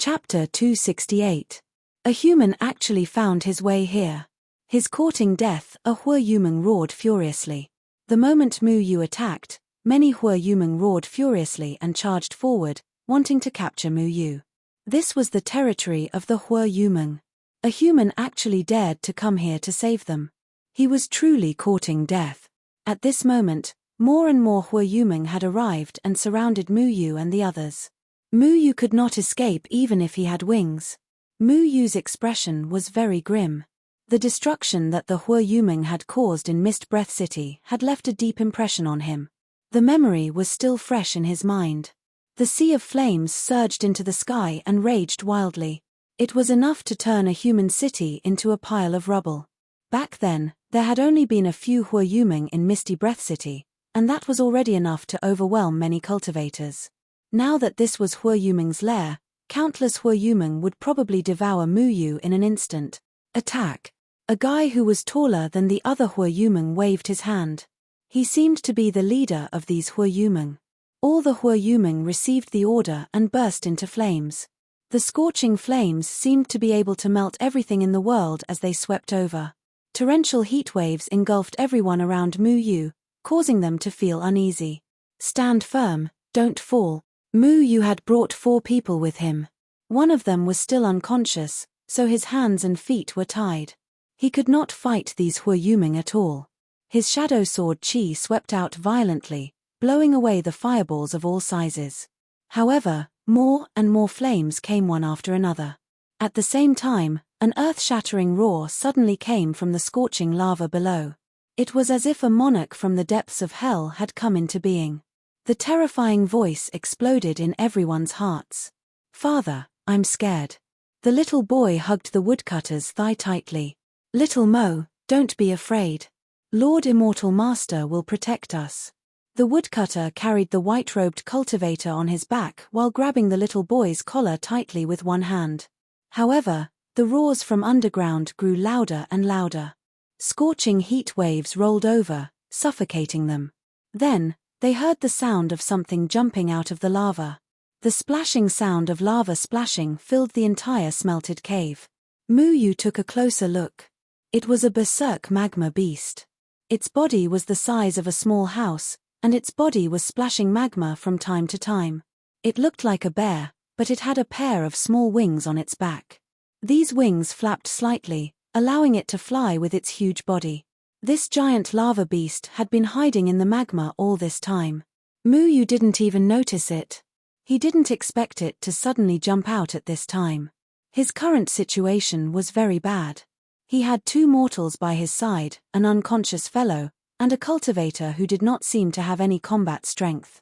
Chapter 268. A human actually found his way here. His courting death, a human roared furiously. The moment Mu Yu attacked, many human roared furiously and charged forward, wanting to capture Mu Yu. This was the territory of the human. A human actually dared to come here to save them. He was truly courting death. At this moment, more and more human had arrived and surrounded Mu Yu and the others. Mu Yu could not escape even if he had wings. Mu Yu's expression was very grim. The destruction that the human had caused in Mist Breath City had left a deep impression on him. The memory was still fresh in his mind. The sea of flames surged into the sky and raged wildly. It was enough to turn a human city into a pile of rubble. Back then, there had only been a few human in Misty Breath City, and that was already enough to overwhelm many cultivators. Now that this was human's lair, countless human would probably devour Mu Yu in an instant. Attack! A guy who was taller than the other human waved his hand. He seemed to be the leader of these human. All the human received the order and burst into flames. The scorching flames seemed to be able to melt everything in the world as they swept over. Torrential heat waves engulfed everyone around Mu Yu, causing them to feel uneasy. Stand firm, don't fall. Mu Yu had brought 4 people with him. One of them was still unconscious, so his hands and feet were tied. He could not fight these human at all. His shadow sword Qi swept out violently, blowing away the fireballs of all sizes. However, more and more flames came one after another. At the same time, an earth-shattering roar suddenly came from the scorching lava below. It was as if a monarch from the depths of hell had come into being. The terrifying voice exploded in everyone's hearts. "Father, I'm scared." The little boy hugged the woodcutter's thigh tightly. "Little Mo, don't be afraid. Lord Immortal Master will protect us." The woodcutter carried the white-robed cultivator on his back while grabbing the little boy's collar tightly with one hand. However, the roars from underground grew louder and louder. Scorching heat waves rolled over, suffocating them. Then, they heard the sound of something jumping out of the lava. The splashing sound of lava splashing filled the entire smelted cave. Mu Yu took a closer look. It was a berserk magma beast. Its body was the size of a small house, and its body was splashing magma from time to time. It looked like a bear, but it had a pair of small wings on its back. These wings flapped slightly, allowing it to fly with its huge body. This giant lava beast had been hiding in the magma all this time. Mu Yu didn't even notice it. He didn't expect it to suddenly jump out at this time. His current situation was very bad. He had 2 mortals by his side, an unconscious fellow, and a cultivator who did not seem to have any combat strength.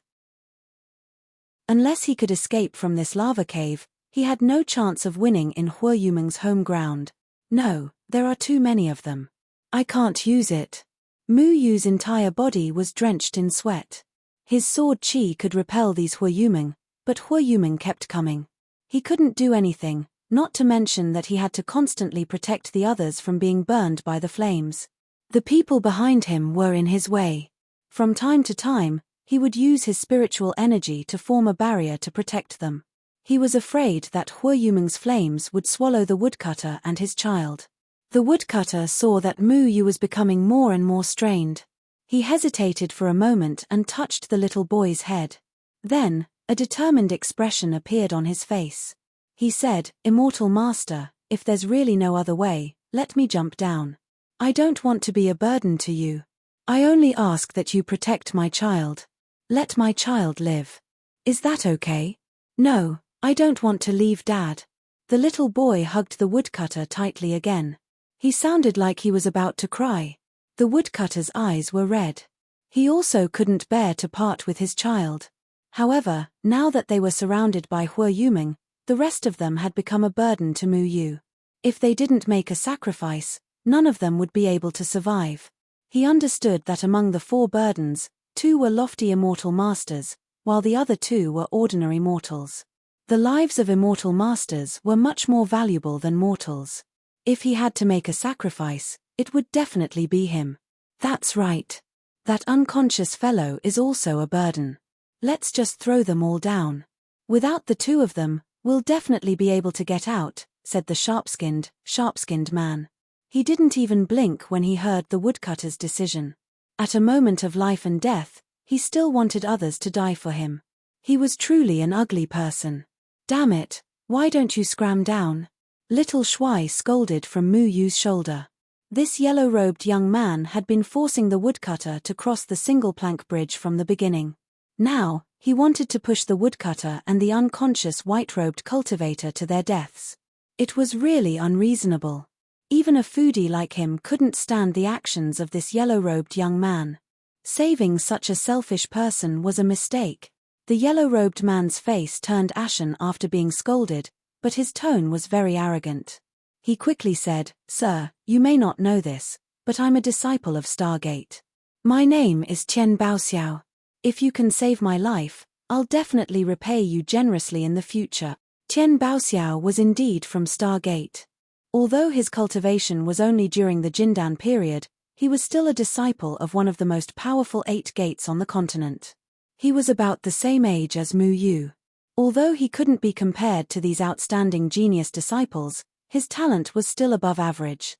Unless he could escape from this lava cave, he had no chance of winning in human's home ground. No, there are too many of them. I can't use it. Mu Yu's entire body was drenched in sweat. His sword Qi could repel these human, but human kept coming. He couldn't do anything, not to mention that he had to constantly protect the others from being burned by the flames. The people behind him were in his way. From time to time, he would use his spiritual energy to form a barrier to protect them. He was afraid that human's flames would swallow the woodcutter and his child. The woodcutter saw that Mu Yu was becoming more and more strained. He hesitated for a moment and touched the little boy's head. Then, a determined expression appeared on his face. He said, "Immortal Master, if there's really no other way, let me jump down. I don't want to be a burden to you. I only ask that you protect my child. Let my child live. Is that okay?" "No, I don't want to leave Dad." The little boy hugged the woodcutter tightly again. He sounded like he was about to cry. The woodcutter's eyes were red. He also couldn't bear to part with his child. However, now that they were surrounded by human, the rest of them had become a burden to Mu Yu. If they didn't make a sacrifice, none of them would be able to survive. He understood that among the 4 burdens, 2 were lofty immortal masters, while the other 2 were ordinary mortals. The lives of immortal masters were much more valuable than mortals. If he had to make a sacrifice, it would definitely be him. That's right. That unconscious fellow is also a burden. Let's just throw them all down. Without the 2 of them, "We'll definitely be able to get out," said the sharp-skinned man. He didn't even blink when he heard the woodcutter's decision. At a moment of life and death, he still wanted others to die for him. He was truly an ugly person. "Damn it, why don't you scram down?" Little Shuai scolded from Mu Yu's shoulder. This yellow-robed young man had been forcing the woodcutter to cross the single-plank bridge from the beginning. Now, he wanted to push the woodcutter and the unconscious white-robed cultivator to their deaths. It was really unreasonable. Even a foodie like him couldn't stand the actions of this yellow-robed young man. Saving such a selfish person was a mistake. The yellow-robed man's face turned ashen after being scolded, but his tone was very arrogant. He quickly said, "Sir, you may not know this, but I'm a disciple of Stargate. My name is Tian Baoxiao. If you can save my life, I'll definitely repay you generously in the future." Tian Baoxiao was indeed from Stargate. Although his cultivation was only during the Jindan period, he was still a disciple of one of the most powerful 8 gates on the continent. He was about the same age as Mu Yu. Although he couldn't be compared to these outstanding genius disciples, his talent was still above average.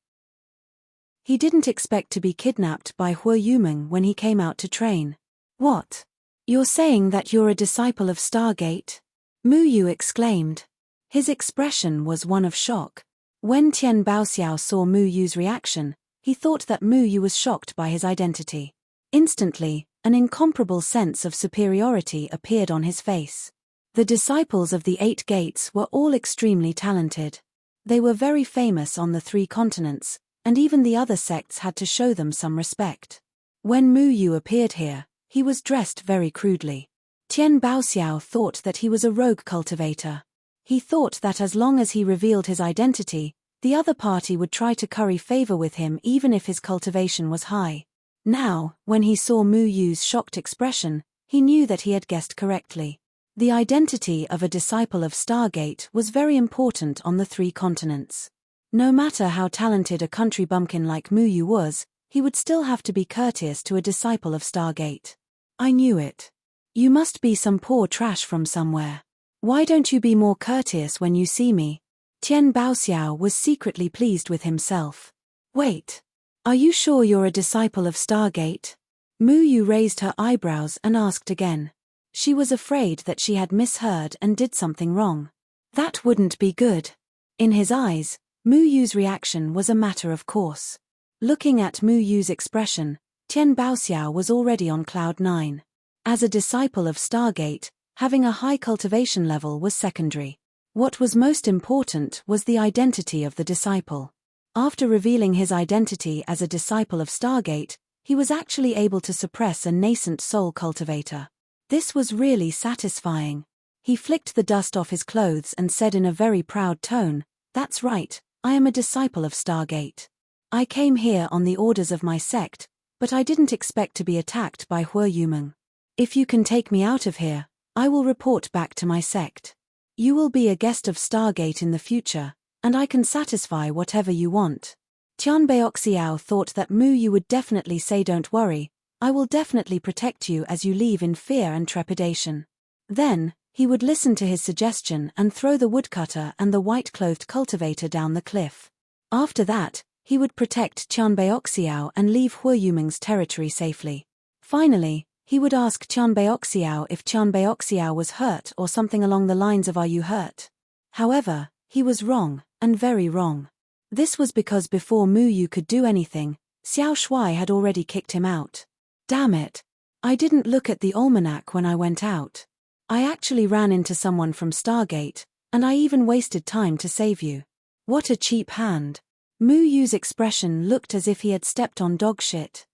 He didn't expect to be kidnapped by Hua Yumeng when he came out to train. "What? You're saying that you're a disciple of Stargate?" Mu Yu exclaimed. His expression was one of shock. When Tian Baoxiao saw Mu Yu's reaction, he thought that Mu Yu was shocked by his identity. Instantly, an incomparable sense of superiority appeared on his face. The disciples of the 8 gates were all extremely talented. They were very famous on the 3 continents, and even the other sects had to show them some respect. When Mu Yu appeared here, he was dressed very crudely. Tian Baoxiao thought that he was a rogue cultivator. He thought that as long as he revealed his identity, the other party would try to curry favor with him even if his cultivation was high. Now, when he saw Mu Yu's shocked expression, he knew that he had guessed correctly. The identity of a disciple of Stargate was very important on the 3 continents. No matter how talented a country bumpkin like Mu Yu was, he would still have to be courteous to a disciple of Stargate. "I knew it. You must be some poor trash from somewhere. Why don't you be more courteous when you see me?" Tian Baoxiao was secretly pleased with himself. "Wait. Are you sure you're a disciple of Stargate?" Mu Yu raised her eyebrows and asked again. She was afraid that she had misheard and did something wrong. That wouldn't be good. In his eyes, Mu Yu's reaction was a matter of course. Looking at Mu Yu's expression, Tian Baoxiao was already on cloud 9. As a disciple of Stargate, having a high cultivation level was secondary. What was most important was the identity of the disciple. After revealing his identity as a disciple of Stargate, he was actually able to suppress a nascent soul cultivator. This was really satisfying. He flicked the dust off his clothes and said in a very proud tone, "That's right, I am a disciple of Stargate. I came here on the orders of my sect, but I didn't expect to be attacked by Hua Yumeng. If you can take me out of here, I will report back to my sect. You will be a guest of Stargate in the future, and I can satisfy whatever you want." Tian Baoxiao thought that Mu Yu would definitely say, "Don't worry, I will definitely protect you as you leave in fear and trepidation." Then, he would listen to his suggestion and throw the woodcutter and the white-clothed cultivator down the cliff. After that, he would protect Tian Baoxiao and leave Hua Yumeng's territory safely. Finally, he would ask Tian Baoxiao if Tian Baoxiao was hurt or something along the lines of "Are you hurt?" However, he was wrong, and very wrong. This was because before Mu Yu could do anything, Xiao Shuai had already kicked him out. "Damn it. I didn't look at the almanac when I went out. I actually ran into someone from Stargate, and I even wasted time to save you. What a cheap hand." Mu Yu's expression looked as if he had stepped on dog shit.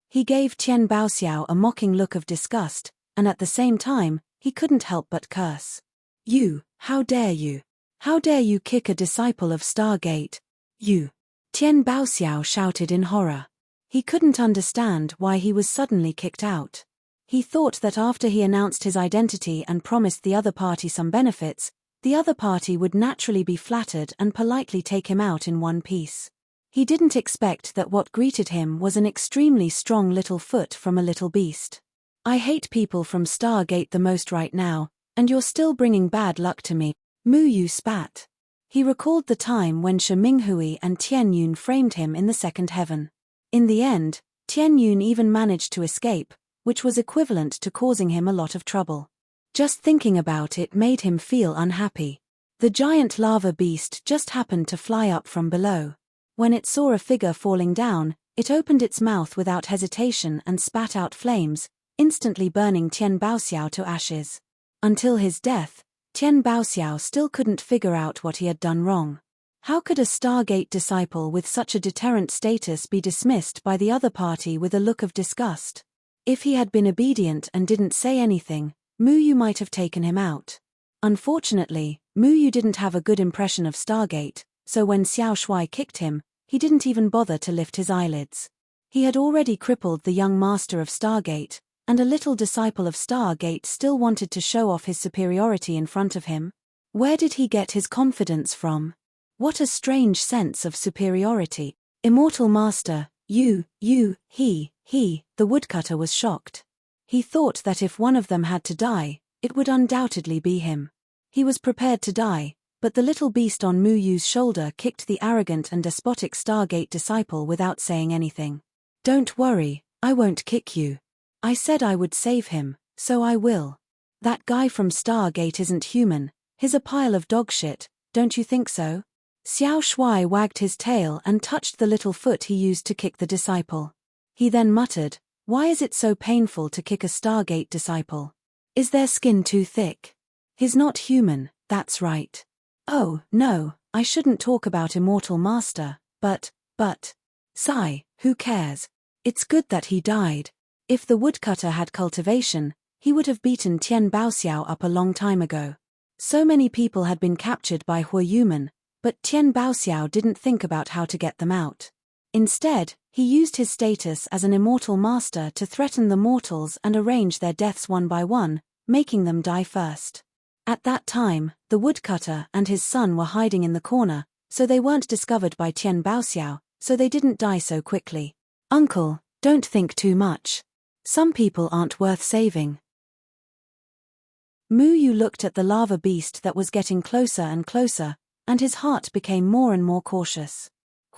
He gave Tian Baoxiao a mocking look of disgust, and at the same time, he couldn't help but curse. "You, how dare you? How dare you kick a disciple of Stargate? You!" Tian Baoxiao shouted in horror. He couldn't understand why he was suddenly kicked out. He thought that after he announced his identity and promised the other party some benefits, the other party would naturally be flattered and politely take him out in one piece. He didn't expect that what greeted him was an extremely strong little foot from a little beast. "I hate people from Stargate the most right now, And you're still bringing bad luck to me. Mu Yu spat. He recalled the time when Shi Minghui and Tian Yun framed him in the second heaven. In the end, Tian Yun even managed to escape, which was equivalent to causing him a lot of trouble. Just thinking about it made him feel unhappy. The giant lava beast just happened to fly up from below. When it saw a figure falling down, it opened its mouth without hesitation and spat out flames, instantly burning Tian Baoxiao to ashes. Until his death, Tian Baoxiao still couldn't figure out what he had done wrong. How could a Stargate disciple with such a deterrent status be dismissed by the other party with a look of disgust? If he had been obedient and didn't say anything, Mu Yu might have taken him out. Unfortunately, Mu Yu didn't have a good impression of Stargate, so when Xiao Shuai kicked him, he didn't even bother to lift his eyelids. He had already crippled the young master of Stargate, and a little disciple of Stargate still wanted to show off his superiority in front of him. Where did he get his confidence from? What a strange sense of superiority. Immortal Master, he, the woodcutter was shocked. He thought that if one of them had to die, it would undoubtedly be him. He was prepared to die, but the little beast on Mu Yu's shoulder kicked the arrogant and despotic Stargate disciple without saying anything. Don't worry, I won't kick you. I said I would save him, so I will. That guy from Stargate isn't human, he's a pile of dog shit, don't you think so? Xiao Shuai wagged his tail and touched the little foot he used to kick the disciple. He then muttered, "Why is it so painful to kick a Stargate disciple? Is their skin too thick? He's not human, that's right. Oh, no, I shouldn't talk about Immortal Master, but, sigh, who cares? It's good that he died. If the woodcutter had cultivation, he would have beaten Tian Baoxiao up a long time ago. So many people had been captured by Huayuman, but Tian Baoxiao didn't think about how to get them out. Instead, he used his status as an immortal master to threaten the mortals and arrange their deaths one by one, making them die first. At that time, the woodcutter and his son were hiding in the corner, so they weren't discovered by Tian Baoxiao, so they didn't die so quickly. Uncle, don't think too much. Some people aren't worth saving. Mu Yu looked at the lava beast that was getting closer and closer, and his heart became more and more cautious.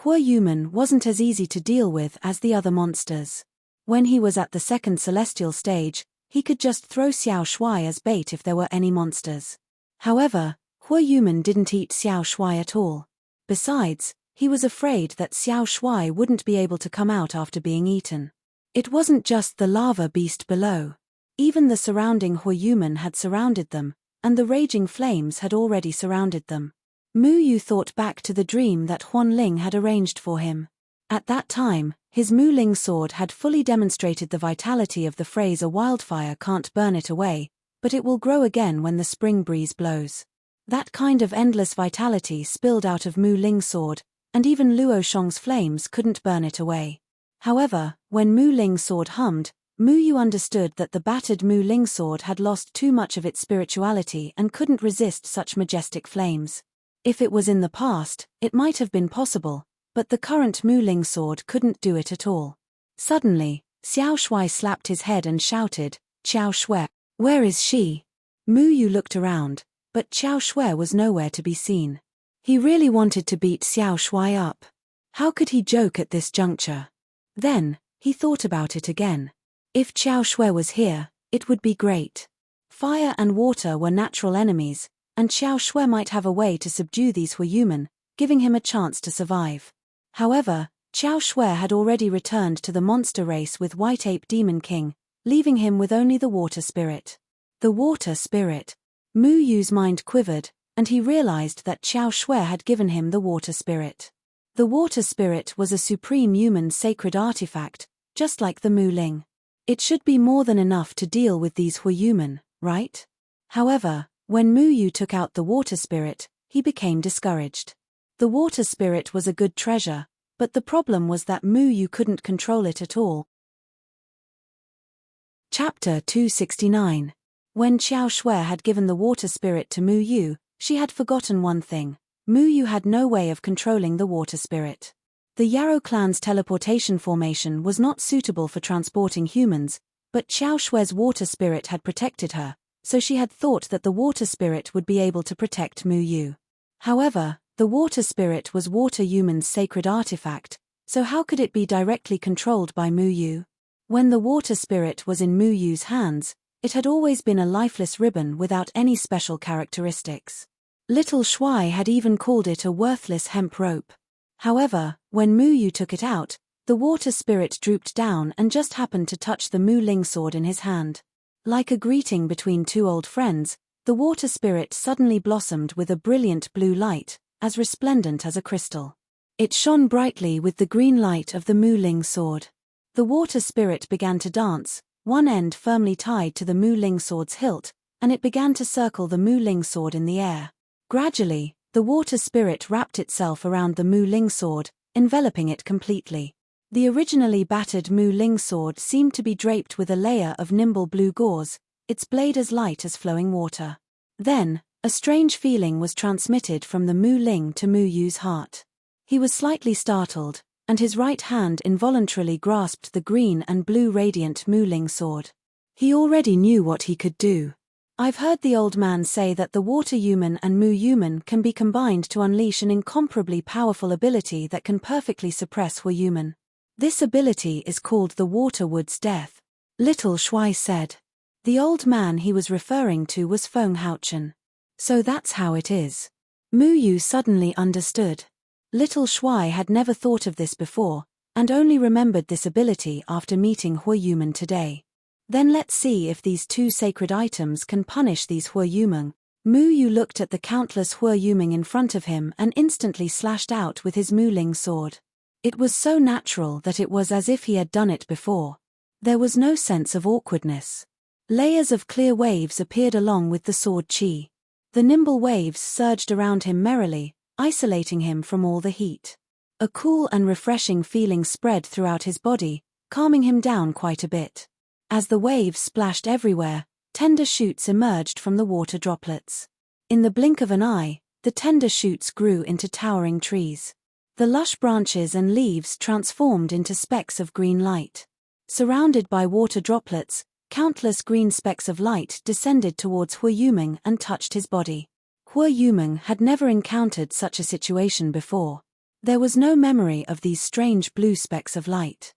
Huayuman wasn't as easy to deal with as the other monsters. When he was at the second celestial stage, he could just throw Xiao Shuai as bait if there were any monsters. However, Huayuman didn't eat Xiao Shuai at all. Besides, he was afraid that Xiao Shuai wouldn't be able to come out after being eaten. It wasn't just the lava beast below. Even the surrounding Huayuman had surrounded them, and the raging flames had already surrounded them. Mu Yu thought back to the dream that Huan Ling had arranged for him. At that time, his Mu Ling sword had fully demonstrated the vitality of the phrase "a wildfire can't burn it away, but it will grow again when the spring breeze blows." That kind of endless vitality spilled out of Mu Ling's sword, and even Luo Shong's flames couldn't burn it away. However, when Mu Ling's sword hummed, Mu Yu understood that the battered Mu Ling sword had lost too much of its spirituality and couldn't resist such majestic flames. If it was in the past, it might have been possible, but the current Mu Ling sword couldn't do it at all. Suddenly, Xiao Shuai slapped his head and shouted, "Xiao Shui, where is she?" Mu Yu looked around, but Xiao Shui was nowhere to be seen. He really wanted to beat Xiao Shuai up. How could he joke at this juncture? Then, he thought about it again. If Xiao Shui was here, it would be great. Fire and water were natural enemies, and Xiao Shui might have a way to subdue these Huayuman, giving him a chance to survive. However, Xiao Shui had already returned to the monster race with White Ape Demon King, leaving him with only the water spirit. The water spirit. Mu Yu's mind quivered, and he realized that Xiao Shui had given him the water spirit. The water spirit was a supreme human sacred artifact, just like the Mu Ling. It should be more than enough to deal with these Huayuman, right? However, when Mu Yu took out the water spirit, he became discouraged. The water spirit was a good treasure, but the problem was that Mu Yu couldn't control it at all. Chapter 269. When Xiao Shui had given the water spirit to Mu Yu, she had forgotten one thing. Mu Yu had no way of controlling the water spirit. The Yarrow clan's teleportation formation was not suitable for transporting humans, but Xiao Shui's water spirit had protected her, so she had thought that the water spirit would be able to protect Mu Yu. However, the water spirit was water human's sacred artifact, so how could it be directly controlled by Mu Yu? When the water spirit was in Mu Yu's hands, it had always been a lifeless ribbon without any special characteristics. Little Shuai had even called it a worthless hemp rope. However, when Mu Yu took it out, the water spirit drooped down and just happened to touch the Mu Ling sword in his hand. Like a greeting between two old friends, the water spirit suddenly blossomed with a brilliant blue light, as resplendent as a crystal. It shone brightly with the green light of the Mu Ling sword. The water spirit began to dance, one end firmly tied to the Mu Ling sword's hilt, and it began to circle the Mu Ling sword in the air. Gradually, the water spirit wrapped itself around the Mu Ling sword, enveloping it completely. The originally battered Mu Ling sword seemed to be draped with a layer of nimble blue gauze, its blade as light as flowing water. Then, a strange feeling was transmitted from the Mu Ling to Mu Yu's heart. He was slightly startled, and his right hand involuntarily grasped the green and blue radiant Mu Ling sword. He already knew what he could do. I've heard the old man say that the water human and Mu human can be combined to unleash an incomparably powerful ability that can perfectly suppress Hua human. This ability is called the Water Wood's Death, Little Shuai said. The old man he was referring to was Feng Haochen. So that's how it is. Mu Yu suddenly understood. Little Shuai had never thought of this before, and only remembered this ability after meeting Hua human today. Then let's see if these two sacred items can punish these Hua human. Mu Yu looked at the countless Hua human in front of him and instantly slashed out with his Mu Ling sword. It was so natural that it was as if he had done it before. There was no sense of awkwardness. Layers of clear waves appeared along with the sword chi. The nimble waves surged around him merrily, isolating him from all the heat. A cool and refreshing feeling spread throughout his body, calming him down quite a bit. As the waves splashed everywhere, tender shoots emerged from the water droplets. In the blink of an eye, the tender shoots grew into towering trees. The lush branches and leaves transformed into specks of green light. Surrounded by water droplets, countless green specks of light descended towards Hua Yumeng and touched his body. Hua Yumeng had never encountered such a situation before. There was no memory of these strange blue specks of light.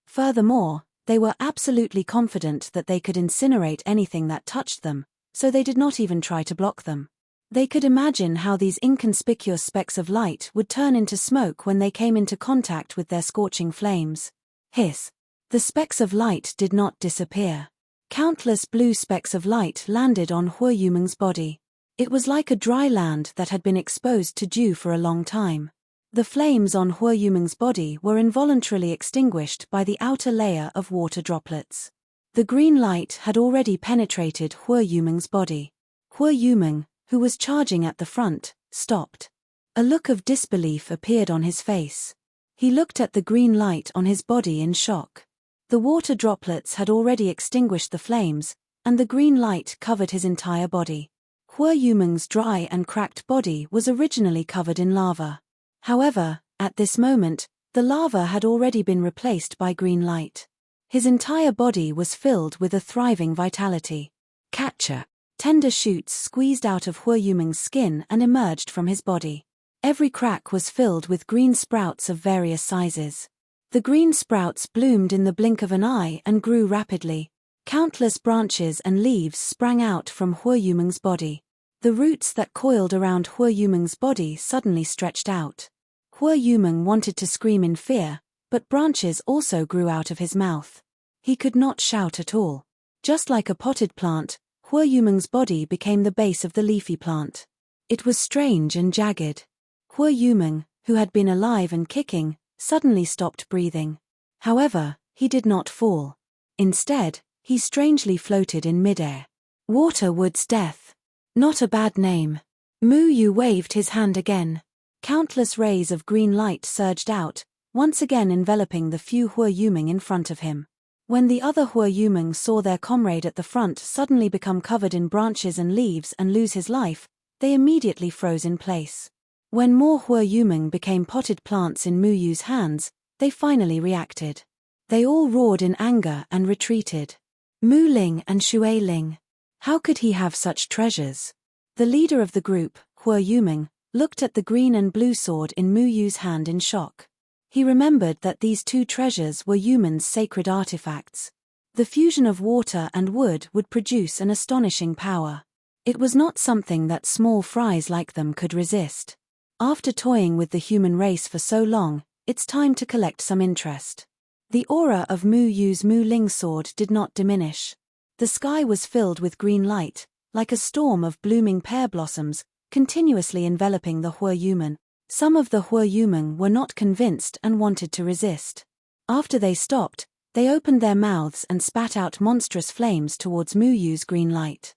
Furthermore, they were absolutely confident that they could incinerate anything that touched them, so they did not even try to block them. They could imagine how these inconspicuous specks of light would turn into smoke when they came into contact with their scorching flames. Hiss! The specks of light did not disappear. Countless blue specks of light landed on Hua Yumeng's body. It was like a dry land that had been exposed to dew for a long time. The flames on Hua Yumeng's body were involuntarily extinguished by the outer layer of water droplets. The green light had already penetrated Hua Yumeng's body. Hua Yumeng, who was charging at the front, stopped. A look of disbelief appeared on his face. He looked at the green light on his body in shock. The water droplets had already extinguished the flames, and the green light covered his entire body. Hua Yumeng's dry and cracked body was originally covered in lava. However, at this moment, the lava had already been replaced by green light. His entire body was filled with a thriving vitality. Catcher! Tender shoots squeezed out of Hua Yumeng's skin and emerged from his body. Every crack was filled with green sprouts of various sizes. The green sprouts bloomed in the blink of an eye and grew rapidly. Countless branches and leaves sprang out from Hua Yumeng's body. The roots that coiled around Hua Yumeng's body suddenly stretched out. Hua Yumeng wanted to scream in fear, but branches also grew out of his mouth. He could not shout at all. Just like a potted plant, Hua Yumeng's body became the base of the leafy plant. It was strange and jagged. Hua Yumeng, who had been alive and kicking, suddenly stopped breathing. However, he did not fall. Instead, he strangely floated in midair. Water Wood's Death. Not a bad name. Mu Yu waved his hand again. Countless rays of green light surged out, once again enveloping the few Hua Yumeng in front of him. When the other Hua Yumeng saw their comrade at the front suddenly become covered in branches and leaves and lose his life, they immediately froze in place. When more Hua Yumeng became potted plants in Mu Yu's hands, they finally reacted. They all roared in anger and retreated. Mu Ling and Xue Ling. How could he have such treasures? The leader of the group, Hua Yumeng, looked at the green and blue sword in Mu Yu's hand in shock. He remembered that these two treasures were Yumen's sacred artifacts. The fusion of water and wood would produce an astonishing power. It was not something that small fries like them could resist. After toying with the human race for so long, it's time to collect some interest. The aura of Mu Yu's Mu Ling sword did not diminish. The sky was filled with green light, like a storm of blooming pear blossoms, continuously enveloping the Hua Yumeng. Some of the Hua Yumeng were not convinced and wanted to resist. After they stopped, they opened their mouths and spat out monstrous flames towards Mu Yu's green light.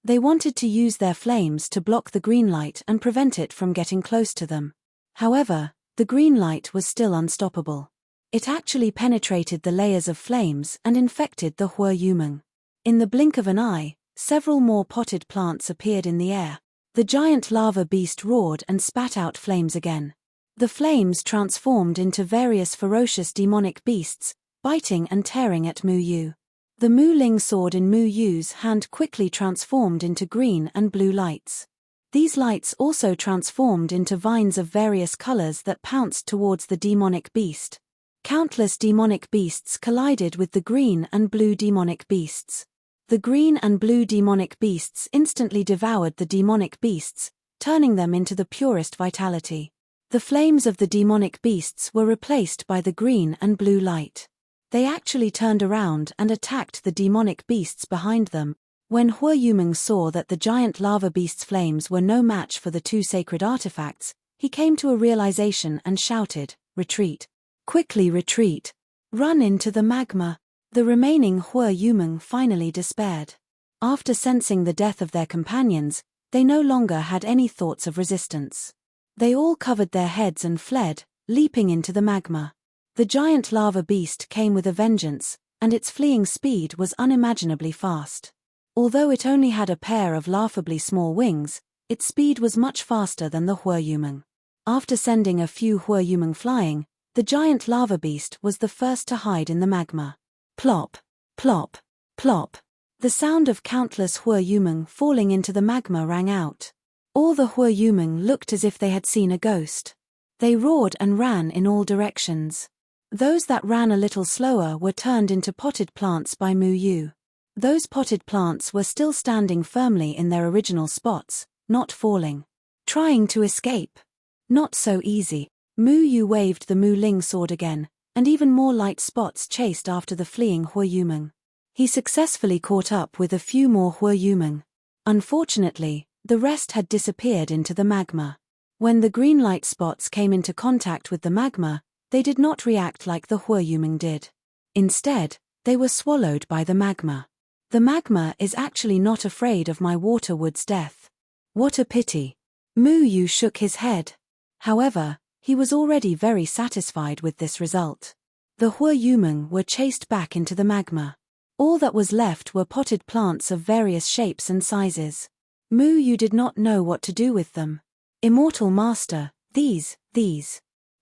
They wanted to use their flames to block the green light and prevent it from getting close to them. However, the green light was still unstoppable. It actually penetrated the layers of flames and infected the Hua Yumeng. In the blink of an eye, several more potted plants appeared in the air. The giant lava beast roared and spat out flames again. The flames transformed into various ferocious demonic beasts, biting and tearing at Mu Yu. The Mu Ling sword in Mu Yu's hand quickly transformed into green and blue lights. These lights also transformed into vines of various colors that pounced towards the demonic beast. Countless demonic beasts collided with the green and blue demonic beasts. The green and blue demonic beasts instantly devoured the demonic beasts, turning them into the purest vitality. The flames of the demonic beasts were replaced by the green and blue light. They actually turned around and attacked the demonic beasts behind them. When Hua Yumeng saw that the giant lava beast's flames were no match for the two sacred artifacts, he came to a realization and shouted, "Retreat! Quickly retreat! Run into the magma!" The remaining Hua Yumeng finally despaired. After sensing the death of their companions, they no longer had any thoughts of resistance. They all covered their heads and fled, leaping into the magma. The giant lava beast came with a vengeance, and its fleeing speed was unimaginably fast. Although it only had a pair of laughably small wings, its speed was much faster than the Hua Yumeng. After sending a few Hua Yumeng flying, the giant lava beast was the first to hide in the magma. Plop, plop, plop. The sound of countless Hua Yumeng falling into the magma rang out. All the Hua Yumeng looked as if they had seen a ghost. They roared and ran in all directions. Those that ran a little slower were turned into potted plants by Mu Yu. Those potted plants were still standing firmly in their original spots, not falling. Trying to escape. Not so easy. Mu Yu waved the Mu Ling sword again, and even more light spots chased after the fleeing Hua Yumeng. He successfully caught up with a few more Hua Yumeng. Unfortunately, the rest had disappeared into the magma. When the green light spots came into contact with the magma, they did not react like the Hua Yumeng did. Instead, they were swallowed by the magma. The magma is actually not afraid of my water wood's death. What a pity. Mu Yu shook his head. However, he was already very satisfied with this result. The Hua Yumeng were chased back into the magma. All that was left were potted plants of various shapes and sizes. Mu Yu did not know what to do with them. Immortal Master, these.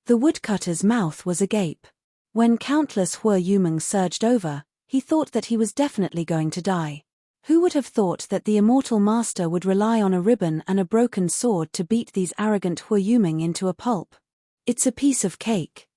The woodcutter's mouth was agape. When countless Hua Yumeng surged over, he thought that he was definitely going to die. Who would have thought that the Immortal Master would rely on a ribbon and a broken sword to beat these arrogant Hua Yumeng into a pulp? It's a piece of cake.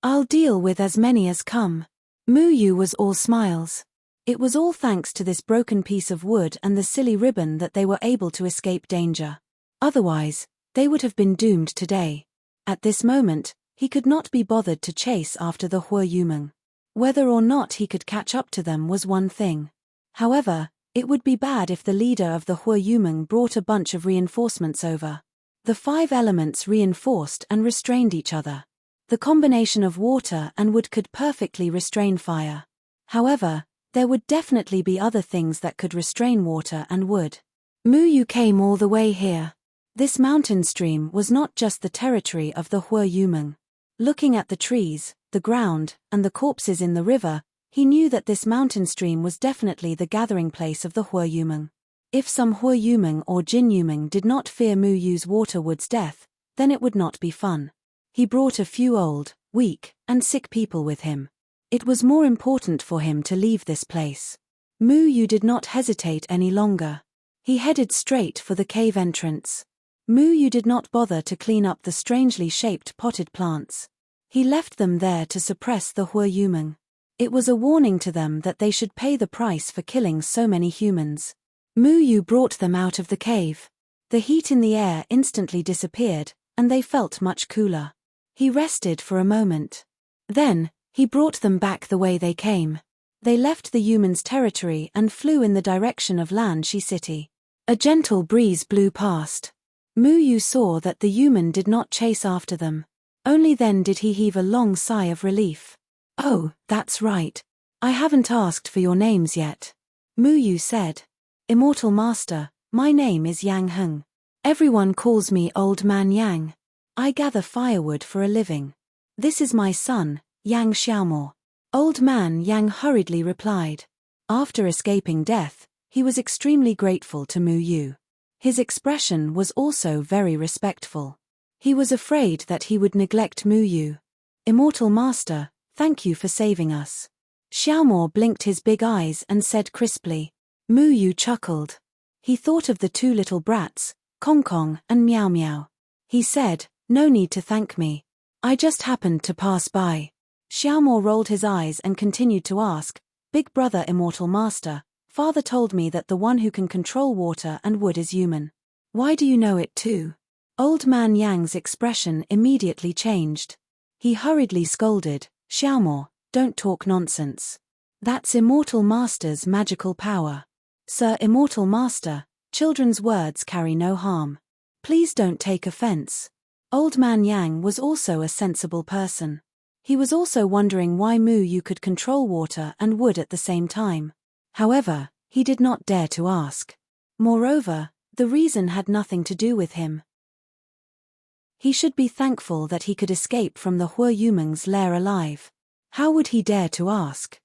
I'll deal with as many as come. Mu Yu was all smiles. It was all thanks to this broken piece of wood and the silly ribbon that they were able to escape danger. Otherwise, they would have been doomed today. At this moment, he could not be bothered to chase after the Hua Yumeng. Whether or not he could catch up to them was one thing. However, it would be bad if the leader of the Hua Yumeng brought a bunch of reinforcements over. The 5 elements reinforced and restrained each other. The combination of water and wood could perfectly restrain fire. However, there would definitely be other things that could restrain water and wood. Mu Yu came all the way here. This mountain stream was not just the territory of the Hua Yumeng. Looking at the trees, the ground, and the corpses in the river, he knew that this mountain stream was definitely the gathering place of the Hua Yumeng. If some Hua Yumeng or Jin Yumeng did not fear Mu Yu's water wood's death, then it would not be fun. He brought a few old, weak, and sick people with him. It was more important for him to leave this place. Mu Yu did not hesitate any longer. He headed straight for the cave entrance. Mu Yu did not bother to clean up the strangely shaped potted plants. He left them there to suppress the Huayumeng. It was a warning to them that they should pay the price for killing so many humans. Mu Yu brought them out of the cave. The heat in the air instantly disappeared, and they felt much cooler. He rested for a moment. Then, he brought them back the way they came. They left the humans' territory and flew in the direction of Lanshi City. A gentle breeze blew past. Mu Yu saw that the human did not chase after them. Only then did he heave a long sigh of relief. "Oh, that's right. I haven't asked for your names yet." Mu Yu said. "Immortal Master, my name is Yang Heng. Everyone calls me Old Man Yang. I gather firewood for a living. This is my son, Yang Xiaomo." Old Man Yang hurriedly replied. After escaping death, he was extremely grateful to Mu Yu. His expression was also very respectful. He was afraid that he would neglect Mu Yu. "Immortal Master, thank you for saving us." Xiaomo blinked his big eyes and said crisply. Mu Yu chuckled. He thought of the two little brats, Kong Kong and Meow Meow. He said, "No need to thank me. I just happened to pass by." Xiaomo rolled his eyes and continued to ask, "Big brother Immortal Master, Father told me that the one who can control water and wood is human. Why do you know it too?" Old Man Yang's expression immediately changed. He hurriedly scolded, "Xiaomo, don't talk nonsense. That's Immortal Master's magical power." "Sir Immortal Master, children's words carry no harm. Please don't take offense." Old Man Yang was also a sensible person. He was also wondering why Mu Yu could control water and wood at the same time. However, he did not dare to ask. Moreover, the reason had nothing to do with him. He should be thankful that he could escape from the Huayumeng's lair alive. How would he dare to ask?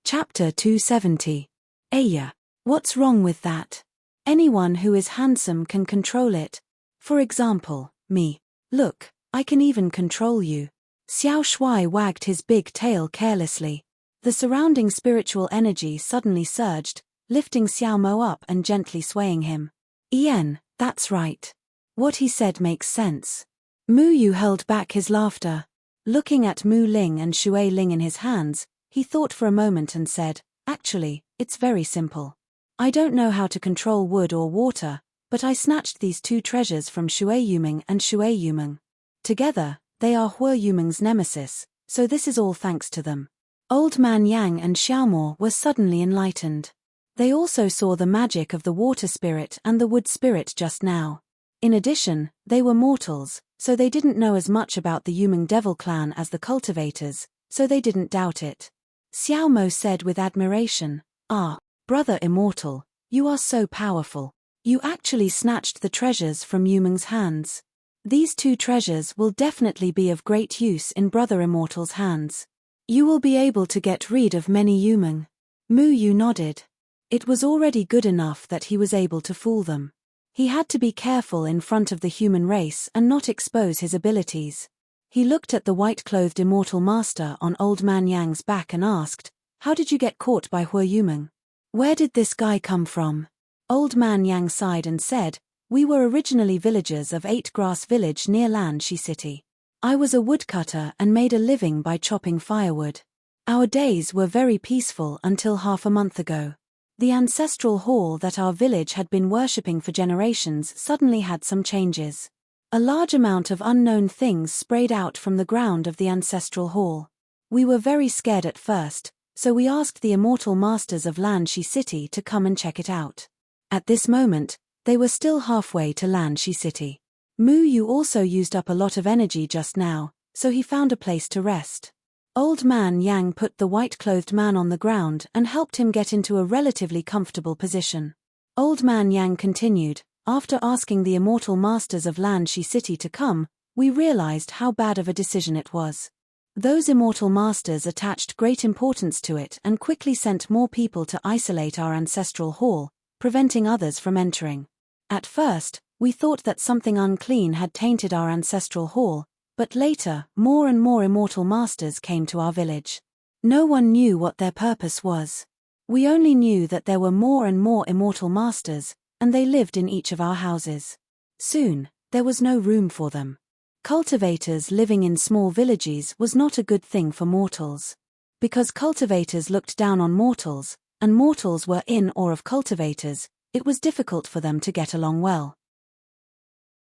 Chapter 270. Aya. What's wrong with that? Anyone who is handsome can control it. For example, me. Look, I can even control you. Xiao Shuai wagged his big tail carelessly. The surrounding spiritual energy suddenly surged, lifting Xiao Mo up and gently swaying him. "Ian, that's right. What he said makes sense." Mu Yu held back his laughter. Looking at Mu Ling and Shui Ling in his hands, he thought for a moment and said, "Actually, it's very simple. I don't know how to control wood or water, but I snatched these two treasures from Huayumeng and Huayumeng. Together, they are Huayumeng's nemesis, so this is all thanks to them." Old Man Yang and Xiaomo were suddenly enlightened. They also saw the magic of the water spirit and the wood spirit just now. In addition, they were mortals, so they didn't know as much about the Yumeng Devil clan as the cultivators, so they didn't doubt it. Xiao Mo said with admiration, "Ah, Brother Immortal, you are so powerful. You actually snatched the treasures from Yumeng's hands. These two treasures will definitely be of great use in Brother Immortal's hands. You will be able to get rid of many Yumeng." Mu Yu nodded. It was already good enough that he was able to fool them. He had to be careful in front of the human race and not expose his abilities. He looked at the white-clothed Immortal Master on Old Man Yang's back and asked, "How did you get caught by Huayumeng? Where did this guy come from?" Old Man Yang sighed and said, "We were originally villagers of 8 Grass Village near Lanshi City. I was a woodcutter and made a living by chopping firewood. Our days were very peaceful until half a month ago. The ancestral hall that our village had been worshipping for generations suddenly had some changes. A large amount of unknown things sprayed out from the ground of the ancestral hall. We were very scared at first, so we asked the Immortal Masters of Lanshi City to come and check it out. At this moment, they were still halfway to Lanshi City. Mu Yu also used up a lot of energy just now, so he found a place to rest. Old Man Yang put the white-clothed man on the ground and helped him get into a relatively comfortable position. Old Man Yang continued, "After asking the Immortal Masters of Lanshi City to come, we realized how bad of a decision it was. Those Immortal Masters attached great importance to it and quickly sent more people to isolate our ancestral hall, preventing others from entering. At first, we thought that something unclean had tainted our ancestral hall, but later, more and more Immortal Masters came to our village. No one knew what their purpose was. We only knew that there were more and more immortal masters, and they lived in each of our houses. Soon, there was no room for them. Cultivators living in small villages was not a good thing for mortals. Because cultivators looked down on mortals, and mortals were in awe of cultivators, it was difficult for them to get along well.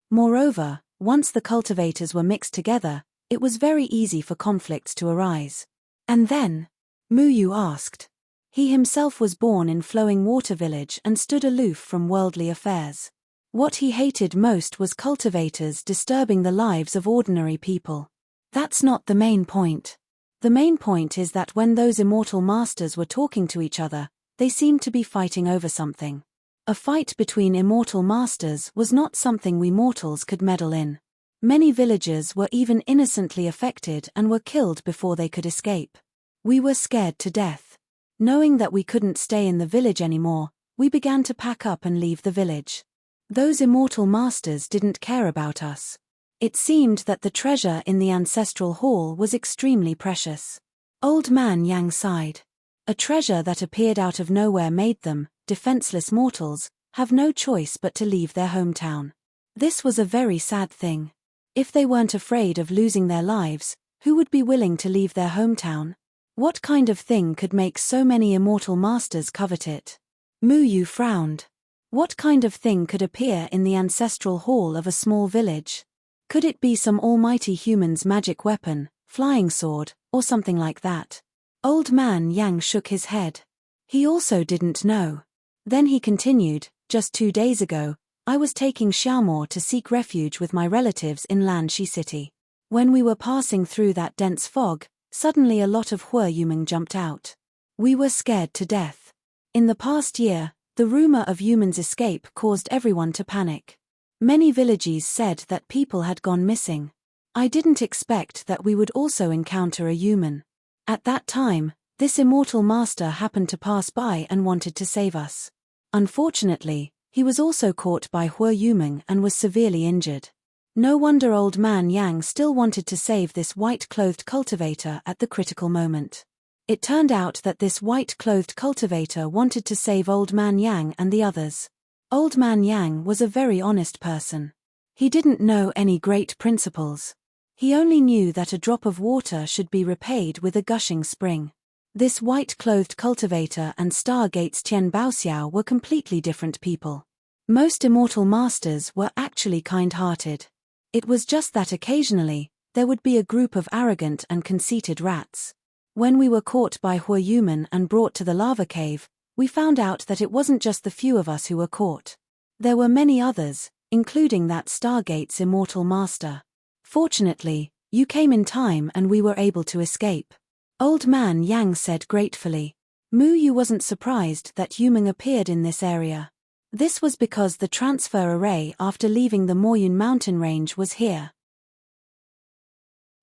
Moreover, once the cultivators were mixed together, it was very easy for conflicts to arise. And then? Muyu asked. He himself was born in Flowing Water Village and stood aloof from worldly affairs. What he hated most was cultivators disturbing the lives of ordinary people. That's not the main point. The main point is that when those immortal masters were talking to each other, they seemed to be fighting over something. A fight between immortal masters was not something we mortals could meddle in. Many villagers were even innocently affected and were killed before they could escape. We were scared to death. Knowing that we couldn't stay in the village anymore, we began to pack up and leave the village. Those immortal masters didn't care about us. It seemed that the treasure in the ancestral hall was extremely precious. Old Man Yang sighed. A treasure that appeared out of nowhere made them, defenseless mortals, have no choice but to leave their hometown. This was a very sad thing. If they weren't afraid of losing their lives, who would be willing to leave their hometown? What kind of thing could make so many immortal masters covet it? Muyu frowned. What kind of thing could appear in the ancestral hall of a small village? Could it be some almighty human's magic weapon, flying sword, or something like that? Old Man Yang shook his head. He also didn't know. Then he continued, just 2 days ago, I was taking Xiaomo to seek refuge with my relatives in Lanshi City. When we were passing through that dense fog, suddenly a lot of Huayumeng jumped out. We were scared to death. In the past year, the rumor of humans' escape caused everyone to panic. Many villages said that people had gone missing. I didn't expect that we would also encounter a human. At that time, this immortal master happened to pass by and wanted to save us. Unfortunately, he was also caught by Huayumeng and was severely injured. No wonder Old Man Yang still wanted to save this white-clothed cultivator at the critical moment. It turned out that this white-clothed cultivator wanted to save Old Man Yang and the others. Old Man Yang was a very honest person. He didn't know any great principles. He only knew that a drop of water should be repaid with a gushing spring. This white-clothed cultivator and Stargate's Tian Baoxiao were completely different people. Most immortal masters were actually kind-hearted. It was just that occasionally, there would be a group of arrogant and conceited rats. When we were caught by Huayumeng and brought to the lava cave, we found out that it wasn't just the few of us who were caught. There were many others, including that Stargate's immortal master. Fortunately, you came in time and we were able to escape. Old Man Yang said gratefully. Muyu wasn't surprised that Humeng appeared in this area. This was because the transfer array after leaving the Moyun mountain range was here.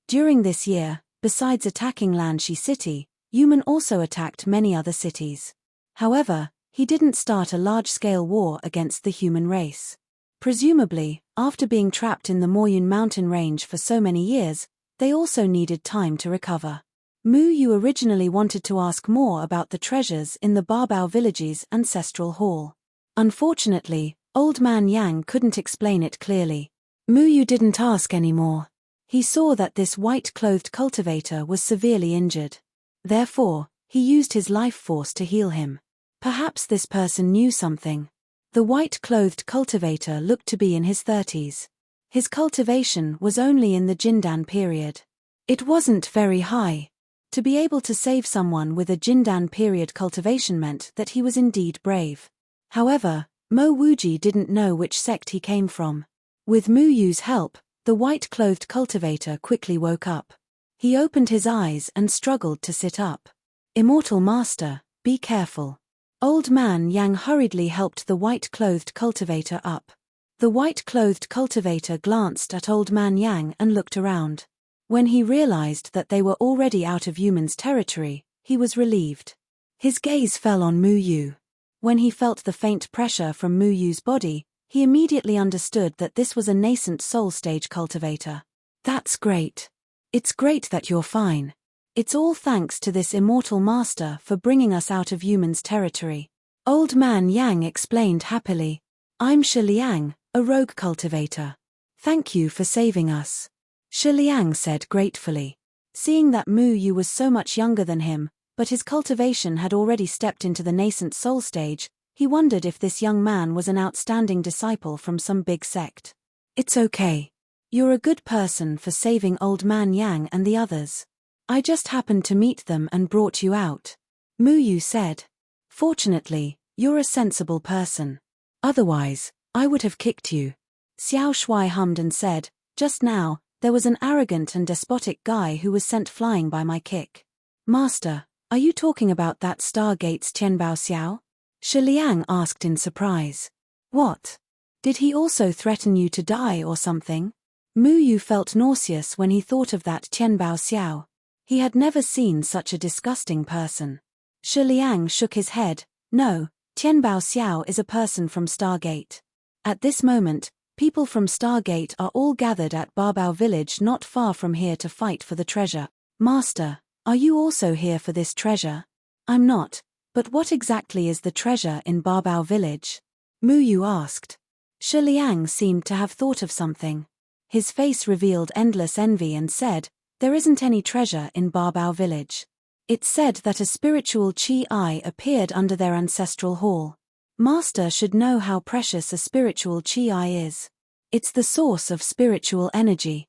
During this year, besides attacking Lanshi City, Humeng also attacked many other cities. However, he didn't start a large-scale war against the human race. Presumably, after being trapped in the Moyun mountain range for so many years, they also needed time to recover. Muyu originally wanted to ask more about the treasures in the Barbao village's ancestral hall. Unfortunately, Old Man Yang couldn't explain it clearly. Muyu didn't ask anymore. He saw that this white-clothed cultivator was severely injured. Therefore, he used his life force to heal him. Perhaps this person knew something. The white-clothed cultivator looked to be in his 30s. His cultivation was only in the Jindan period. It wasn't very high. To be able to save someone with a Jindan period cultivation meant that he was indeed brave. However, Mo Wuji didn't know which sect he came from. With Muyu's help, the white-clothed cultivator quickly woke up. He opened his eyes and struggled to sit up. Immortal Master, be careful. Old Man Yang hurriedly helped the white-clothed cultivator up. The white-clothed cultivator glanced at Old Man Yang and looked around. When he realized that they were already out of Humeng's territory, he was relieved. His gaze fell on Muyu. When he felt the faint pressure from Muyu's body, he immediately understood that this was a nascent soul stage cultivator. That's great. It's great that you're fine. It's all thanks to this immortal master for bringing us out of humans' territory. Old Man Yang explained happily. I'm Shi Liang, a rogue cultivator. Thank you for saving us. Shi Liang said gratefully. Seeing that Mu Yu was so much younger than him, but his cultivation had already stepped into the nascent soul stage, he wondered if this young man was an outstanding disciple from some big sect. It's okay. You're a good person for saving Old Man Yang and the others. I just happened to meet them and brought you out. Mu Yu said. Fortunately, you're a sensible person. Otherwise, I would have kicked you. Xiao Shuai hummed and said, just now, there was an arrogant and despotic guy who was sent flying by my kick. Master, are you talking about that Stargate's Tianbao Xiao? Shi Liang asked in surprise. What? Did he also threaten you to die or something? Mu Yu felt nauseous when he thought of that Tianbao Xiao. He had never seen such a disgusting person. Shi Liang shook his head. No, Tianbao Xiao is a person from Stargate. At this moment, people from Stargate are all gathered at Barbao village not far from here to fight for the treasure. Master, are you also here for this treasure? I'm not, but what exactly is the treasure in Barbao village? Mu Yu asked. Shi Liang seemed to have thought of something. His face revealed endless envy and said, there isn't any treasure in Barbao village. It's said that a spiritual Qi appeared under their ancestral hall. Master should know how precious a spiritual Qi is. It's the source of spiritual energy.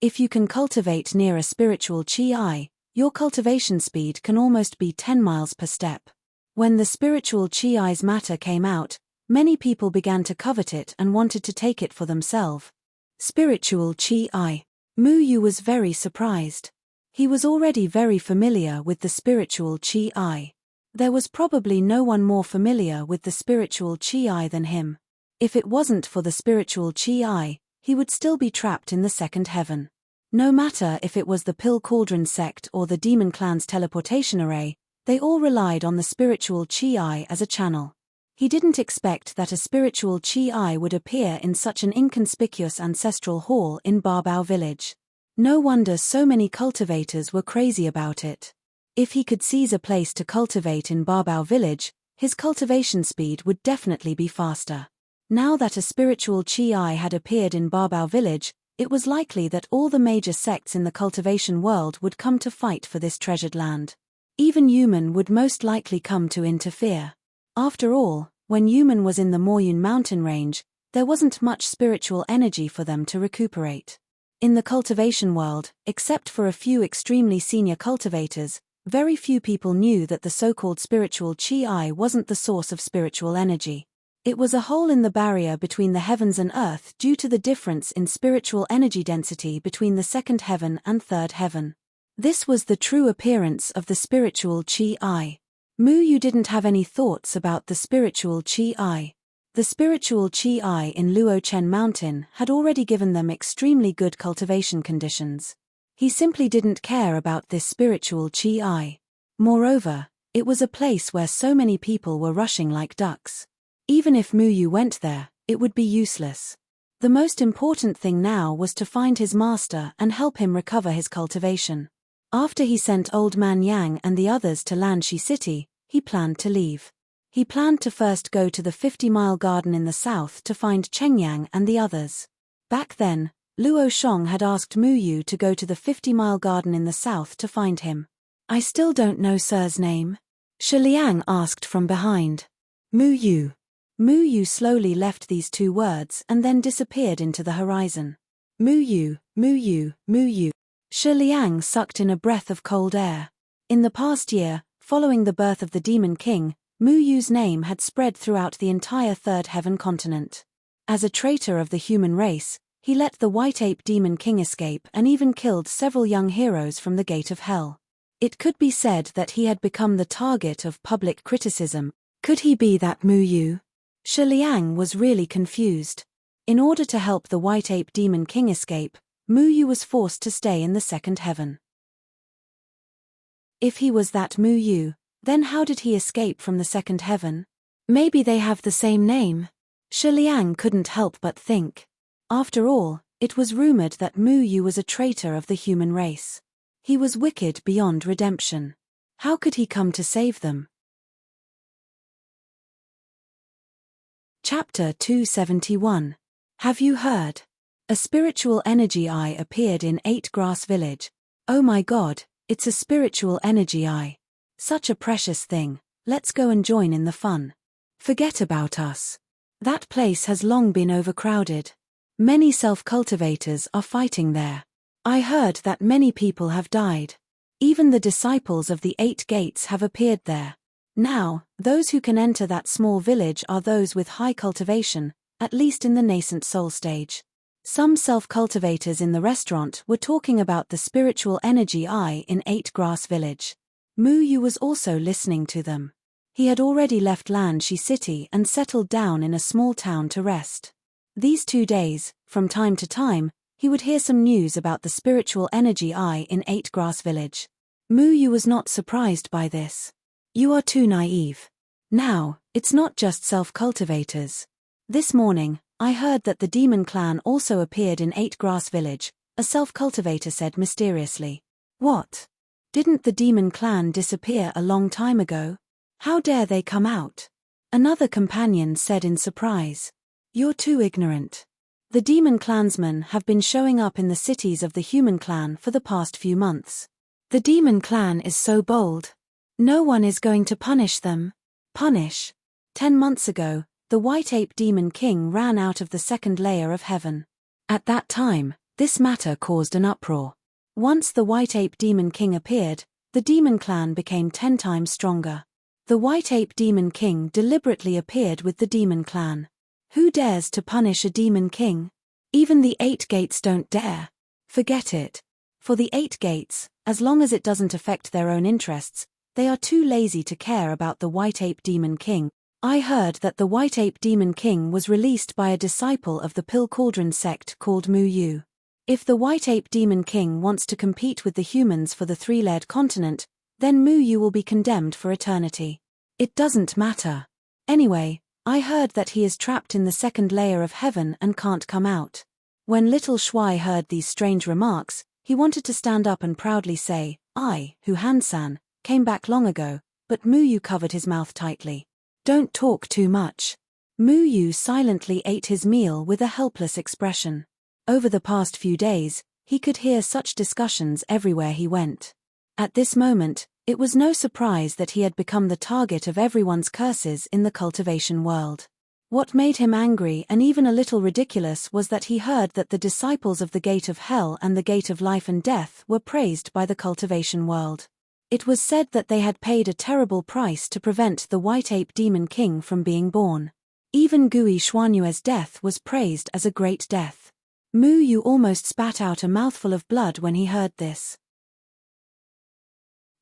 If you can cultivate near a spiritual Qi, your cultivation speed can almost be 10 miles per step. When the spiritual Qi's matter came out, many people began to covet it and wanted to take it for themselves. Spiritual Qi. Mu Yu was very surprised. He was already very familiar with the spiritual Qi. There was probably no one more familiar with the spiritual Qi than him. If it wasn't for the spiritual Qi, he would still be trapped in the second heaven. No matter if it was the Pill Cauldron sect or the Demon Clan's teleportation array, they all relied on the spiritual Qi as a channel. He didn't expect that a spiritual Qi would appear in such an inconspicuous ancestral hall in Barbao village. No wonder so many cultivators were crazy about it. If he could seize a place to cultivate in Barbao village, his cultivation speed would definitely be faster. Now that a spiritual Qi had appeared in Barbao village, it was likely that all the major sects in the cultivation world would come to fight for this treasured land. Even Yumen would most likely come to interfere. After all, when Yumen was in the Moyun mountain range, there wasn't much spiritual energy for them to recuperate. In the cultivation world, except for a few extremely senior cultivators, very few people knew that the so-called spiritual Qi wasn't the source of spiritual energy. It was a hole in the barrier between the heavens and earth due to the difference in spiritual energy density between the second heaven and third heaven. This was the true appearance of the spiritual Qi. Mu Yu didn't have any thoughts about the spiritual Qi. The spiritual Qi in Luochen Mountain had already given them extremely good cultivation conditions. He simply didn't care about this spiritual Qi. Moreover, it was a place where so many people were rushing like ducks. Even if Mu Yu went there, it would be useless. The most important thing now was to find his master and help him recover his cultivation. After he sent Old Man Yang and the others to Lanshi City, he planned to leave. He planned to first go to the 50-mile garden in the south to find Chengyang and the others. Back then, Luo Shong had asked Mu Yu to go to the 50-mile garden in the south to find him. I still don't know Sir's name. Shi Liang asked from behind. Mu Yu. Mu Yu slowly left these two words and then disappeared into the horizon. Mu Yu, Mu Yu, Mu Yu. Shi Liang sucked in a breath of cold air. In the past year, following the birth of the Demon King, Mu Yu's name had spread throughout the entire Third Heaven continent. As a traitor of the human race, he let the White Ape Demon King escape and even killed several young heroes from the Gate of Hell. It could be said that he had become the target of public criticism. Could he be that Mu Yu? Shi Liang was really confused. In order to help the White Ape Demon King escape, Mu Yu was forced to stay in the second heaven. If he was that Mu Yu, then how did he escape from the second heaven? Maybe they have the same name. Shi Liang couldn't help but think. After all, it was rumored that Mu Yu was a traitor of the human race. He was wicked beyond redemption. How could he come to save them? Chapter 271. Have you heard? A spiritual energy eye appeared in 8 Grass Village. Oh my God, it's a spiritual energy eye. Such a precious thing, let's go and join in the fun. Forget about us. That place has long been overcrowded. Many self-cultivators are fighting there. I heard that many people have died. Even the disciples of the 8 gates have appeared there. Now, those who can enter that small village are those with high cultivation, at least in the nascent soul stage. Some self-cultivators in the restaurant were talking about the spiritual energy eye in 8 Grass Village. Mu Yu was also listening to them. He had already left Lanshi City and settled down in a small town to rest. These 2 days, from time to time, he would hear some news about the spiritual energy eye in 8 Grass Village. Mu Yu was not surprised by this. You are too naive. Now, it's not just self-cultivators. This morning, I heard that the demon clan also appeared in 8 Grass Village, a self-cultivator said mysteriously. What? Didn't the demon clan disappear a long time ago? How dare they come out? Another companion said in surprise. You're too ignorant. The demon clansmen have been showing up in the cities of the human clan for the past few months. The demon clan is so bold. No one is going to punish them. Punish? 10 months ago, the White Ape Demon King ran out of the 2nd layer of heaven. At that time, this matter caused an uproar. Once the White Ape Demon King appeared, the demon clan became 10 times stronger. The White Ape Demon King deliberately appeared with the demon clan. Who dares to punish a demon king? Even the 8 gates don't dare. Forget it. For the 8 gates, as long as it doesn't affect their own interests, they are too lazy to care about the White Ape Demon King. I heard that the White Ape Demon King was released by a disciple of the Pill Cauldron sect called Mu Yu. If the White Ape Demon King wants to compete with the humans for the 3-layered continent, then Mu Yu will be condemned for eternity. It doesn't matter. Anyway, I heard that he is trapped in the 2nd layer of heaven and can't come out. When little Shuai heard these strange remarks, he wanted to stand up and proudly say, I, who Hansan, came back long ago, but Mu Yu covered his mouth tightly. Don't talk too much. Mu Yu silently ate his meal with a helpless expression. Over the past few days, he could hear such discussions everywhere he went. At this moment, it was no surprise that he had become the target of everyone's curses in the cultivation world. What made him angry and even a little ridiculous was that he heard that the disciples of the Gate of Hell and the Gate of Life and Death were praised by the cultivation world. It was said that they had paid a terrible price to prevent the White Ape Demon King from being born. Even Gui Xuanyue's death was praised as a great death. Mu Yu almost spat out a mouthful of blood when he heard this.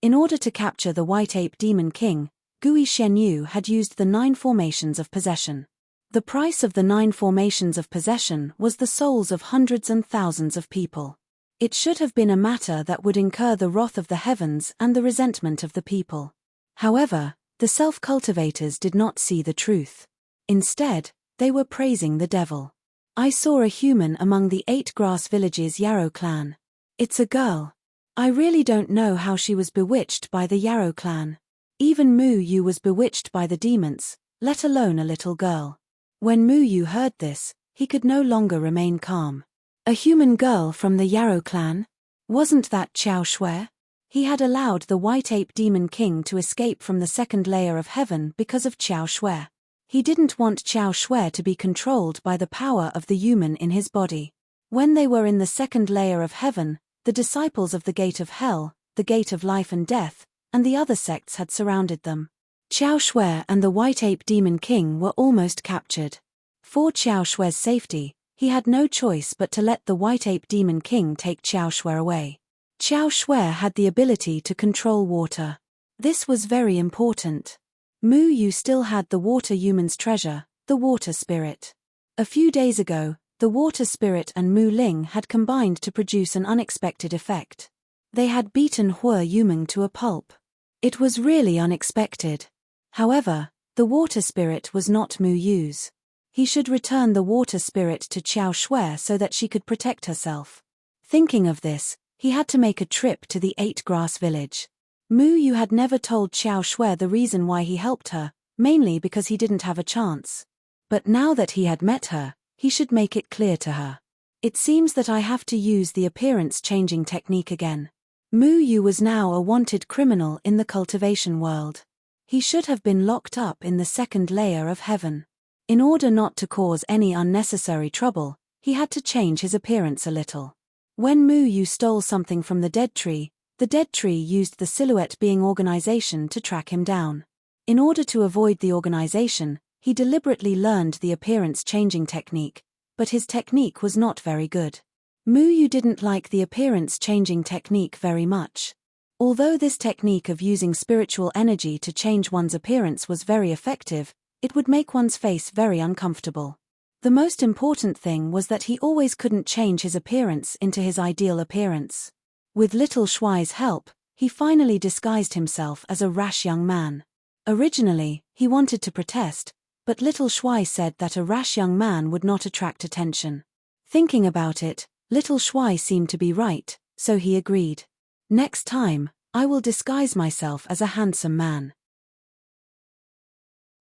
In order to capture the White Ape Demon King, Gui Shenyu had used the 9 formations of possession. The price of the 9 formations of possession was the souls of hundreds and thousands of people. It should have been a matter that would incur the wrath of the heavens and the resentment of the people. However, the self-cultivators did not see the truth. Instead, they were praising the devil. I saw a human among the 8 Grass Village's Yarrow clan. It's a girl. I really don't know how she was bewitched by the Yarrow clan. Even Mu Yu was bewitched by the demons, let alone a little girl. When Mu Yu heard this, he could no longer remain calm. A human girl from the Yarrow clan? Wasn't that Qiao Shui? He had allowed the White Ape Demon King to escape from the 2nd layer of heaven because of Qiao Shui. He didn't want Qiao Shui to be controlled by the power of the human in his body. When they were in the 2nd layer of heaven, the disciples of the Gate of Hell, the Gate of Life and Death, and the other sects had surrounded them. Qiao Shui and the White Ape Demon King were almost captured. For Qiao Shui's safety, he had no choice but to let the White Ape Demon King take Qiao Shui away. Qiao Shui had the ability to control water. This was very important. Mu Yu still had the water human's treasure, the water spirit. A few days ago, the water spirit and Mu Ling had combined to produce an unexpected effect. They had beaten Hua Yumeng to a pulp. It was really unexpected. However, the water spirit was not Mu Yu's. He should return the water spirit to Qiao Shui so that she could protect herself. Thinking of this, He had to make a trip to the 8-grass village. Mu Yu had never told Xiao Shui the reason why he helped her, mainly because he didn't have a chance. But now that he had met her, he should make it clear to her. It seems that I have to use the appearance-changing technique again. Mu Yu was now a wanted criminal in the cultivation world. He should have been locked up in the second layer of heaven. In order not to cause any unnecessary trouble, he had to change his appearance a little. When Mu Yu stole something from the dead tree used the silhouette being organization to track him down. In order to avoid the organization, he deliberately learned the appearance-changing technique, but his technique was not very good. Mu Yu didn't like the appearance-changing technique very much. Although this technique of using spiritual energy to change one's appearance was very effective, it would make one's face very uncomfortable. The most important thing was that he always couldn't change his appearance into his ideal appearance. With little Shuai's help, he finally disguised himself as a rash young man. Originally, he wanted to protest, but little Shuai said that a rash young man would not attract attention. Thinking about it, little Shuai seemed to be right, so he agreed. Next time, I will disguise myself as a handsome man.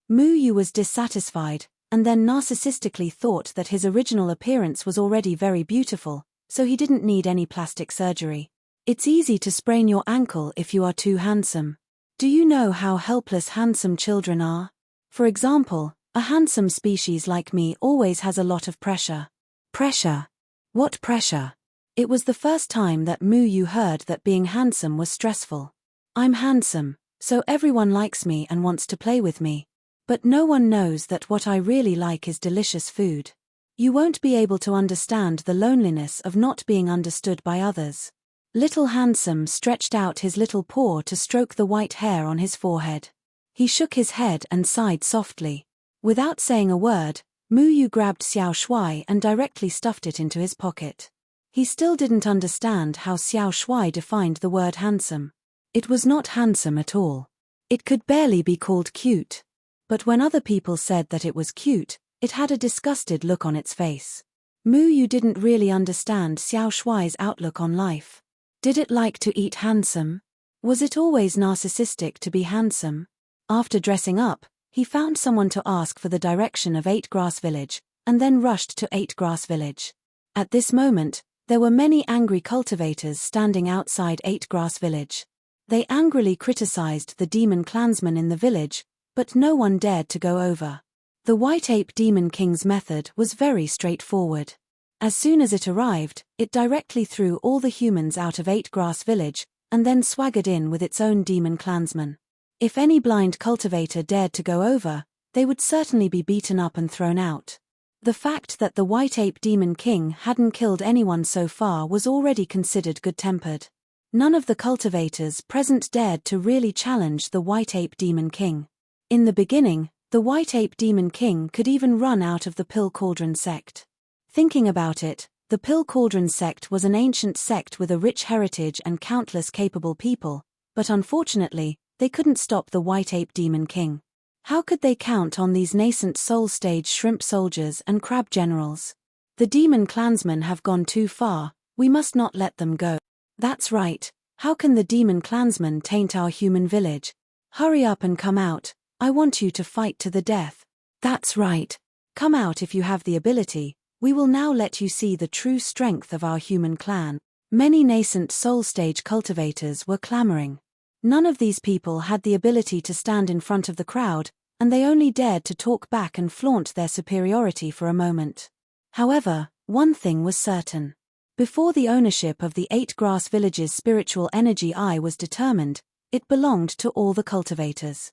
Mu Yu was dissatisfied, and then narcissistically thought that his original appearance was already very beautiful, so he didn't need any plastic surgery. It's easy to sprain your ankle if you are too handsome. Do you know how helpless handsome children are? For example, a handsome species like me always has a lot of pressure. Pressure? What pressure? It was the first time that Mu Yu heard that being handsome was stressful. I'm handsome, so everyone likes me and wants to play with me. But no one knows that what I really like is delicious food. You won't be able to understand the loneliness of not being understood by others. Little Handsome stretched out his little paw to stroke the white hair on his forehead. He shook his head and sighed softly. Without saying a word, Mu Yu grabbed Xiao Shui and directly stuffed it into his pocket. He still didn't understand how Xiao Shui defined the word handsome. It was not handsome at all. It could barely be called cute. But when other people said that it was cute, it had a disgusted look on its face. Mu Yu didn't really understand Xiao Shui's outlook on life. Did it like to eat handsome? Was it always narcissistic to be handsome? After dressing up, he found someone to ask for the direction of 8-grass village, and then rushed to 8-grass village. At this moment, there were many angry cultivators standing outside 8-grass village. They angrily criticized the demon clansmen in the village, but no one dared to go over. The White Ape Demon King's method was very straightforward. As soon as it arrived, it directly threw all the humans out of 8-grass village, and then swaggered in with its own demon clansmen. If any blind cultivator dared to go over, they would certainly be beaten up and thrown out. The fact that the White Ape Demon King hadn't killed anyone so far was already considered good-tempered. None of the cultivators present dared to really challenge the White Ape Demon King. In the beginning, the White Ape Demon King could even run out of the Pill Cauldron sect. Thinking about it, the Pill Cauldron sect was an ancient sect with a rich heritage and countless capable people, but unfortunately, they couldn't stop the White Ape Demon King. How could they count on these nascent soul-stage shrimp soldiers and crab generals? The demon clansmen have gone too far, we must not let them go. That's right, how can the demon clansmen taint our human village? Hurry up and come out, I want you to fight to the death. That's right, come out if you have the ability, we will now let you see the true strength of our human clan. Many nascent soul-stage cultivators were clamoring. None of these people had the ability to stand in front of the crowd, and they only dared to talk back and flaunt their superiority for a moment. However, one thing was certain. Before the ownership of the 8-grass village's spiritual energy eye was determined, it belonged to all the cultivators.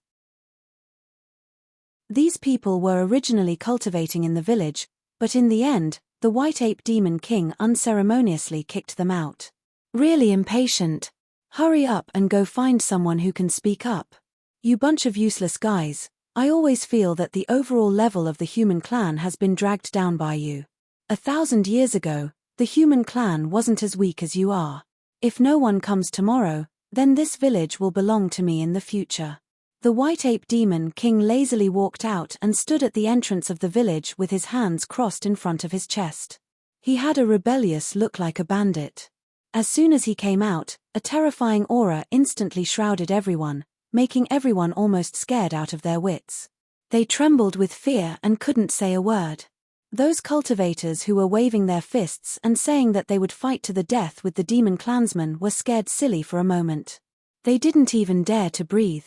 These people were originally cultivating in the village, but in the end, the White Ape Demon King unceremoniously kicked them out. Really impatient. Hurry up and go find someone who can speak up. You bunch of useless guys, I always feel that the overall level of the human clan has been dragged down by you. 1,000 years ago, the human clan wasn't as weak as you are. If no one comes tomorrow, then this village will belong to me in the future. The White Ape Demon King lazily walked out and stood at the entrance of the village with his hands crossed in front of his chest. He had a rebellious look like a bandit. As soon as he came out, a terrifying aura instantly shrouded everyone, making everyone almost scared out of their wits. They trembled with fear and couldn't say a word. Those cultivators who were waving their fists and saying that they would fight to the death with the demon clansmen were scared silly for a moment. They didn't even dare to breathe.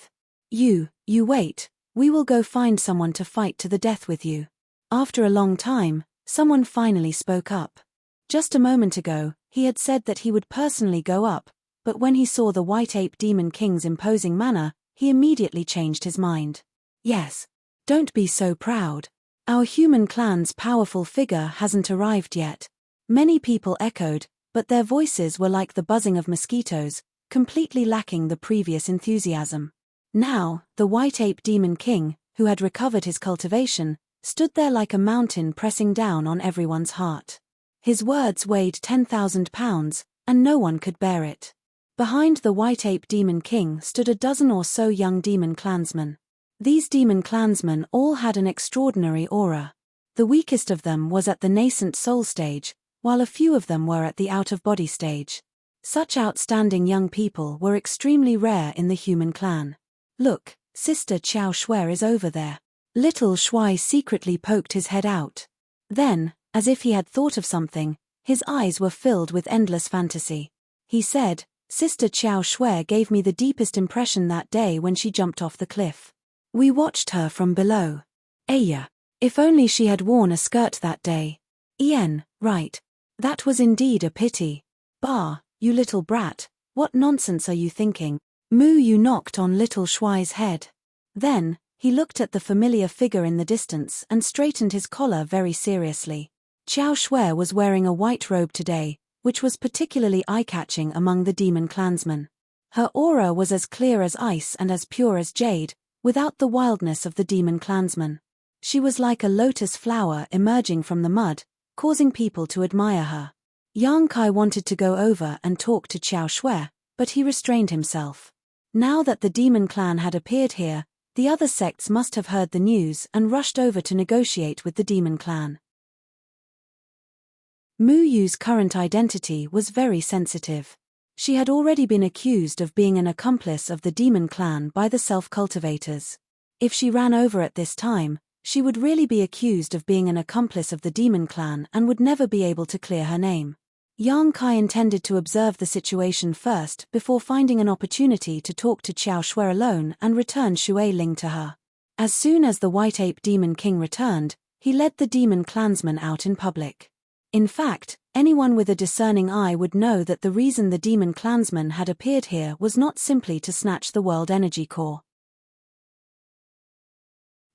You wait, we will go find someone to fight to the death with you. After a long time, someone finally spoke up. Just a moment ago, he had said that he would personally go up, but when he saw the White Ape Demon King's imposing manner, he immediately changed his mind. Yes. Don't be so proud. Our human clan's powerful figure hasn't arrived yet. Many people echoed, but their voices were like the buzzing of mosquitoes, completely lacking the previous enthusiasm. Now, the White Ape Demon King, who had recovered his cultivation, stood there like a mountain pressing down on everyone's heart. His words weighed 10,000 pounds, and no one could bear it. Behind the White Ape Demon King stood a dozen or so young demon clansmen. These demon clansmen all had an extraordinary aura. The weakest of them was at the nascent soul stage, while a few of them were at the out-of-body stage. Such outstanding young people were extremely rare in the human clan. Look, Sister Xiao Shui is over there. Little Shui secretly poked his head out. Then, as if he had thought of something, his eyes were filled with endless fantasy. He said, Sister Xiao Shui gave me the deepest impression that day when she jumped off the cliff. We watched her from below. Aya. If only she had worn a skirt that day. Ian, right. That was indeed a pity. Bah, you little brat, what nonsense are you thinking? Moo, you knocked on little Shuai's head. Then, he looked at the familiar figure in the distance and straightened his collar very seriously. Xiao Shui was wearing a white robe today, which was particularly eye-catching among the demon clansmen. Her aura was as clear as ice and as pure as jade, without the wildness of the demon clansmen. She was like a lotus flower emerging from the mud, causing people to admire her. Yang Kai wanted to go over and talk to Xiao Shui, but he restrained himself. Now that the demon clan had appeared here, the other sects must have heard the news and rushed over to negotiate with the demon clan. Mu Yu's current identity was very sensitive. She had already been accused of being an accomplice of the demon clan by the self-cultivators. If she ran over at this time, she would really be accused of being an accomplice of the demon clan and would never be able to clear her name. Yang Kai intended to observe the situation first before finding an opportunity to talk to Xiao Shui alone and return Shui Ling to her. As soon as the White Ape Demon King returned, he led the demon clansmen out in public. In fact, anyone with a discerning eye would know that the reason the demon clansmen had appeared here was not simply to snatch the world energy core.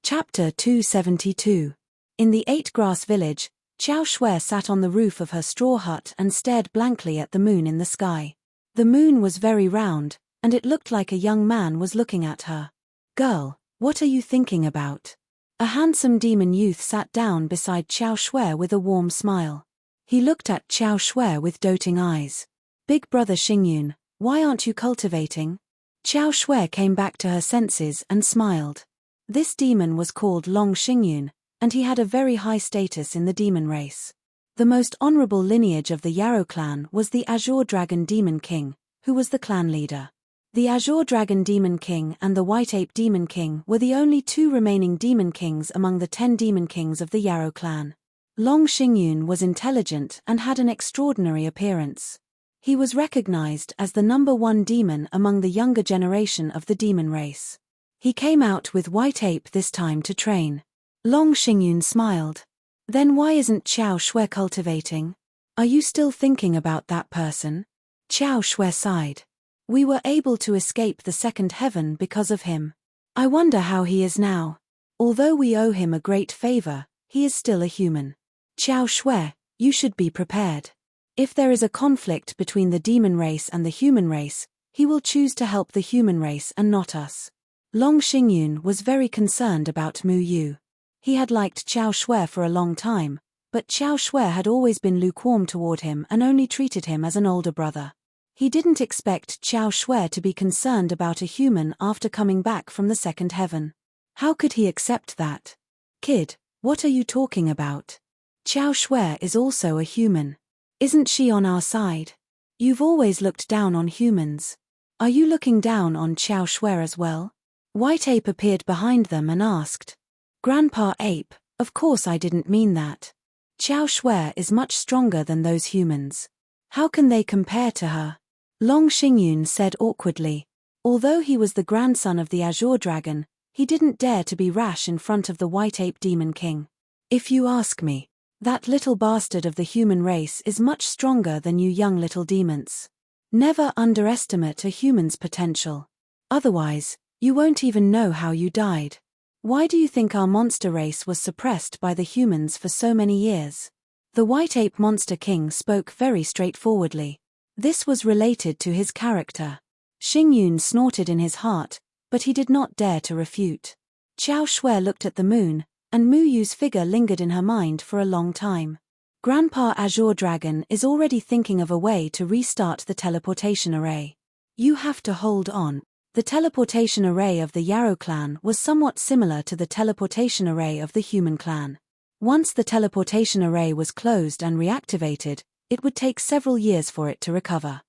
Chapter 272. In the Eight-Grass Village, Xiao Shui sat on the roof of her straw hut and stared blankly at the moon in the sky. The moon was very round, and it looked like a young man was looking at her. Girl, what are you thinking about? A handsome demon youth sat down beside Xiao Shui with a warm smile. He looked at Xiao Shui with doting eyes. Big brother Xingyun, why aren't you cultivating? Xiao Shui came back to her senses and smiled. This demon was called Long Xingyun, and he had a very high status in the demon race. The most honorable lineage of the Yarrow clan was the Azure Dragon Demon King, who was the clan leader. The Azure Dragon Demon King and the White Ape Demon King were the only two remaining demon kings among the 10 demon kings of the Yarrow clan. Long Xingyun was intelligent and had an extraordinary appearance. He was recognized as the #1 demon among the younger generation of the demon race. He came out with White Ape this time to train. Long Xingyun smiled. Then why isn't Xiao Shui cultivating? Are you still thinking about that person? Xiao Shui sighed. We were able to escape the second heaven because of him. I wonder how he is now. Although we owe him a great favor, he is still a human. Xiao Shui, you should be prepared. If there is a conflict between the demon race and the human race, he will choose to help the human race and not us. Long Xingyun was very concerned about Mu Yu. He had liked Xiao Shui for a long time, but Xiao Shui had always been lukewarm toward him and only treated him as an older brother. He didn't expect Xiao Shui to be concerned about a human after coming back from the second heaven. How could he accept that? Kid, what are you talking about? Xiao Shui is also a human. Isn't she on our side? You've always looked down on humans. Are you looking down on Xiao Shui as well? White Ape appeared behind them and asked. Grandpa Ape, of course I didn't mean that. Xiao Shui is much stronger than those humans. How can they compare to her? Long Xingyun said awkwardly. Although he was the grandson of the Azure Dragon, he didn't dare to be rash in front of the White Ape Demon King. If you ask me, that little bastard of the human race is much stronger than you young little demons. Never underestimate a human's potential. Otherwise, you won't even know how you died. Why do you think our monster race was suppressed by the humans for so many years? The White Ape Monster King spoke very straightforwardly. This was related to his character. Xingyun snorted in his heart, but he did not dare to refute. Xiao Shui looked at the moon, and Mu Yu's figure lingered in her mind for a long time. Grandpa Azure Dragon is already thinking of a way to restart the teleportation array. You have to hold on. The teleportation array of the Yarrow clan was somewhat similar to the teleportation array of the human clan. Once the teleportation array was closed and reactivated, it would take several years for it to recover.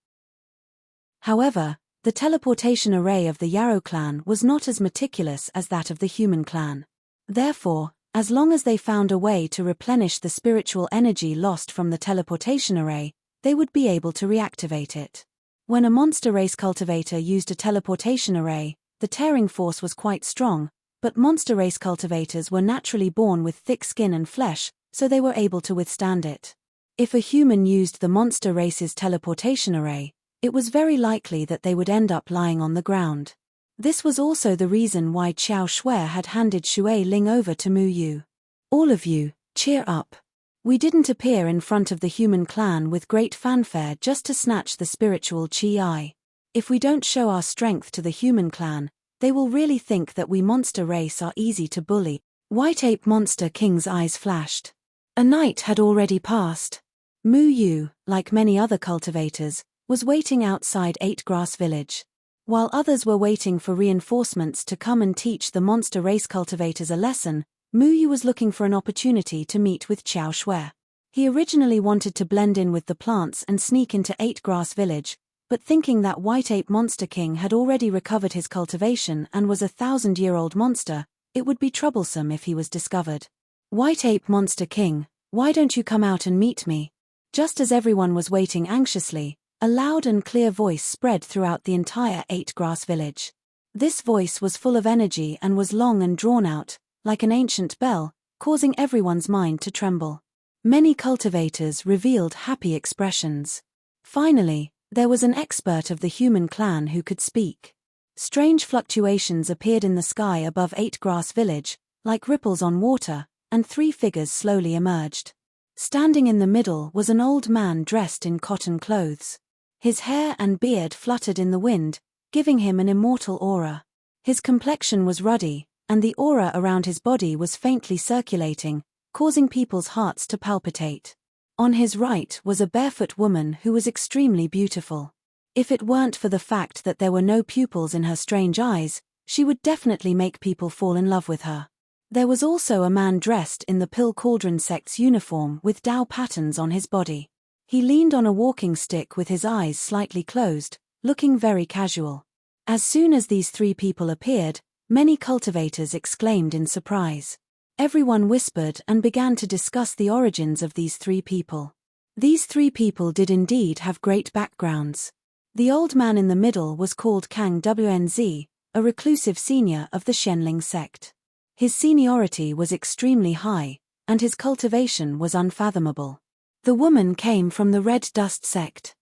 However, the teleportation array of the Yarrow clan was not as meticulous as that of the human clan. Therefore, as long as they found a way to replenish the spiritual energy lost from the teleportation array, they would be able to reactivate it. When a monster race cultivator used a teleportation array, the tearing force was quite strong, but monster race cultivators were naturally born with thick skin and flesh, so they were able to withstand it. If a human used the monster race's teleportation array, it was very likely that they would end up lying on the ground. This was also the reason why Xiao Shui had handed Shui Ling over to Mu Yu. All of you, cheer up. We didn't appear in front of the human clan with great fanfare just to snatch the spiritual Qi. If we don't show our strength to the human clan, they will really think that we monster race are easy to bully. White Ape Monster King's eyes flashed. A night had already passed. Mu Yu, like many other cultivators, was waiting outside Eight Grass Village. While others were waiting for reinforcements to come and teach the monster race cultivators a lesson, Mu Yu was looking for an opportunity to meet with Xiao Shui. He originally wanted to blend in with the plants and sneak into Eight Grass Village, but thinking that White Ape Monster King had already recovered his cultivation and was a 1,000-year-old monster, it would be troublesome if he was discovered. White Ape Monster King, why don't you come out and meet me? Just as everyone was waiting anxiously, a loud and clear voice spread throughout the entire Eight Grass Village. This voice was full of energy and was long and drawn out, like an ancient bell, causing everyone's mind to tremble. Many cultivators revealed happy expressions. Finally, there was an expert of the human clan who could speak. Strange fluctuations appeared in the sky above Eight Grass Village, like ripples on water, and three figures slowly emerged. Standing in the middle was an old man dressed in cotton clothes. His hair and beard fluttered in the wind, giving him an immortal aura. His complexion was ruddy, and the aura around his body was faintly circulating, causing people's hearts to palpitate. On his right was a barefoot woman who was extremely beautiful. If it weren't for the fact that there were no pupils in her strange eyes, she would definitely make people fall in love with her. There was also a man dressed in the Pill Cauldron sect's uniform with Dao patterns on his body. He leaned on a walking stick with his eyes slightly closed, looking very casual. As soon as these three people appeared, many cultivators exclaimed in surprise. Everyone whispered and began to discuss the origins of these three people. These three people did indeed have great backgrounds. The old man in the middle was called Kang Wnz, a reclusive senior of the Shenling sect. His seniority was extremely high, and his cultivation was unfathomable. The woman came from the Red Dust sect.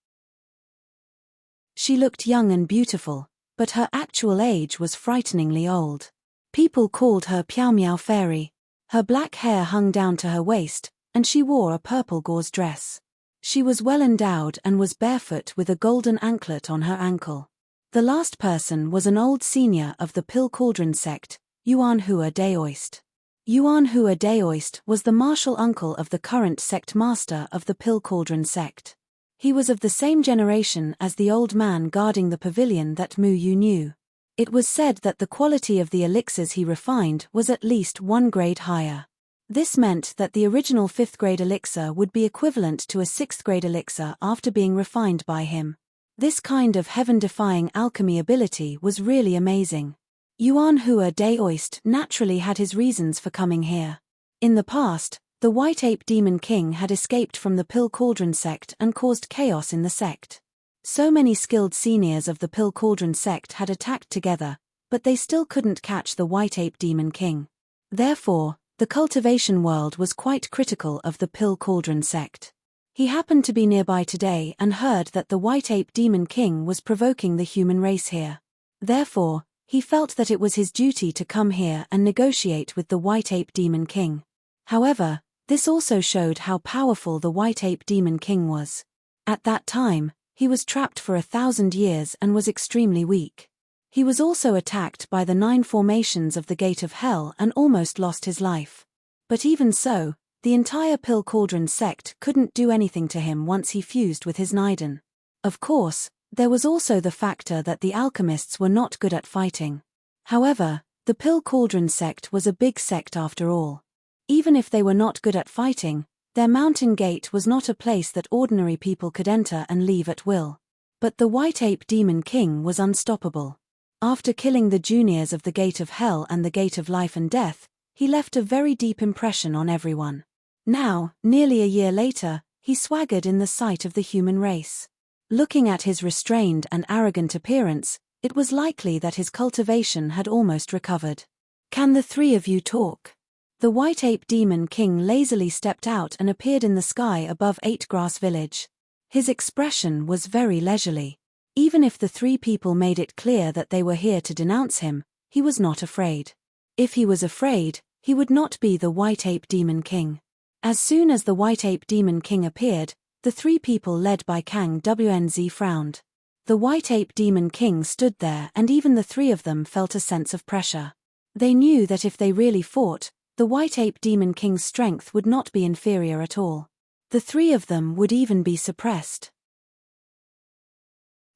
She looked young and beautiful, but her actual age was frighteningly old. People called her Piao Miao Fairy. Her black hair hung down to her waist, and she wore a purple gauze dress. She was well endowed and was barefoot with a golden anklet on her ankle. The last person was an old senior of the Pill Cauldron sect, Yuan Hua Daoist. Yuan Hua Daoist was the martial uncle of the current sect master of the Pill Cauldron sect. He was of the same generation as the old man guarding the pavilion that Mu Yu knew. It was said that the quality of the elixirs he refined was at least 1 grade higher. This meant that the original 5th grade elixir would be equivalent to a 6th grade elixir after being refined by him. This kind of heaven-defying alchemy ability was really amazing. Yuan Hua de Oist naturally had his reasons for coming here. In the past, the White Ape Demon King had escaped from the Pill Cauldron sect and caused chaos in the sect. So many skilled seniors of the Pill Cauldron sect had attacked together, but they still couldn't catch the White Ape Demon King. Therefore, the cultivation world was quite critical of the Pill Cauldron sect. He happened to be nearby today and heard that the White Ape Demon King was provoking the human race here. Therefore, he felt that it was his duty to come here and negotiate with the White Ape Demon King. However, this also showed how powerful the White Ape Demon King was. At that time, he was trapped for 1,000 years and was extremely weak. He was also attacked by the 9 formations of the Gate of Hell and almost lost his life. But even so, the entire Pill Cauldron sect couldn't do anything to him once he fused with his Niden. Of course, there was also the factor that the alchemists were not good at fighting. However, the Pill Cauldron sect was a big sect after all. Even if they were not good at fighting, their mountain gate was not a place that ordinary people could enter and leave at will. But the White Ape Demon King was unstoppable. After killing the juniors of the Gate of Hell and the Gate of Life and Death, he left a very deep impression on everyone. Now, nearly a year later, he swaggered in the sight of the human race. Looking at his restrained and arrogant appearance, it was likely that his cultivation had almost recovered. "Can the 3 of you talk?" The White Ape Demon King lazily stepped out and appeared in the sky above 8 Grass Village. His expression was very leisurely. Even if the 3 people made it clear that they were here to denounce him, he was not afraid. If he was afraid, he would not be the White Ape Demon King. As soon as the White Ape Demon King appeared, the 3 people led by Kang Wnz frowned. The White Ape Demon King stood there and even the 3 of them felt a sense of pressure. They knew that if they really fought, the White Ape Demon King's strength would not be inferior at all. The 3 of them would even be suppressed.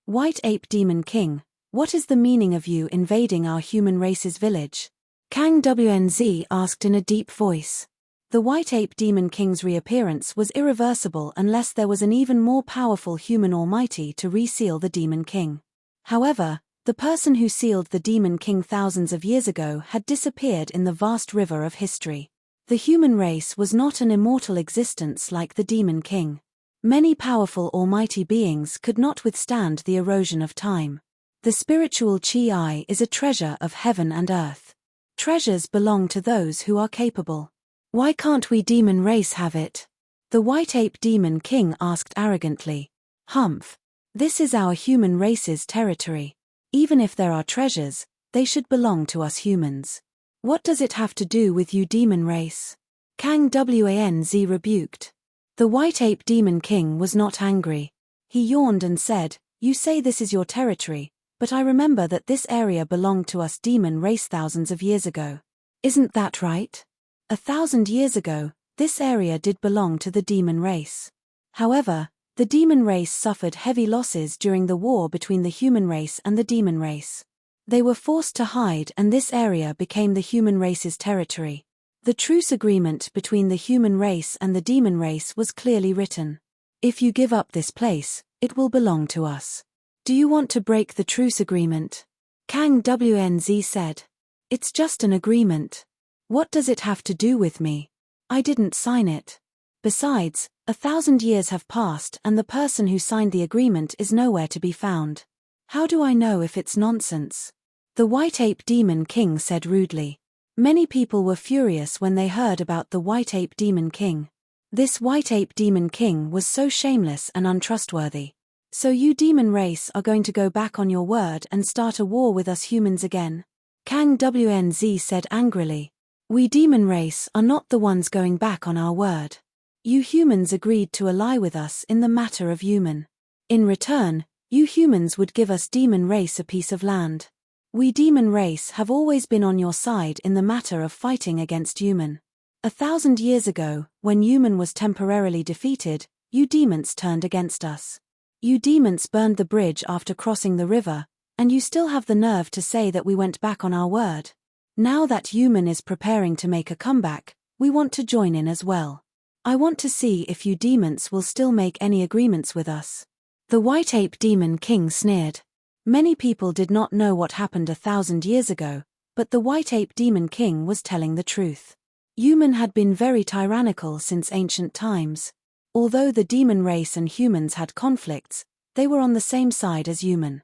"White Ape Demon King, what is the meaning of you invading our human race's village?" Kang Wnz asked in a deep voice. The White Ape Demon King's reappearance was irreversible unless there was an even more powerful human almighty to reseal the Demon King. However, the person who sealed the Demon King thousands of years ago had disappeared in the vast river of history. The human race was not an immortal existence like the Demon King. Many powerful almighty beings could not withstand the erosion of time. The spiritual Chi is a treasure of heaven and earth. Treasures belong to those who are capable. "Why can't we demon race have it?" The White Ape Demon King asked arrogantly. "Humph. This is our human race's territory. Even if there are treasures, they should belong to us humans. What does it have to do with you demon race?" Kang Wnz rebuked. The White Ape Demon King was not angry. He yawned and said, "You say this is your territory, but I remember that this area belonged to us demon race thousands of years ago. Isn't that right? 1,000 years ago, this area did belong to the demon race. However, the demon race suffered heavy losses during the war between the human race and the demon race. They were forced to hide and this area became the human race's territory. The truce agreement between the human race and the demon race was clearly written. If you give up this place, it will belong to us. Do you want to break the truce agreement?" Kang Wnz said. "It's just an agreement. What does it have to do with me? I didn't sign it. Besides, 1,000 years have passed and the person who signed the agreement is nowhere to be found. How do I know if it's nonsense?" The White Ape Demon King said rudely. Many people were furious when they heard about the White Ape Demon King. This White Ape Demon King was so shameless and untrustworthy. "So you demon race are going to go back on your word and start a war with us humans again?" Kang Wnz said angrily. "We demon race are not the ones going back on our word. You humans agreed to ally with us in the matter of human. In return, you humans would give us demon race a piece of land. We demon race have always been on your side in the matter of fighting against human. 1,000 years ago, when human was temporarily defeated, you demons turned against us. You demons burned the bridge after crossing the river, and you still have the nerve to say that we went back on our word. Now that human is preparing to make a comeback, We want to join in as well. I want to see if you demons will still make any agreements with us." The White Ape Demon King sneered. Many people did not know what happened 1,000 years ago, but the White Ape Demon King was telling the truth. Human had been very tyrannical since ancient times. Although the demon race and humans had conflicts, they were on the same side as human.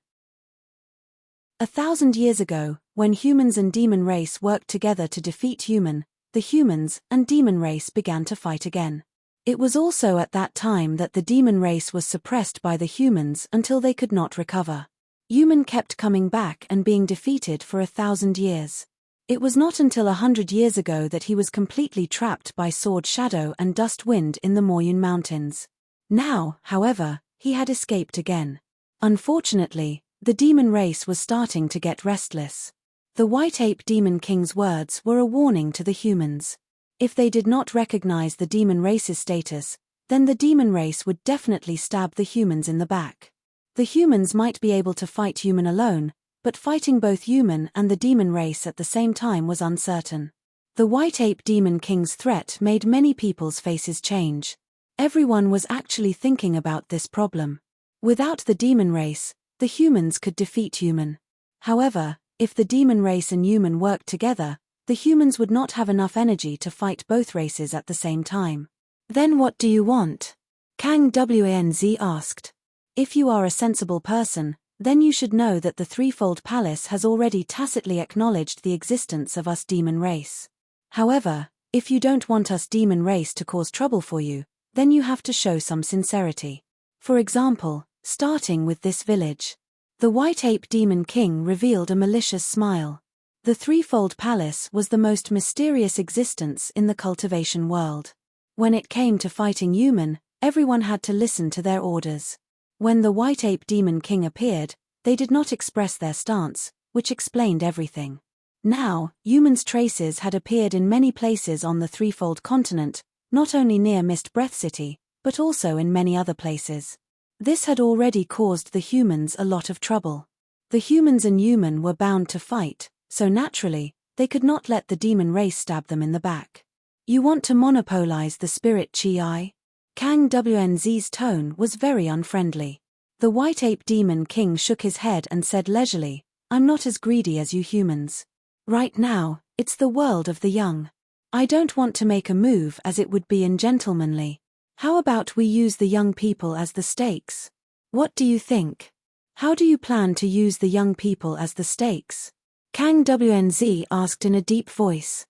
1,000 years ago, when humans and demon race worked together to defeat human, the humans and demon race began to fight again. It was also at that time that the demon race was suppressed by the humans until they could not recover. Human kept coming back and being defeated for 1,000 years. It was not until 100 years ago that he was completely trapped by Sword Shadow and Dust Wind in the Moyun Mountains. Now, however, he had escaped again. Unfortunately, the demon race was starting to get restless. The White Ape Demon King's words were a warning to the humans. If they did not recognize the demon race's status, then the demon race would definitely stab the humans in the back. The humans might be able to fight human alone, but fighting both human and the demon race at the same time was uncertain. The White Ape Demon King's threat made many people's faces change. Everyone was actually thinking about this problem. Without the demon race, the humans could defeat human. However, if the demon race and human worked together, the humans would not have enough energy to fight both races at the same time. "Then what do you want?" Kang Wanz asked. "If you are a sensible person, then you should know that the Threefold Palace has already tacitly acknowledged the existence of us demon race. However, if you don't want us demon race to cause trouble for you, then you have to show some sincerity. For example, starting with this village." The White Ape Demon King revealed a malicious smile. The Threefold Palace was the most mysterious existence in the cultivation world. When it came to fighting human, everyone had to listen to their orders. When the White Ape Demon King appeared, they did not express their stance, which explained everything. Now, humans' traces had appeared in many places on the Threefold Continent, not only near Mist Breath City, but also in many other places. This had already caused the humans a lot of trouble. The humans and human were bound to fight, so naturally, they could not let the demon race stab them in the back. "You want to monopolize the spirit chi?" Kang Wanz's tone was very unfriendly. The White Ape Demon King shook his head and said leisurely, "I'm not as greedy as you humans. Right now, it's the world of the young. I don't want to make a move as it would be ungentlemanly. How about we use the young people as the stakes? What do you think? How do you plan to use the young people as the stakes?" Kang Wanz asked in a deep voice.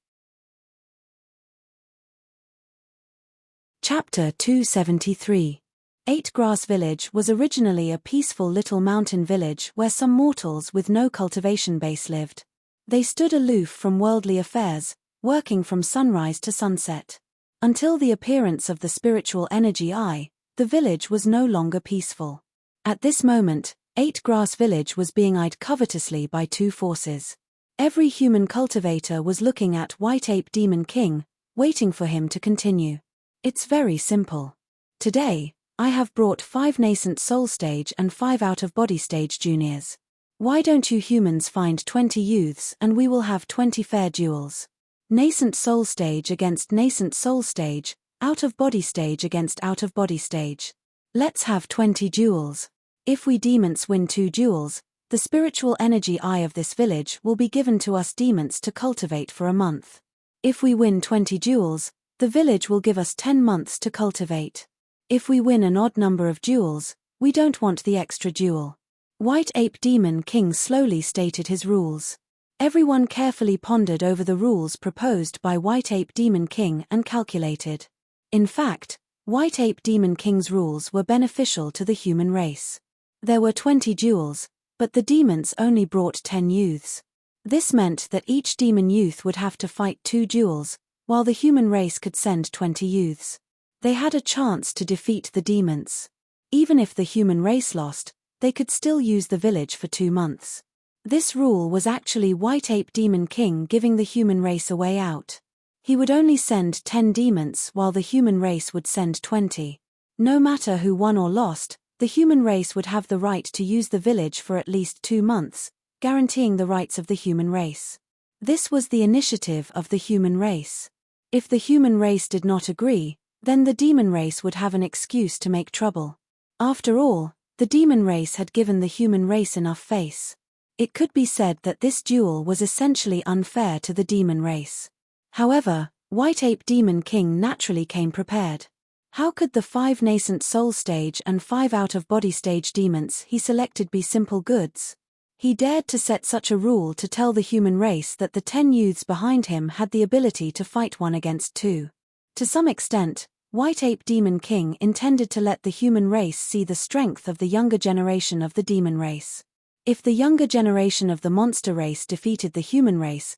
Chapter 273. Eight Grass Village was originally a peaceful little mountain village where some mortals with no cultivation base lived. They stood aloof from worldly affairs, working from sunrise to sunset. Until the appearance of the spiritual energy eye, the village was no longer peaceful. At this moment, Eight Grass Village was being eyed covetously by two forces. Every human cultivator was looking at White Ape Demon King, waiting for him to continue. "It's very simple. Today, I have brought 5 nascent soul stage and 5 out-of-body stage juniors. Why don't you humans find 20 youths and we will have 20 fair duels? Nascent soul stage against nascent soul stage, out-of-body stage against out-of-body stage. Let's have 20 duels. If we demons win 2 duels, the spiritual energy eye of this village will be given to us demons to cultivate for a month. If we win 20 duels, the village will give us 10 months to cultivate. If we win an odd number of duels, we don't want the extra duel." White Ape Demon King slowly stated his rules. Everyone carefully pondered over the rules proposed by White Ape Demon King and calculated. In fact, White Ape Demon King's rules were beneficial to the human race. There were 20 duels, but the demons only brought 10 youths. This meant that each demon youth would have to fight 2 duels, while the human race could send 20 youths. They had a chance to defeat the demons. Even if the human race lost, they could still use the village for 2 months. This rule was actually White Ape Demon King giving the human race a way out. He would only send 10 demons while the human race would send 20. No matter who won or lost, the human race would have the right to use the village for at least 2 months, guaranteeing the rights of the human race. This was the initiative of the human race. If the human race did not agree, then the demon race would have an excuse to make trouble. After all, the demon race had given the human race enough face. It could be said that this duel was essentially unfair to the demon race. However, White Ape Demon King naturally came prepared. How could the 5 nascent soul stage and 5 out-of-body stage demons he selected be simple goods? He dared to set such a rule to tell the human race that the 10 youths behind him had the ability to fight 1 against 2. To some extent, White Ape Demon King intended to let the human race see the strength of the younger generation of the demon race. If the younger generation of the monster race defeated the human race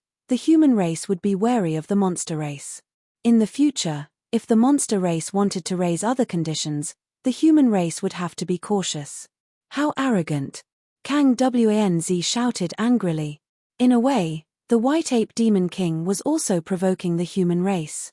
would be wary of the monster race. In the future, if the monster race wanted to raise other conditions, the human race would have to be cautious. How arrogant! Kang Wanz shouted angrily. In a way, the White Ape Demon King was also provoking the human race.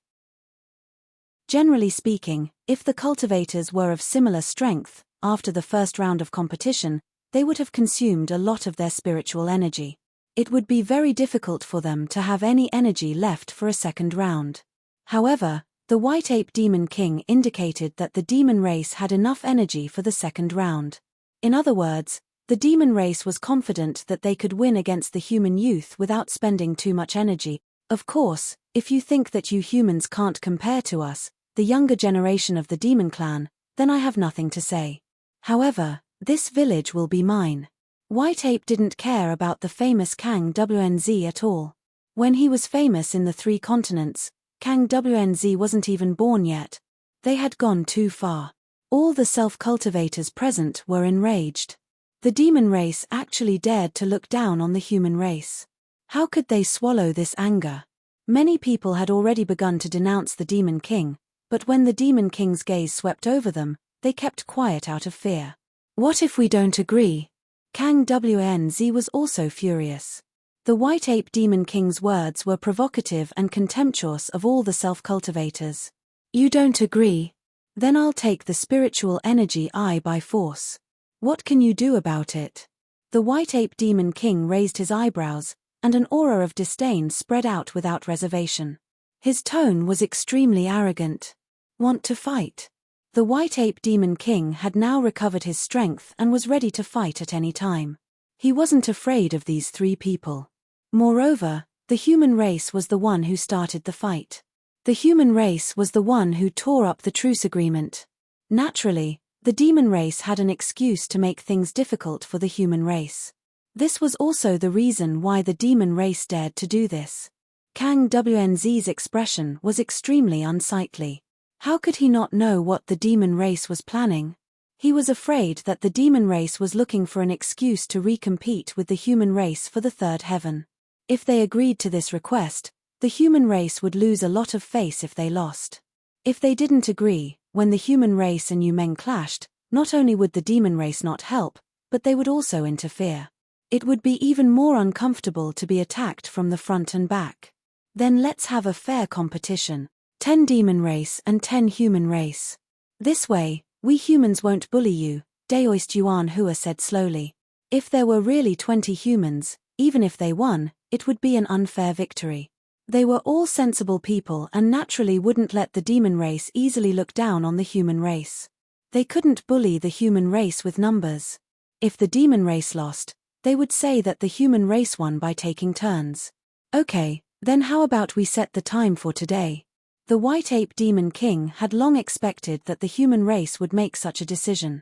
Generally speaking, if the cultivators were of similar strength, after the first round of competition, they would have consumed a lot of their spiritual energy. It would be very difficult for them to have any energy left for a second round. However, the White Ape Demon King indicated that the demon race had enough energy for the second round. In other words, the demon race was confident that they could win against the human youth without spending too much energy. Of course, if you think that you humans can't compare to us, the younger generation of the demon clan, then I have nothing to say. However, this village will be mine. White Ape didn't care about the famous Kang Wanz at all. When he was famous in the 3 continents, Kang Wanz wasn't even born yet. They had gone too far. All the self-cultivators present were enraged. The demon race actually dared to look down on the human race. How could they swallow this anger? Many people had already begun to denounce the Demon King, but when the Demon King's gaze swept over them, they kept quiet out of fear. What if we don't agree? Kang Wanz was also furious. The White Ape Demon King's words were provocative and contemptuous of all the self-cultivators. You don't agree? Then I'll take the spiritual energy by force. What can you do about it? The White Ape Demon King raised his eyebrows, and an aura of disdain spread out without reservation. His tone was extremely arrogant. Want to fight? The White Ape Demon King had now recovered his strength and was ready to fight at any time. He wasn't afraid of these 3 people. Moreover, the human race was the one who started the fight. The human race was the one who tore up the truce agreement. Naturally, the demon race had an excuse to make things difficult for the human race. This was also the reason why the demon race dared to do this. Kang Wanz's expression was extremely unsightly. How could he not know what the demon race was planning? He was afraid that the demon race was looking for an excuse to recompete with the human race for the 3rd heaven. If they agreed to this request, the human race would lose a lot of face if they lost. If they didn't agree, when the human race and Yu-Meng clashed, not only would the demon race not help, but they would also interfere. It would be even more uncomfortable to be attacked from the front and back. Then let's have a fair competition. 10 demon race and 10 human race. This way, we humans won't bully you, Daoist Yuan Hua said slowly. If there were really 20 humans, even if they won, it would be an unfair victory. They were all sensible people and naturally wouldn't let the demon race easily look down on the human race. They couldn't bully the human race with numbers. If the demon race lost, they would say that the human race won by taking turns. Okay, then how about we set the time for today? The White Ape Demon King had long expected that the human race would make such a decision.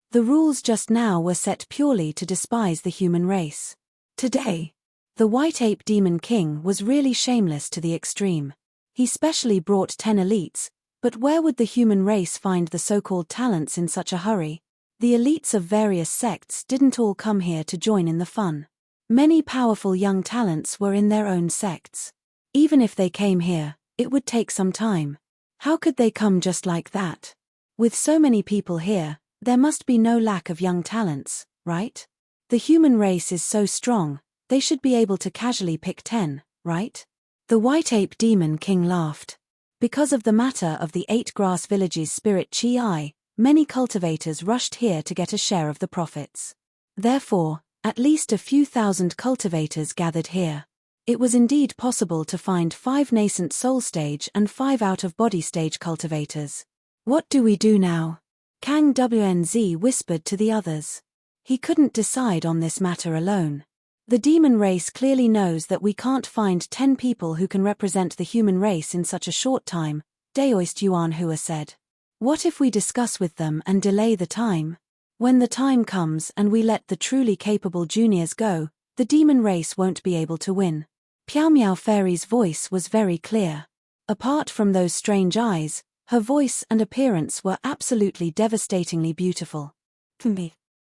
The rules just now were set purely to despise the human race. Today, the White Ape Demon King was really shameless to the extreme. He specially brought 10 elites, but where would the human race find the so-called talents in such a hurry? The elites of various sects didn't all come here to join in the fun. Many powerful young talents were in their own sects. Even if they came here, it would take some time. How could they come just like that? With so many people here, there must be no lack of young talents, right? The human race is so strong, they should be able to casually pick 10, right? The White Ape Demon King laughed. Because of the matter of the 8 grass villages' spirit chi, many cultivators rushed here to get a share of the profits. Therefore, at least a few thousand cultivators gathered here. It was indeed possible to find 5 nascent soul stage and 5 out-of-body stage cultivators. What do we do now? Kang Wnz whispered to the others. He couldn't decide on this matter alone. The demon race clearly knows that we can't find 10 people who can represent the human race in such a short time, Daoist Yuan Hua said. What if we discuss with them and delay the time? When the time comes and we let the truly capable juniors go, the demon race won't be able to win. Piao Miao Fairy's voice was very clear. Apart from those strange eyes, her voice and appearance were absolutely devastatingly beautiful.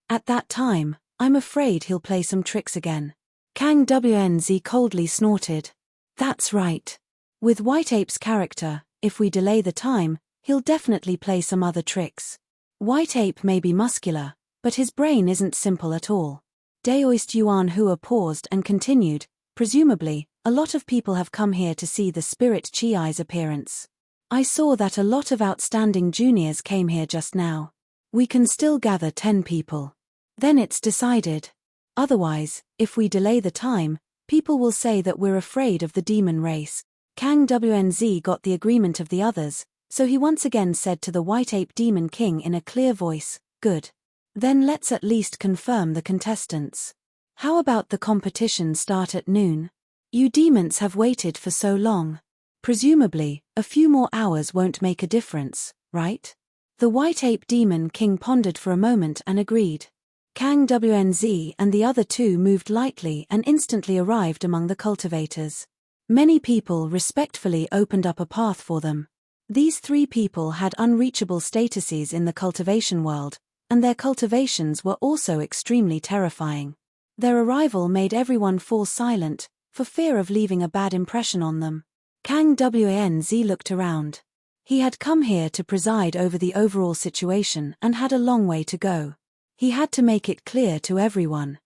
At that time, I'm afraid he'll play some tricks again. Kang Wnz coldly snorted. That's right. With White Ape's character, if we delay the time, he'll definitely play some other tricks. White Ape may be muscular, but his brain isn't simple at all. Daoist Yuan Hua paused and continued, presumably, a lot of people have come here to see the Spirit Chi-I's appearance. I saw that a lot of outstanding juniors came here just now. We can still gather 10 people. Then it's decided. Otherwise, if we delay the time, people will say that we're afraid of the demon race. Kang Wnz got the agreement of the others, so he once again said to the White Ape Demon King in a clear voice, good. Then let's at least confirm the contestants. How about the competition start at noon? You demons have waited for so long. Presumably, a few more hours won't make a difference, right? The White Ape Demon King pondered for a moment and agreed. Kang Wnz and the other 2 moved lightly and instantly arrived among the cultivators. Many people respectfully opened up a path for them. These 3 people had unreachable statuses in the cultivation world, and their cultivations were also extremely terrifying. Their arrival made everyone fall silent, for fear of leaving a bad impression on them. Kang Wnz looked around. He had come here to preside over the overall situation and had a long way to go. He had to make it clear to everyone.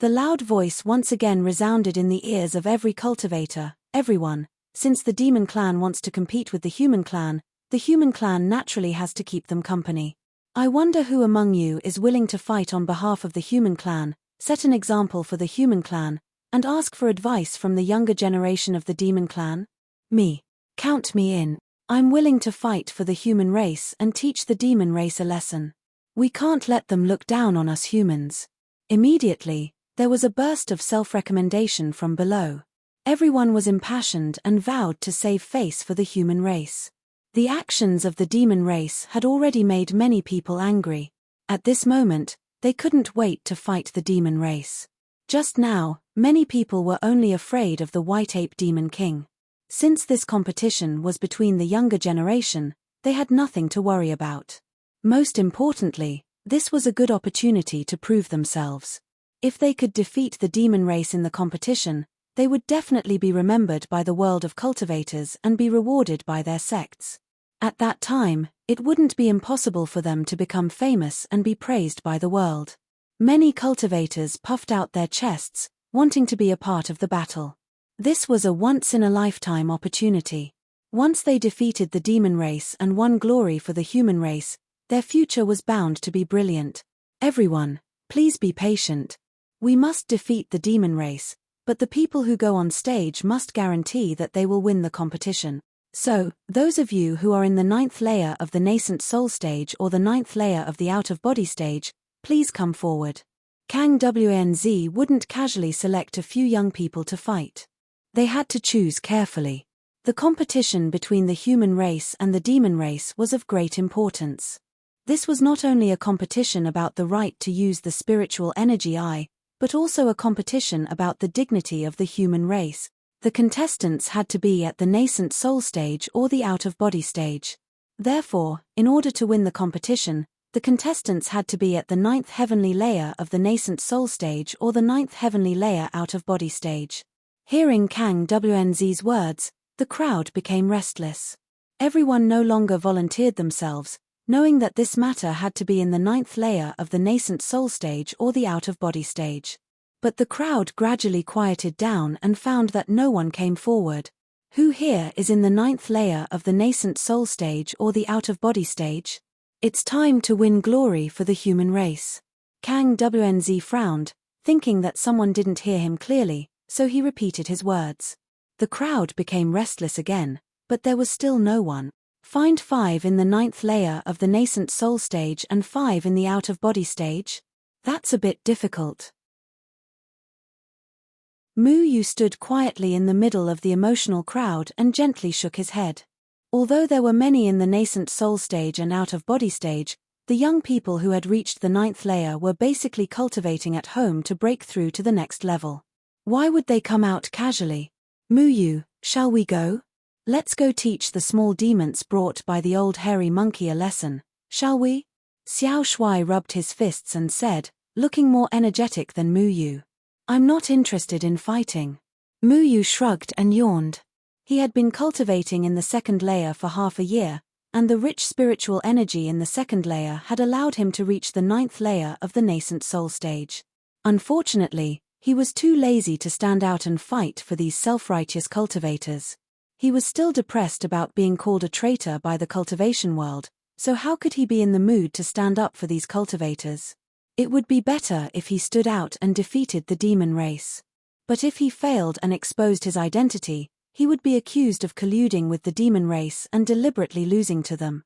The loud voice once again resounded in the ears of every cultivator, everyone. Since the demon clan wants to compete with the human clan naturally has to keep them company. I wonder who among you is willing to fight on behalf of the human clan, set an example for the human clan, and ask for advice from the younger generation of the demon clan? Me. Count me in. I'm willing to fight for the human race and teach the demon race a lesson. We can't let them look down on us humans. Immediately, there was a burst of self-recommendation from below. Everyone was impassioned and vowed to save face for the human race. The actions of the demon race had already made many people angry. At this moment, they couldn't wait to fight the demon race. Just now, many people were only afraid of the White Ape Demon King. Since this competition was between the younger generation, they had nothing to worry about. Most importantly, this was a good opportunity to prove themselves. If they could defeat the demon race in the competition, they would definitely be remembered by the world of cultivators and be rewarded by their sects. At that time, it wouldn't be impossible for them to become famous and be praised by the world. Many cultivators puffed out their chests, wanting to be a part of the battle. This was a once-in-a-lifetime opportunity. Once they defeated the demon race and won glory for the human race, their future was bound to be brilliant. Everyone, please be patient. We must defeat the demon race, but the people who go on stage must guarantee that they will win the competition. So, those of you who are in the 9th layer of the nascent soul stage or the 9th layer of the out-of-body stage, please come forward. Kang Wnz wouldn't casually select a few young people to fight. They had to choose carefully. The competition between the human race and the demon race was of great importance. This was not only a competition about the right to use the spiritual energy eye, but also a competition about the dignity of the human race. The contestants had to be at the nascent soul stage or the out-of-body stage. Therefore, in order to win the competition, the contestants had to be at the 9th heavenly layer of the nascent soul stage or the 9th heavenly layer out-of-body stage. Hearing Kang Wnz's words, the crowd became restless. Everyone no longer volunteered themselves, knowing that this matter had to be in the 9th layer of the nascent soul stage or the out-of-body stage. But the crowd gradually quieted down and found that no one came forward. Who here is in the 9th layer of the nascent soul stage or the out-of-body stage? It's time to win glory for the human race. Kang Wnz frowned, thinking that someone didn't hear him clearly, so he repeated his words. The crowd became restless again, but there was still no one. Find 5 in the 9th layer of the nascent soul stage and 5 in the out-of-body stage? That's a bit difficult. Mu Yu stood quietly in the middle of the emotional crowd and gently shook his head. Although there were many in the nascent soul stage and out-of-body stage, the young people who had reached the 9th layer were basically cultivating at home to break through to the next level. Why would they come out casually? Mu Yu, shall we go? Let's go teach the small demons brought by the old hairy monkey a lesson, shall we? Xiao Shui rubbed his fists and said, looking more energetic than Mu Yu. I'm not interested in fighting. Mu Yu shrugged and yawned. He had been cultivating in the 2nd layer for half a year, and the rich spiritual energy in the 2nd layer had allowed him to reach the 9th layer of the nascent soul stage. Unfortunately, he was too lazy to stand out and fight for these self-righteous cultivators. He was still depressed about being called a traitor by the cultivation world, so how could he be in the mood to stand up for these cultivators? It would be better if he stood out and defeated the demon race. But if he failed and exposed his identity, he would be accused of colluding with the demon race and deliberately losing to them.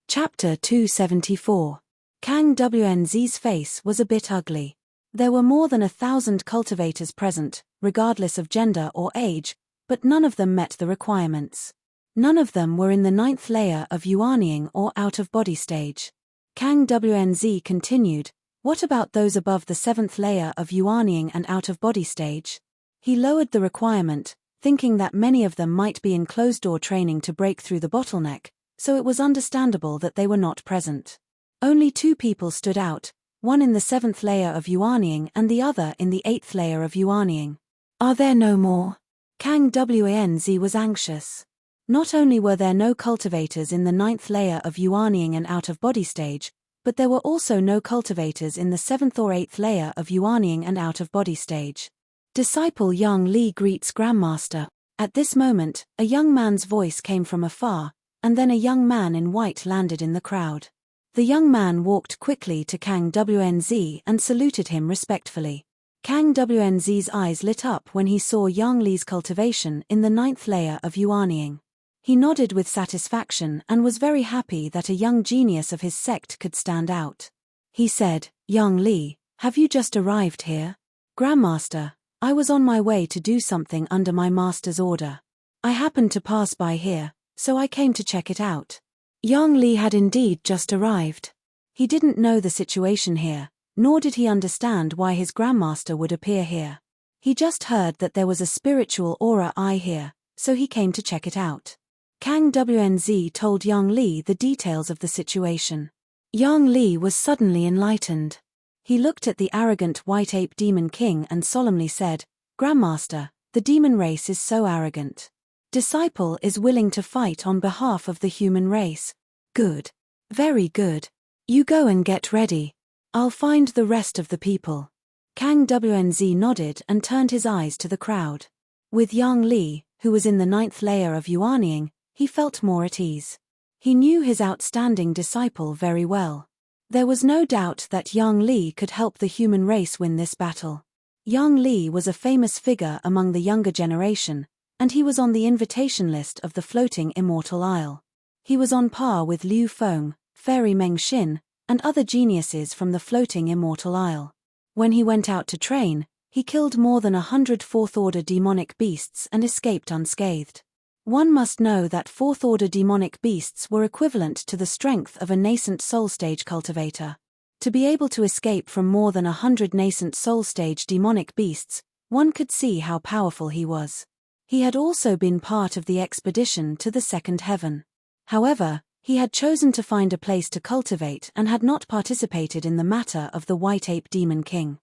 Chapter 274. Kang Wnz's face was a bit ugly. There were more than 1,000 cultivators present, regardless of gender or age, but none of them met the requirements. None of them were in the 9th layer of Yuanying or out-of-body stage. Kang Wnz continued, what about those above the 7th layer of Yuanying and out-of-body stage? He lowered the requirement, thinking that many of them might be in closed-door training to break through the bottleneck, so it was understandable that they were not present. Only 2 people stood out, one in the 7th layer of Yuanying and the other in the 8th layer of Yuanying. Are there no more? Kang Wnz was anxious. Not only were there no cultivators in the 9th layer of Yuanying and out-of-body stage, but there were also no cultivators in the 7th or 8th layer of Yuanying and out-of-body stage. Disciple Yang Li greets Grandmaster. At this moment, a young man's voice came from afar, and then a young man in white landed in the crowd. The young man walked quickly to Kang Wnz and saluted him respectfully. Kang Wnz's eyes lit up when he saw Yang Li's cultivation in the 9th layer of Yuanying. He nodded with satisfaction and was very happy that a young genius of his sect could stand out. He said, Yang Li, have you just arrived here? Grandmaster, I was on my way to do something under my master's order. I happened to pass by here, so I came to check it out. Yang Li had indeed just arrived. He didn't know the situation here, nor did he understand why his grandmaster would appear here. He just heard that there was a spiritual aura eye here, so he came to check it out. Kang Wnz told Yang Li the details of the situation. Yang Li was suddenly enlightened. He looked at the arrogant white ape demon king and solemnly said, Grandmaster, the demon race is so arrogant. Disciple is willing to fight on behalf of the human race. Good. Very good. You go and get ready. I'll find the rest of the people. Kang Wnz nodded and turned his eyes to the crowd. With Yang Li, who was in the 9th layer of Yuanying, he felt more at ease. He knew his outstanding disciple very well. There was no doubt that Yang Li could help the human race win this battle. Yang Li was a famous figure among the younger generation, and he was on the invitation list of the floating Immortal Isle. He was on par with Liu Feng, Fairy Meng Xin, and other geniuses from the floating Immortal Isle. When he went out to train, he killed more than 100 4th-order demonic beasts and escaped unscathed. One must know that 4th-order demonic beasts were equivalent to the strength of a nascent soul stage cultivator. To be able to escape from more than 100 nascent soul stage demonic beasts, one could see how powerful he was. He had also been part of the expedition to the 2nd heaven. However, he had chosen to find a place to cultivate and had not participated in the matter of the White Ape Demon King.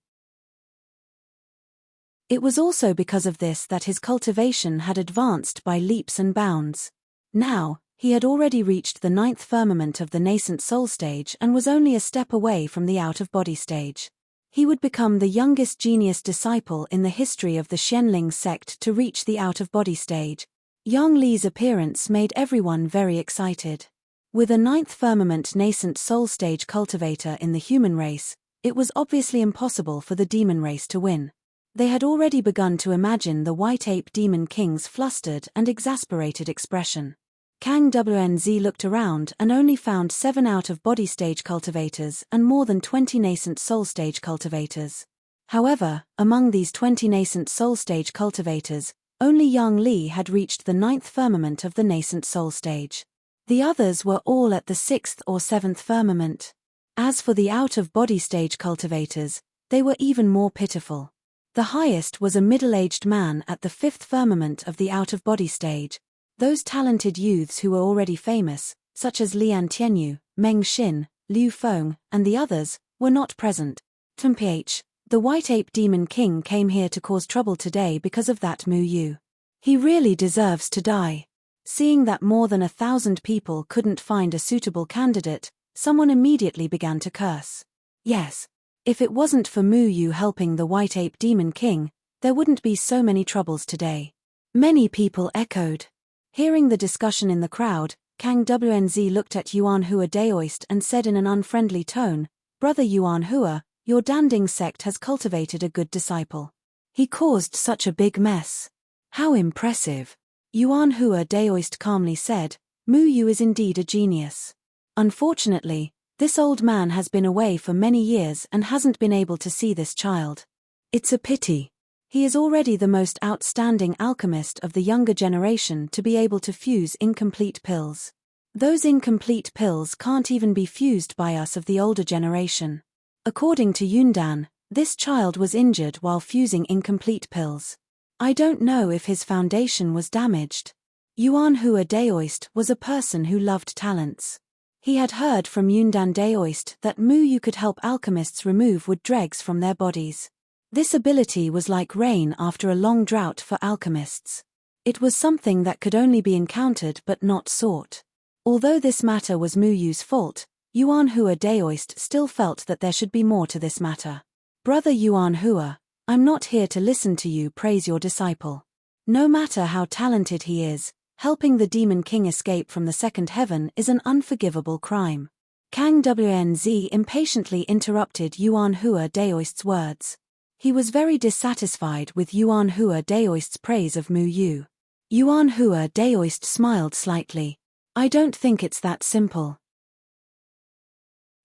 It was also because of this that his cultivation had advanced by leaps and bounds. Now, he had already reached the 9th firmament of the nascent soul stage and was only a step away from the out-of-body stage. He would become the youngest genius disciple in the history of the Xianling sect to reach the out-of-body stage. Yang Li's appearance made everyone very excited. With a 9th firmament nascent soul stage cultivator in the human race, It was obviously impossible for the demon race to win. They had already begun to imagine the White Ape Demon King's flustered and exasperated expression. Kang Wnz looked around and only found 7 out-of-body stage cultivators and more than 20 nascent soul stage cultivators. However, among these 20 nascent soul stage cultivators, only Yang Li had reached the 9th firmament of the nascent soul stage. The others were all at the 6th or 7th firmament. As for the out-of-body stage cultivators, they were even more pitiful. The highest was a middle-aged man at the 5th firmament of the out-of-body stage. Those talented youths who were already famous, such as Lian Tianyu, Meng Xin, Liu Feng, and the others, were not present. Mph, the White Ape Demon King came here to cause trouble today because of that Mu Yu. He really deserves to die. Seeing that more than 1,000 people couldn't find a suitable candidate, someone immediately began to curse. Yes. If it wasn't for Mu Yu helping the White Ape Demon King, there wouldn't be so many troubles today. Many people echoed. Hearing the discussion in the crowd, Kang Wnz looked at Yuan Hua Daoist and said in an unfriendly tone, "Brother Yuan Hua, your Danding sect has cultivated a good disciple. He caused such a big mess. How impressive." Yuan Hua Daoist calmly said, "Mu Yu is indeed a genius. Unfortunately, this old man has been away for many years and hasn't been able to see this child. It's a pity. He is already the most outstanding alchemist of the younger generation to be able to fuse incomplete pills. Those incomplete pills can't even be fused by us of the older generation. According to Yundan, this child was injured while fusing incomplete pills. I don't know if his foundation was damaged." Yuan Hua Daoist was a person who loved talents. He had heard from Yundan Daoist that Mu Yu could help alchemists remove wood dregs from their bodies. This ability was like rain after a long drought for alchemists. It was something that could only be encountered but not sought. Although this matter was Mu Yu's fault, Yuan Hua Daoist still felt that there should be more to this matter. "Brother Yuan Hua, I'm not here to listen to you praise your disciple. No matter how talented he is, helping the Demon King escape from the second heaven is an unforgivable crime." Kang Wnz impatiently interrupted Yuan Hua Daoist's words. He was very dissatisfied with Yuan Hua Daoist's praise of Mu Yu. Yuan Hua Daoist smiled slightly. "I don't think it's that simple.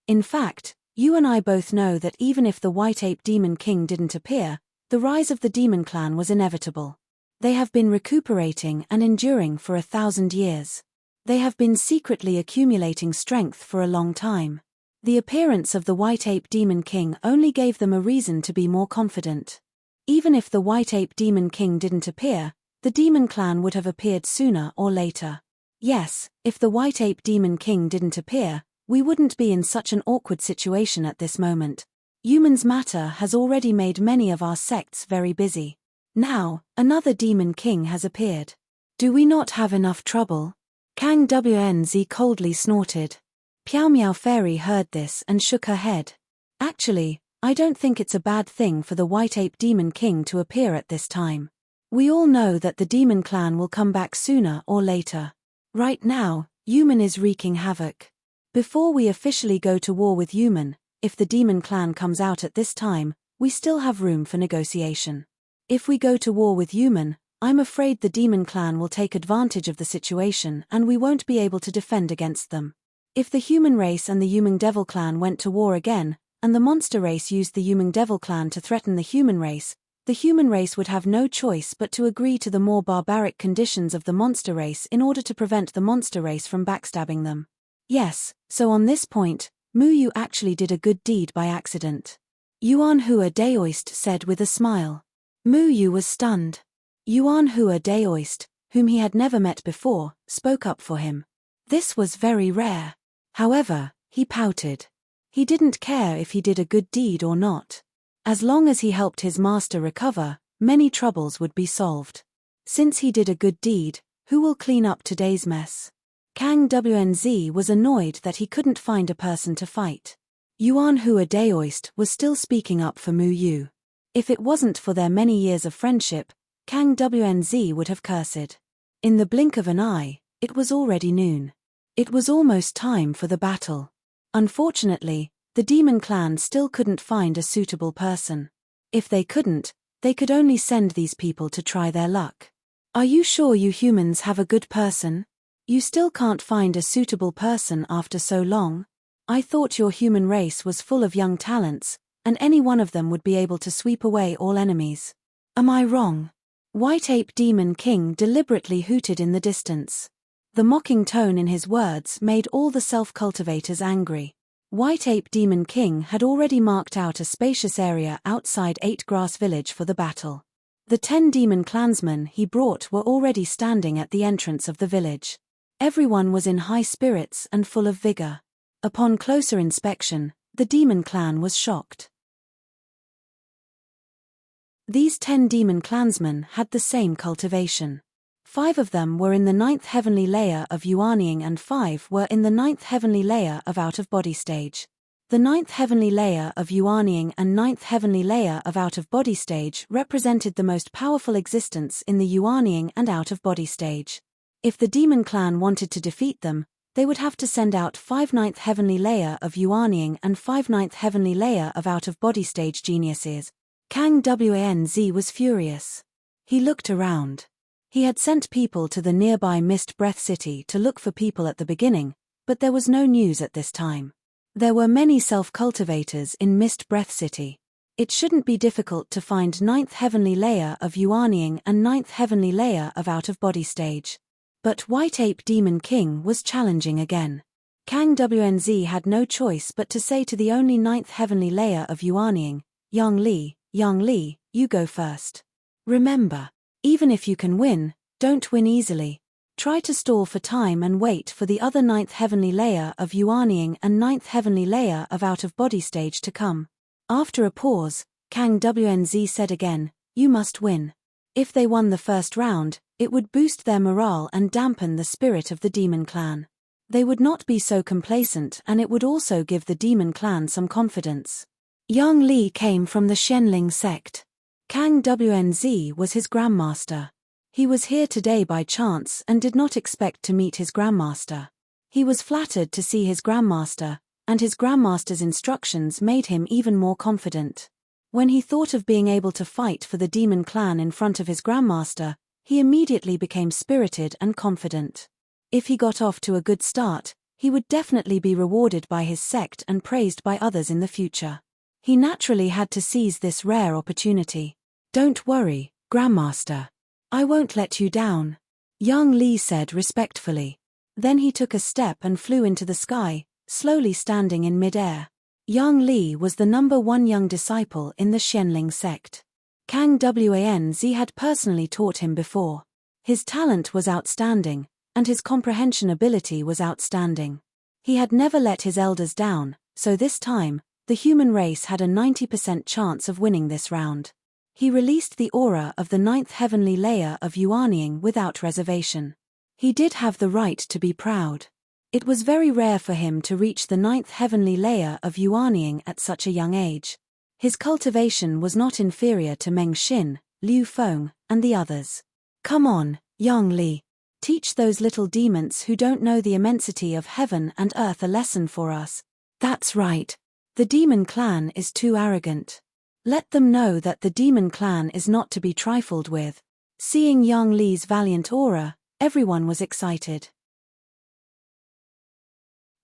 In fact, you and I both know that even if the White Ape Demon King didn't appear, the rise of the Demon Clan was inevitable. They have been recuperating and enduring for 1,000 years. They have been secretly accumulating strength for a long time. The appearance of the White Ape Demon King only gave them a reason to be more confident. Even if the White Ape Demon King didn't appear, the Demon Clan would have appeared sooner or later. Yes, if the White Ape Demon King didn't appear, we wouldn't be in such an awkward situation at this moment. Humans' matter has already made many of our sects very busy. Now, another Demon King has appeared. Do we not have enough trouble?" Kang Wnz coldly snorted. Piao Miao Fairy heard this and shook her head. "Actually, I don't think it's a bad thing for the White Ape Demon King to appear at this time. We all know that the Demon Clan will come back sooner or later. Right now, Human is wreaking havoc. Before we officially go to war with Human, if the Demon Clan comes out at this time, we still have room for negotiation. If we go to war with Human, I'm afraid the Demon Clan will take advantage of the situation and we won't be able to defend against them. If the human race and the Human Devil Clan went to war again, and the monster race used the Human Devil Clan to threaten the human race would have no choice but to agree to the more barbaric conditions of the monster race in order to prevent the monster race from backstabbing them. Yes, so on this point, Mu Yu actually did a good deed by accident." Yuan Hua Daoist said with a smile. Mu Yu was stunned. Yuan Hua Daoist, whom he had never met before, spoke up for him. This was very rare. However, he pouted. He didn't care if he did a good deed or not. As long as he helped his master recover, many troubles would be solved. Since he did a good deed, who will clean up today's mess? Kang Wnz was annoyed that he couldn't find a person to fight. Yuan Hua Daoist was still speaking up for Mu Yu. If it wasn't for their many years of friendship, Kang Wnz would have cursed. In the blink of an eye, it was already noon. It was almost time for the battle. Unfortunately, The demon clan still couldn't find a suitable person. If they couldn't, they could only send these people to try their luck. Are you sure you humans have a good person? You still can't find a suitable person after so long? I thought your human race was full of young talents, and any one of them would be able to sweep away all enemies. Am I wrong? White Ape Demon King deliberately hooted in the distance. The mocking tone in his words made all the self-cultivators angry. White Ape Demon King had already marked out a spacious area outside 8 Grass Village for the battle. The 10 demon clansmen he brought were already standing at the entrance of the village. Everyone was in high spirits and full of vigor. Upon closer inspection, the demon clan was shocked. These 10 demon clansmen had the same cultivation. 5 of them were in the 9th heavenly layer of Yuanying and 5 were in the 9th heavenly layer of out-of-body stage. The 9th heavenly layer of Yuanying and 9th heavenly layer of out-of-body stage represented the most powerful existence in the Yuanying and out-of-body stage. If the demon clan wanted to defeat them, they would have to send out 5 9th heavenly layer of Yuanying and 5 9th heavenly layer of out-of-body stage geniuses. Kang Wanz was furious. He looked around. He had sent people to the nearby Mist Breath City to look for people at the beginning, but there was no news at this time. There were many self-cultivators in Mist Breath City. It shouldn't be difficult to find 9th heavenly layer of Yuanying and 9th heavenly layer of out-of-body stage. But White Ape Demon King was challenging again. Kang Wanz had no choice but to say to the only 9th heavenly layer of Yuanying, Yang Li, you go first. Remember, even if you can win, don't win easily. Try to stall for time and wait for the other 9th heavenly layer of Yuanying and 9th heavenly layer of out-of-body stage to come. After a pause, Kang Wanz said again, you must win. If they won the first round, it would boost their morale and dampen the spirit of the demon clan. They would not be so complacent and it would also give the demon clan some confidence. Yang Li came from the Shenling sect. Kang Wanz was his grandmaster. He was here today by chance and did not expect to meet his grandmaster. He was flattered to see his grandmaster, and his grandmaster's instructions made him even more confident. When he thought of being able to fight for the demon clan in front of his grandmaster, he immediately became spirited and confident. If he got off to a good start, he would definitely be rewarded by his sect and praised by others in the future. He naturally had to seize this rare opportunity. Don't worry, Grandmaster. I won't let you down, Yang Li said respectfully. Then he took a step and flew into the sky, slowly standing in mid-air. Yang Li was the #1 young disciple in the Shenling sect. Kang Wanz had personally taught him before. His talent was outstanding, and his comprehension ability was outstanding. He had never let his elders down, so this time, the human race had a 90% chance of winning this round. He released the aura of the 9th heavenly layer of Yuanying without reservation. He did have the right to be proud. It was very rare for him to reach the 9th heavenly layer of Yuanying at such a young age. His cultivation was not inferior to Meng Xin, Liu Feng, and the others. Come on, Yang Li. Teach those little demons who don't know the immensity of heaven and earth a lesson for us. That's right. The demon clan is too arrogant. Let them know that the demon clan is not to be trifled with. Seeing Yang Li's valiant aura, everyone was excited.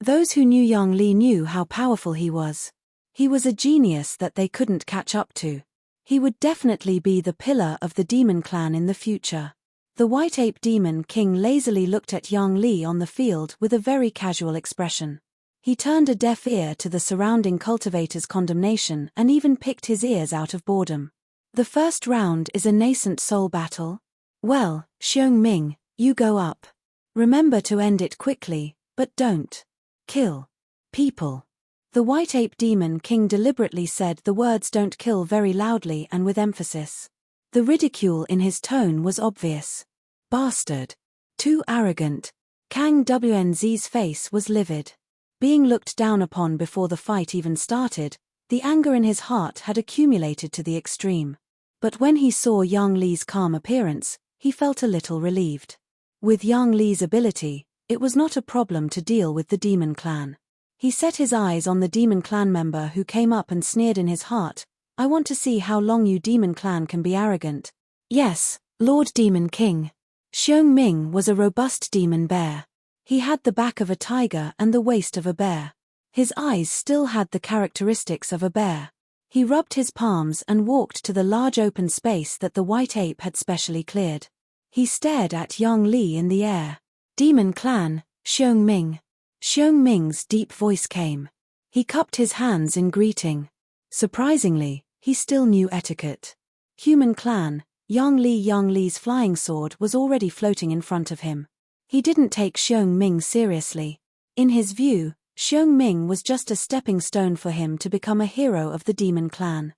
Those who knew Yang Li knew how powerful he was. He was a genius that they couldn't catch up to. He would definitely be the pillar of the demon clan in the future. The White Ape Demon King lazily looked at Yang Li on the field with a very casual expression. He turned a deaf ear to the surrounding cultivators' condemnation and even picked his ears out of boredom. The first round is a nascent soul battle? Well, Xiong Ming, you go up. Remember to end it quickly, but don't kill people. The White Ape Demon King deliberately said the words "don't kill" very loudly and with emphasis. The ridicule in his tone was obvious. Bastard. Too arrogant. Kang Wanz's face was livid. Being looked down upon before the fight even started, the anger in his heart had accumulated to the extreme. But when he saw Yang Li's calm appearance, he felt a little relieved. With Yang Li's ability, it was not a problem to deal with the demon clan. He set his eyes on the demon clan member who came up and sneered in his heart, "I want to see how long you demon clan can be arrogant." Yes, Lord Demon King. Xiong Ming was a robust demon bear. He had the back of a tiger and the waist of a bear. His eyes still had the characteristics of a bear. He rubbed his palms and walked to the large open space that the white ape had specially cleared. He stared at Yang Li in the air. "Demon clan, Xiong Ming." Xiong Ming's deep voice came. He cupped his hands in greeting. Surprisingly, he still knew etiquette. "Human clan." Yang Li's flying sword was already floating in front of him. He didn't take Xiong Ming seriously. In his view, Xiong Ming was just a stepping stone for him to become a hero of the demon clan.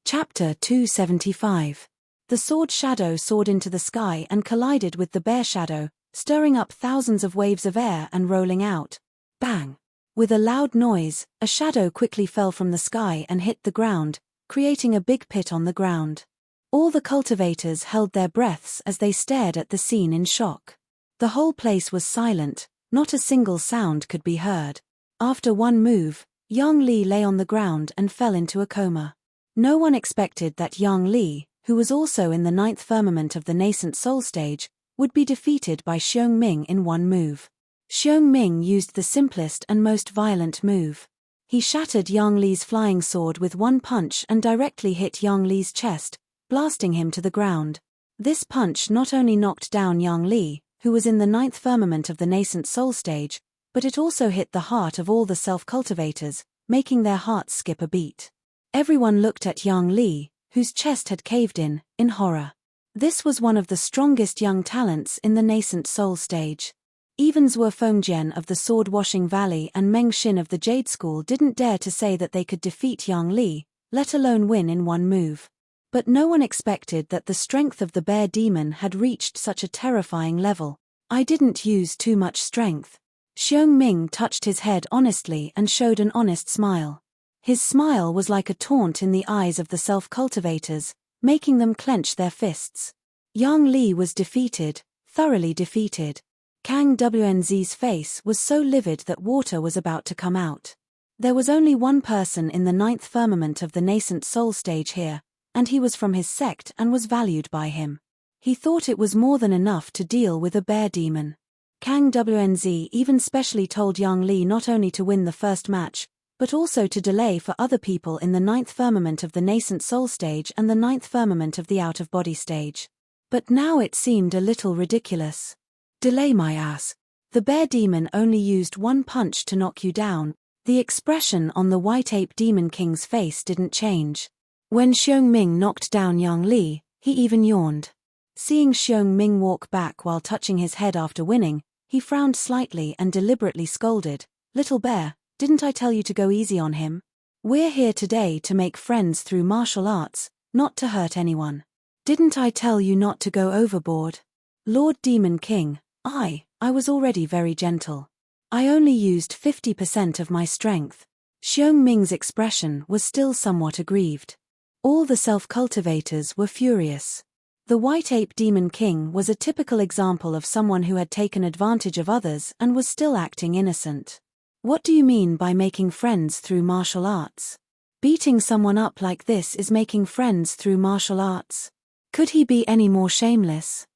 Chapter 275. The sword shadow soared into the sky and collided with the bear shadow, stirring up thousands of waves of air and rolling out. Bang! With a loud noise, a shadow quickly fell from the sky and hit the ground, creating a big pit on the ground. All the cultivators held their breaths as they stared at the scene in shock. The whole place was silent, not a single sound could be heard. After one move, Yang Li lay on the ground and fell into a coma. No one expected that Yang Li, who was also in the 9th firmament of the nascent soul stage, would be defeated by Xiong Ming in one move. Xiong Ming used the simplest and most violent move. He shattered Yang Li's flying sword with one punch and directly hit Yang Li's chest, blasting him to the ground. This punch not only knocked down Yang Li, who was in the 9th firmament of the nascent soul stage, but it also hit the heart of all the self-cultivators, making their hearts skip a beat. Everyone looked at Yang Li, whose chest had caved in horror. This was one of the strongest young talents in the nascent soul stage. Even Zhuo Fengjian of the Sword-Washing Valley and Meng Xin of the Jade School didn't dare to say that they could defeat Yang Li, let alone win in one move. But no one expected that the strength of the bear demon had reached such a terrifying level. "I didn't use too much strength." Xiong Ming touched his head honestly and showed an honest smile. His smile was like a taunt in the eyes of the self-cultivators, making them clench their fists. Yang Li was defeated, thoroughly defeated. Kang Wnz's face was so livid that water was about to come out. There was only one person in the 9th firmament of the nascent soul stage here, and he was from his sect and was valued by him. He thought it was more than enough to deal with a bear demon. Kang Wnz even specially told Yang Li not only to win the first match, but also to delay for other people in the 9th firmament of the nascent soul stage and the 9th firmament of the out-of-body stage. But now it seemed a little ridiculous. "Delay my ass." The bear demon only used one punch to knock you down. The expression on the white ape demon king's face didn't change. When Xiong Ming knocked down Yang Li, he even yawned. Seeing Xiong Ming walk back while touching his head after winning, he frowned slightly and deliberately scolded, "Little bear, didn't I tell you to go easy on him? We're here today to make friends through martial arts, not to hurt anyone. Didn't I tell you not to go overboard?" "Lord Demon King, I was already very gentle. I only used 50% of my strength." Xiong Ming's expression was still somewhat aggrieved. All the self-cultivators were furious. The White Ape Demon King was a typical example of someone who had taken advantage of others and was still acting innocent. "What do you mean by making friends through martial arts? Beating someone up like this is making friends through martial arts. Could he be any more shameless?"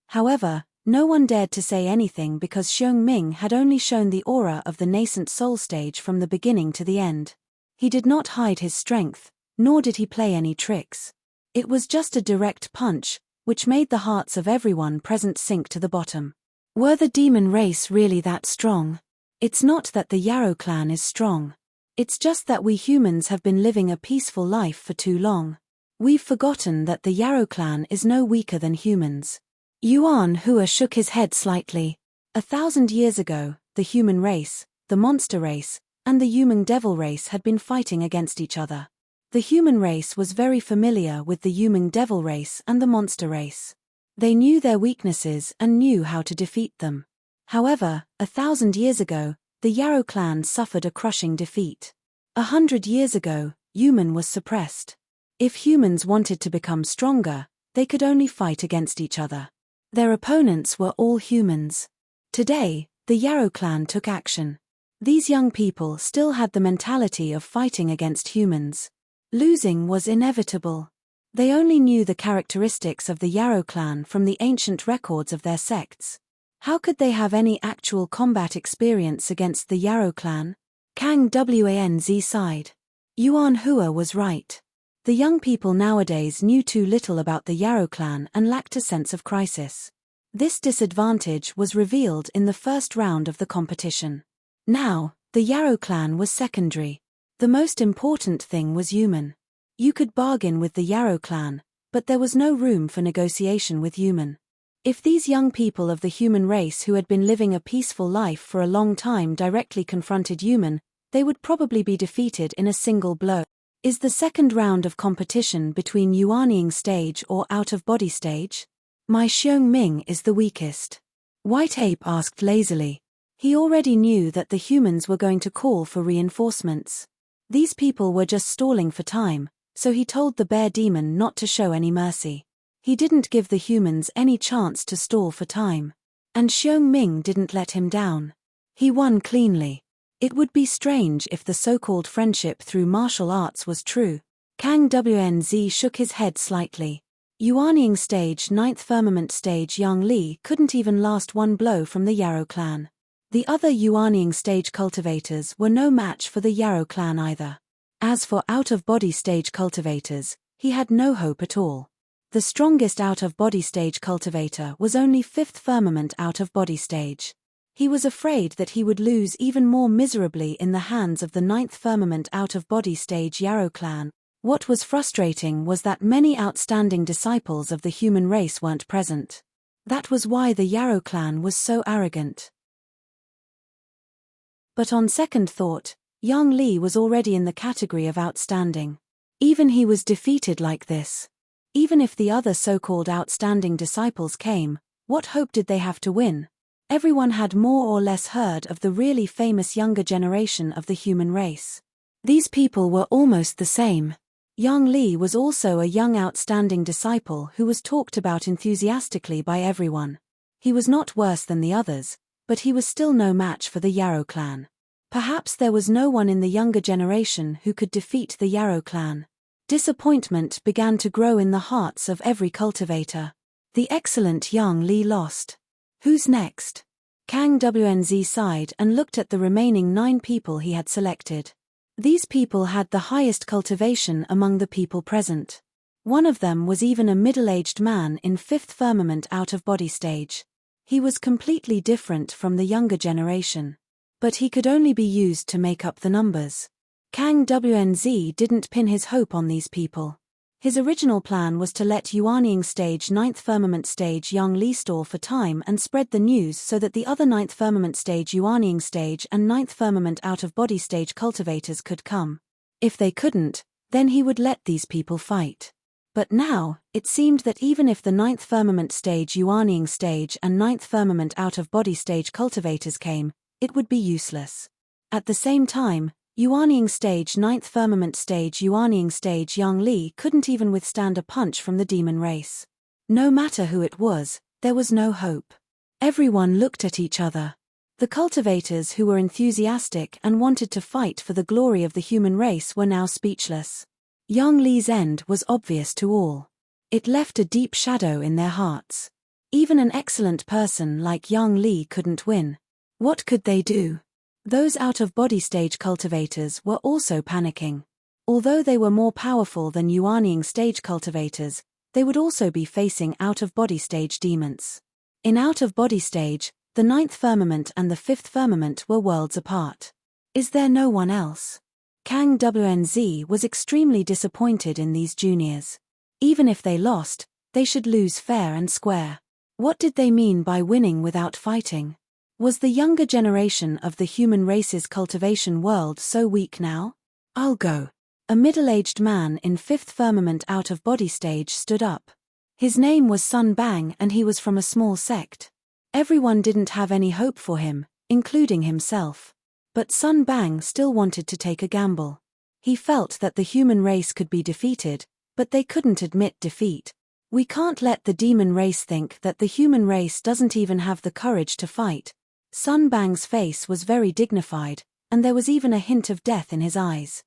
However, no one dared to say anything because Xiong Ming had only shown the aura of the nascent soul stage from the beginning to the end. He did not hide his strength, nor did he play any tricks. It was just a direct punch, which made the hearts of everyone present sink to the bottom. Were the demon race really that strong? It's not that the Yarrow clan is strong. It's just that we humans have been living a peaceful life for too long. We've forgotten that the Yarrow clan is no weaker than humans. Yuan Hua shook his head slightly. 1,000 years ago, the human race, the monster race, and the human devil race had been fighting against each other. The human race was very familiar with the human devil race and the monster race. They knew their weaknesses and knew how to defeat them. However, 1,000 years ago, the Yarrow clan suffered a crushing defeat. 100 years ago, human was suppressed. If humans wanted to become stronger, they could only fight against each other. Their opponents were all humans. Today, the Yarrow clan took action. These young people still had the mentality of fighting against humans. Losing was inevitable. They only knew the characteristics of the Yarrow clan from the ancient records of their sects. How could they have any actual combat experience against the Yarrow clan? Kang Wanz sighed. Yuan Hua was right. The young people nowadays knew too little about the Yarrow clan and lacked a sense of crisis. This disadvantage was revealed in the first round of the competition. Now, the Yarrow clan was secondary. The most important thing was human. You could bargain with the Yarrow clan, but there was no room for negotiation with human. If these young people of the human race who had been living a peaceful life for a long time directly confronted human, they would probably be defeated in a single blow. Is the second round of competition between Yuanying stage or out-of-body stage? My Xiong Ming is the weakest. White Ape asked lazily. He already knew that the humans were going to call for reinforcements. These people were just stalling for time, so he told the bear demon not to show any mercy. He didn't give the humans any chance to stall for time. And Xiong Ming didn't let him down. He won cleanly. It would be strange if the so-called friendship through martial arts was true. Kang Wanz shook his head slightly. Yuanying stage 9th firmament stage Yang Li couldn't even last one blow from the Yarrow clan. The other Yuanying stage cultivators were no match for the Yarrow clan either. As for out-of-body stage cultivators, he had no hope at all. The strongest out-of-body stage cultivator was only 5th firmament out-of-body stage. He was afraid that he would lose even more miserably in the hands of the 9th firmament out-of-body stage Yarrow clan. What was frustrating was that many outstanding disciples of the human race weren't present. That was why the Yarrow clan was so arrogant. But on second thought, Yang Li was already in the category of outstanding. Even he was defeated like this. Even if the other so-called outstanding disciples came, what hope did they have to win? Everyone had more or less heard of the really famous younger generation of the human race. These people were almost the same. Yang Li was also a young outstanding disciple who was talked about enthusiastically by everyone. He was not worse than the others, but he was still no match for the Yarrow clan. Perhaps there was no one in the younger generation who could defeat the Yarrow clan. Disappointment began to grow in the hearts of every cultivator. The excellent Yang Li lost. Who's next? Kang Wanz sighed and looked at the remaining 9 people he had selected. These people had the highest cultivation among the people present. One of them was even a middle-aged man in 5th firmament out-of-body stage. He was completely different from the younger generation. But he could only be used to make up the numbers. Kang Wanz didn't pin his hope on these people. His original plan was to let Yuanying stage 9th firmament stage Yang Li stall for time and spread the news so that the other 9th firmament stage Yuanying stage and 9th firmament out-of-body stage cultivators could come. If they couldn't, then he would let these people fight. But now, it seemed that even if the 9th firmament stage Yuanying stage and 9th firmament out-of-body stage cultivators came, it would be useless. At the same time, Yuanying stage 9th firmament stage Yuanying stage Yang Li couldn't even withstand a punch from the demon race. No matter who it was, there was no hope. Everyone looked at each other. The cultivators who were enthusiastic and wanted to fight for the glory of the human race were now speechless. Yang Li's end was obvious to all. It left a deep shadow in their hearts. Even an excellent person like Yang Li couldn't win. What could they do? Those out-of-body stage cultivators were also panicking. Although they were more powerful than Yuanying stage cultivators, they would also be facing out-of-body stage demons. In out-of-body stage, the 9th firmament and the 5th firmament were worlds apart. Is there no one else? Kang Wanz was extremely disappointed in these juniors. Even if they lost, they should lose fair and square. What did they mean by winning without fighting? Was the younger generation of the human race's cultivation world so weak now? I'll go. A middle-aged man in 5th firmament out-of-body stage stood up. His name was Sun Bang and he was from a small sect. Everyone didn't have any hope for him, including himself. But Sun Bang still wanted to take a gamble. He felt that the human race could be defeated, but they couldn't admit defeat. We can't let the demon race think that the human race doesn't even have the courage to fight. Sun Bang's face was very dignified, and there was even a hint of death in his eyes.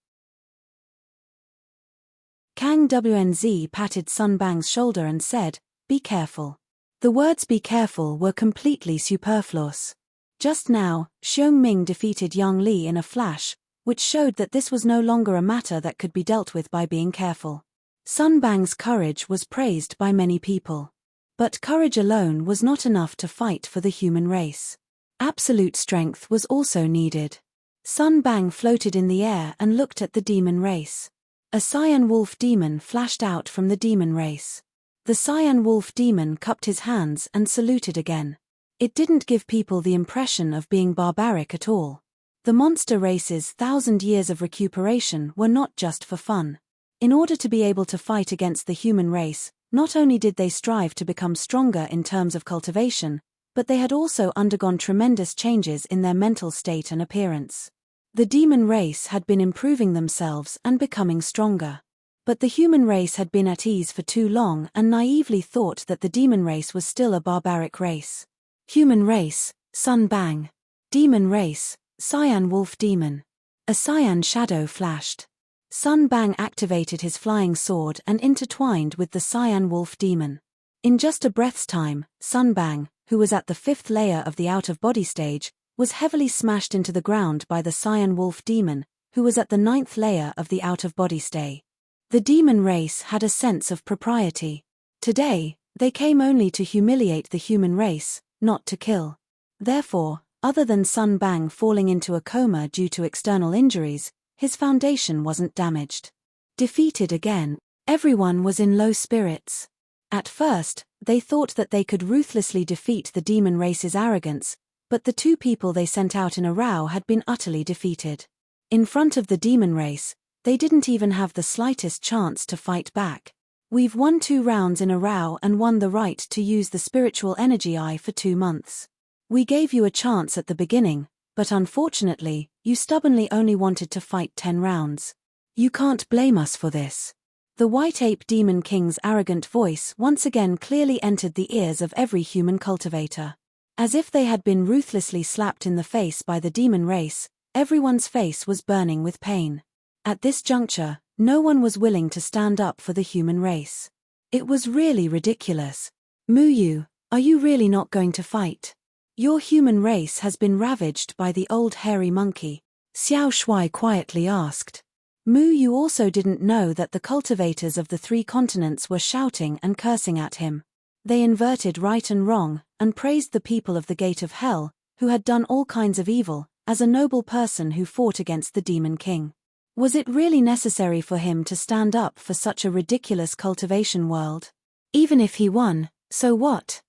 Kang Wnz patted Sun Bang's shoulder and said, "Be careful." The words "be careful" were completely superfluous. Just now, Xiong Ming defeated Yang Li in a flash, which showed that this was no longer a matter that could be dealt with by being careful. Sun Bang's courage was praised by many people. But courage alone was not enough to fight for the human race. Absolute strength was also needed. Sun Bang floated in the air and looked at the demon race. A cyan wolf demon flashed out from the demon race. The cyan wolf demon cupped his hands and saluted again. It didn't give people the impression of being barbaric at all. The monster race's 1,000 years of recuperation were not just for fun. In order to be able to fight against the human race, not only did they strive to become stronger in terms of cultivation, but they had also undergone tremendous changes in their mental state and appearance. The demon race had been improving themselves and becoming stronger. But the human race had been at ease for too long and naively thought that the demon race was still a barbaric race. Human race, Sun Bang. Demon race, cyan wolf demon. A cyan shadow flashed. Sun Bang activated his flying sword and intertwined with the cyan wolf demon. In just a breath's time, Sun Bang, who was at the 5th layer of the out-of-body stage, was heavily smashed into the ground by the cyan wolf demon, who was at the 9th layer of the out-of-body stage. The demon race had a sense of propriety. Today, they came only to humiliate the human race, not to kill. Therefore, other than Sun Bang falling into a coma due to external injuries, his foundation wasn't damaged. Defeated again, everyone was in low spirits. At first, they thought that they could ruthlessly defeat the demon race's arrogance, but the two people they sent out in a row had been utterly defeated. In front of the demon race, they didn't even have the slightest chance to fight back. "We've won 2 rounds in a row and won the right to use the spiritual energy eye for 2 months. We gave you a chance at the beginning, but unfortunately, you stubbornly only wanted to fight 10 rounds. You can't blame us for this." The White Ape Demon King's arrogant voice once again clearly entered the ears of every human cultivator. As if they had been ruthlessly slapped in the face by the demon race, everyone's face was burning with pain. At this juncture, no one was willing to stand up for the human race. It was really ridiculous. "Muyu, are you really not going to fight? Your human race has been ravaged by the old hairy monkey," Xiao Shui quietly asked. Muyu also didn't know that the cultivators of the 3 continents were shouting and cursing at him. They inverted right and wrong, and praised the people of the Gate of Hell, who had done all kinds of evil, as a noble person who fought against the Demon King. Was it really necessary for him to stand up for such a ridiculous cultivation world? Even if he won, so what?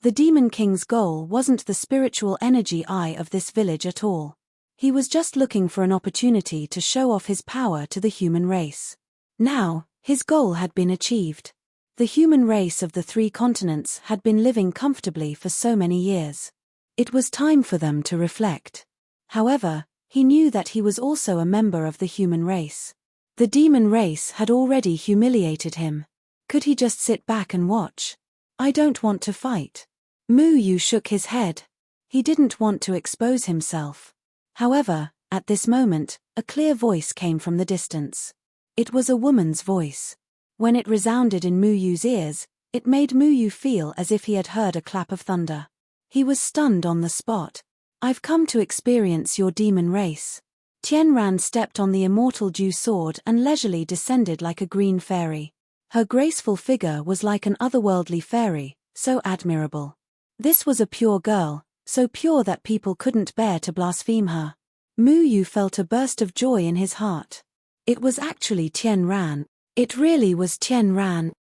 The Demon King's goal wasn't the spiritual energy eye of this village at all. He was just looking for an opportunity to show off his power to the human race. Now, his goal had been achieved. The human race of the 3 continents had been living comfortably for so many years. It was time for them to reflect. However, he knew that he was also a member of the human race. The demon race had already humiliated him. Could he just sit back and watch? "I don't want to fight." Muyu shook his head. He didn't want to expose himself. However, at this moment, a clear voice came from the distance. It was a woman's voice. When it resounded in Muyu's ears, it made Muyu feel as if he had heard a clap of thunder. He was stunned on the spot. "I've come to experience your demon race." Tianran stepped on the immortal Dew sword and leisurely descended like a green fairy. Her graceful figure was like an otherworldly fairy, so admirable. This was a pure girl, so pure that people couldn't bear to blaspheme her. Muyu felt a burst of joy in his heart. It was actually Tianran. It really was Tianran.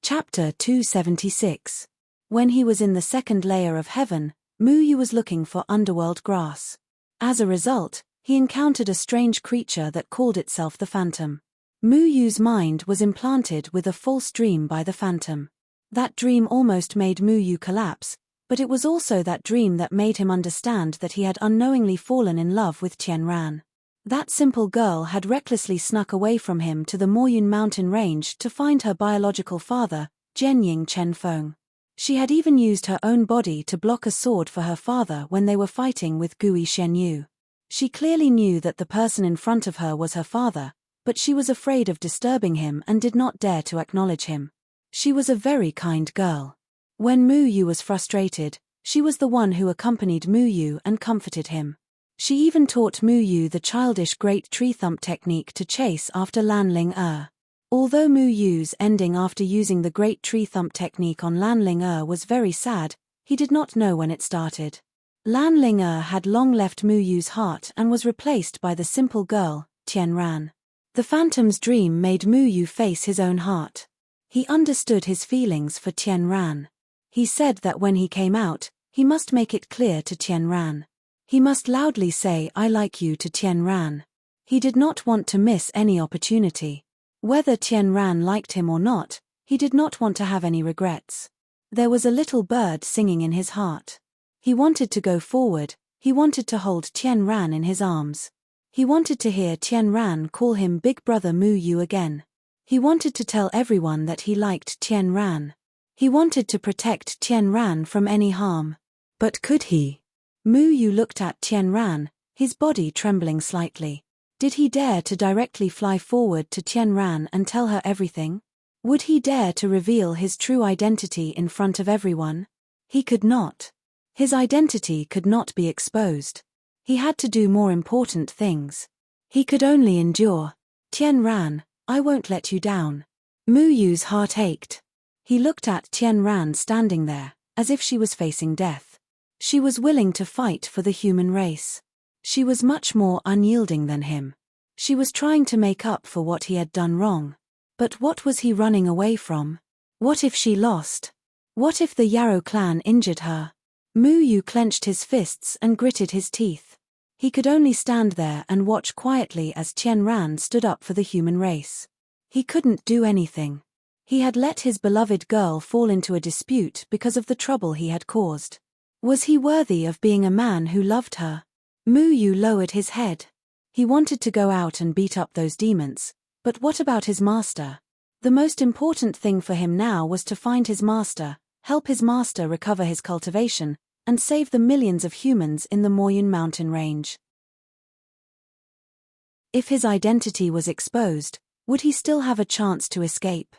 Chapter 276. When he was in the 2nd layer of heaven, Muyu was looking for underworld grass. As a result, he encountered a strange creature that called itself the Phantom. Muyu's mind was implanted with a false dream by the Phantom. That dream almost made Muyu collapse, but it was also that dream that made him understand that he had unknowingly fallen in love with Tianran. That simple girl had recklessly snuck away from him to the Moyun mountain range to find her biological father, Jenying Chenfeng. She had even used her own body to block a sword for her father when they were fighting with Gui Shenyu. She clearly knew that the person in front of her was her father, but she was afraid of disturbing him and did not dare to acknowledge him. She was a very kind girl. When Mu Yu was frustrated, she was the one who accompanied Mu Yu and comforted him. She even taught Mu Yu the childish great tree thump technique to chase after Lan Ling Er. Although Mu Yu's ending after using the great tree thump technique on Lan Ling Er was very sad, he did not know when it started. Lan Ling Er had long left Mu Yu's heart and was replaced by the simple girl, Tian Ran. The phantom's dream made Mu Yu face his own heart. He understood his feelings for Tian Ran. He said that when he came out, he must make it clear to Tian Ran. He must loudly say "I like you" to Tian Ran. He did not want to miss any opportunity. Whether Tian Ran liked him or not, he did not want to have any regrets. There was a little bird singing in his heart. He wanted to go forward, he wanted to hold Tian Ran in his arms. He wanted to hear Tian Ran call him Big Brother Mu Yu again. He wanted to tell everyone that he liked Tian Ran. He wanted to protect Tian Ran from any harm. But could he? Mu Yu looked at Tian Ran, his body trembling slightly. Did he dare to directly fly forward to Tian Ran and tell her everything? Would he dare to reveal his true identity in front of everyone? He could not. His identity could not be exposed. He had to do more important things. He could only endure. Tian Ran, I won't let you down. Mu Yu's heart ached. He looked at Tian Ran standing there, as if she was facing death. She was willing to fight for the human race. She was much more unyielding than him. She was trying to make up for what he had done wrong. But what was he running away from? What if she lost? What if the Yarrow clan injured her? Mu Yu clenched his fists and gritted his teeth. He could only stand there and watch quietly as Tian Ran stood up for the human race. He couldn't do anything. He had let his beloved girl fall into a dispute because of the trouble he had caused. Was he worthy of being a man who loved her? Mu Yu lowered his head. He wanted to go out and beat up those demons, but what about his master? The most important thing for him now was to find his master, help his master recover his cultivation, and save the millions of humans in the Moyun mountain range. If his identity was exposed, would he still have a chance to escape?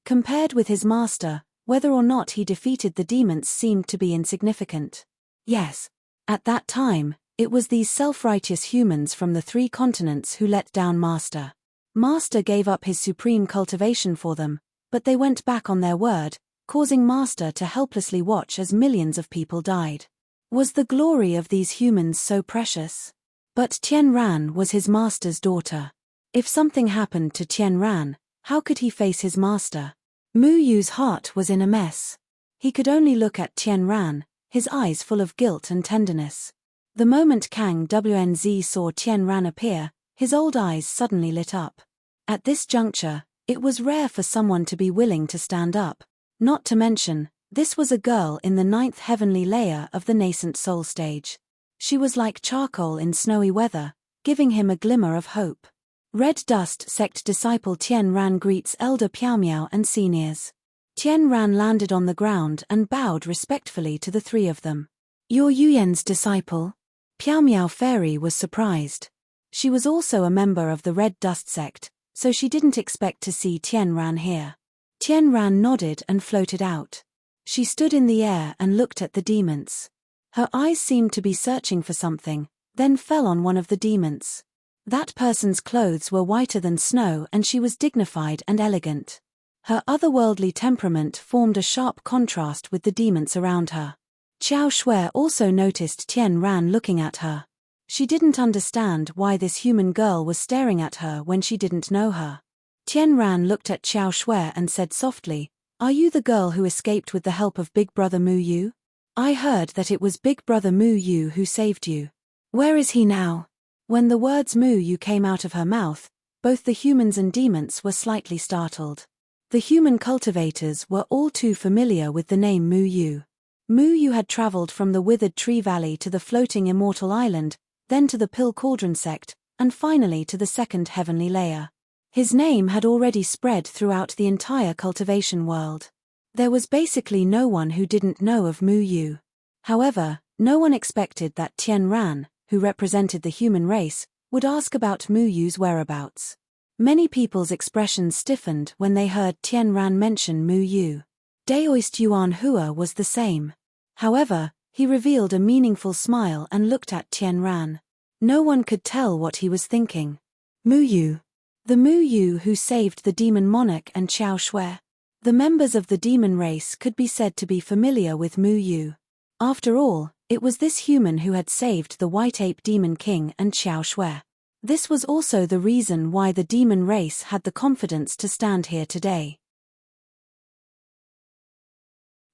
Compared with his master, whether or not he defeated the demons seemed to be insignificant. Yes. At that time, it was these self-righteous humans from the 3 continents who let down Master. Master gave up his supreme cultivation for them, but they went back on their word, causing Master to helplessly watch as millions of people died. Was the glory of these humans so precious? But Tian Ran was his master's daughter. If something happened to Tian Ran, how could he face his master? Mu Yu's heart was in a mess. He could only look at Tian Ran, his eyes full of guilt and tenderness. The moment Kang Wnz saw Tian Ran appear, his old eyes suddenly lit up. At this juncture, it was rare for someone to be willing to stand up. Not to mention, this was a girl in the 9th heavenly layer of the nascent soul stage. She was like charcoal in snowy weather, giving him a glimmer of hope. Red Dust Sect disciple Tian Ran greets Elder Piao Miao and seniors. Tian Ran landed on the ground and bowed respectfully to the 3 of them. You're Yuyen's disciple? Piao Miao Fairy was surprised. She was also a member of the Red Dust Sect, so she didn't expect to see Tian Ran here. Tian Ran nodded and floated out. She stood in the air and looked at the demons. Her eyes seemed to be searching for something, then fell on one of the demons. That person's clothes were whiter than snow and she was dignified and elegant. Her otherworldly temperament formed a sharp contrast with the demons around her. Xiao Shui also noticed Tian Ran looking at her. She didn't understand why this human girl was staring at her when she didn't know her. Tian Ran looked at Xiao Shui and said softly, "Are you the girl who escaped with the help of Big Brother Mu Yu? I heard that it was Big Brother Mu Yu who saved you. Where is he now?" When the words Mu Yu came out of her mouth, both the humans and demons were slightly startled. The human cultivators were all too familiar with the name Mu Yu. Mu Yu had traveled from the Withered Tree Valley to the floating Immortal Island, then to the Pill Cauldron Sect, and finally to the second heavenly layer. His name had already spread throughout the entire cultivation world. There was basically no one who didn't know of Mu Yu. However, no one expected that Tian Ran, who represented the human race, would ask about Mu Yu's whereabouts. Many people's expressions stiffened when they heard Tian Ran mention Mu Yu. Daoist Yuan Hua was the same. However, he revealed a meaningful smile and looked at Tian Ran. No one could tell what he was thinking. Mu Yu. The Mu Yu who saved the demon monarch and Qiao Shui. The members of the demon race could be said to be familiar with Mu Yu. After all, it was this human who had saved the White Ape Demon King and Qiao Shui. This was also the reason why the demon race had the confidence to stand here today.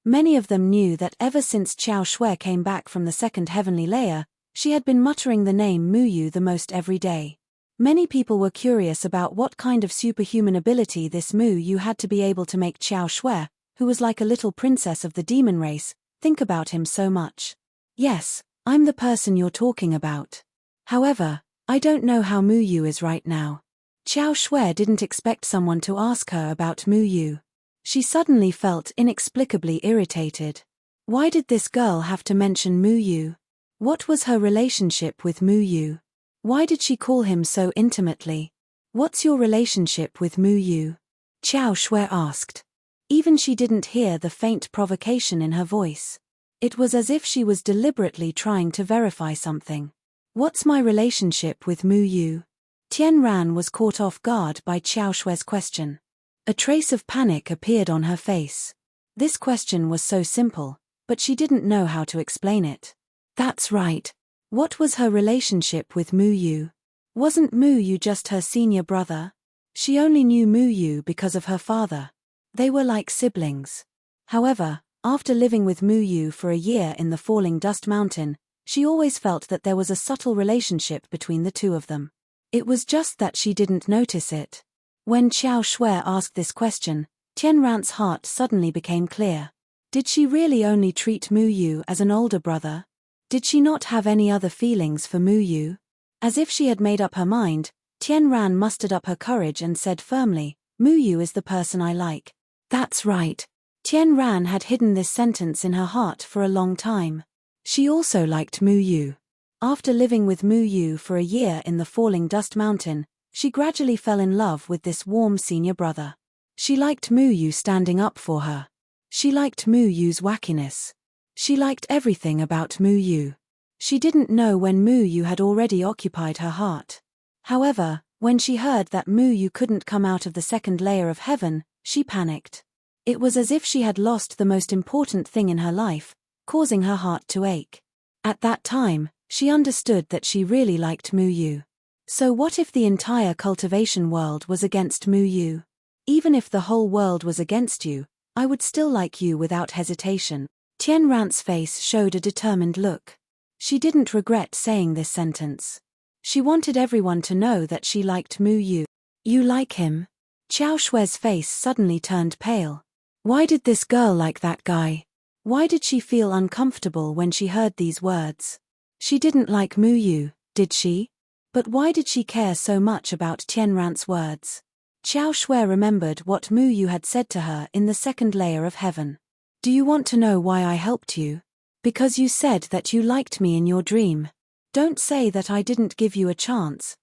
Many of them knew that ever since Qiao Shui came back from the second heavenly layer, she had been muttering the name Mu Yu the most every day. Many people were curious about what kind of superhuman ability this Mu Yu had to be able to make Qiao Shui, who was like a little princess of the demon race, think about him so much. Yes, I'm the person you're talking about. However, I don't know how Mu Yu is right now. Qiao Shui didn't expect someone to ask her about Mu Yu. She suddenly felt inexplicably irritated. Why did this girl have to mention Mu Yu? What was her relationship with Mu Yu? Why did she call him so intimately? What's your relationship with Mu Yu? Qiao Shui asked. Even she didn't hear the faint provocation in her voice. It was as if she was deliberately trying to verify something. What's my relationship with Mu Yu? Tian Ran was caught off guard by Qiao Shui's question. A trace of panic appeared on her face. This question was so simple, but she didn't know how to explain it. That's right. What was her relationship with Mu Yu? Wasn't Mu Yu just her senior brother? She only knew Mu Yu because of her father. They were like siblings. However, after living with Mu Yu for a year in the Falling Dust Mountain, she always felt that there was a subtle relationship between the two of them. It was just that she didn't notice it. When Qiao Shui asked this question, Tian Ran's heart suddenly became clear. Did she really only treat Mu Yu as an older brother? Did she not have any other feelings for Mu Yu? As if she had made up her mind, Tian Ran mustered up her courage and said firmly, Mu Yu is the person I like. That's right. Tian Ran had hidden this sentence in her heart for a long time. She also liked Mu Yu. After living with Mu Yu for a year in the Falling Dust Mountain, she gradually fell in love with this warm senior brother. She liked Mu Yu standing up for her. She liked Mu Yu's wackiness. She liked everything about Mu Yu. She didn't know when Mu Yu had already occupied her heart. However, when she heard that Mu Yu couldn't come out of the second layer of heaven, she panicked. It was as if she had lost the most important thing in her life, causing her heart to ache. At that time, she understood that she really liked Mu Yu. So what if the entire cultivation world was against Mu Yu? Even if the whole world was against you, I would still like you without hesitation. Tian Ran's face showed a determined look. She didn't regret saying this sentence. She wanted everyone to know that she liked Mu Yu. You like him? Qiao Shui's face suddenly turned pale. Why did this girl like that guy? Why did she feel uncomfortable when she heard these words? She didn't like Mu Yu, did she? But why did she care so much about Tian Ran's words? Qiao Shui remembered what Mu Yu had said to her in the second layer of heaven. Do you want to know why I helped you? Because you said that you liked me in your dream. Don't say that I didn't give you a chance.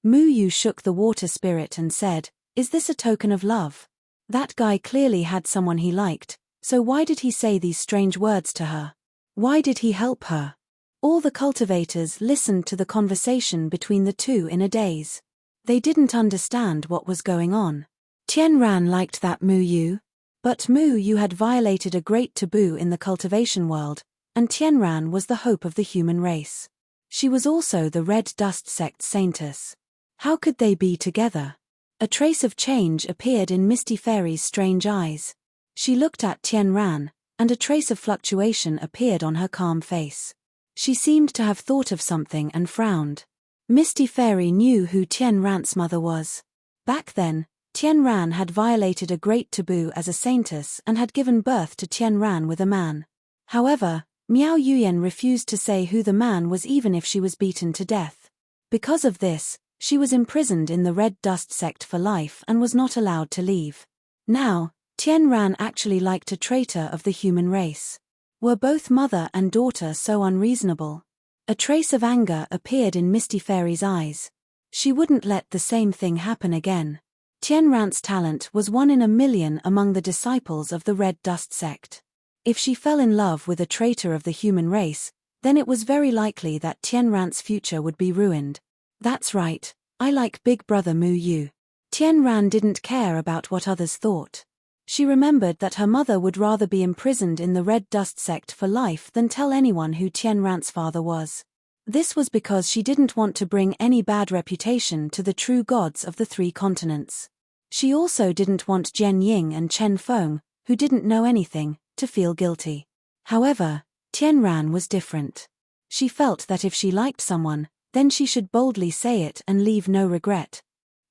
Mu Yu shook the water spirit and said, Is this a token of love? That guy clearly had someone he liked, so why did he say these strange words to her? Why did he help her? All the cultivators listened to the conversation between the two in a daze. They didn't understand what was going on. Tian Ran liked that Mu Yu. But Mu Yu had violated a great taboo in the cultivation world, and Tian Ran was the hope of the human race. She was also the Red Dust Sect's saintess. How could they be together? A trace of change appeared in Misty Fairy's strange eyes. She looked at Tian Ran, and a trace of fluctuation appeared on her calm face. She seemed to have thought of something and frowned. Misty Fairy knew who Tian Ran's mother was. Back then, Tian Ran had violated a great taboo as a saintess and had given birth to Tian Ran with a man. However, Miao Yuyan refused to say who the man was even if she was beaten to death. Because of this, she was imprisoned in the Red Dust sect for life and was not allowed to leave. Now, Tian Ran actually liked a traitor of the human race. Were both mother and daughter so unreasonable? A trace of anger appeared in Misty Fairy's eyes. She wouldn't let the same thing happen again. Tian Ran's talent was 1 in a million among the disciples of the Red Dust sect. If she fell in love with a traitor of the human race, then it was very likely that Tian Ran's future would be ruined. That's right, I like Big Brother Mu Yu. Tian Ran didn't care about what others thought. She remembered that her mother would rather be imprisoned in the Red Dust sect for life than tell anyone who Tian Ran's father was. This was because she didn't want to bring any bad reputation to the true gods of the 3 continents. She also didn't want Jian Ying and Chen Feng, who didn't know anything, to feel guilty. However, Tian Ran was different. She felt that if she liked someone, then she should boldly say it and leave no regret.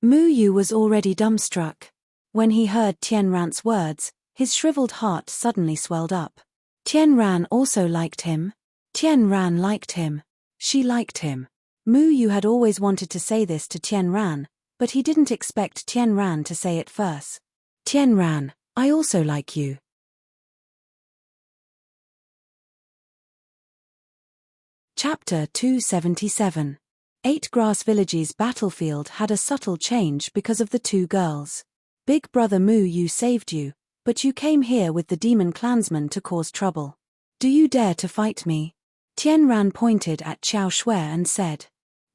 Mu Yu was already dumbstruck. When he heard Tian Ran's words, his shriveled heart suddenly swelled up. Tian Ran also liked him. Tian Ran liked him. She liked him. Mu Yu had always wanted to say this to Tian Ran, but he didn't expect Tian Ran to say it first. Tian Ran, I also like you. Chapter 277. 8 Grass Village's battlefield had a subtle change because of the 2 girls. Big Brother Mu Yu saved you, but you came here with the demon clansmen to cause trouble. Do you dare to fight me? Tian Ran pointed at Xiao Shui and said.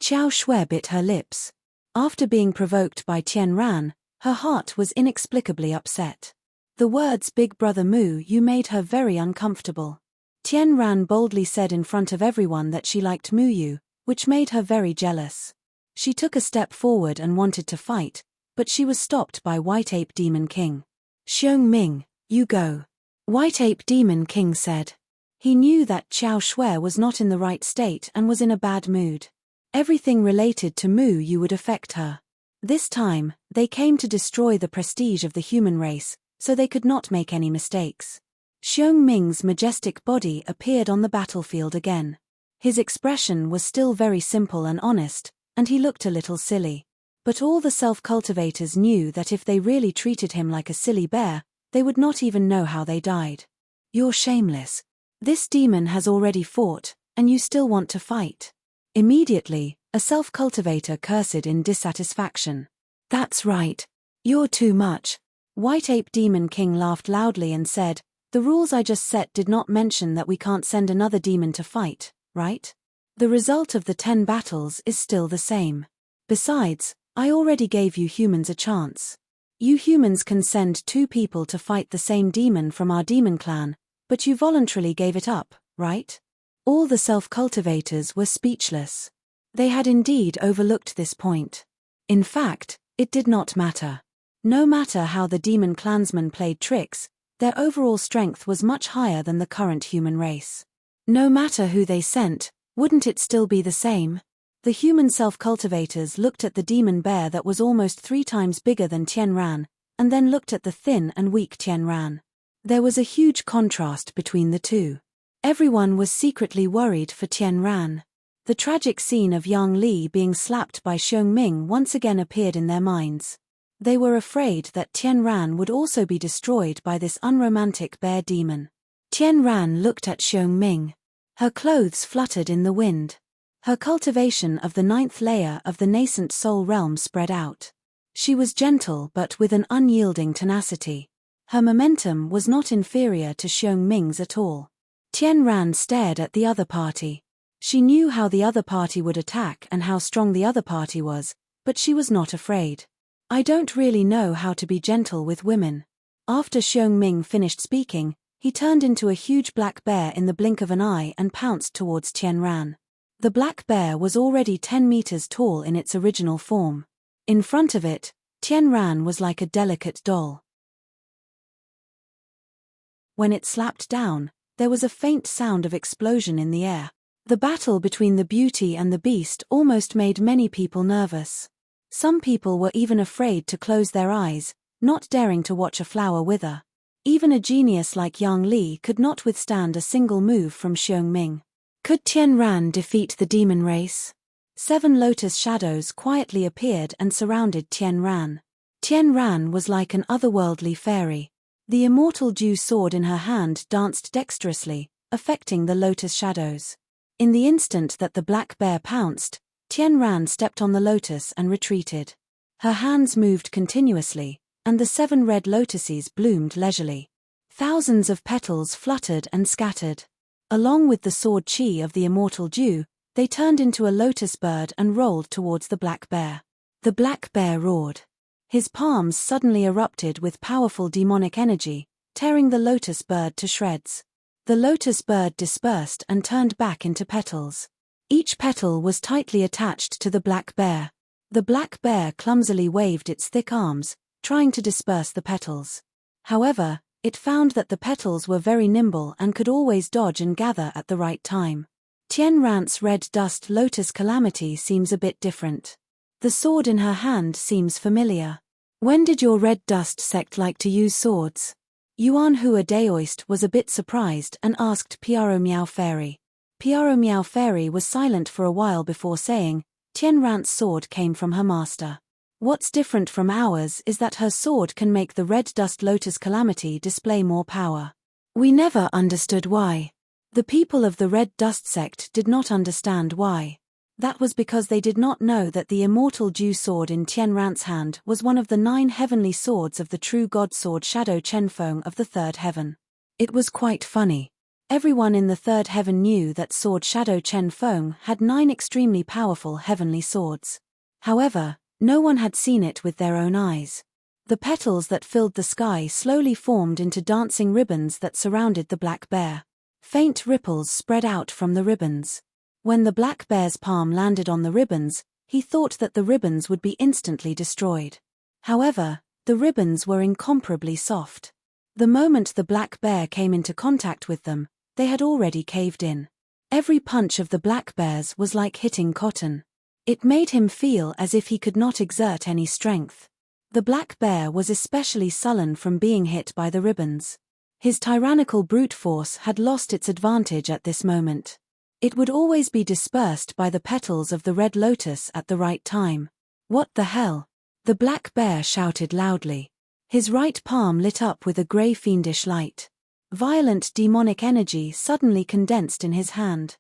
Xiao Shui bit her lips. After being provoked by Tian Ran, her heart was inexplicably upset. The words Big Brother Mu Yu made her very uncomfortable. Tian Ran boldly said in front of everyone that she liked Mu Yu, which made her very jealous. She took a step forward and wanted to fight, but she was stopped by White Ape Demon King. Xiong Ming, you go. White Ape Demon King said. He knew that Xiao Shui was not in the right state and was in a bad mood. Everything related to Mu Yu would affect her. This time, they came to destroy the prestige of the human race, so they could not make any mistakes. Xiong Ming's majestic body appeared on the battlefield again. His expression was still very simple and honest, and he looked a little silly. But all the self-cultivators knew that if they really treated him like a silly bear, they would not even know how they died. You're shameless. This demon has already fought, and you still want to fight. Immediately, a self-cultivator cursed in dissatisfaction. That's right. You're too much. White Ape Demon King laughed loudly and said, the rules I just set did not mention that we can't send another demon to fight, right? The result of the 10 battles is still the same. Besides, I already gave you humans a chance. You humans can send 2 people to fight the same demon from our demon clan, but you voluntarily gave it up, right? All the self-cultivators were speechless. They had indeed overlooked this point. In fact, it did not matter. No matter how the demon clansmen played tricks, their overall strength was much higher than the current human race. No matter who they sent, wouldn't it still be the same? The human self-cultivators looked at the demon bear that was almost 3 times bigger than Tian Ran, and then looked at the thin and weak Tian Ran. There was a huge contrast between the 2. Everyone was secretly worried for Tian Ran. The tragic scene of Yang Li being slapped by Xiong Ming once again appeared in their minds. They were afraid that Tian Ran would also be destroyed by this unromantic bear demon. Tian Ran looked at Xiong Ming. Her clothes fluttered in the wind. Her cultivation of the 9th layer of the nascent soul realm spread out. She was gentle but with an unyielding tenacity. Her momentum was not inferior to Xiong Ming's at all. Tian Ran stared at the other party. She knew how the other party would attack and how strong the other party was, but she was not afraid. I don't really know how to be gentle with women. After Xiong Ming finished speaking, he turned into a huge black bear in the blink of an eye and pounced towards Tian Ran. The black bear was already 10 meters tall in its original form. In front of it, Tian Ran was like a delicate doll. When it slapped down, there was a faint sound of explosion in the air. The battle between the beauty and the beast almost made many people nervous. Some people were even afraid to close their eyes, not daring to watch a flower wither. Even a genius like Yang Li could not withstand a single move from Xiong Ming. Could Tian Ran defeat the demon race? 7 lotus shadows quietly appeared and surrounded Tian Ran. Tian Ran was like an otherworldly fairy. The immortal dew sword in her hand danced dexterously, affecting the lotus shadows. In the instant that the black bear pounced, Tian Ran stepped on the lotus and retreated. Her hands moved continuously, and the 7 red lotuses bloomed leisurely. Thousands of petals fluttered and scattered. Along with the sword chi of the immortal dew, they turned into a lotus bird and rolled towards the black bear. The black bear roared. His palms suddenly erupted with powerful demonic energy, tearing the lotus bird to shreds. The lotus bird dispersed and turned back into petals. Each petal was tightly attached to the black bear. The black bear clumsily waved its thick arms, trying to disperse the petals. However, it found that the petals were very nimble and could always dodge and gather at the right time. Tian Ran's red dust lotus calamity seems a bit different. The sword in her hand seems familiar. When did your red dust sect like to use swords? Yuan Hua Daoist was a bit surprised and asked Piaro Miao Fairy. Piaro Miao Fairy was silent for a while before saying, Tian Ran's sword came from her master. What's different from ours is that her sword can make the red dust lotus calamity display more power. We never understood why. The people of the red dust sect did not understand why. That was because they did not know that the immortal dew sword in Tian Ran's hand was one of the 9 heavenly swords of the true god sword Shadow Chenfeng of the 3rd heaven. It was quite funny. Everyone in the 3rd heaven knew that sword Shadow Chenfeng had 9 extremely powerful heavenly swords. However, no one had seen it with their own eyes. The petals that filled the sky slowly formed into dancing ribbons that surrounded the black bear. Faint ripples spread out from the ribbons. When the black bear's palm landed on the ribbons, he thought that the ribbons would be instantly destroyed. However, the ribbons were incomparably soft. The moment the black bear came into contact with them, they had already caved in. Every punch of the black bear's was like hitting cotton. It made him feel as if he could not exert any strength. The black bear was especially sullen from being hit by the ribbons. His tyrannical brute force had lost its advantage at this moment. It would always be dispersed by the petals of the red lotus at the right time. What the hell? The black bear shouted loudly. His right palm lit up with a grey fiendish light. Violent demonic energy suddenly condensed in his hand.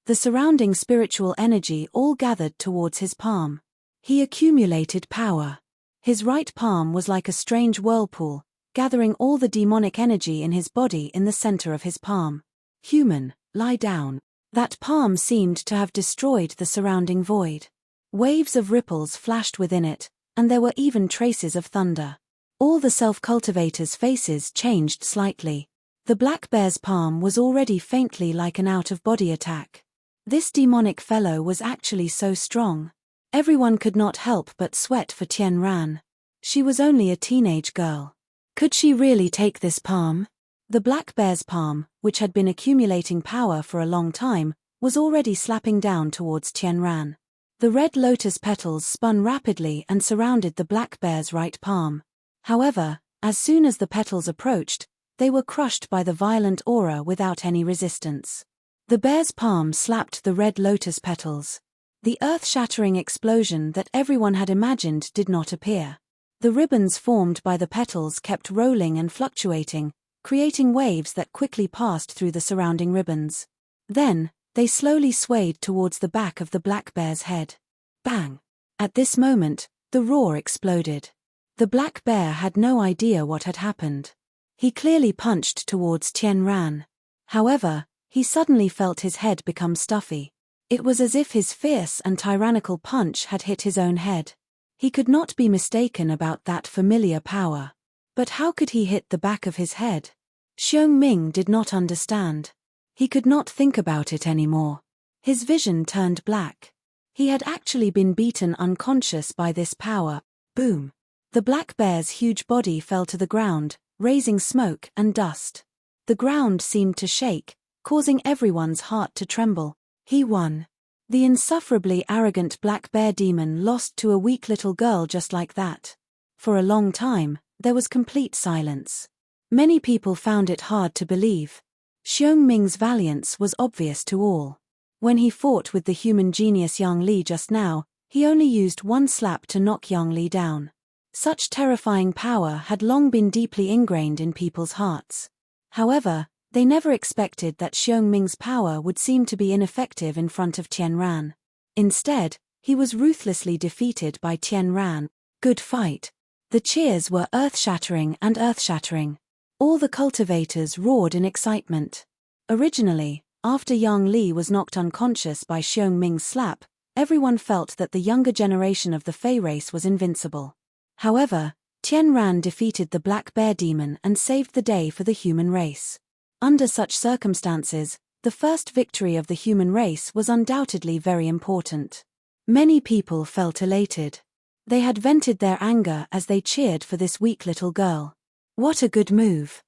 The surrounding spiritual energy all gathered towards his palm. He accumulated power. His right palm was like a strange whirlpool, gathering all the demonic energy in his body in the center of his palm. Human, lie down. That palm seemed to have destroyed the surrounding void. Waves of ripples flashed within it, and there were even traces of thunder. All the self-cultivators' faces changed slightly. The black bear's palm was already faintly like an out-of-body attack. This demonic fellow was actually so strong. Everyone could not help but sweat for Tian Ran. She was only a teenage girl. Could she really take this palm? The black bear's palm, which had been accumulating power for a long time, was already slapping down towards Tian Ran. The red lotus petals spun rapidly and surrounded the black bear's right palm. However, as soon as the petals approached, they were crushed by the violent aura without any resistance. The bear's palm slapped the red lotus petals. The earth-shattering explosion that everyone had imagined did not appear. The ribbons formed by the petals kept rolling and fluctuating, creating waves that quickly passed through the surrounding ribbons. Then, they slowly swayed towards the back of the black bear's head. Bang! At this moment, the roar exploded. The black bear had no idea what had happened. He clearly punched towards Tian Ran. However, he suddenly felt his head become stuffy. It was as if his fierce and tyrannical punch had hit his own head. He could not be mistaken about that familiar power. But how could he hit the back of his head? Xiong Ming did not understand. He could not think about it anymore. His vision turned black. He had actually been beaten unconscious by this power. Boom! The black bear's huge body fell to the ground, raising smoke and dust. The ground seemed to shake, causing everyone's heart to tremble. He won. The insufferably arrogant black bear demon lost to a weak little girl just like that. For a long time, there was complete silence. Many people found it hard to believe. Xiong Ming's valiance was obvious to all. When he fought with the human genius Yang Li just now, he only used one slap to knock Yang Li down. Such terrifying power had long been deeply ingrained in people's hearts. However, they never expected that Xiong Ming's power would seem to be ineffective in front of Tian Ran. Instead, he was ruthlessly defeated by Tian Ran. Good fight. The cheers were earth-shattering and earth-shattering. All the cultivators roared in excitement. Originally, after Yang Li was knocked unconscious by Xiong Ming's slap, everyone felt that the younger generation of the Fey race was invincible. However, Tian Ran defeated the Black Bear Demon and saved the day for the human race. Under such circumstances, the first victory of the human race was undoubtedly very important. Many people felt elated. They had vented their anger as they cheered for this weak little girl. What a good move.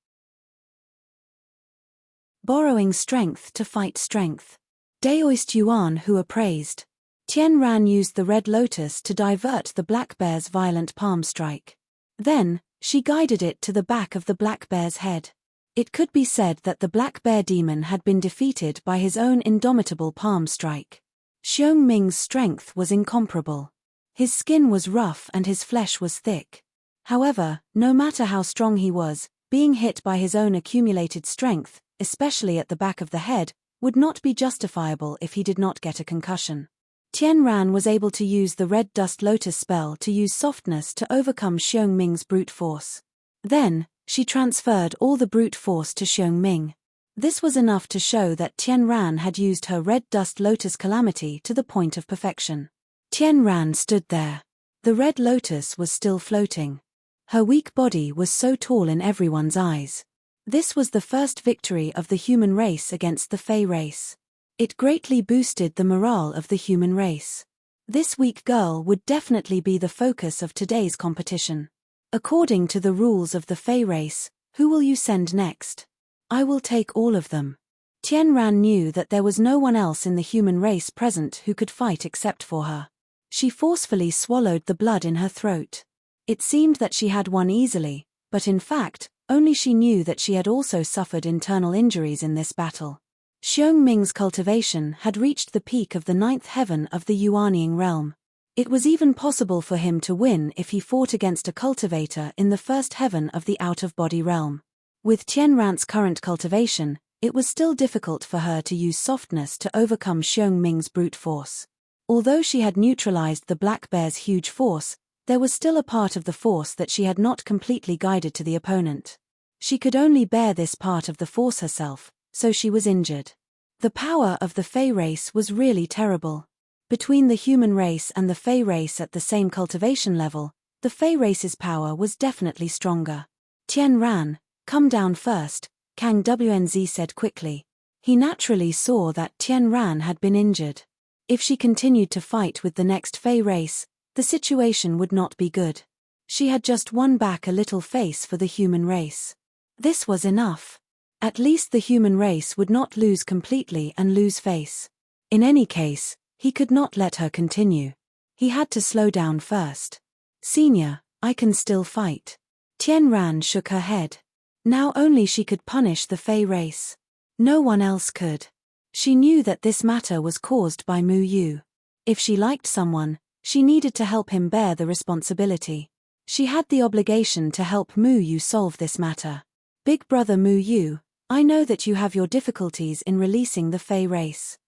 Borrowing strength to fight strength. Daoist Yuan Hua praised. Tian Ran used the red lotus to divert the black bear's violent palm strike. Then, she guided it to the back of the black bear's head. It could be said that the black bear demon had been defeated by his own indomitable palm strike. Xiong Ming's strength was incomparable. His skin was rough and his flesh was thick. However, no matter how strong he was, being hit by his own accumulated strength, especially at the back of the head, would not be justifiable if he did not get a concussion. Tian Ran was able to use the red dust lotus spell to use softness to overcome Xiong Ming's brute force. Then, she transferred all the brute force to Xiong Ming. This was enough to show that Tian Ran had used her red dust lotus calamity to the point of perfection. Tian Ran stood there. The red lotus was still floating. Her weak body was so tall in everyone's eyes. This was the first victory of the human race against the Fey race. It greatly boosted the morale of the human race. This weak girl would definitely be the focus of today's competition. According to the rules of the Fey race, who will you send next? I will take all of them. Tian Ran knew that there was no one else in the human race present who could fight except for her. She forcefully swallowed the blood in her throat. It seemed that she had won easily, but in fact, only she knew that she had also suffered internal injuries in this battle. Xiong Ming's cultivation had reached the peak of the 9th heaven of the Yuanying realm. It was even possible for him to win if he fought against a cultivator in the 1st heaven of the out-of-body realm. With Tian Ran's current cultivation, it was still difficult for her to use softness to overcome Xiong Ming's brute force. Although she had neutralized the black bear's huge force, there was still a part of the force that she had not completely guided to the opponent. She could only bear this part of the force herself, so she was injured. The power of the Fey race was really terrible. Between the human race and the Fey race at the same cultivation level, the Fey race's power was definitely stronger. Tian Ran, come down first, Kang Wnz said quickly. He naturally saw that Tian Ran had been injured. If she continued to fight with the next Fey race, the situation would not be good. She had just won back a little face for the human race. This was enough. At least the human race would not lose completely and lose face. In any case, he could not let her continue. He had to slow down first. Senior, I can still fight. Tian Ran shook her head. Now only she could punish the Fey race. No one else could. She knew that this matter was caused by Mu Yu. If she liked someone, she needed to help him bear the responsibility. She had the obligation to help Mu Yu solve this matter. Big brother Mu Yu, I know that you have your difficulties in releasing the Fey race.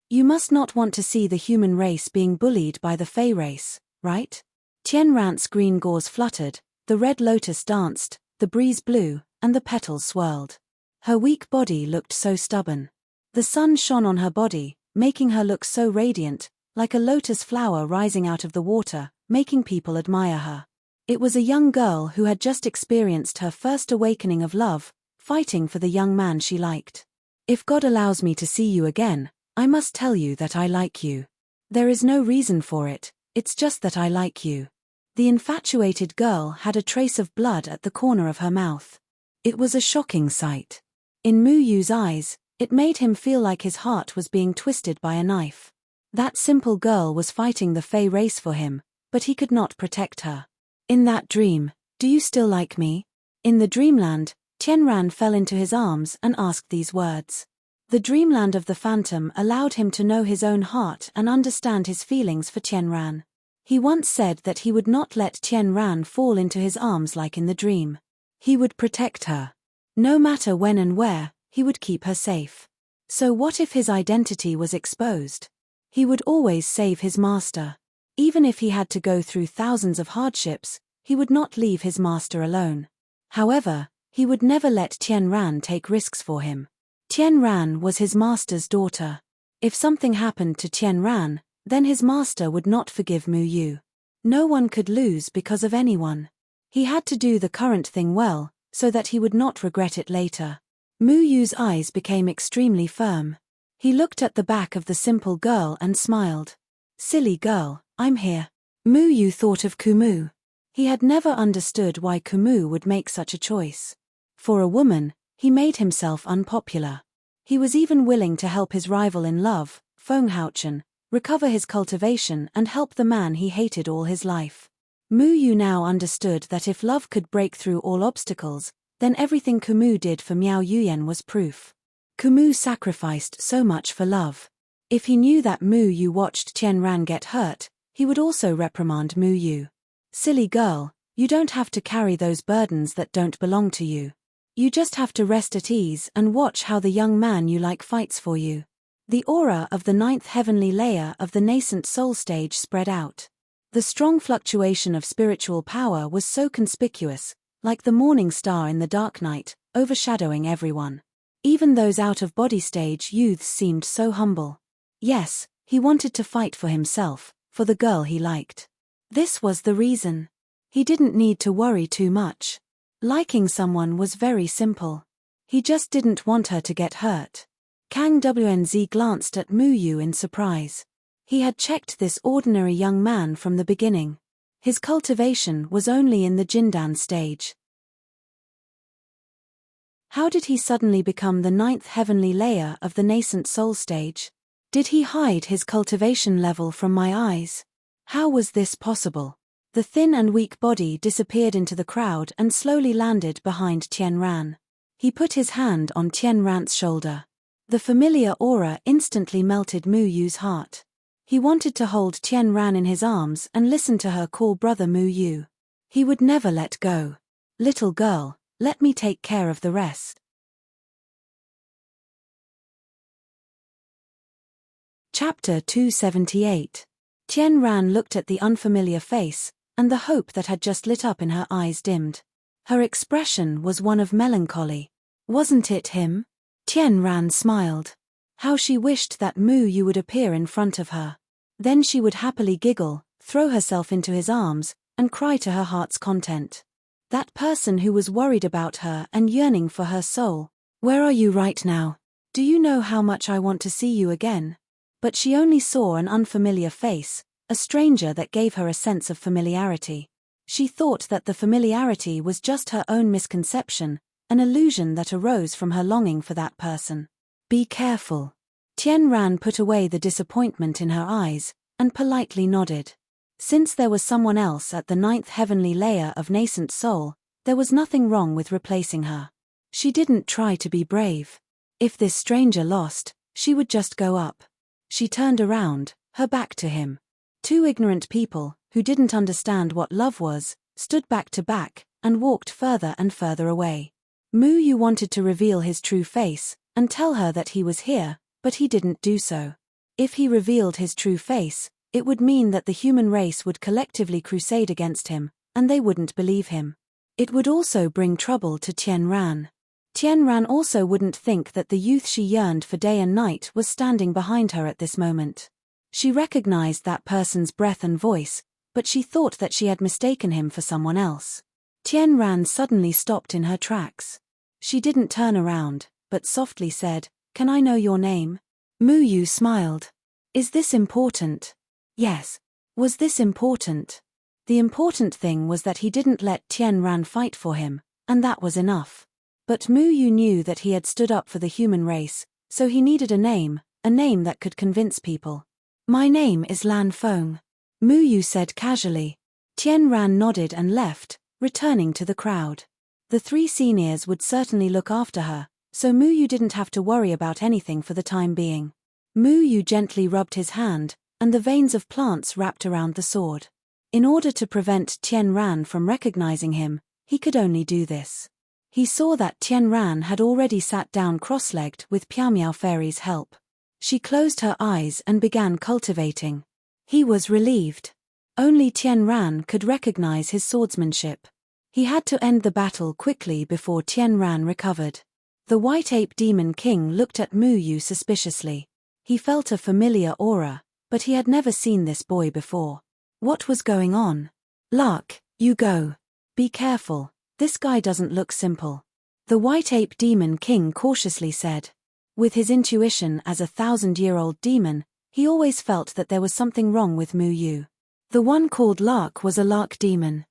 You must not want to see the human race being bullied by the Fey race, right? Tian Ran's green gauze fluttered, the red lotus danced, the breeze blew, and the petals swirled. Her weak body looked so stubborn. The sun shone on her body, making her look so radiant, like a lotus flower rising out of the water, making people admire her. It was a young girl who had just experienced her first awakening of love, fighting for the young man she liked. If God allows me to see you again, I must tell you that I like you. There is no reason for it, it's just that I like you. The infatuated girl had a trace of blood at the corner of her mouth. It was a shocking sight. In Mu Yu's eyes, it made him feel like his heart was being twisted by a knife. That simple girl was fighting the Fey race for him, but he could not protect her. In that dream, do you still like me? In the dreamland, Tianran fell into his arms and asked these words. The dreamland of the phantom allowed him to know his own heart and understand his feelings for Tianran. He once said that he would not let Tianran fall into his arms like in the dream. He would protect her. No matter when and where, he would keep her safe. So what if his identity was exposed? He would always save his master. Even if he had to go through thousands of hardships, he would not leave his master alone. However, he would never let Tianran take risks for him. Tianran was his master's daughter. If something happened to Tianran, then his master would not forgive Mu Yu. No one could lose because of anyone. He had to do the current thing well, so that he would not regret it later. Mu Yu's eyes became extremely firm. He looked at the back of the simple girl and smiled. Silly girl, I'm here. Mu Yu thought of Kumu. He had never understood why Kumu would make such a choice. For a woman, he made himself unpopular. He was even willing to help his rival in love, Feng Haochen, recover his cultivation and help the man he hated all his life. Mu Yu now understood that if love could break through all obstacles, then everything Kumu did for Miao Yuyan was proof. Kumu sacrificed so much for love. If he knew that Mu Yu watched Tianran get hurt, he would also reprimand Mu Yu. Silly girl, you don't have to carry those burdens that don't belong to you. You just have to rest at ease and watch how the young man you like fights for you. The aura of the 9th heavenly layer of the nascent soul stage spread out. The strong fluctuation of spiritual power was so conspicuous, like the morning star in the dark night, overshadowing everyone. Even those out-of-body stage youths seemed so humble. Yes, he wanted to fight for himself, for the girl he liked. This was the reason. He didn't need to worry too much. Liking someone was very simple. He just didn't want her to get hurt. Kang Wnz glanced at Mu Yu in surprise. He had checked this ordinary young man from the beginning. His cultivation was only in the Jindan stage. How did he suddenly become the 9th heavenly layer of the nascent soul stage? Did he hide his cultivation level from my eyes? How was this possible? The thin and weak body disappeared into the crowd and slowly landed behind Tianran. He put his hand on Tianran's shoulder. The familiar aura instantly melted Mu Yu's heart. He wanted to hold Tianran in his arms and listen to her call brother Mu Yu. He would never let go. Little girl, let me take care of the rest. Chapter 278. Tianran looked at the unfamiliar face, and the hope that had just lit up in her eyes dimmed. Her expression was one of melancholy. Wasn't it him? Tianran smiled. How she wished that Mu Yu would appear in front of her. Then she would happily giggle, throw herself into his arms, and cry to her heart's content. That person who was worried about her and yearning for her soul. Where are you right now? Do you know how much I want to see you again? But she only saw an unfamiliar face, a stranger that gave her a sense of familiarity. She thought that the familiarity was just her own misconception, an illusion that arose from her longing for that person. Be careful. Tianran put away the disappointment in her eyes, and politely nodded. Since there was someone else at the 9th heavenly layer of nascent soul, there was nothing wrong with replacing her. She didn't try to be brave. If this stranger lost, she would just go up. She turned around, her back to him. Two ignorant people, who didn't understand what love was, stood back to back, and walked further and further away. Mu Yu wanted to reveal his true face, and tell her that he was here, but he didn't do so. If he revealed his true face, it would mean that the human race would collectively crusade against him, and they wouldn't believe him. It would also bring trouble to Tianran. Tianran also wouldn't think that the youth she yearned for day and night was standing behind her at this moment. She recognized that person's breath and voice, but she thought that she had mistaken him for someone else. Tianran suddenly stopped in her tracks. She didn't turn around, but softly said, "Can I know your name?" Mu Yu smiled. "Is this important?" Yes. Was this important? The important thing was that he didn't let Tianran fight for him, and that was enough. But Mu Yu knew that he had stood up for the human race, so he needed a name that could convince people. "My name is Lan Feng." Mu Yu said casually. Tian Ran nodded and left, returning to the crowd. The three seniors would certainly look after her, so Mu Yu didn't have to worry about anything for the time being. Mu Yu gently rubbed his hand, and the veins of plants wrapped around the sword. In order to prevent Tian Ran from recognizing him, he could only do this. He saw that Tian Ran had already sat down cross-legged with Piao Miao Fairy's help. She closed her eyes and began cultivating. He was relieved. Only Tian Ran could recognize his swordsmanship. He had to end the battle quickly before Tian Ran recovered. The White Ape Demon King looked at Mu Yu suspiciously. He felt a familiar aura, but he had never seen this boy before. What was going on? Lark, you go. Be careful, this guy doesn't look simple. The White Ape Demon King cautiously said. With his intuition as a 1,000-year-old demon, he always felt that there was something wrong with Mu Yu. The one called Lark was a lark demon.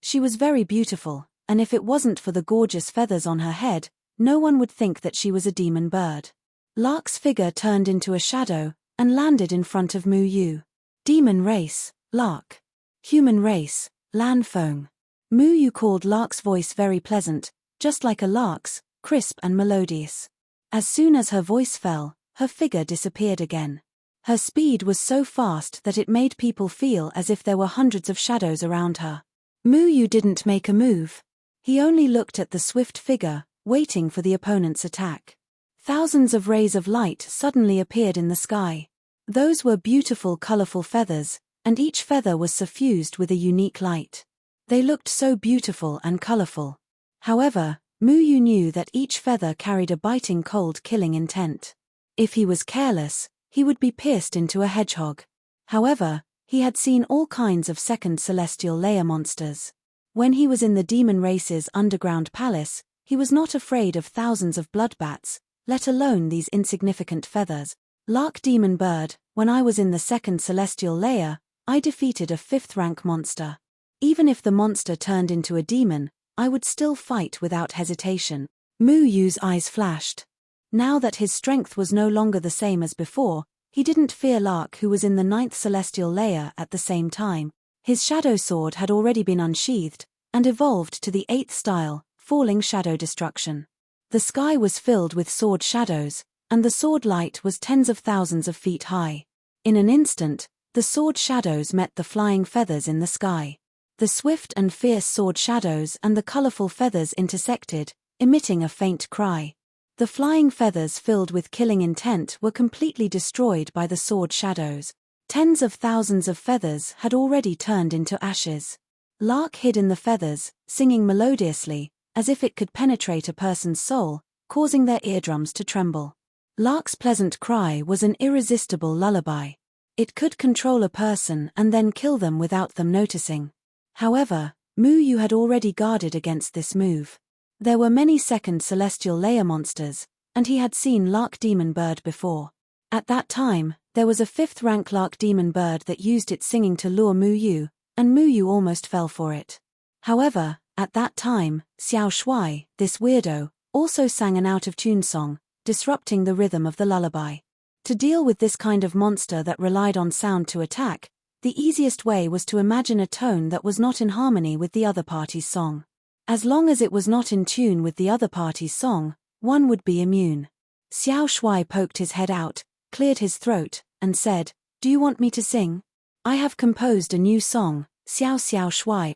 She was very beautiful, and if it wasn't for the gorgeous feathers on her head, no one would think that she was a demon bird. Lark's figure turned into a shadow, and landed in front of Mu Yu. Demon race, Lark. Human race, Lan Feng. Mu Yu called Lark's voice very pleasant, just like a lark's, crisp and melodious. As soon as her voice fell, her figure disappeared again. Her speed was so fast that it made people feel as if there were hundreds of shadows around her. Mu Yu didn't make a move. He only looked at the swift figure, waiting for the opponent's attack. Thousands of rays of light suddenly appeared in the sky. Those were beautiful colorful feathers, and each feather was suffused with a unique light. They looked so beautiful and colorful. However, Mu Yu knew that each feather carried a biting cold killing intent. If he was careless, he would be pierced into a hedgehog. However, he had seen all kinds of second celestial layer monsters. When he was in the demon race's underground palace, he was not afraid of thousands of bloodbats, let alone these insignificant feathers. Lark demon bird, when I was in the second celestial layer, I defeated a 5th-rank monster. Even if the monster turned into a demon, I would still fight without hesitation. Mu Yu's eyes flashed. Now that his strength was no longer the same as before, he didn't fear Lark, who was in the 9th celestial layer at the same time. His shadow sword had already been unsheathed, and evolved to the 8th style, falling shadow destruction. The sky was filled with sword shadows, and the sword light was tens of thousands of feet high. In an instant, the sword shadows met the flying feathers in the sky. The swift and fierce sword shadows and the colorful feathers intersected, emitting a faint cry. The flying feathers filled with killing intent were completely destroyed by the sword shadows. Tens of thousands of feathers had already turned into ashes. Lark hid in the feathers, singing melodiously, as if it could penetrate a person's soul, causing their eardrums to tremble. Lark's pleasant cry was an irresistible lullaby. It could control a person and then kill them without them noticing. However, Mu Yu had already guarded against this move. There were many second celestial layer monsters, and he had seen Lark Demon Bird before. At that time, there was a 5th-rank Lark Demon Bird that used its singing to lure Mu Yu, and Mu Yu almost fell for it. However, at that time, Xiao Shuai, this weirdo, also sang an out-of-tune song, disrupting the rhythm of the lullaby. To deal with this kind of monster that relied on sound to attack, the easiest way was to imagine a tone that was not in harmony with the other party's song. As long as it was not in tune with the other party's song, one would be immune. Xiao Shuai poked his head out, cleared his throat, and said, "Do you want me to sing? I have composed a new song, Xiao Xiao Shuai.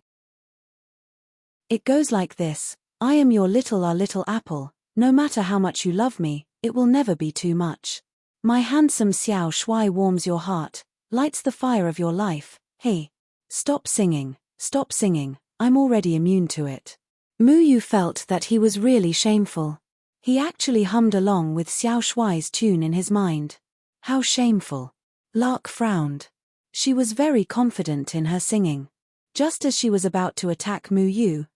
It goes like this: I am your little apple, no matter how much you love me, it will never be too much. My handsome Xiao Shuai warms your heart, lights the fire of your life. Hey, stop singing, I'm already immune to it." Mu Yu felt that he was really shameful. He actually hummed along with Xiao Shuai's tune in his mind. How shameful. Lark frowned. She was very confident in her singing. Just as she was about to attack Mu Yu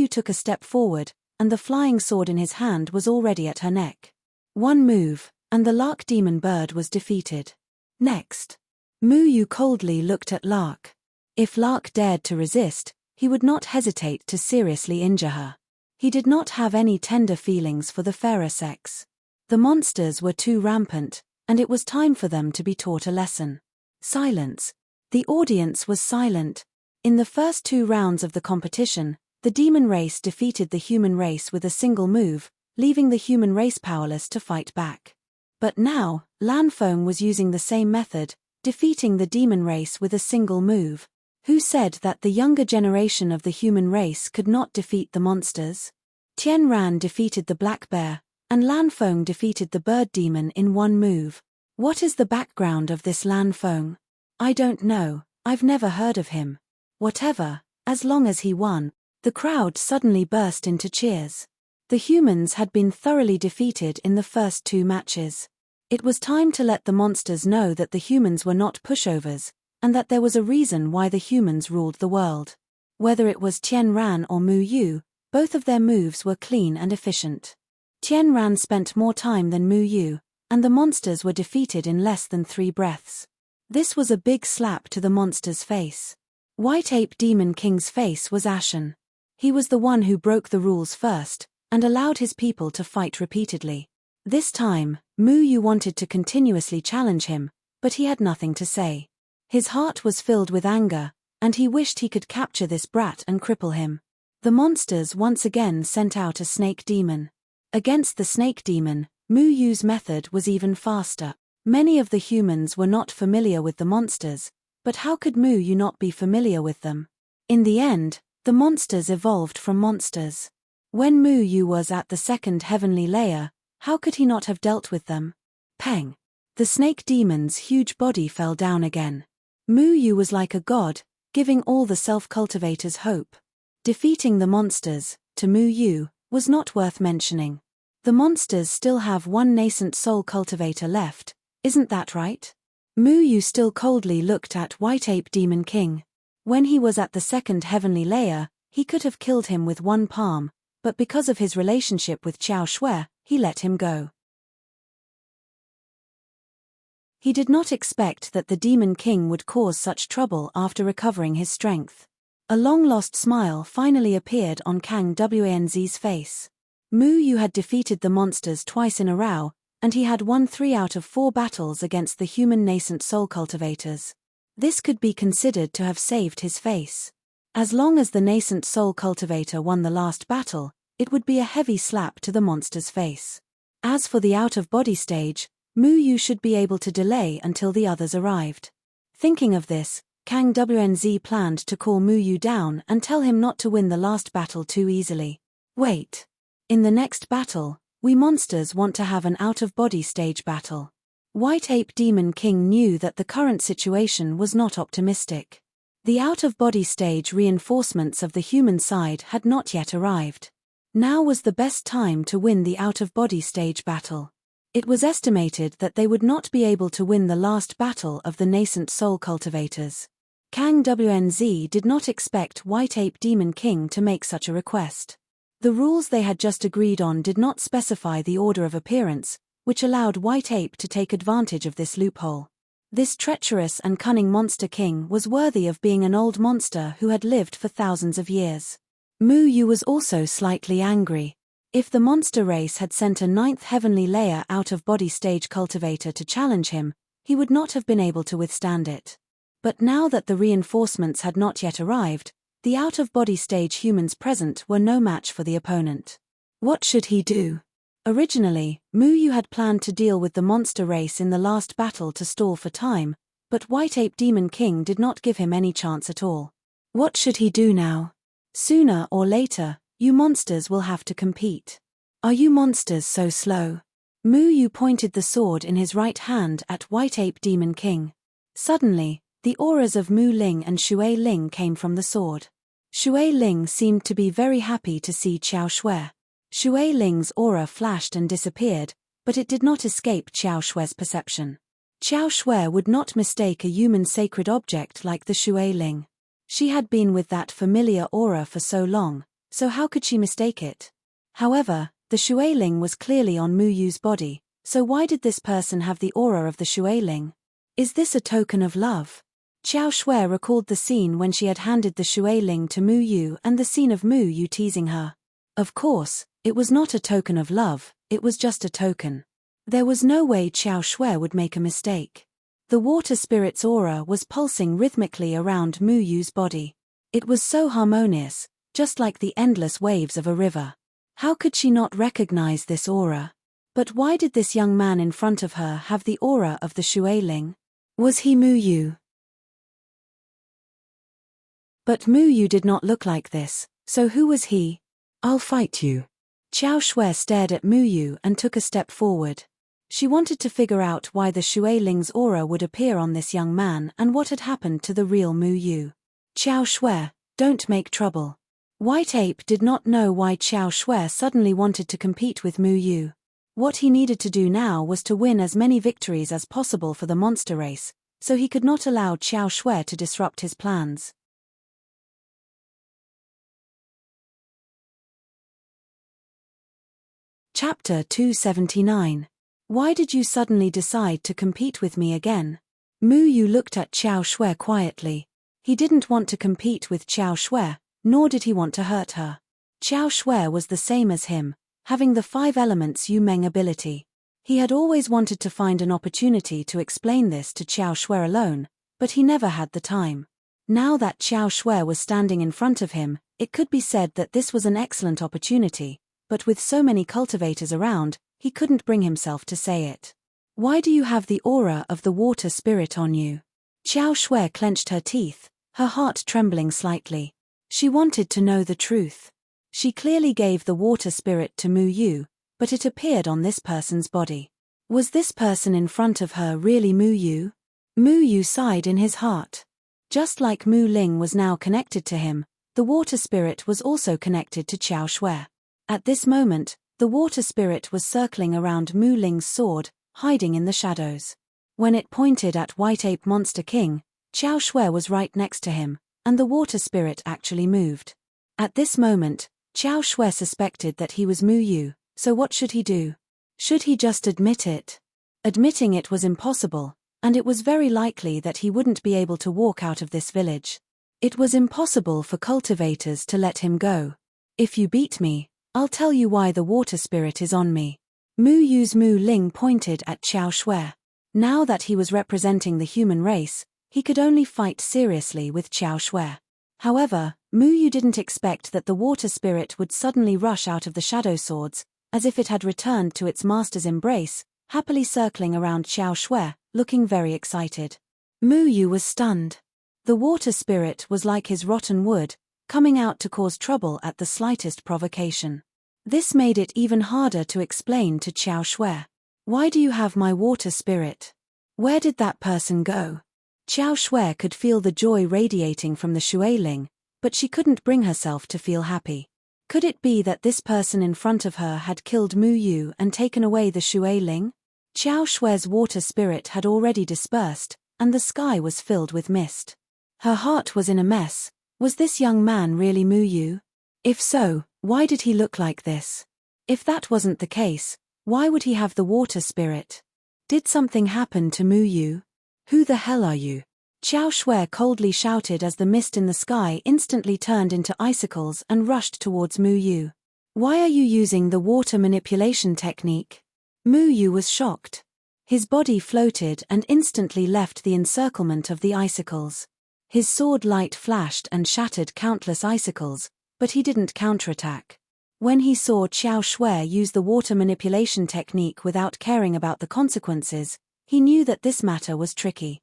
took a step forward, and the flying sword in his hand was already at her neck. One move, and the Lark Demon Bird was defeated. Next, Mu Yu coldly looked at Lark. If Lark dared to resist, he would not hesitate to seriously injure her. He did not have any tender feelings for the fairer sex. The monsters were too rampant, and it was time for them to be taught a lesson. Silence. The audience was silent. In the first 2 rounds of the competition, the demon race defeated the human race with a single move, leaving the human race powerless to fight back. But now, Lanfeng was using the same method, defeating the demon race with a single move. Who said that the younger generation of the human race could not defeat the monsters? Tian Ran defeated the black bear, and Lanfeng defeated the bird demon in 1 move. What is the background of this Lanfeng? I don't know, I've never heard of him. Whatever, as long as he won. The crowd suddenly burst into cheers. The humans had been thoroughly defeated in the first 2 matches. It was time to let the monsters know that the humans were not pushovers, and that there was a reason why the humans ruled the world. Whether it was Tian Ran or Mu Yu, both of their moves were clean and efficient. Tian Ran spent more time than Mu Yu, and the monsters were defeated in less than 3 breaths. This was a big slap to the monster's face. White Ape Demon King's face was ashen. He was the one who broke the rules first, and allowed his people to fight repeatedly. This time, Mu Yu wanted to continuously challenge him, but he had nothing to say. His heart was filled with anger, and he wished he could capture this brat and cripple him. The monsters once again sent out a snake demon. Against the snake demon, Mu Yu's method was even faster. Many of the humans were not familiar with the monsters, but how could Mu Yu not be familiar with them? In the end, the monsters evolved from monsters. When Mu Yu was at the 2nd heavenly layer, how could he not have dealt with them? Peng! The snake demon's huge body fell down again. Mu Yu was like a god, giving all the self-cultivators hope. Defeating the monsters, to Mu Yu, was not worth mentioning. The monsters still have 1 nascent soul cultivator left, isn't that right? Mu Yu still coldly looked at White Ape Demon King. When he was at the 2nd heavenly layer, he could have killed him with 1 palm, but because of his relationship with Qiao Shui, he let him go. He did not expect that the Demon King would cause such trouble after recovering his strength. A long-lost smile finally appeared on Kang Wanz's face. Mu Yu had defeated the monsters twice in a row, and he had won 3 out of 4 battles against the human nascent soul cultivators. This could be considered to have saved his face. As long as the nascent soul cultivator won the last battle, it would be a heavy slap to the monster's face. As for the out-of-body stage, Mu Yu should be able to delay until the others arrived. Thinking of this, Kang Wanz planned to call Mu Yu down and tell him not to win the last battle too easily. Wait. In the next battle, we monsters want to have an out-of-body stage battle. White Ape Demon King knew that the current situation was not optimistic. The out-of-body stage reinforcements of the human side had not yet arrived. Now was the best time to win the out-of-body stage battle. It was estimated that they would not be able to win the last battle of the nascent soul cultivators. Kang Wanz did not expect White Ape Demon King to make such a request. The rules they had just agreed on did not specify the order of appearance, which allowed White Ape to take advantage of this loophole. This treacherous and cunning monster king was worthy of being an old monster who had lived for thousands of years. Mu Yu was also slightly angry. If the monster race had sent a 9th heavenly layer out-of-body stage cultivator to challenge him, he would not have been able to withstand it. But now that the reinforcements had not yet arrived, the out-of-body stage humans present were no match for the opponent. What should he do? Originally, Mu Yu had planned to deal with the monster race in the last battle to stall for time, but White Ape Demon King did not give him any chance at all. What should he do now? Sooner or later, you monsters will have to compete. Are you monsters so slow? Mu Yu pointed the sword in his right hand at White Ape Demon King. Suddenly, the auras of Mu Ling and Shui Ling came from the sword. Shui Ling seemed to be very happy to see Qiao Shui. Shui Ling's aura flashed and disappeared, but it did not escape Qiao Shui's perception. Qiao Shui would not mistake a human sacred object like the Shui Ling. She had been with that familiar aura for so long, so how could she mistake it? However, the Shui Ling was clearly on Mu Yu's body, so why did this person have the aura of the Shui Ling? Is this a token of love? Qiao Shui recalled the scene when she had handed the Shui Ling to Mu Yu and the scene of Mu Yu teasing her. Of course, it was not a token of love, it was just a token. There was no way Qiao Shui would make a mistake. The water spirit's aura was pulsing rhythmically around Mu Yu's body. It was so harmonious, just like the endless waves of a river. How could she not recognize this aura? But why did this young man in front of her have the aura of the Xueling? Was he Mu Yu? But Mu Yu did not look like this, so who was he? I'll fight you. Qiao Shui stared at Mu Yu and took a step forward. She wanted to figure out why the Xueling's aura would appear on this young man and what had happened to the real Mu Yu. Qiao Shui, don't make trouble. White Ape did not know why Qiao Shui suddenly wanted to compete with Mu Yu. What he needed to do now was to win as many victories as possible for the monster race, so he could not allow Qiao Shui to disrupt his plans. Chapter 279. Why did you suddenly decide to compete with me again? Mu Yu looked at Qiao Shui quietly. He didn't want to compete with Qiao Shui, nor did he want to hurt her. Qiao Shui was the same as him, having the 5 elements Yu Meng ability. He had always wanted to find an opportunity to explain this to Qiao Shui alone, but he never had the time. Now that Qiao Shui was standing in front of him, it could be said that this was an excellent opportunity, but with so many cultivators around, he couldn't bring himself to say it. Why do you have the aura of the water spirit on you? Qiao Shui clenched her teeth, her heart trembling slightly. She wanted to know the truth. She clearly gave the water spirit to Mu Yu, but it appeared on this person's body. Was this person in front of her really Mu Yu? Mu Yu sighed in his heart. Just like Mu Ling was now connected to him, the water spirit was also connected to Qiao Shui. At this moment, the water spirit was circling around Mu Ling's sword, hiding in the shadows. When it pointed at White Ape Monster King, Qiao Shui was right next to him, and the water spirit actually moved. At this moment, Qiao Shui suspected that he was Mu Yu, so what should he do? Should he just admit it? Admitting it was impossible, and it was very likely that he wouldn't be able to walk out of this village. It was impossible for cultivators to let him go. If you beat me, I'll tell you why the water spirit is on me. Mu Yu's Mu Ling pointed at Qiao Shui. Now that he was representing the human race, he could only fight seriously with Qiao Shui. However, Mu Yu didn't expect that the water spirit would suddenly rush out of the shadow swords, as if it had returned to its master's embrace, happily circling around Qiao Shui, looking very excited. Mu Yu was stunned. The water spirit was like his rotten wood, coming out to cause trouble at the slightest provocation. This made it even harder to explain to Qiao Shui. Why do you have my water spirit? Where did that person go? Qiao Shui could feel the joy radiating from the Xueling, but she couldn't bring herself to feel happy. Could it be that this person in front of her had killed Mu Yu and taken away the Xueling? Qiao Shui's water spirit had already dispersed, and the sky was filled with mist. Her heart was in a mess. Was this young man really Mu Yu? If so, why did he look like this? If that wasn't the case, why would he have the water spirit? Did something happen to Mu Yu? Who the hell are you? Qiao Shui coldly shouted as the mist in the sky instantly turned into icicles and rushed towards Mu Yu. Why are you using the water manipulation technique? Mu Yu was shocked. His body floated and instantly left the encirclement of the icicles. His sword light flashed and shattered countless icicles, but he didn't counterattack. When he saw Qiao Shui use the water manipulation technique without caring about the consequences, he knew that this matter was tricky.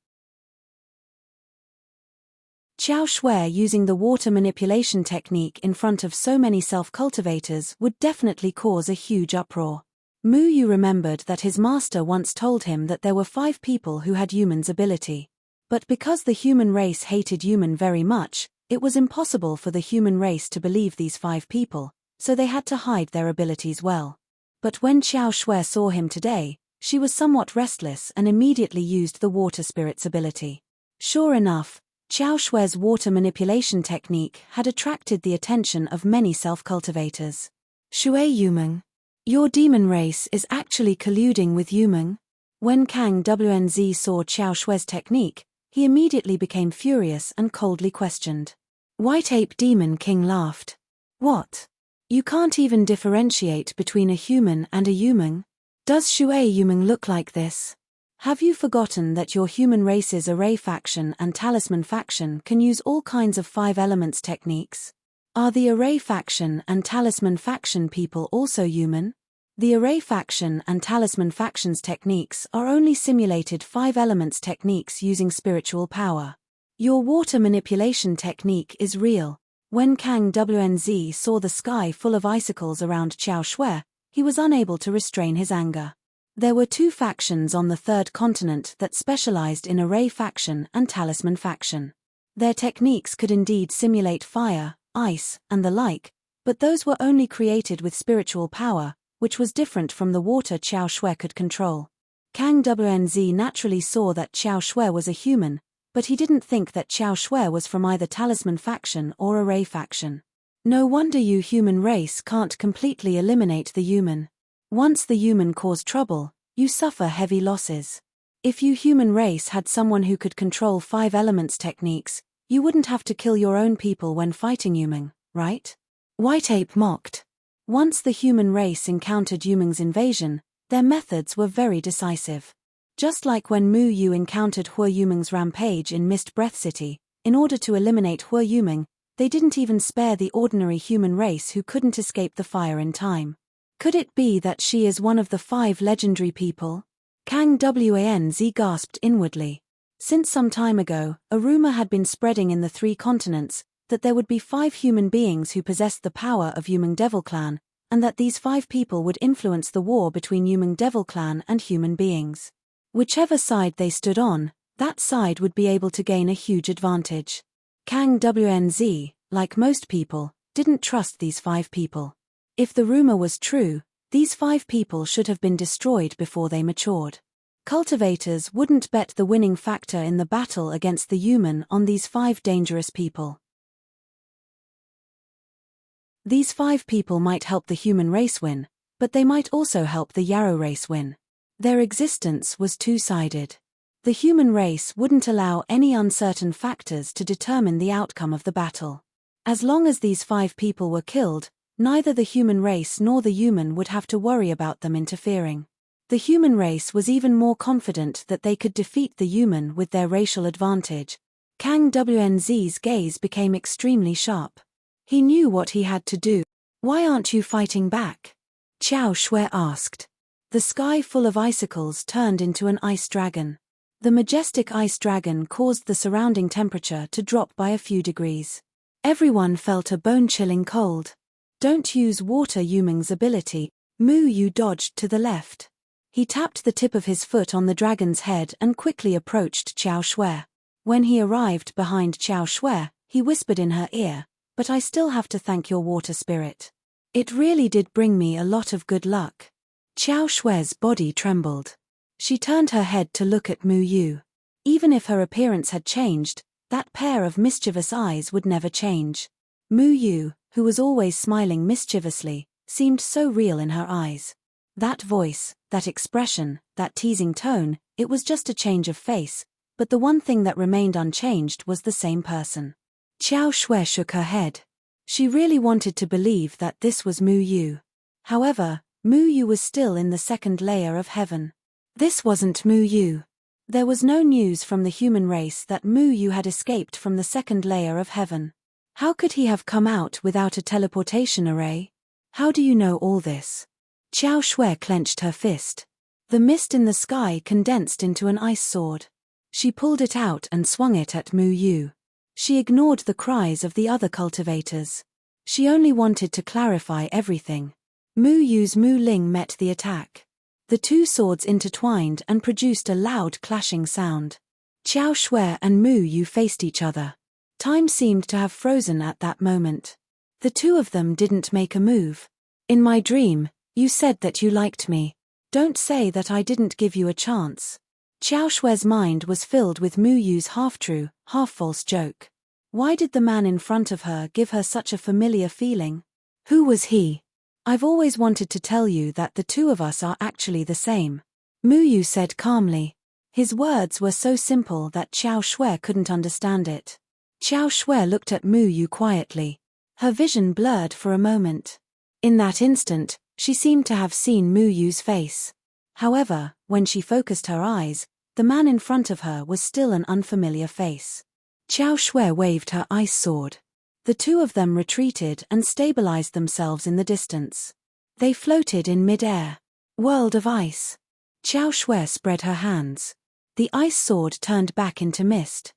Qiao Shui using the water manipulation technique in front of so many self-cultivators would definitely cause a huge uproar. Mu Yu remembered that his master once told him that there were 5 people who had human's ability. But because the human race hated human very much, it was impossible for the human race to believe these 5 people, so they had to hide their abilities well. But when Qiao Shui saw him today, she was somewhat restless and immediately used the water spirit's ability. Sure enough, Qiao Shui's water manipulation technique had attracted the attention of many self-cultivators. Shui Yumeng, your demon race is actually colluding with Yumeng. When Kang Wnz saw Qiao Shui's technique, he immediately became furious and coldly questioned. White Ape Demon King laughed. What? You can't even differentiate between a human and a Yumeng? Does Shui Yumeng look like this? Have you forgotten that your human race's array faction and talisman faction can use all kinds of 5 elements techniques? Are the array faction and talisman faction people also human? The array faction and talisman factions techniques are only simulated 5 elements techniques using spiritual power. Your water manipulation technique is real. When Kang Wnz saw the sky full of icicles around Qiao Shui, he was unable to restrain his anger. There were 2 factions on the 3rd continent that specialized in array faction and talisman faction. Their techniques could indeed simulate fire, ice, and the like, but those were only created with spiritual power, which was different from the water Qiao Shui could control. Kang Wnz naturally saw that Qiao Shui was a human, but he didn't think that Qiao Shui was from either talisman faction or array faction. No wonder you human race can't completely eliminate the human. Once the human cause trouble, you suffer heavy losses. If you human race had someone who could control 5 elements techniques, you wouldn't have to kill your own people when fighting human, right? White Ape mocked. Once the human race encountered Yumeng's invasion, their methods were very decisive. Just like when Mu Yu encountered Hua Yumeng's rampage in Mist Breath City, in order to eliminate Hua Yumeng, they didn't even spare the ordinary human race who couldn't escape the fire in time. Could it be that she is one of the 5 legendary people? Kang Wnz gasped inwardly. Since some time ago, a rumor had been spreading in the 3 continents that there would be 5 human beings who possessed the power of Yumeng Devil Clan, and that these 5 people would influence the war between Yumeng Devil Clan and human beings. Whichever side they stood on, that side would be able to gain a huge advantage. Kang Wnz, like most people, didn't trust these 5 people. If the rumor was true, these 5 people should have been destroyed before they matured. Cultivators wouldn't bet the winning factor in the battle against the human on these 5 dangerous people. These 5 people might help the human race win, but they might also help the Yarrow race win. Their existence was two-sided. The human race wouldn't allow any uncertain factors to determine the outcome of the battle. As long as these 5 people were killed, neither the human race nor the human would have to worry about them interfering. The human race was even more confident that they could defeat the human with their racial advantage. Kang Wnz's gaze became extremely sharp. He knew what he had to do. "Why aren't you fighting back?" Qiao Shui asked. The sky full of icicles turned into an ice dragon. The majestic ice dragon caused the surrounding temperature to drop by a few degrees. Everyone felt a bone-chilling cold. "Don't use water Yumeng's ability." Mu Yu dodged to the left. He tapped the tip of his foot on the dragon's head and quickly approached Qiao Shui. When he arrived behind Qiao Shui, he whispered in her ear, "But I still have to thank your water spirit. It really did bring me a lot of good luck." Qiao Shui's body trembled. She turned her head to look at Mu Yu. Even if her appearance had changed, that pair of mischievous eyes would never change. Mu Yu, who was always smiling mischievously, seemed so real in her eyes. That voice, that expression, that teasing tone, it was just a change of face, but the one thing that remained unchanged was the same person. Qiao Shui shook her head. She really wanted to believe that this was Mu Yu. However, Mu Yu was still in the 2nd layer of heaven. This wasn't Mu Yu. There was no news from the human race that Mu Yu had escaped from the 2nd layer of heaven. How could he have come out without a teleportation array? How do you know all this? Qiao Shui clenched her fist. The mist in the sky condensed into an ice sword. She pulled it out and swung it at Mu Yu. She ignored the cries of the other cultivators. She only wanted to clarify everything. Mu Yu's Mu Ling met the attack. The 2 swords intertwined and produced a loud clashing sound. Qiao Shui and Mu Yu faced each other. Time seemed to have frozen at that moment. The 2 of them didn't make a move. "In my dream, you said that you liked me. Don't say that I didn't give you a chance." Qiao Shui's mind was filled with Mu Yu's half-true, half-false joke. Why did the man in front of her give her such a familiar feeling? Who was he? "I've always wanted to tell you that the 2 of us are actually the same," Mu Yu said calmly. His words were so simple that Qiao Shui couldn't understand it. Qiao Shui looked at Mu Yu quietly. Her vision blurred for a moment. In that instant, she seemed to have seen Mu Yu's face. However, When she focused her eyes, the man in front of her was still an unfamiliar face. Qiao Shui waved her ice sword. The two of them retreated and stabilized themselves in the distance. They floated in mid-air. World of ice. Qiao Shui spread her hands. The ice sword turned back into mist.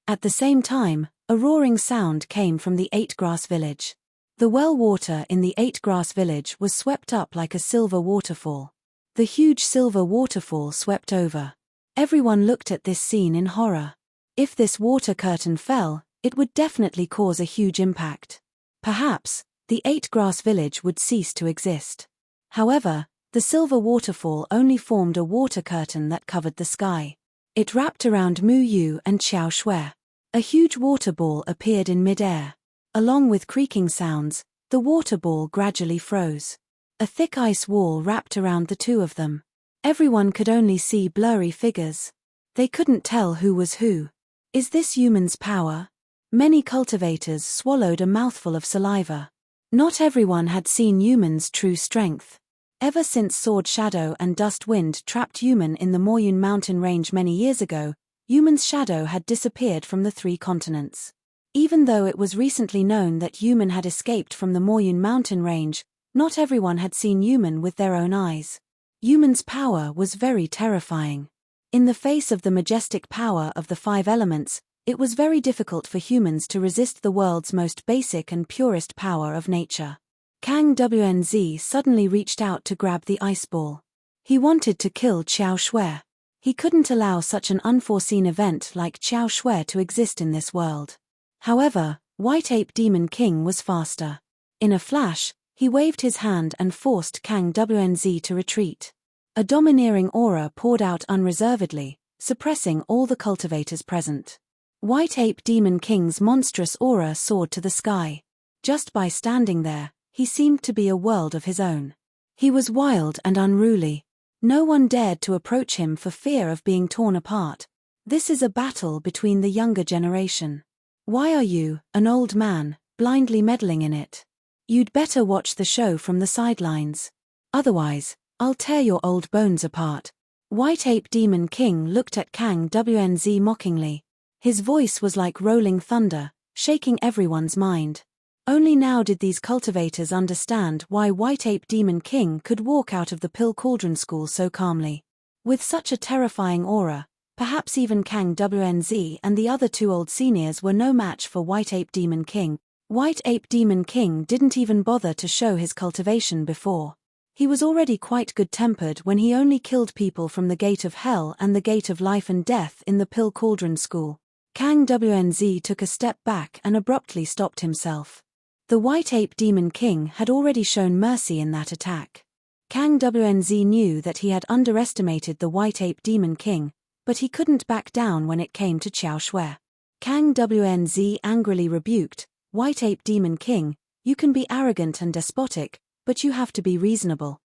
At the same time, a roaring sound came from the Eight-Grass village. The well water in the Eight-Grass village was swept up like a silver waterfall. The huge silver waterfall swept over. Everyone looked at this scene in horror. If this water curtain fell, it would definitely cause a huge impact. Perhaps, the Eight-Grass village would cease to exist. However, the silver waterfall only formed a water curtain that covered the sky. It wrapped around Mu Yu and Qiao Shui. A huge water ball appeared in mid-air. Along with creaking sounds, the water ball gradually froze. A thick ice wall wrapped around the two of them. Everyone could only see blurry figures. They couldn't tell who was who. Is this human's power? Many cultivators swallowed a mouthful of saliva. Not everyone had seen Yuman's true strength. Ever since Sword Shadow and Dust Wind trapped Yuman in the Moyun mountain range many years ago, Yuman's shadow had disappeared from the 3 continents. Even though it was recently known that Yuman had escaped from the Moyun mountain range, not everyone had seen Yuman with their own eyes. Yuman's power was very terrifying. In the face of the majestic power of the 5 elements, it was very difficult for humans to resist the world's most basic and purest power of nature. Kang Wnz suddenly reached out to grab the ice ball. He wanted to kill Qiao Shui. He couldn't allow such an unforeseen event like Qiao Shui to exist in this world. However, White Ape Demon King was faster. In a flash, he waved his hand and forced Kang Wnz to retreat. A domineering aura poured out unreservedly, suppressing all the cultivators present. White Ape Demon King's monstrous aura soared to the sky. Just by standing there, he seemed to be a world of his own. He was wild and unruly. No one dared to approach him for fear of being torn apart. This is a battle between the younger generation. Why are you, an old man, blindly meddling in it? You'd better watch the show from the sidelines. Otherwise, I'll tear your old bones apart. White Ape Demon King looked at Kang Wnz mockingly. His voice was like rolling thunder, shaking everyone's mind. Only now did these cultivators understand why White Ape Demon King could walk out of the Pill Cauldron School so calmly. With such a terrifying aura, perhaps even Kang Wnz and the other 2 old seniors were no match for White Ape Demon King. White Ape Demon King didn't even bother to show his cultivation before. He was already quite good-tempered when he only killed people from the Gate of Hell and the Gate of Life and Death in the Pill Cauldron School. Kang Wnz took a step back and abruptly stopped himself. The White Ape Demon King had already shown mercy in that attack. Kang Wnz knew that he had underestimated the White Ape Demon King, but he couldn't back down when it came to Qiao Shui. Kang Wnz angrily rebuked, White Ape Demon King, you can be arrogant and despotic, but you have to be reasonable.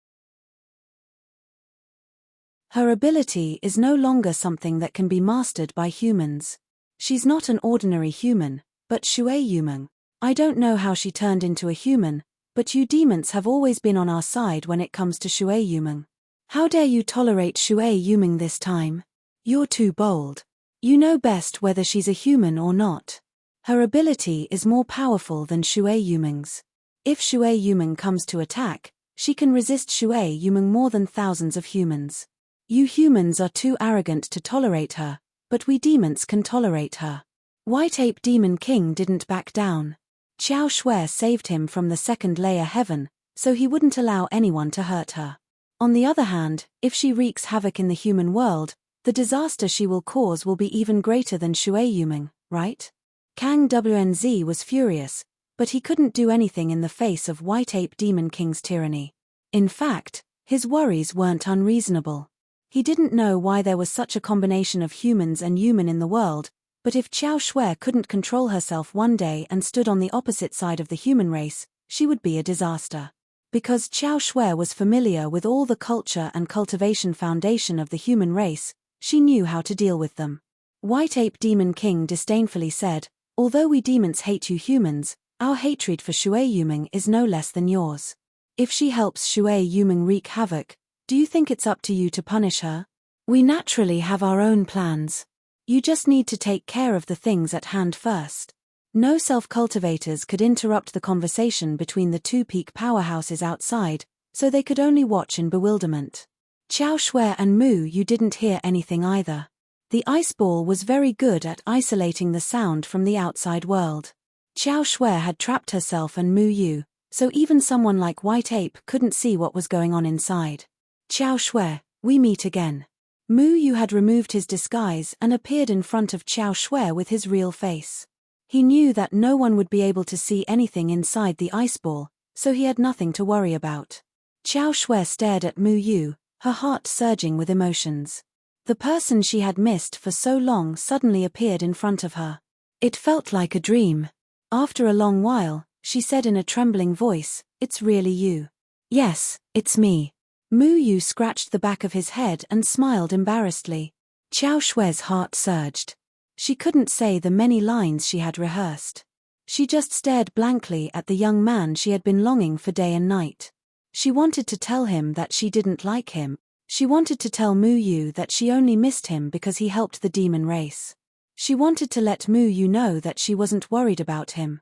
Her ability is no longer something that can be mastered by humans. She's not an ordinary human, but Shui human. I don't know how she turned into a human, but you demons have always been on our side when it comes to Shui human. How dare you tolerate Shui human this time? You're too bold. You know best whether she's a human or not. Her ability is more powerful than Shui human's. If Shui human comes to attack, she can resist Shui human more than thousands of humans. You humans are too arrogant to tolerate her, but we demons can tolerate her. White Ape Demon King didn't back down. Qiao Shui saved him from the 2nd layer heaven, so he wouldn't allow anyone to hurt her. On the other hand, if she wreaks havoc in the human world, the disaster she will cause will be even greater than Shui human, right? Kang Wnz was furious, but he couldn't do anything in the face of White Ape Demon King's tyranny. In fact, his worries weren't unreasonable. He didn't know why there was such a combination of humans and human in the world, but if Qiao Shui couldn't control herself one day and stood on the opposite side of the human race, she would be a disaster. Because Qiao Shui was familiar with all the culture and cultivation foundation of the human race, she knew how to deal with them. White Ape Demon King disdainfully said, although we demons hate you humans, our hatred for Shui human is no less than yours. If she helps Shui Yumeng wreak havoc, do you think it's up to you to punish her? We naturally have our own plans. You just need to take care of the things at hand first. No self-cultivators could interrupt the conversation between the two peak powerhouses outside, so they could only watch in bewilderment. Qiao Shui and Mu Yu didn't hear anything either. The ice ball was very good at isolating the sound from the outside world. Qiao Shui had trapped herself and Mu Yu, so even someone like White Ape couldn't see what was going on inside. Qiao Shui, we meet again. Mu Yu had removed his disguise and appeared in front of Qiao Shui with his real face. He knew that no one would be able to see anything inside the ice ball, so he had nothing to worry about. Qiao Shui stared at Mu Yu, her heart surging with emotions. The person she had missed for so long suddenly appeared in front of her. It felt like a dream. After a long while, she said in a trembling voice, "It's really you." "Yes, it's me." Mu Yu scratched the back of his head and smiled embarrassedly. Qiao Shui's heart surged. She couldn't say the many lines she had rehearsed. She just stared blankly at the young man she had been longing for day and night. She wanted to tell him that she didn't like him. She wanted to tell Mu Yu that she only missed him because he helped the demon race. She wanted to let Mu Yu know that she wasn't worried about him.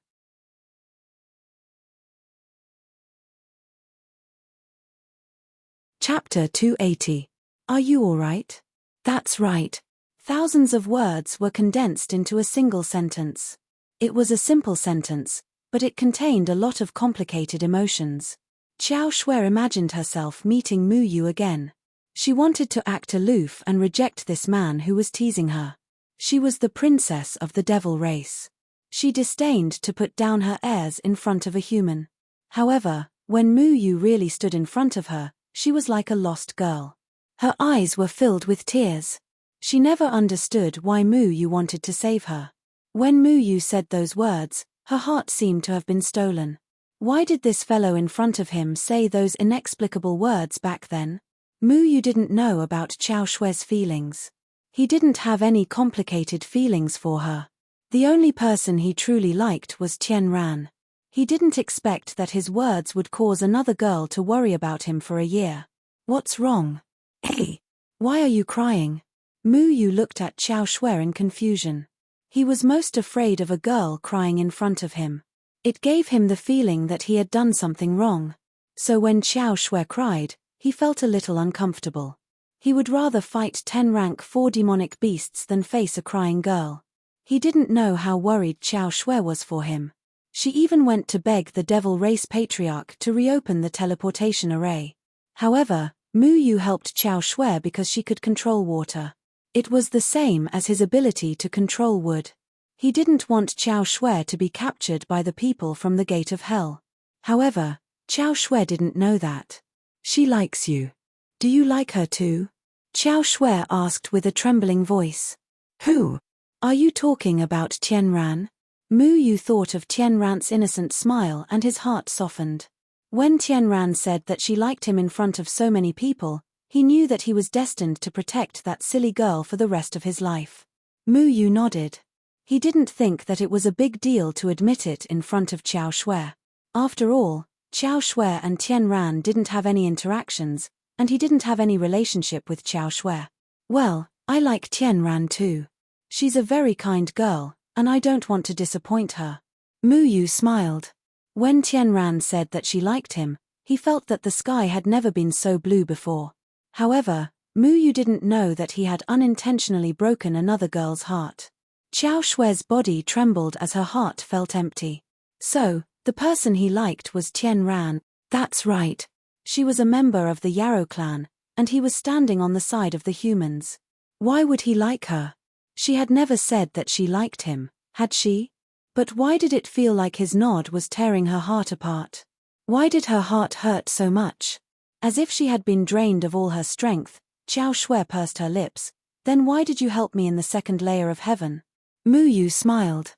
Chapter 280. Are you alright? That's right. Thousands of words were condensed into a single sentence. It was a simple sentence, but it contained a lot of complicated emotions. Qiao Shui imagined herself meeting Mu Yu again. She wanted to act aloof and reject this man who was teasing her. She was the princess of the devil race. She disdained to put down her airs in front of a human. However, when Mu Yu really stood in front of her, she was like a lost girl. Her eyes were filled with tears. She never understood why Mu Yu wanted to save her. When Mu Yu said those words, her heart seemed to have been stolen. Why did this fellow in front of him say those inexplicable words back then? Mu Yu didn't know about Qiao Shui's feelings. He didn't have any complicated feelings for her. The only person he truly liked was Tian Ran. He didn't expect that his words would cause another girl to worry about him for a year. What's wrong? Hey, why are you crying? Mu Yu looked at Qiao Shui in confusion. He was most afraid of a girl crying in front of him. It gave him the feeling that he had done something wrong. So when Qiao Shui cried, he felt a little uncomfortable. He would rather fight 10 rank 4 demonic beasts than face a crying girl. He didn't know how worried Qiao Shui was for him. She even went to beg the Devil Race Patriarch to reopen the teleportation array. However, Mu Yu helped Qiao Shui because she could control water. It was the same as his ability to control wood. He didn't want Qiao Shui to be captured by the people from the Gate of Hell. However, Qiao Shui didn't know that. She likes you. Do you like her too? Qiao Shui asked with a trembling voice. Who? Are you talking about Tian Ran? Mu Yu thought of Tian Ran's innocent smile and his heart softened. When Tian Ran said that she liked him in front of so many people, he knew that he was destined to protect that silly girl for the rest of his life. Mu Yu nodded. He didn't think that it was a big deal to admit it in front of Qiao Shui. After all, Qiao Shui and Tian Ran didn't have any interactions, and he didn't have any relationship with Qiao Shui. Well, I like Tian Ran too. She's a very kind girl, and I don't want to disappoint her. Mu Yu smiled. When Tian Ran said that she liked him, he felt that the sky had never been so blue before. However, Mu Yu didn't know that he had unintentionally broken another girl's heart. Qiao Shui's body trembled as her heart felt empty. So, the person he liked was Tian Ran. That's right. She was a member of the Yarrow clan, and he was standing on the side of the humans. Why would he like her? She had never said that she liked him, had she? But why did it feel like his nod was tearing her heart apart? Why did her heart hurt so much? As if she had been drained of all her strength, Qiao Shui pursed her lips. Then why did you help me in the second layer of heaven? Mu Yu smiled.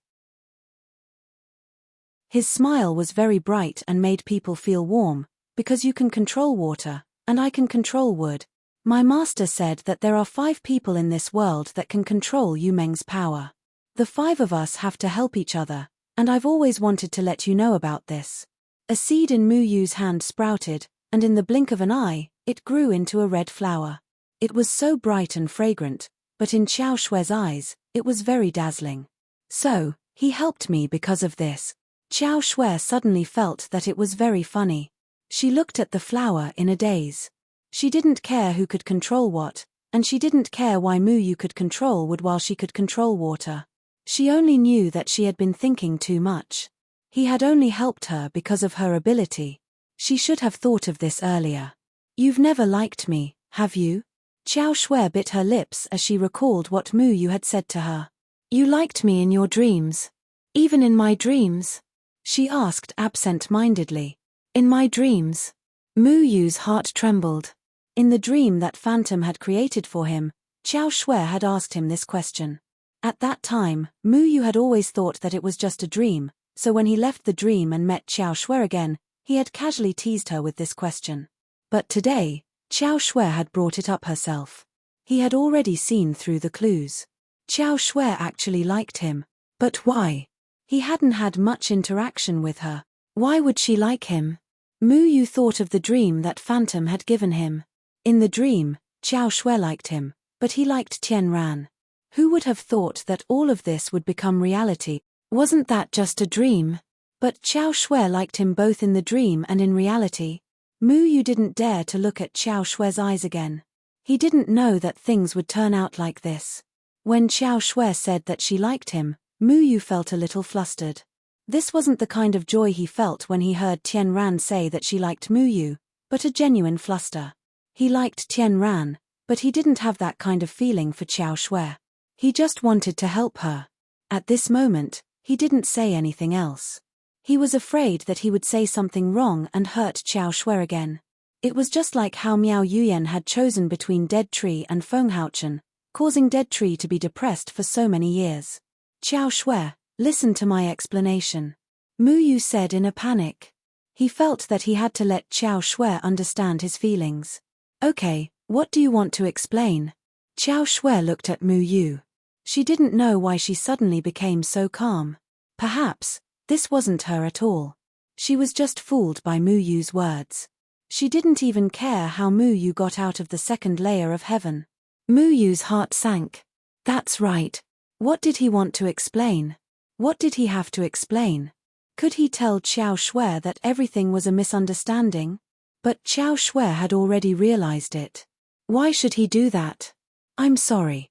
His smile was very bright and made people feel warm, because you can control water, and I can control wood. My master said that there are 5 people in this world that can control Yumeng's power. The 5 of us have to help each other, and I've always wanted to let you know about this. A seed in Mu Yu's hand sprouted, and in the blink of an eye, it grew into a red flower. It was so bright and fragrant, but in Qiao Shue's eyes, it was very dazzling. So, he helped me because of this. Qiao Shui suddenly felt that it was very funny. She looked at the flower in a daze. She didn't care who could control what, and she didn't care why Mu Yu could control wood while she could control water. She only knew that she had been thinking too much. He had only helped her because of her ability. She should have thought of this earlier. You've never liked me, have you? Qiao Shui bit her lips as she recalled what Mu Yu had said to her. You liked me in your dreams. Even in my dreams? She asked absent-mindedly. In my dreams? Mu Yu's heart trembled. In the dream that Phantom had created for him, Qiao Shui had asked him this question. At that time, Mu Yu had always thought that it was just a dream, so when he left the dream and met Qiao Shui again, he had casually teased her with this question. But today, Qiao Shui had brought it up herself. He had already seen through the clues. Qiao Shui actually liked him. But why? He hadn't had much interaction with her. Why would she like him? Mu Yu thought of the dream that Phantom had given him. In the dream, Qiao Shui liked him, but he liked Tian Ran. Who would have thought that all of this would become reality? Wasn't that just a dream? But Qiao Shui liked him both in the dream and in reality. Mu Yu didn't dare to look at Qiao Shui's eyes again. He didn't know that things would turn out like this. When Qiao Shui said that she liked him, Mu Yu felt a little flustered. This wasn't the kind of joy he felt when he heard Tian Ran say that she liked Mu Yu, but a genuine fluster. He liked Tian Ran, but he didn't have that kind of feeling for Qiao Shui. He just wanted to help her. At this moment, he didn't say anything else. He was afraid that he would say something wrong and hurt Qiao Shui again. It was just like how Miao Yuyan had chosen between Dead Tree and Feng Haochen, causing Dead Tree to be depressed for so many years. Qiao Shui, listen to my explanation. Mu Yu said in a panic. He felt that he had to let Qiao Shui understand his feelings. Okay, what do you want to explain? Qiao Shui looked at Mu Yu. She didn't know why she suddenly became so calm. Perhaps, this wasn't her at all. She was just fooled by Mu Yu's words. She didn't even care how Mu Yu got out of the second layer of heaven. Mu Yu's heart sank. That's right. What did he want to explain? What did he have to explain? Could he tell Qiao Shui that everything was a misunderstanding? But Qiao Shui had already realized it. Why should he do that? I'm sorry.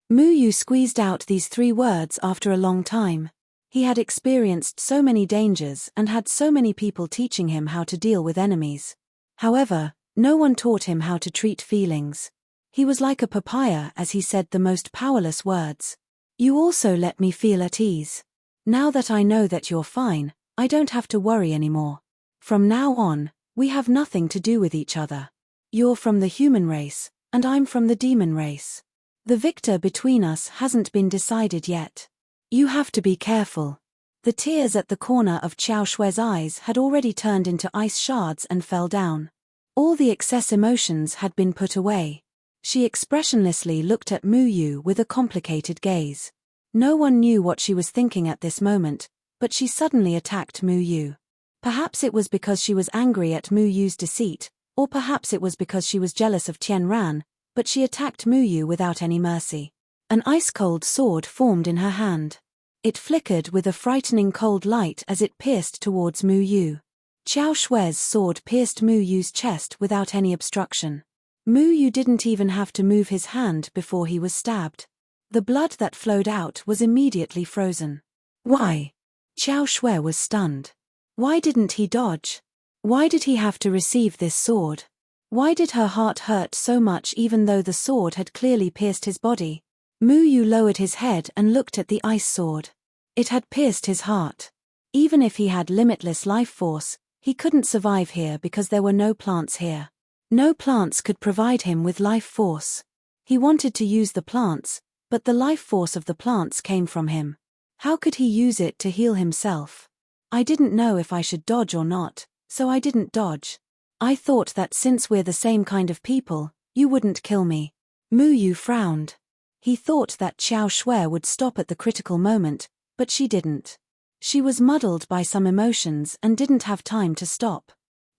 Mu Yu squeezed out these 3 words after a long time. He had experienced so many dangers and had so many people teaching him how to deal with enemies. However, no one taught him how to treat feelings. He was like a papaya as he said the most powerless words. You also let me feel at ease. Now that I know that you're fine, I don't have to worry anymore. From now on, we have nothing to do with each other. You're from the human race, and I'm from the demon race. The victor between us hasn't been decided yet. You have to be careful. The tears at the corner of Qiao Shui's eyes had already turned into ice shards and fell down. All the excess emotions had been put away. She expressionlessly looked at Mu Yu with a complicated gaze. No one knew what she was thinking at this moment, but she suddenly attacked Mu Yu. Perhaps it was because she was angry at Mu Yu's deceit, or perhaps it was because she was jealous of Tian Ran, but she attacked Mu Yu without any mercy. An ice-cold sword formed in her hand. It flickered with a frightening cold light as it pierced towards Mu Yu. Qiao Shui's sword pierced Mu Yu's chest without any obstruction. Mu Yu didn't even have to move his hand before he was stabbed. The blood that flowed out was immediately frozen. Why? Qiao Shui was stunned. Why didn't he dodge? Why did he have to receive this sword? Why did her heart hurt so much even though the sword had clearly pierced his body? Mu Yu lowered his head and looked at the ice sword. It had pierced his heart. Even if he had limitless life force, he couldn't survive here because there were no plants here. No plants could provide him with life force. He wanted to use the plants, but the life force of the plants came from him. How could he use it to heal himself? I didn't know if I should dodge or not, so I didn't dodge. I thought that since we're the same kind of people, you wouldn't kill me. Mu Yu frowned. He thought that Qiao Shui would stop at the critical moment, but she didn't. She was muddled by some emotions and didn't have time to stop.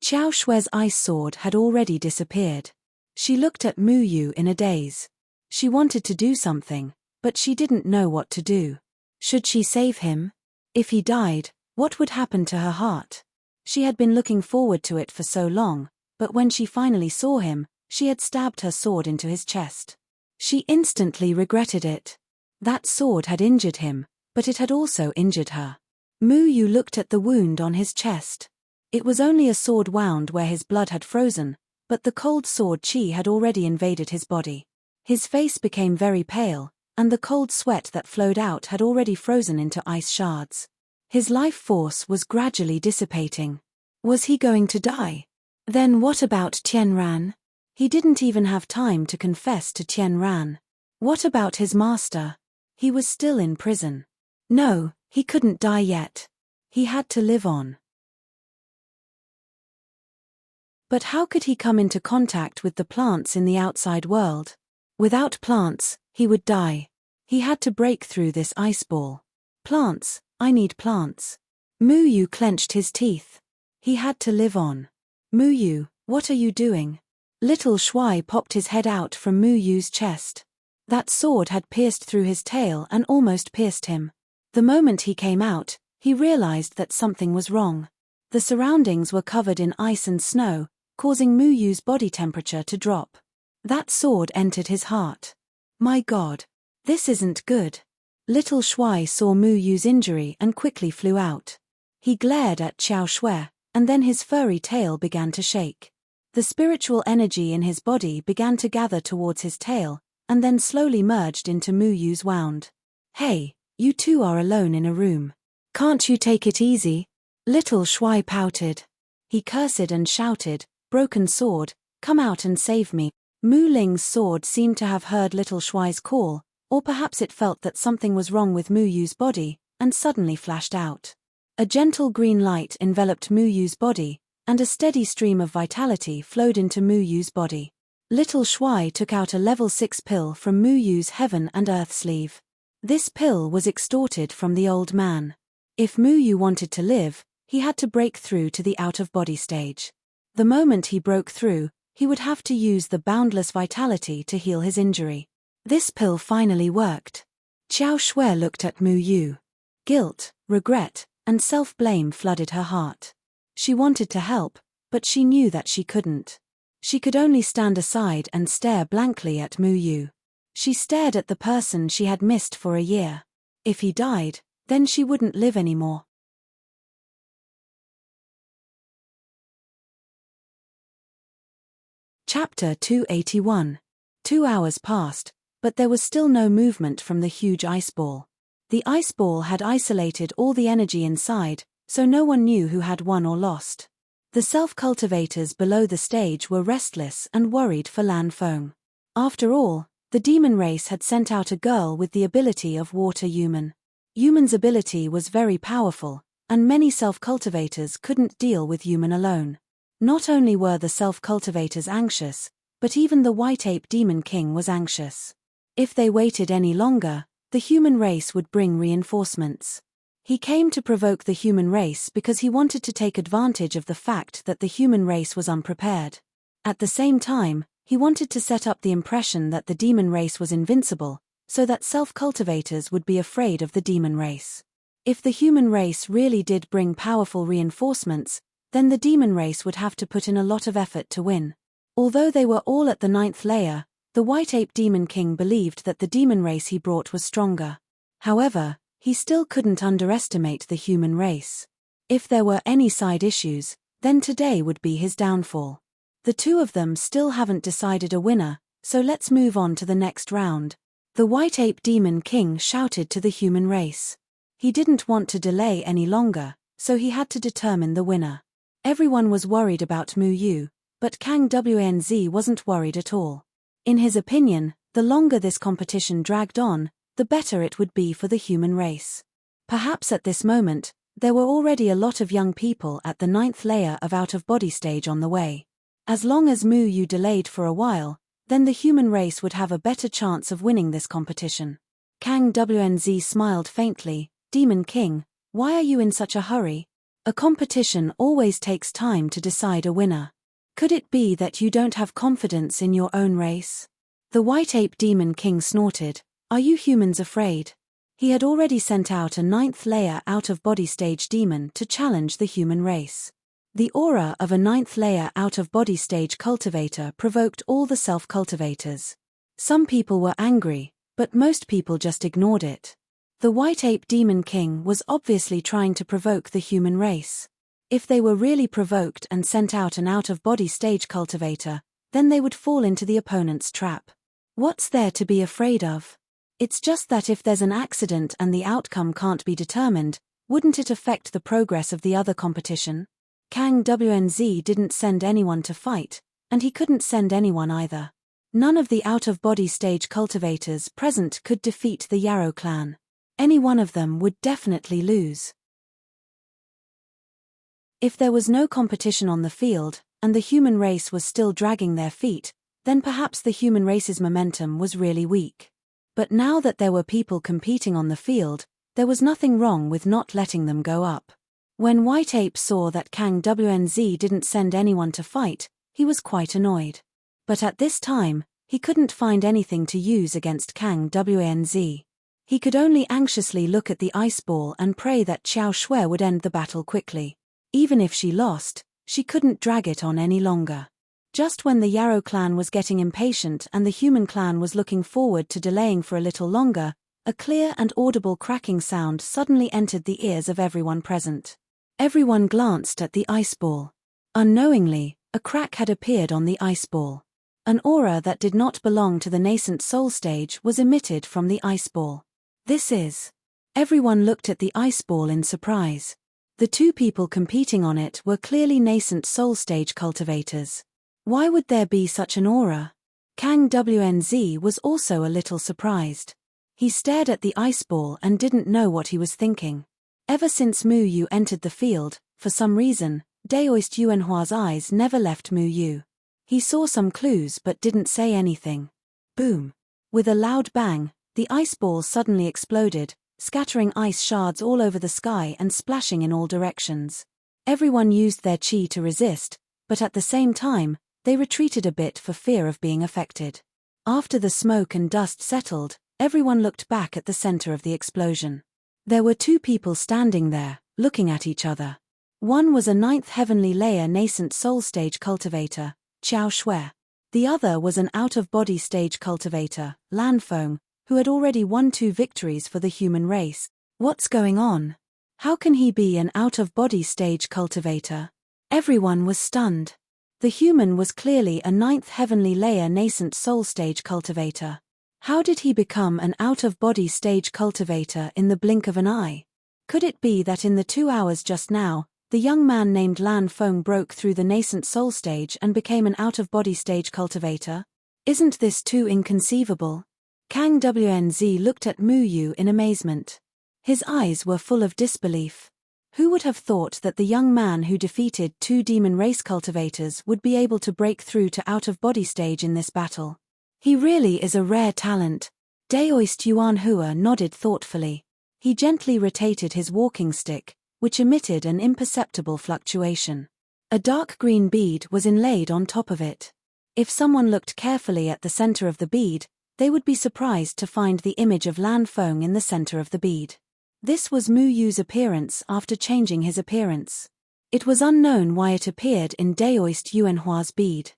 Qiao Shue's ice sword had already disappeared. She looked at Mu Yu in a daze. She wanted to do something, but she didn't know what to do. Should she save him? If he died, what would happen to her heart? She had been looking forward to it for so long, but when she finally saw him, she had stabbed her sword into his chest. She instantly regretted it. That sword had injured him, but it had also injured her. Mu Yu looked at the wound on his chest. It was only a sword wound where his blood had frozen, but the cold sword qi had already invaded his body. His face became very pale, and the cold sweat that flowed out had already frozen into ice shards. His life force was gradually dissipating. Was he going to die? Then what about Tianran? He didn't even have time to confess to Tianran. What about his master? He was still in prison. No, he couldn't die yet. He had to live on. But how could he come into contact with the plants in the outside world? Without plants, he would die. He had to break through this ice ball. Plants, I need plants. Mu Yu clenched his teeth. He had to live on. Mu Yu, what are you doing? Little Shuai popped his head out from Mu Yu's chest. That sword had pierced through his tail and almost pierced him. The moment he came out, he realized that something was wrong. The surroundings were covered in ice and snow, causing Mu Yu's body temperature to drop. That sword entered his heart. My God. This isn't good. Little Shuai saw Mu Yu's injury and quickly flew out. He glared at Qiao Shui, and then his furry tail began to shake. The spiritual energy in his body began to gather towards his tail, and then slowly merged into Mu Yu's wound. Hey, you two are alone in a room. Can't you take it easy? Little Shuai pouted. He cursed and shouted, broken sword, come out and save me. Mu Ling's sword seemed to have heard Little Shuai's call, or perhaps it felt that something was wrong with Mu Yu's body, and suddenly flashed out. A gentle green light enveloped Mu Yu's body, and a steady stream of vitality flowed into Mu Yu's body. Little Shuai took out a level 6 pill from Mu Yu's heaven and earth sleeve. This pill was extorted from the old man. If Mu Yu wanted to live, he had to break through to the out-of-body stage. The moment he broke through, he would have to use the boundless vitality to heal his injury. This pill finally worked. Qiao Shui looked at Mu Yu. Guilt, regret, and self-blame flooded her heart. She wanted to help, but she knew that she couldn't. She could only stand aside and stare blankly at Mu Yu. She stared at the person she had missed for a year. If he died, then she wouldn't live anymore. Chapter 281. 2 hours passed, but there was still no movement from the huge ice ball. The ice ball had isolated all the energy inside, so no one knew who had won or lost. The self-cultivators below the stage were restless and worried for Lan Feng. After all, the demon race had sent out a girl with the ability of water human. Human's ability was very powerful, and many self-cultivators couldn't deal with human alone. Not only were the self-cultivators anxious, but even the white ape demon king was anxious. If they waited any longer, the human race would bring reinforcements. He came to provoke the human race because he wanted to take advantage of the fact that the human race was unprepared. At the same time, he wanted to set up the impression that the demon race was invincible, so that self-cultivators would be afraid of the demon race. If the human race really did bring powerful reinforcements, then the demon race would have to put in a lot of effort to win. Although they were all at the 9th layer, the white ape demon king believed that the demon race he brought was stronger. However, he still couldn't underestimate the human race. If there were any side issues, then today would be his downfall. The two of them still haven't decided a winner, so let's move on to the next round. The white ape demon king shouted to the human race. He didn't want to delay any longer, so he had to determine the winner. Everyone was worried about Mu Yu, but Kang Wanz wasn't worried at all. In his opinion, the longer this competition dragged on, the better it would be for the human race. Perhaps at this moment, there were already a lot of young people at the 9th layer of out-of-body stage on the way. As long as Mu Yu delayed for a while, then the human race would have a better chance of winning this competition. Kang Wanz smiled faintly. Demon King, Why are you in such a hurry? A competition always takes time to decide a winner. Could it be that you don't have confidence in your own race? The White Ape Demon King snorted. Are you humans afraid? He had already sent out a 9th layer out-of-body stage demon to challenge the human race. The aura of a 9th layer out-of-body stage cultivator provoked all the self-cultivators. Some people were angry, but most people just ignored it. The White Ape Demon King was obviously trying to provoke the human race. If they were really provoked and sent out an out-of-body stage cultivator, then they would fall into the opponent's trap. What's there to be afraid of? It's just that if there's an accident and the outcome can't be determined, wouldn't it affect the progress of the other competition? Kang WNZ didn't send anyone to fight, and he couldn't send anyone either. None of the out-of-body stage cultivators present could defeat the Yarrow clan. Any one of them would definitely lose. If there was no competition on the field, and the human race was still dragging their feet, then perhaps the human race's momentum was really weak. But now that there were people competing on the field, there was nothing wrong with not letting them go up. When White Ape saw that Kang WNZ didn't send anyone to fight, he was quite annoyed. But at this time, he couldn't find anything to use against Kang WNZ. He could only anxiously look at the ice ball and pray that Xiao Shui would end the battle quickly. Even if she lost, she couldn't drag it on any longer. Just when the Yarrow clan was getting impatient and the human clan was looking forward to delaying for a little longer, a clear and audible cracking sound suddenly entered the ears of everyone present. Everyone glanced at the ice ball. Unknowingly, a crack had appeared on the ice ball. An aura that did not belong to the nascent soul stage was emitted from the ice ball. This is. Everyone looked at the ice ball in surprise. The two people competing on it were clearly nascent soul stage cultivators. Why would there be such an aura? Kang WNZ was also a little surprised. He stared at the ice ball and didn't know what he was thinking. Ever since Mu Yu entered the field, for some reason, Daoist Yuanhua's eyes never left Mu Yu. He saw some clues but didn't say anything. Boom! With a loud bang, the ice ball suddenly exploded, scattering ice shards all over the sky and splashing in all directions. Everyone used their qi to resist, but at the same time, they retreated a bit for fear of being affected. After the smoke and dust settled, everyone looked back at the center of the explosion. There were two people standing there, looking at each other. One was a 9th heavenly layer nascent soul stage cultivator, Xiao Shui. The other was an out-of-body stage cultivator, Lan Feng, who had already won 2 victories for the human race. What's going on? How can he be an out-of-body stage cultivator? Everyone was stunned. The human was clearly a 9th heavenly layer nascent soul stage cultivator. How did he become an out-of-body stage cultivator in the blink of an eye? Could it be that in the 2 hours just now, the young man named Lan Feng broke through the nascent soul stage and became an out-of-body stage cultivator? Isn't this too inconceivable? Kang WNZ looked at Mu Yu in amazement. His eyes were full of disbelief. Who would have thought that the young man who defeated 2 demon race cultivators would be able to break through to out-of-body stage in this battle? He really is a rare talent. Daoist Yuanhua nodded thoughtfully. He gently rotated his walking stick, which emitted an imperceptible fluctuation. A dark green bead was inlaid on top of it. If someone looked carefully at the center of the bead, they would be surprised to find the image of Lan Feng in the center of the bead. This was Mu Yu's appearance after changing his appearance. It was unknown why it appeared in Daoist Yuanhua's bead.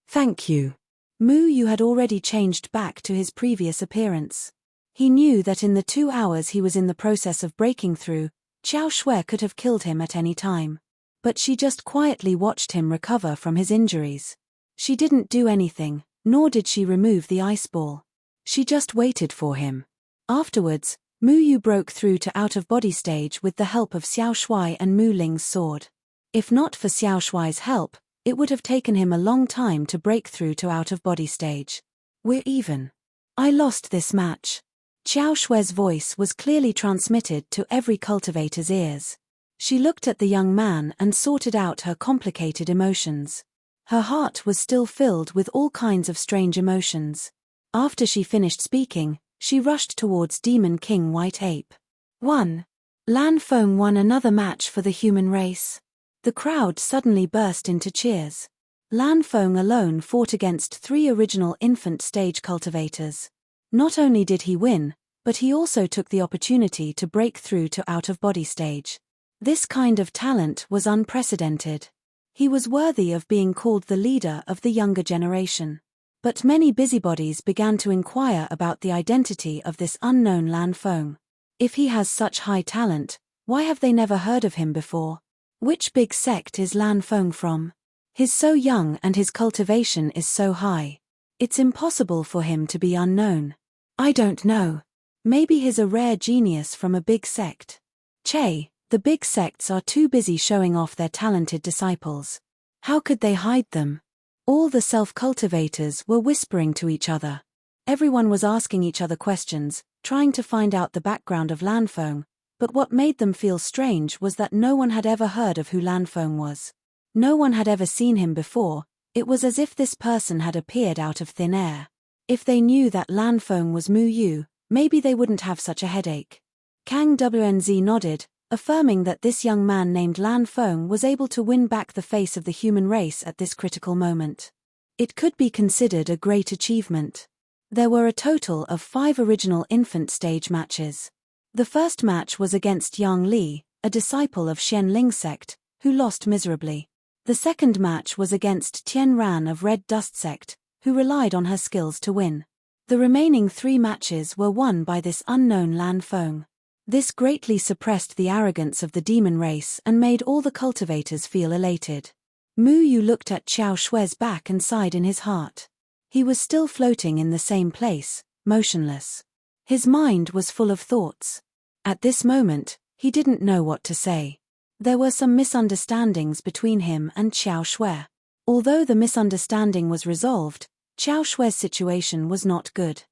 Thank you. Mu Yu had already changed back to his previous appearance. He knew that in the 2 hours he was in the process of breaking through, Xiao Shui could have killed him at any time. But she just quietly watched him recover from his injuries. She didn't do anything, nor did she remove the ice ball. She just waited for him. Afterwards, Mu Yu broke through to out-of-body stage with the help of Xiao Shui and Mu Ling's sword. If not for Xiao Shui's help, it would have taken him a long time to break through to out-of-body stage. We're even. I lost this match. Xiao Shui's voice was clearly transmitted to every cultivator's ears. She looked at the young man and sorted out her complicated emotions. Her heart was still filled with all kinds of strange emotions. After she finished speaking, She rushed towards Demon King White Ape. 1. Lan Feng won another match for the human race. The crowd suddenly burst into cheers. Lan Feng alone fought against 3 original infant stage cultivators. Not only did he win, but he also took the opportunity to break through to out-of-body stage. This kind of talent was unprecedented. He was worthy of being called the leader of the younger generation. But many busybodies began to inquire about the identity of this unknown Lan Feng. If he has such high talent, why have they never heard of him before? Which big sect is Lan Feng from? He's so young and his cultivation is so high. It's impossible for him to be unknown. I don't know. Maybe he's a rare genius from a big sect. Che, the big sects are too busy showing off their talented disciples. How could they hide them? All the self-cultivators were whispering to each other. Everyone was asking each other questions, trying to find out the background of Lan Feng, but what made them feel strange was that no one had ever heard of who Lan Feng was. No one had ever seen him before. It was as if this person had appeared out of thin air. If they knew that Lan Feng was Mu Yu, maybe they wouldn't have such a headache. Kang Wnz nodded, affirming that this young man named Lan Feng was able to win back the face of the human race at this critical moment. It could be considered a great achievement. There were a total of 5 original infant stage matches. The first match was against Yang Li, a disciple of Xian Ling sect, who lost miserably. The second match was against Tian Ran of Red Dust sect, who relied on her skills to win. The remaining 3 matches were won by this unknown Lan Feng. This greatly suppressed the arrogance of the demon race and made all the cultivators feel elated. Mu Yu looked at Xiao Shue's back and sighed in his heart. He was still floating in the same place, motionless. His mind was full of thoughts. At this moment, he didn't know what to say. There were some misunderstandings between him and Xiao Shui. Although the misunderstanding was resolved, Xiao Shui's situation was not good.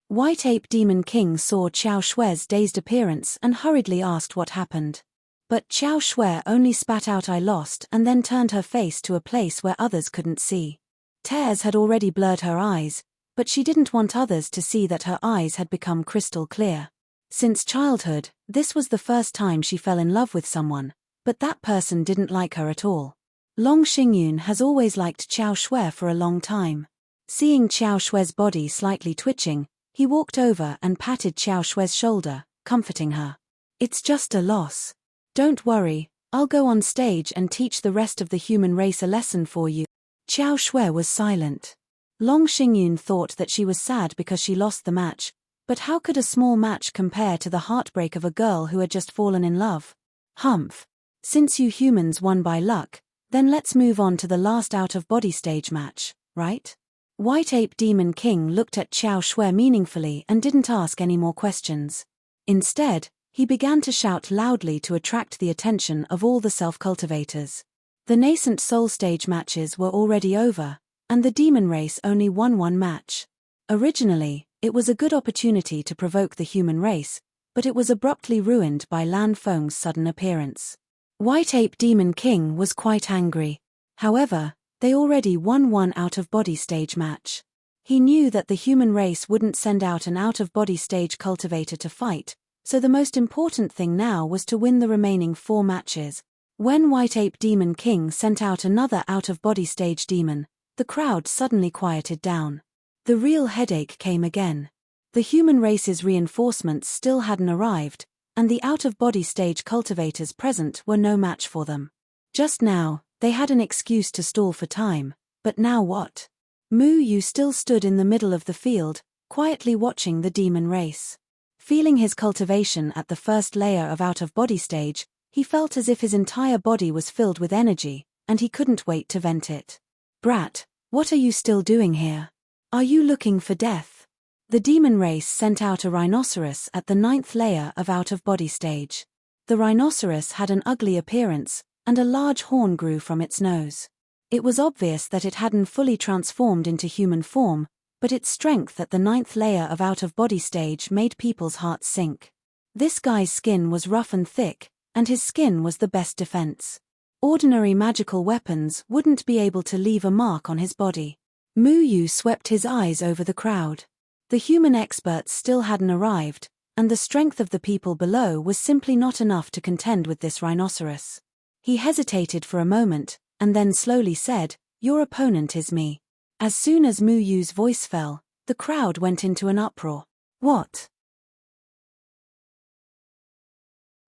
White Ape Demon King saw Xiao Shui's dazed appearance and hurriedly asked what happened. But Xiao Shui only spat out "I lost" and then turned her face to a place where others couldn't see. Tears had already blurred her eyes, but she didn't want others to see that her eyes had become crystal clear. Since childhood, this was the first time she fell in love with someone, but that person didn't like her at all. Long Xingyun has always liked Xiao Shui for a long time. Seeing Xiao Shui's body slightly twitching, he walked over and patted Xiao Shui's shoulder, comforting her. "It's just a loss. Don't worry, I'll go on stage and teach the rest of the human race a lesson for you." Xiao Shui was silent. Long Xingyun thought that she was sad because she lost the match, but how could a small match compare to the heartbreak of a girl who had just fallen in love? Humph. Since you humans won by luck, then let's move on to the last out-of-body stage match, right? White Ape Demon King looked at Xiao Shui meaningfully and didn't ask any more questions. Instead, he began to shout loudly to attract the attention of all the self-cultivators. The nascent soul stage matches were already over, and the demon race only won 1 match. Originally, it was a good opportunity to provoke the human race, but it was abruptly ruined by Lan Feng's sudden appearance. White Ape Demon King was quite angry. However, they already won 1 out-of-body stage match. He knew that the human race wouldn't send out an out-of-body stage cultivator to fight, so the most important thing now was to win the remaining 4 matches. When White Ape Demon King sent out another out-of-body stage demon, the crowd suddenly quieted down. The real headache came again. The human race's reinforcements still hadn't arrived, and the out-of-body stage cultivators present were no match for them. Just now, they had an excuse to stall for time, but now what? Mu Yu still stood in the middle of the field, quietly watching the demon race. Feeling his cultivation at the first layer of out-of-body stage, he felt as if his entire body was filled with energy, and he couldn't wait to vent it. "Brat, what are you still doing here? Are you looking for death?" The demon race sent out a rhinoceros at the 9th layer of out-of-body stage. The rhinoceros had an ugly appearance, and a large horn grew from its nose. It was obvious that it hadn't fully transformed into human form, but its strength at the 9th layer of out-of-body stage made people's hearts sink. This guy's skin was rough and thick, and his skin was the best defense. Ordinary magical weapons wouldn't be able to leave a mark on his body. Mu Yu swept his eyes over the crowd. The human experts still hadn't arrived, and the strength of the people below was simply not enough to contend with this rhinoceros. He hesitated for a moment, and then slowly said, "Your opponent is me." As soon as Mu Yu's voice fell, the crowd went into an uproar. What?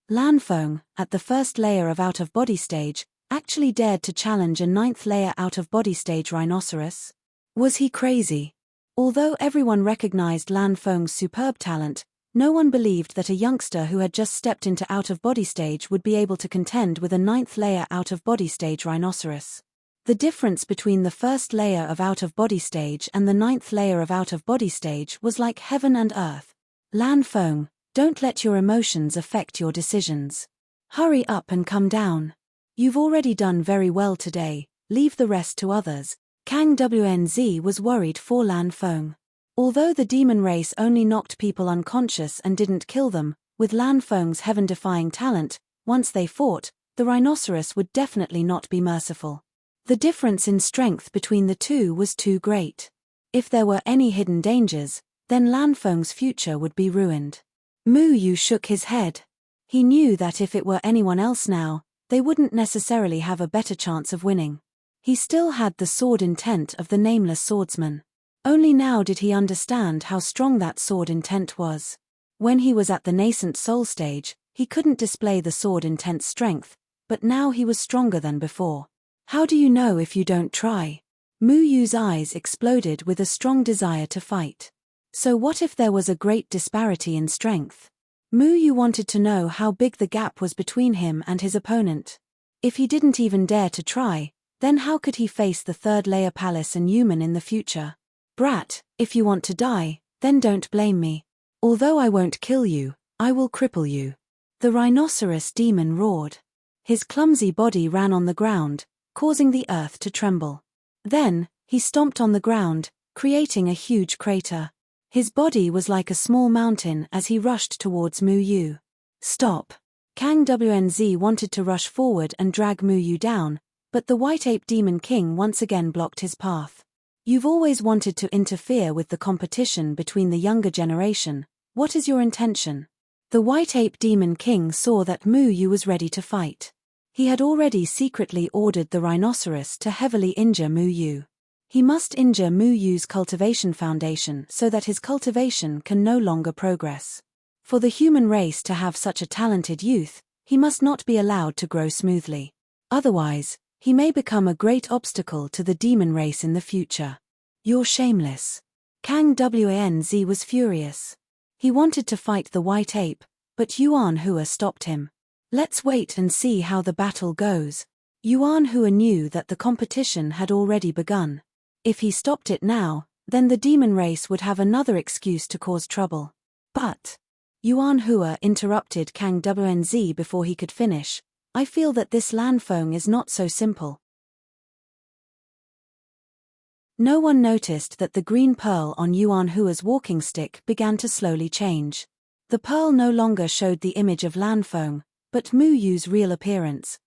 Lan Feng, at the first layer of out-of-body stage, actually dared to challenge a 9th layer out-of-body stage rhinoceros? Was he crazy? Although everyone recognized Lan Feng's superb talent, no one believed that a youngster who had just stepped into out-of-body stage would be able to contend with a 9th layer out-of-body stage rhinoceros. The difference between the first layer of out-of-body stage and the 9th layer of out-of-body stage was like heaven and earth. Lan Feng, don't let your emotions affect your decisions. Hurry up and come down. You've already done very well today, leave the rest to others. Kang Wnz was worried for Lan Feng. Although the demon race only knocked people unconscious and didn't kill them, with Lan Feng's heaven-defying talent, once they fought, the rhinoceros would definitely not be merciful. The difference in strength between the two was too great. If there were any hidden dangers, then Lan Feng's future would be ruined. Mu Yu shook his head. He knew that if it were anyone else now, they wouldn't necessarily have a better chance of winning. He still had the sword intent of the nameless swordsman. Only now did he understand how strong that sword intent was. When he was at the nascent soul stage, he couldn't display the sword intent's strength, but now he was stronger than before. How do you know if you don't try? Mu Yu's eyes exploded with a strong desire to fight. So what if there was a great disparity in strength? Mu Yu wanted to know how big the gap was between him and his opponent. If he didn't even dare to try, then how could he face the 3rd layer palace and human in the future? Brat, if you want to die, then don't blame me. Although I won't kill you, I will cripple you. The rhinoceros demon roared. His clumsy body ran on the ground, causing the earth to tremble. Then, he stomped on the ground, creating a huge crater. His body was like a small mountain as he rushed towards Mu Yu. Stop! Kang Wnz wanted to rush forward and drag Mu Yu down, but the White Ape Demon King once again blocked his path. You've always wanted to interfere with the competition between the younger generation. What is your intention? The White Ape Demon King saw that Mu Yu was ready to fight. He had already secretly ordered the rhinoceros to heavily injure Mu Yu. He must injure Mu Yu's cultivation foundation so that his cultivation can no longer progress. For the human race to have such a talented youth, he must not be allowed to grow smoothly. Otherwise, he may become a great obstacle to the demon race in the future. You're shameless. Kang Wnz was furious. He wanted to fight the white ape, but Yuan Hua stopped him. Let's wait and see how the battle goes. Yuan Hua knew that the competition had already begun. If he stopped it now, then the demon race would have another excuse to cause trouble. But Yuan Hua interrupted Kang Wnz before he could finish. I feel that this Lan Feng is not so simple. No one noticed that the green pearl on Yuan Hua's walking stick began to slowly change. The pearl no longer showed the image of Lan Feng, but Mu Yu's real appearance.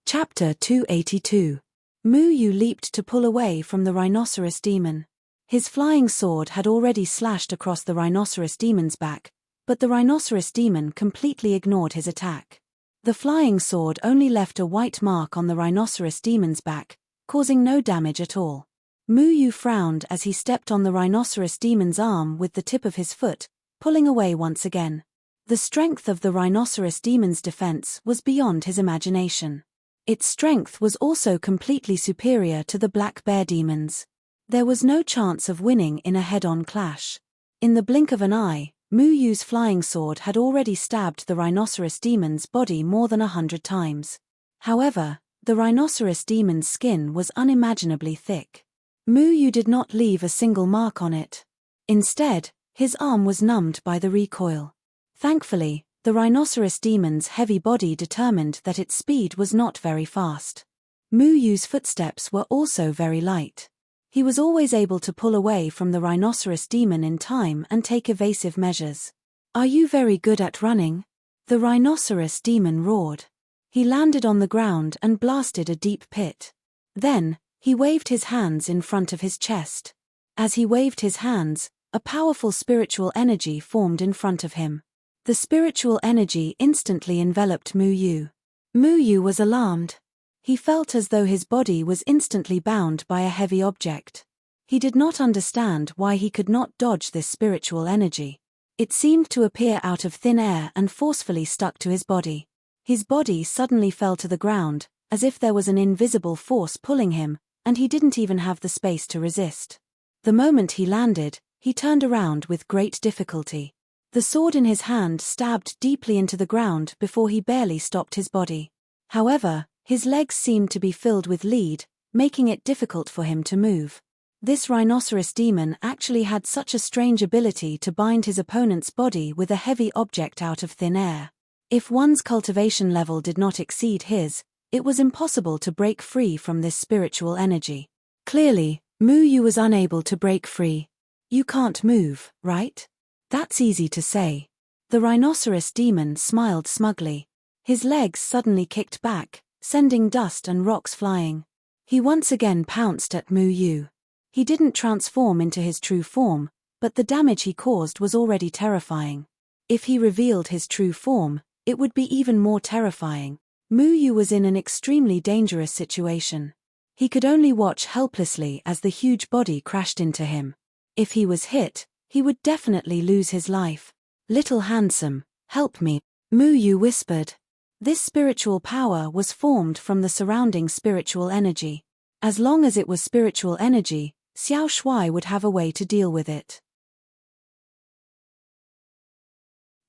Chapter 282. Mu Yu leaped to pull away from the rhinoceros demon. His flying sword had already slashed across the rhinoceros demon's back, but the rhinoceros demon completely ignored his attack. The flying sword only left a white mark on the rhinoceros demon's back, causing no damage at all. Mu Yu frowned as he stepped on the rhinoceros demon's arm with the tip of his foot, pulling away once again. The strength of the rhinoceros demon's defense was beyond his imagination. Its strength was also completely superior to the black bear demon's. There was no chance of winning in a head-on clash. In the blink of an eye, Mu Yu's flying sword had already stabbed the rhinoceros demon's body more than 100 times. However, the rhinoceros demon's skin was unimaginably thick. Mu Yu did not leave a single mark on it. Instead, his arm was numbed by the recoil. Thankfully, the rhinoceros demon's heavy body determined that its speed was not very fast. Mu Yu's footsteps were also very light. He was always able to pull away from the rhinoceros demon in time and take evasive measures. Are you very good at running? The rhinoceros demon roared. He landed on the ground and blasted a deep pit. Then, he waved his hands in front of his chest. As he waved his hands, a powerful spiritual energy formed in front of him. The spiritual energy instantly enveloped Mu Yu. Mu Yu was alarmed. He felt as though his body was instantly bound by a heavy object. He did not understand why he could not dodge this spiritual energy. It seemed to appear out of thin air and forcefully stuck to his body. His body suddenly fell to the ground, as if there was an invisible force pulling him, and he didn't even have the space to resist. The moment he landed, he turned around with great difficulty. The sword in his hand stabbed deeply into the ground before he barely stopped his body. However, his legs seemed to be filled with lead, making it difficult for him to move. This rhinoceros demon actually had such a strange ability to bind his opponent's body with a heavy object out of thin air. If one's cultivation level did not exceed his, it was impossible to break free from this spiritual energy. Clearly, Mu Yu was unable to break free. You can't move, right? That's easy to say. The rhinoceros demon smiled smugly. His legs suddenly kicked back, sending dust and rocks flying. He once again pounced at Mu Yu. He didn't transform into his true form, but the damage he caused was already terrifying. If he revealed his true form, it would be even more terrifying. Mu Yu was in an extremely dangerous situation. He could only watch helplessly as the huge body crashed into him. If he was hit, he would definitely lose his life. Little handsome, help me, Mu Yu whispered. This spiritual power was formed from the surrounding spiritual energy. As long as it was spiritual energy, Xiao Shuai would have a way to deal with it.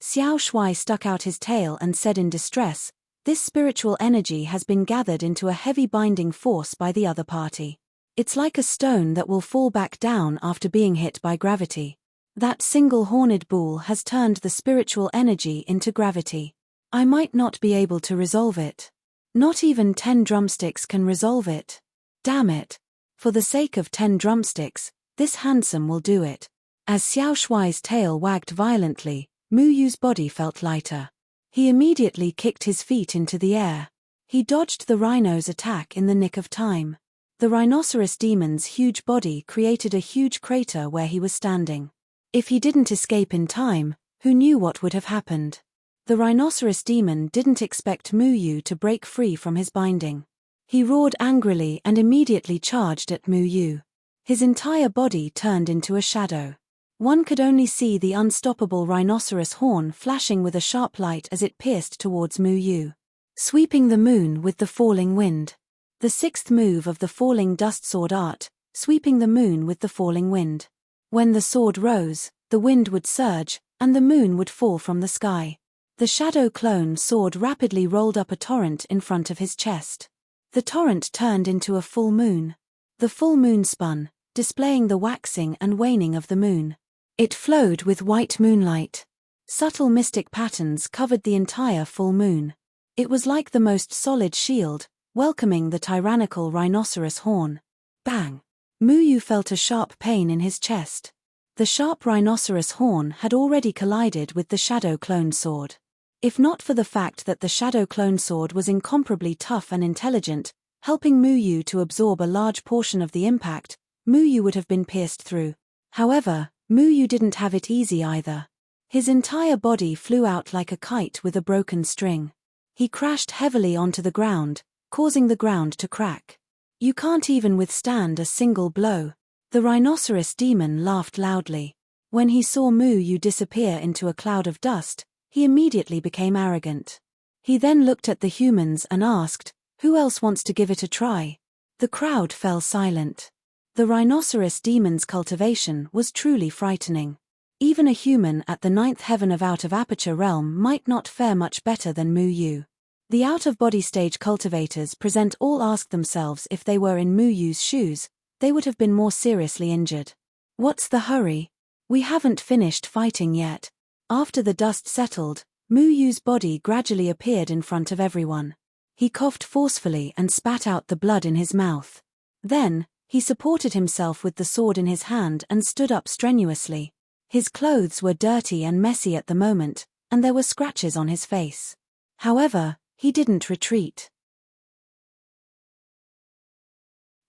Xiao Shuai stuck out his tail and said in distress, "This spiritual energy has been gathered into a heavy binding force by the other party. It's like a stone that will fall back down after being hit by gravity. That single horned bull has turned the spiritual energy into gravity. I might not be able to resolve it. Not even 10 drumsticks can resolve it. Damn it. For the sake of 10 drumsticks, this handsome will do it." As Xiao Shuai's tail wagged violently, Mu Yu's body felt lighter. He immediately kicked his feet into the air. He dodged the rhino's attack in the nick of time. The rhinoceros demon's huge body created a huge crater where he was standing. If he didn't escape in time, who knew what would have happened? The rhinoceros demon didn't expect Mu Yu to break free from his binding. He roared angrily and immediately charged at Mu Yu. His entire body turned into a shadow. One could only see the unstoppable rhinoceros horn flashing with a sharp light as it pierced towards Mu Yu. Sweeping the moon with the falling wind. The 6th move of the falling dust sword art, sweeping the moon with the falling wind. When the sword rose, the wind would surge, and the moon would fall from the sky. The shadow clone sword rapidly rolled up a torrent in front of his chest. The torrent turned into a full moon. The full moon spun, displaying the waxing and waning of the moon. It flowed with white moonlight. Subtle mystic patterns covered the entire full moon. It was like the most solid shield, welcoming the tyrannical rhinoceros horn. Bang! Mu Yu felt a sharp pain in his chest. The sharp rhinoceros horn had already collided with the shadow clone sword. If not for the fact that the shadow clone sword was incomparably tough and intelligent, helping Mu Yu to absorb a large portion of the impact, Mu Yu would have been pierced through. However, Mu Yu didn't have it easy either. His entire body flew out like a kite with a broken string. He crashed heavily onto the ground, causing the ground to crack. "You can't even withstand a single blow." The rhinoceros demon laughed loudly. When he saw Mu Yu disappear into a cloud of dust, he immediately became arrogant. He then looked at the humans and asked, "Who else wants to give it a try?" The crowd fell silent. The rhinoceros demon's cultivation was truly frightening. Even a human at the 9th heaven of out-of-aperture realm might not fare much better than Mu Yu. The out-of-body stage cultivators present all asked themselves if they were in Mu Yu's shoes, they would have been more seriously injured. What's the hurry? We haven't finished fighting yet. After the dust settled, Mu Yu's body gradually appeared in front of everyone. He coughed forcefully and spat out the blood in his mouth. Then, he supported himself with the sword in his hand and stood up strenuously. His clothes were dirty and messy at the moment, and there were scratches on his face. However, he didn't retreat.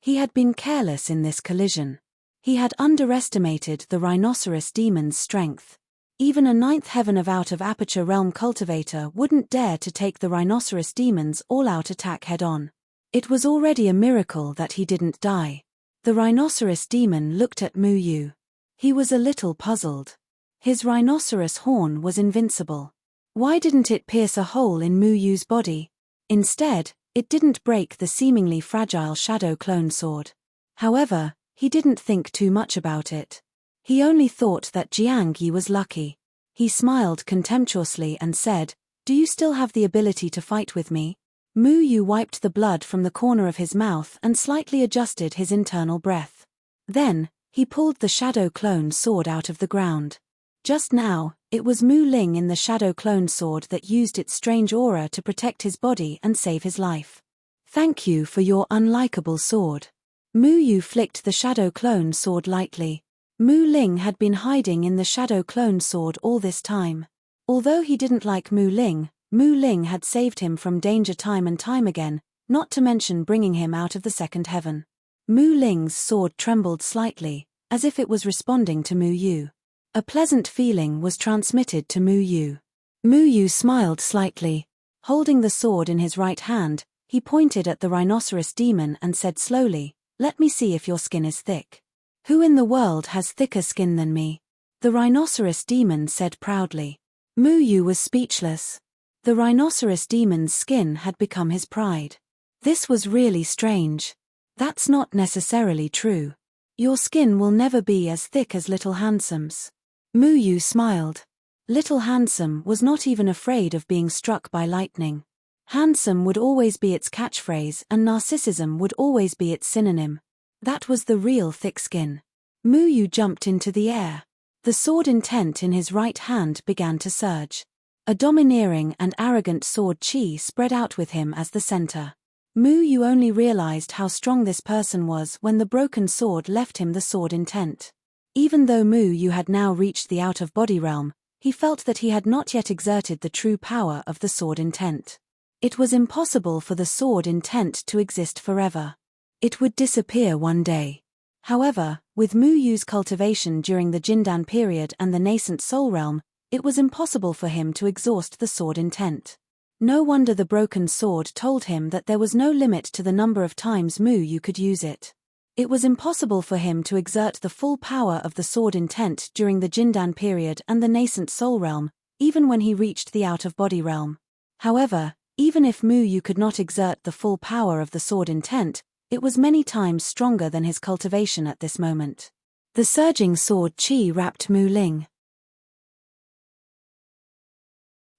He had been careless in this collision. He had underestimated the rhinoceros demon's strength. Even a ninth heaven of out-of-aperture realm cultivator wouldn't dare to take the rhinoceros demon's all-out attack head-on. It was already a miracle that he didn't die. The rhinoceros demon looked at Mu Yu. He was a little puzzled. His rhinoceros horn was invincible. Why didn't it pierce a hole in Mu Yu's body? Instead, it didn't break the seemingly fragile shadow clone sword. However, he didn't think too much about it. He only thought that Jiang Yi was lucky. He smiled contemptuously and said, "Do you still have the ability to fight with me?" Mu Yu wiped the blood from the corner of his mouth and slightly adjusted his internal breath. Then, he pulled the shadow clone sword out of the ground. Just now, it was Mu Ling in the shadow clone sword that used its strange aura to protect his body and save his life. "Thank you for your unlikable sword." Mu Yu flicked the shadow clone sword lightly. Mu Ling had been hiding in the shadow clone sword all this time. Although he didn't like Mu Ling had saved him from danger time and time again, not to mention bringing him out of the second heaven. Mu Ling's sword trembled slightly, as if it was responding to Mu Yu. A pleasant feeling was transmitted to Mu Yu. Mu Yu smiled slightly. Holding the sword in his right hand, he pointed at the rhinoceros demon and said slowly, "Let me see if your skin is thick." "Who in the world has thicker skin than me?" the rhinoceros demon said proudly. Mu Yu was speechless. The rhinoceros demon's skin had become his pride. This was really strange. "That's not necessarily true. Your skin will never be as thick as Little Handsome's." Mu Yu smiled. Little Handsome was not even afraid of being struck by lightning. Handsome would always be its catchphrase and narcissism would always be its synonym. That was the real thick skin. Mu Yu jumped into the air. The sword intent in his right hand began to surge. A domineering and arrogant sword chi spread out with him as the center. Mu Yu only realized how strong this person was when the broken sword left him the sword intent. Even though Mu Yu had now reached the out-of-body realm, he felt that he had not yet exerted the true power of the sword intent. It was impossible for the sword intent to exist forever. It would disappear one day. However, with Mu Yu's cultivation during the Jindan period and the nascent soul realm, it was impossible for him to exhaust the sword intent. No wonder the broken sword told him that there was no limit to the number of times Mu Yu could use it. It was impossible for him to exert the full power of the sword intent during the Jindan period and the nascent soul realm, even when he reached the out-of-body realm. However, even if Mu Yu could not exert the full power of the sword intent, it was many times stronger than his cultivation at this moment. The surging sword chi wrapped Mu Ling.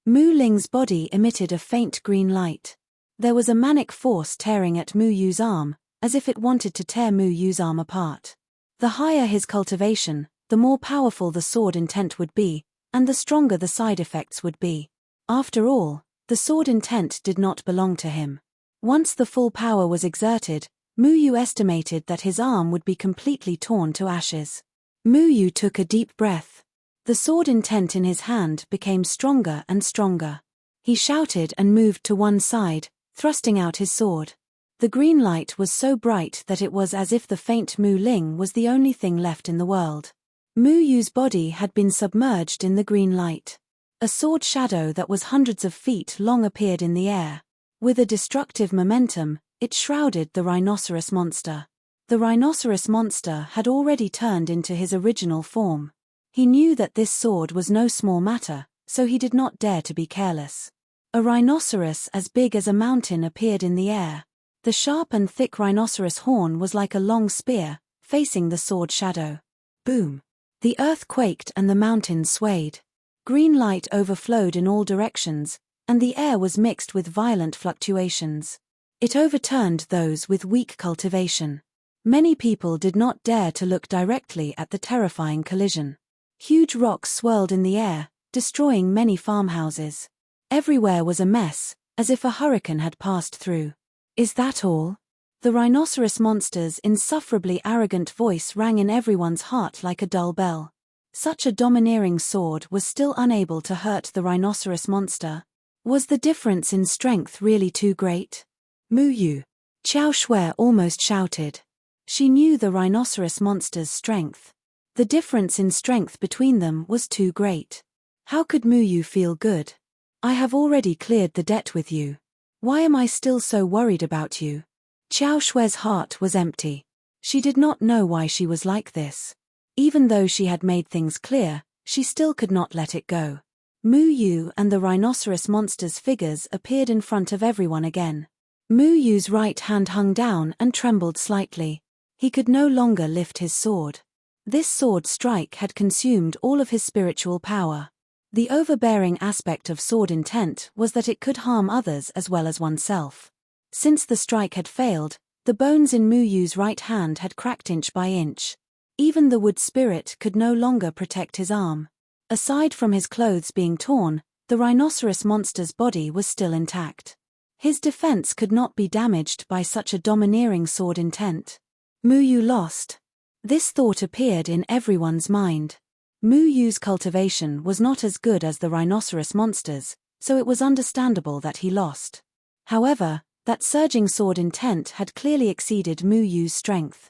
Mu Ling's body emitted a faint green light. There was a manic force tearing at Mu Yu's arm, as if it wanted to tear Mu Yu's arm apart. The higher his cultivation, the more powerful the sword intent would be, and the stronger the side effects would be. After all, the sword intent did not belong to him. Once the full power was exerted, Mu Yu estimated that his arm would be completely torn to ashes. Mu Yu took a deep breath. The sword intent in his hand became stronger and stronger. He shouted and moved to one side, thrusting out his sword. The green light was so bright that it was as if the faint Mu Ling was the only thing left in the world. Mu Yu's body had been submerged in the green light. A sword shadow that was hundreds of feet long appeared in the air. With a destructive momentum, it shrouded the rhinoceros monster. The rhinoceros monster had already turned into his original form. He knew that this sword was no small matter, so he did not dare to be careless. A rhinoceros as big as a mountain appeared in the air. The sharp and thick rhinoceros horn was like a long spear, facing the sword shadow. Boom! The earth quaked and the mountains swayed. Green light overflowed in all directions, and the air was mixed with violent fluctuations. It overturned those with weak cultivation. Many people did not dare to look directly at the terrifying collision. Huge rocks swirled in the air, destroying many farmhouses. Everywhere was a mess, as if a hurricane had passed through. "Is that all?" The rhinoceros monster's insufferably arrogant voice rang in everyone's heart like a dull bell. Such a domineering sword was still unable to hurt the rhinoceros monster. Was the difference in strength really too great? "Mu Yu!" Qiao Shui almost shouted. She knew the rhinoceros monster's strength. The difference in strength between them was too great. How could Muyu feel good? I have already cleared the debt with you. Why am I still so worried about you? Qiao Shue's heart was empty. She did not know why she was like this. Even though she had made things clear, she still could not let it go. Muyu and the rhinoceros monster's figures appeared in front of everyone again. Muyu's right hand hung down and trembled slightly. He could no longer lift his sword. This sword strike had consumed all of his spiritual power. The overbearing aspect of sword intent was that it could harm others as well as oneself. Since the strike had failed, the bones in Muyu's right hand had cracked inch by inch. Even the wood spirit could no longer protect his arm. Aside from his clothes being torn, the rhinoceros monster's body was still intact. His defense could not be damaged by such a domineering sword intent. Muyu lost. This thought appeared in everyone's mind. Muyu's cultivation was not as good as the rhinoceros monster's, so it was understandable that he lost. However, that surging sword intent had clearly exceeded Muyu's strength.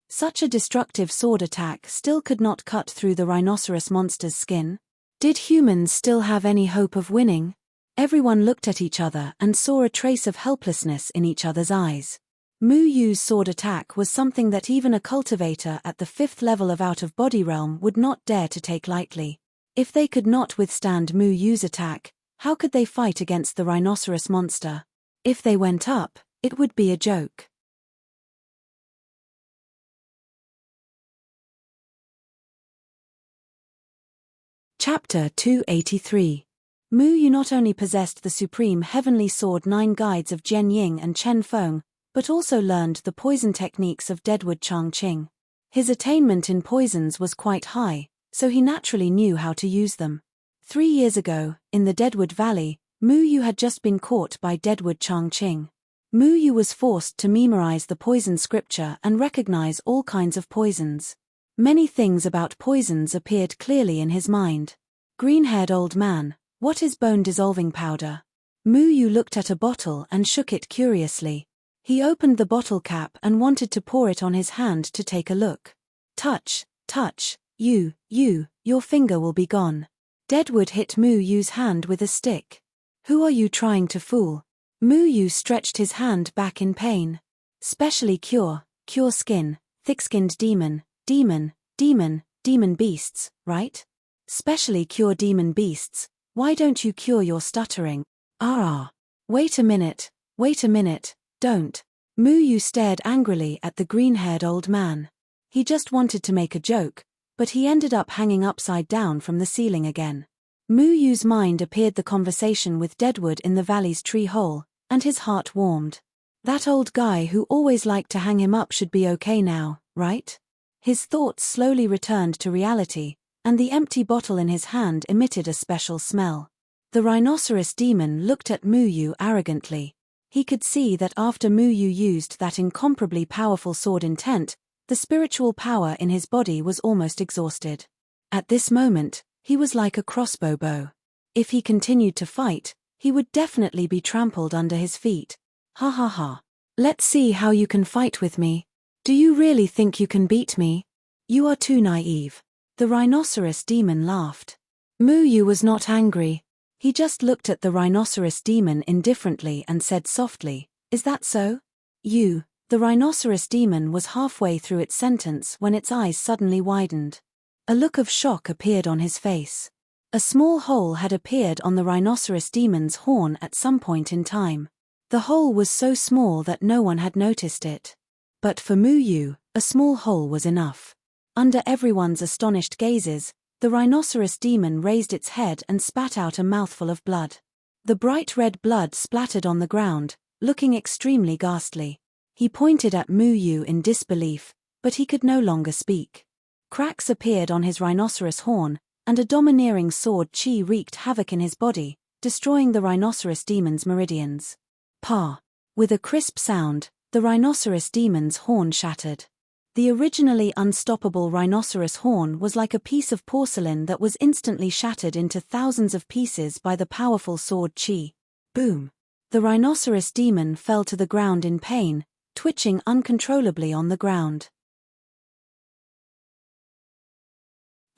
Such a destructive sword attack still could not cut through the rhinoceros monster's skin. Did humans still have any hope of winning? Everyone looked at each other and saw a trace of helplessness in each other's eyes. Muyu's sword attack was something that even a cultivator at the 5th level of out-of-body realm would not dare to take lightly. If they could not withstand Muyu's attack, how could they fight against the rhinoceros monster? If they went up, it would be a joke. Chapter 283. Muyu not only possessed the supreme heavenly sword 9 guides of Jian Ying and Chen Feng, but also learned the poison techniques of Deadwood Changqing. His attainment in poisons was quite high, so he naturally knew how to use them. 3 years ago, in the Deadwood Valley, Muyu had just been caught by Deadwood Changqing. Muyu was forced to memorize the poison scripture and recognize all kinds of poisons. Many things about poisons appeared clearly in his mind. Green-haired old man, what is bone-dissolving powder? Muyu looked at a bottle and shook it curiously. He opened the bottle cap and wanted to pour it on his hand to take a look. Touch, your finger will be gone. Deadwood hit Muyu's hand with a stick. Who are you trying to fool? Muyu stretched his hand back in pain. Specially cure skin, thick-skinned demon beasts, right? Specially cure demon beasts, why don't you cure your stuttering? Wait a minute, don't. Muyu stared angrily at the green-haired old man. He just wanted to make a joke, but he ended up hanging upside down from the ceiling again. Muyu's mind appeared the conversation with Deadwood in the valley's tree hole, and his heart warmed. That old guy who always liked to hang him up should be okay now, right? His thoughts slowly returned to reality, and the empty bottle in his hand emitted a special smell. The rhinoceros demon looked at Muyu arrogantly. He could see that after Muyu used that incomparably powerful sword intent, the spiritual power in his body was almost exhausted. At this moment, he was like a crossbow bow. If he continued to fight, he would definitely be trampled under his feet. Ha ha ha. Let's see how you can fight with me. Do you really think you can beat me? You are too naive. The rhinoceros demon laughed. Muyu was not angry. He just looked at the rhinoceros demon indifferently and said softly, "Is that so?" The rhinoceros demon was halfway through its sentence when its eyes suddenly widened. A look of shock appeared on his face. A small hole had appeared on the rhinoceros demon's horn at some point in time. The hole was so small that no one had noticed it. But for Muyu, a small hole was enough. Under everyone's astonished gazes, the rhinoceros demon raised its head and spat out a mouthful of blood. The bright red blood splattered on the ground, looking extremely ghastly. He pointed at Muyu in disbelief, but he could no longer speak. Cracks appeared on his rhinoceros horn, and a domineering sword chi wreaked havoc in his body, destroying the rhinoceros demon's meridians. Pa! With a crisp sound, the rhinoceros demon's horn shattered. The originally unstoppable rhinoceros horn was like a piece of porcelain that was instantly shattered into thousands of pieces by the powerful sword chi. Boom! The rhinoceros demon fell to the ground in pain, twitching uncontrollably on the ground.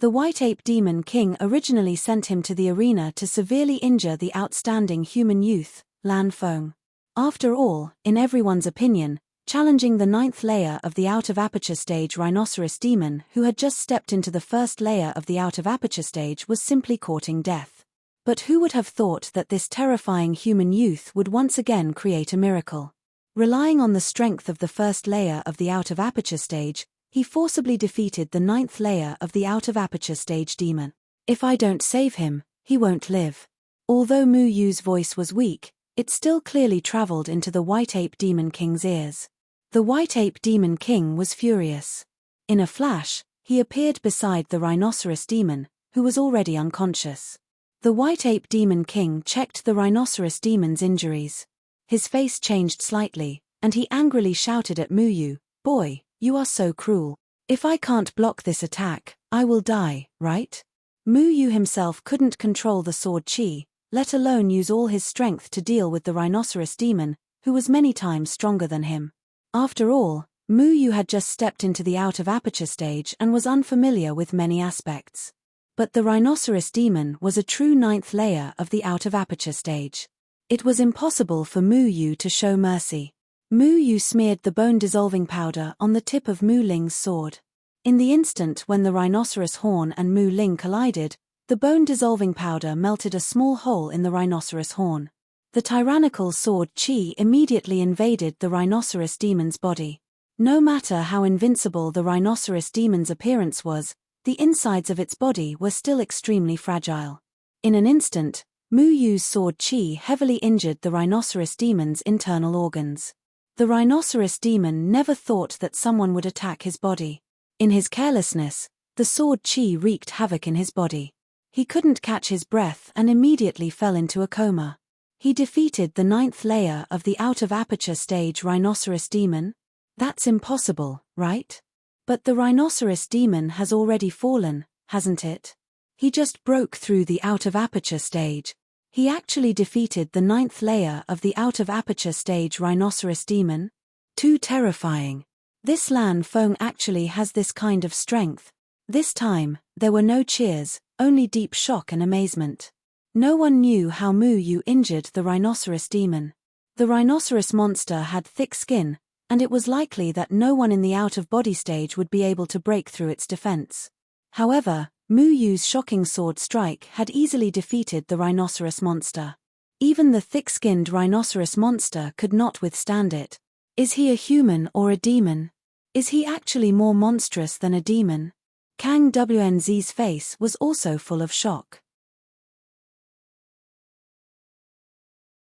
The white ape demon king originally sent him to the arena to severely injure the outstanding human youth, Lan Feng. After all, in everyone's opinion, challenging the 9th layer of the out-of-aperture stage rhinoceros demon who had just stepped into the first layer of the out-of-aperture stage was simply courting death. But who would have thought that this terrifying human youth would once again create a miracle? Relying on the strength of the first layer of the out-of-aperture stage, he forcibly defeated the 9th layer of the out-of-aperture stage demon. If I don't save him, he won't live. Although Mu Yu's voice was weak, it still clearly traveled into the white ape demon king's ears. The white ape demon king was furious. In a flash, he appeared beside the rhinoceros demon, who was already unconscious. The white ape demon king checked the rhinoceros demon's injuries. His face changed slightly, and he angrily shouted at Mu Yu, "Boy, you are so cruel. If I can't block this attack, I will die, right?" Mu Yu himself couldn't control the sword chi, let alone use all his strength to deal with the rhinoceros demon, who was many times stronger than him. After all, Mu Yu had just stepped into the out-of-aperture stage and was unfamiliar with many aspects. But the rhinoceros demon was a true 9th layer of the out-of-aperture stage. It was impossible for Mu Yu to show mercy. Mu Yu smeared the bone-dissolving powder on the tip of Mu Ling's sword. In the instant when the rhinoceros horn and Mu Ling collided, the bone-dissolving powder melted a small hole in the rhinoceros horn. The tyrannical sword chi immediately invaded the rhinoceros demon's body. No matter how invincible the rhinoceros demon's appearance was, the insides of its body were still extremely fragile. In an instant, Mu Yu's sword chi heavily injured the rhinoceros demon's internal organs. The rhinoceros demon never thought that someone would attack his body. In his carelessness, the sword chi wreaked havoc in his body. He couldn't catch his breath and immediately fell into a coma. He defeated the 9th layer of the out-of-aperture stage rhinoceros demon? That's impossible, right? But the rhinoceros demon has already fallen, hasn't it? He just broke through the out-of-aperture stage. He actually defeated the 9th layer of the out-of-aperture stage rhinoceros demon? Too terrifying. This Lan Feng actually has this kind of strength. This time, there were no cheers, only deep shock and amazement. No one knew how Mu Yu injured the rhinoceros demon. The rhinoceros monster had thick skin, and it was likely that no one in the out-of-body stage would be able to break through its defense. However, Mu Yu's shocking sword strike had easily defeated the rhinoceros monster. Even the thick-skinned rhinoceros monster could not withstand it. Is he a human or a demon? Is he actually more monstrous than a demon? Kang Wnz's face was also full of shock.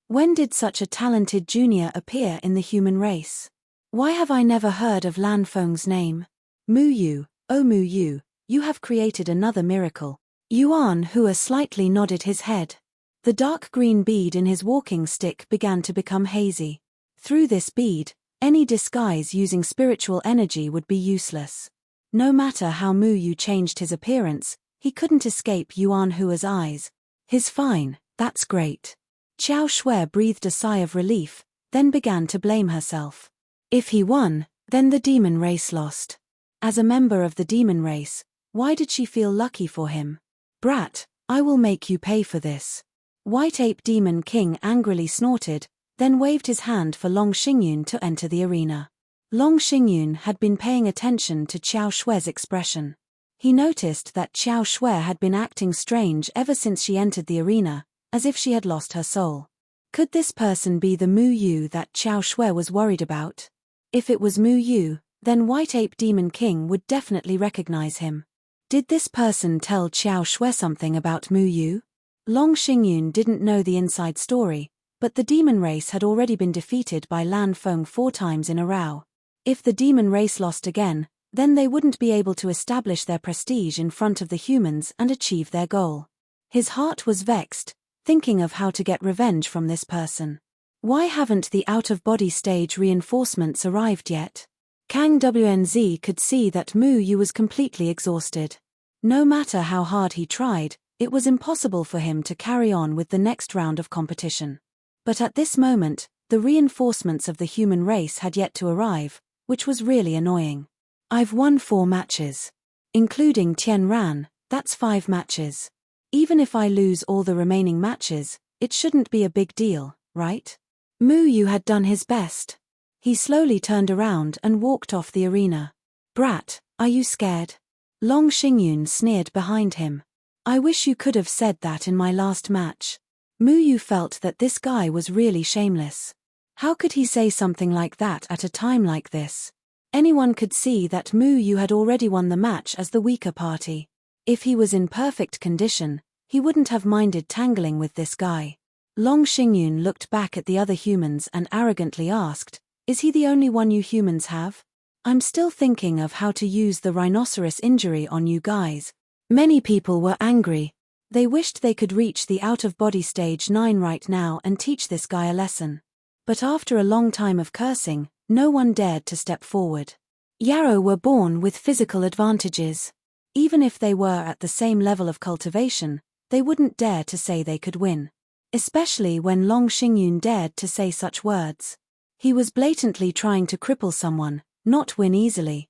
When did such a talented junior appear in the human race? Why have I never heard of Lan Feng's name? Mu Yu, oh Mu Yu, you have created another miracle. Yuan Hua slightly nodded his head. The dark green bead in his walking stick began to become hazy. Through this bead, any disguise using spiritual energy would be useless. No matter how Mu Yu changed his appearance, he couldn't escape Yuan Hua's eyes. He's fine, that's great. Qiao Shui breathed a sigh of relief, then began to blame herself. If he won, then the demon race lost. As a member of the demon race, why did she feel lucky for him? Brat, I will make you pay for this. White Ape Demon King angrily snorted, then waved his hand for Long Xingyun to enter the arena. Long Xingyun had been paying attention to Qiao Shui's expression. He noticed that Qiao Shui had been acting strange ever since she entered the arena, as if she had lost her soul. Could this person be the Mu Yu that Qiao Shui was worried about? If it was Mu Yu, then White Ape Demon King would definitely recognize him. Did this person tell Qiao Shui something about Mu Yu? Long Xingyun didn't know the inside story, but the demon race had already been defeated by Lan Feng 4 times in a row. If the demon race lost again, then they wouldn't be able to establish their prestige in front of the humans and achieve their goal. His heart was vexed, thinking of how to get revenge from this person. Why haven't the out-of-body stage reinforcements arrived yet? Kang Wnz could see that Mu Yu was completely exhausted. No matter how hard he tried, it was impossible for him to carry on with the next round of competition. But at this moment, the reinforcements of the human race had yet to arrive, which was really annoying. I've won 4 matches. Including Tien Ran, that's 5 matches. Even if I lose all the remaining matches, it shouldn't be a big deal, right? Mu Yu had done his best. He slowly turned around and walked off the arena. Brat, are you scared? Long Xingyun sneered behind him. I wish you could have said that in my last match. Mu Yu felt that this guy was really shameless. How could he say something like that at a time like this? Anyone could see that Mu Yu had already won the match as the weaker party. If he was in perfect condition, he wouldn't have minded tangling with this guy. Long Xingyun looked back at the other humans and arrogantly asked, "Is he the only one you humans have? I'm still thinking of how to use the rhinoceros injury on you guys." Many people were angry. They wished they could reach the out-of-body stage 9 right now and teach this guy a lesson. But after a long time of cursing, no one dared to step forward. Yarrow were born with physical advantages. Even if they were at the same level of cultivation, they wouldn't dare to say they could win. Especially when Long Xingyun dared to say such words. He was blatantly trying to cripple someone, not win easily.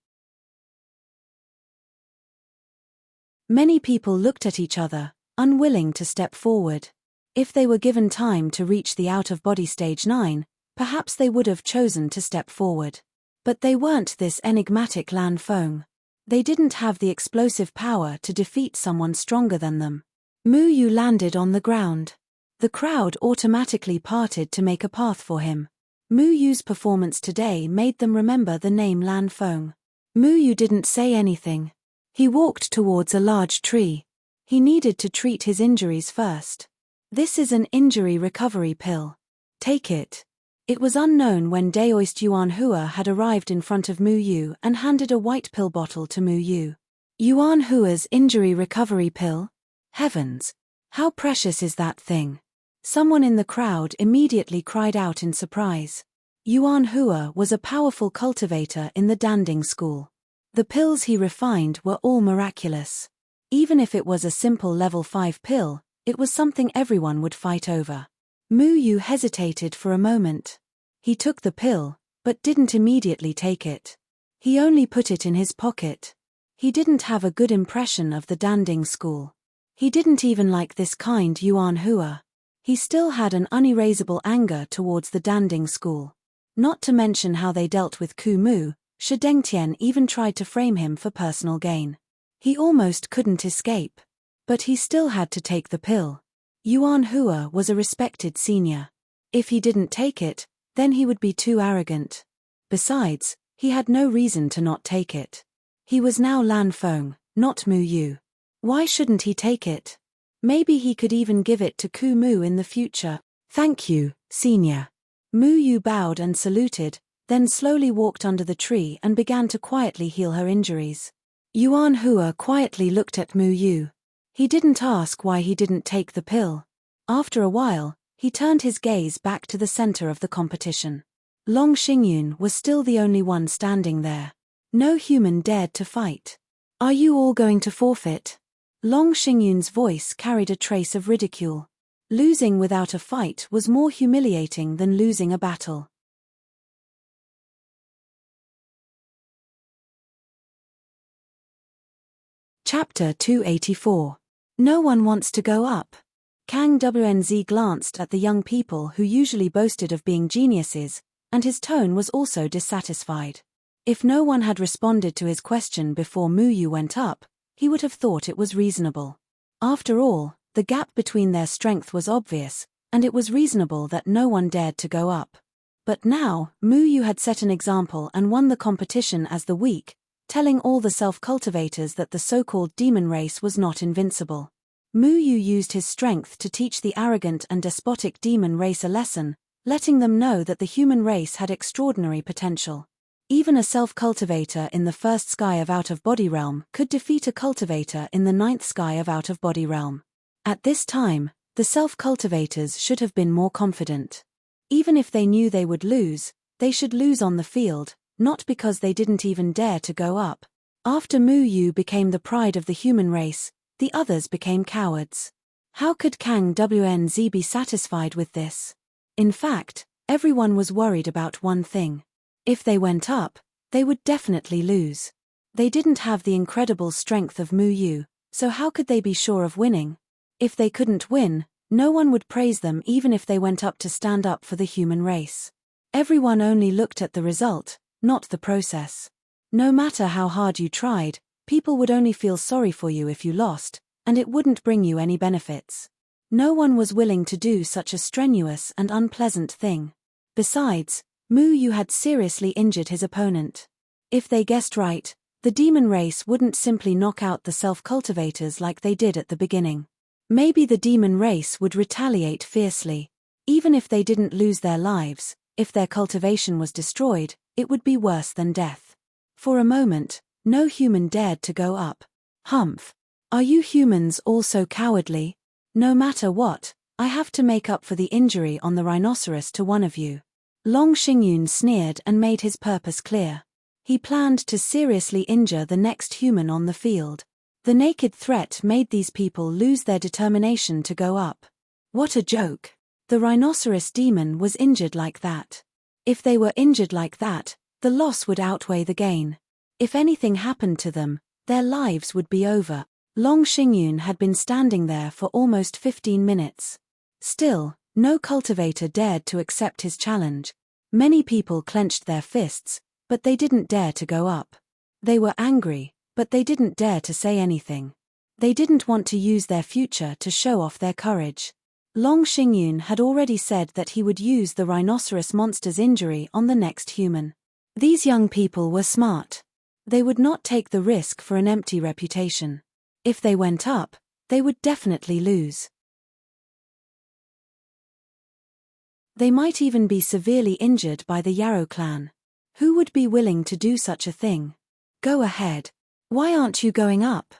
Many people looked at each other, unwilling to step forward. If they were given time to reach the out-of-body stage 9, perhaps they would have chosen to step forward. But they weren't this enigmatic Lan Feng. They didn't have the explosive power to defeat someone stronger than them. Mu Yu landed on the ground. The crowd automatically parted to make a path for him. Mu Yu's performance today made them remember the name Lan Feng. Mu Yu didn't say anything. He walked towards a large tree. He needed to treat his injuries first. This is an injury recovery pill. Take it. It was unknown when Daoist Yuan Hua had arrived in front of Mu Yu and handed a white pill bottle to Mu Yu. Yuan Hua's injury recovery pill? Heavens! How precious is that thing? Someone in the crowd immediately cried out in surprise. Yuan Hua was a powerful cultivator in the Danding school. The pills he refined were all miraculous. Even if it was a simple level 5 pill, it was something everyone would fight over. Mu Yu hesitated for a moment. He took the pill, but didn't immediately take it. He only put it in his pocket. He didn't have a good impression of the Danding school. He didn't even like this kind Yuan Hua. He still had an unerasable anger towards the Danding school. Not to mention how they dealt with Ku Mu, Shi Dengtian even tried to frame him for personal gain. He almost couldn't escape. But he still had to take the pill. Yuan Hua was a respected senior. If he didn't take it, then he would be too arrogant. Besides, he had no reason to not take it. He was now Lan Feng, not Mu Yu. Why shouldn't he take it? Maybe he could even give it to Ku Mu in the future. Thank you, senior. Mu Yu bowed and saluted, then slowly walked under the tree and began to quietly heal her injuries. Yuan Hua quietly looked at Mu Yu. He didn't ask why he didn't take the pill. After a while, he turned his gaze back to the center of the competition. Long Xingyun was still the only one standing there. No human dared to fight. Are you all going to forfeit? Long Xingyun's voice carried a trace of ridicule. Losing without a fight was more humiliating than losing a battle. Chapter 284. No one wants to go up. Kang Wnz glanced at the young people who usually boasted of being geniuses, and his tone was also dissatisfied. If no one had responded to his question before Mu Yu went up, he would have thought it was reasonable. After all, the gap between their strength was obvious, and it was reasonable that no one dared to go up. But now, Mu Yu had set an example and won the competition as the weak, telling all the self-cultivators that the so-called demon race was not invincible. Mu Yu used his strength to teach the arrogant and despotic demon race a lesson, letting them know that the human race had extraordinary potential. Even a self-cultivator in the first sky of out-of-body realm could defeat a cultivator in the 9th sky of out-of-body realm. At this time, the self-cultivators should have been more confident. Even if they knew they would lose, they should lose on the field, not because they didn't even dare to go up. After Mu Yu became the pride of the human race, the others became cowards. How could Kang Wnz be satisfied with this? In fact, everyone was worried about one thing. If they went up, they would definitely lose. They didn't have the incredible strength of Mu Yu, so how could they be sure of winning? If they couldn't win, no one would praise them even if they went up to stand up for the human race. Everyone only looked at the result, not the process. No matter how hard you tried, people would only feel sorry for you if you lost, and it wouldn't bring you any benefits. No one was willing to do such a strenuous and unpleasant thing. Besides, Mu Yu had seriously injured his opponent. If they guessed right, the demon race wouldn't simply knock out the self-cultivators like they did at the beginning. Maybe the demon race would retaliate fiercely. Even if they didn't lose their lives, if their cultivation was destroyed, it would be worse than death. For a moment, no human dared to go up. Humph. Are you humans all so cowardly? No matter what, I have to make up for the injury on the rhinoceros to one of you. Long Xingyun sneered and made his purpose clear. He planned to seriously injure the next human on the field. The naked threat made these people lose their determination to go up. What a joke. The rhinoceros demon was injured like that. If they were injured like that, the loss would outweigh the gain. If anything happened to them, their lives would be over. Long Xingyun had been standing there for almost 15 minutes. Still, no cultivator dared to accept his challenge. Many people clenched their fists, but they didn't dare to go up. They were angry, but they didn't dare to say anything. They didn't want to use their future to show off their courage. Long Xingyun had already said that he would use the rhinoceros monster's injury on the next human. These young people were smart. They would not take the risk for an empty reputation. If they went up, they would definitely lose. They might even be severely injured by the Yarrow clan. Who would be willing to do such a thing? Go ahead. Why aren't you going up?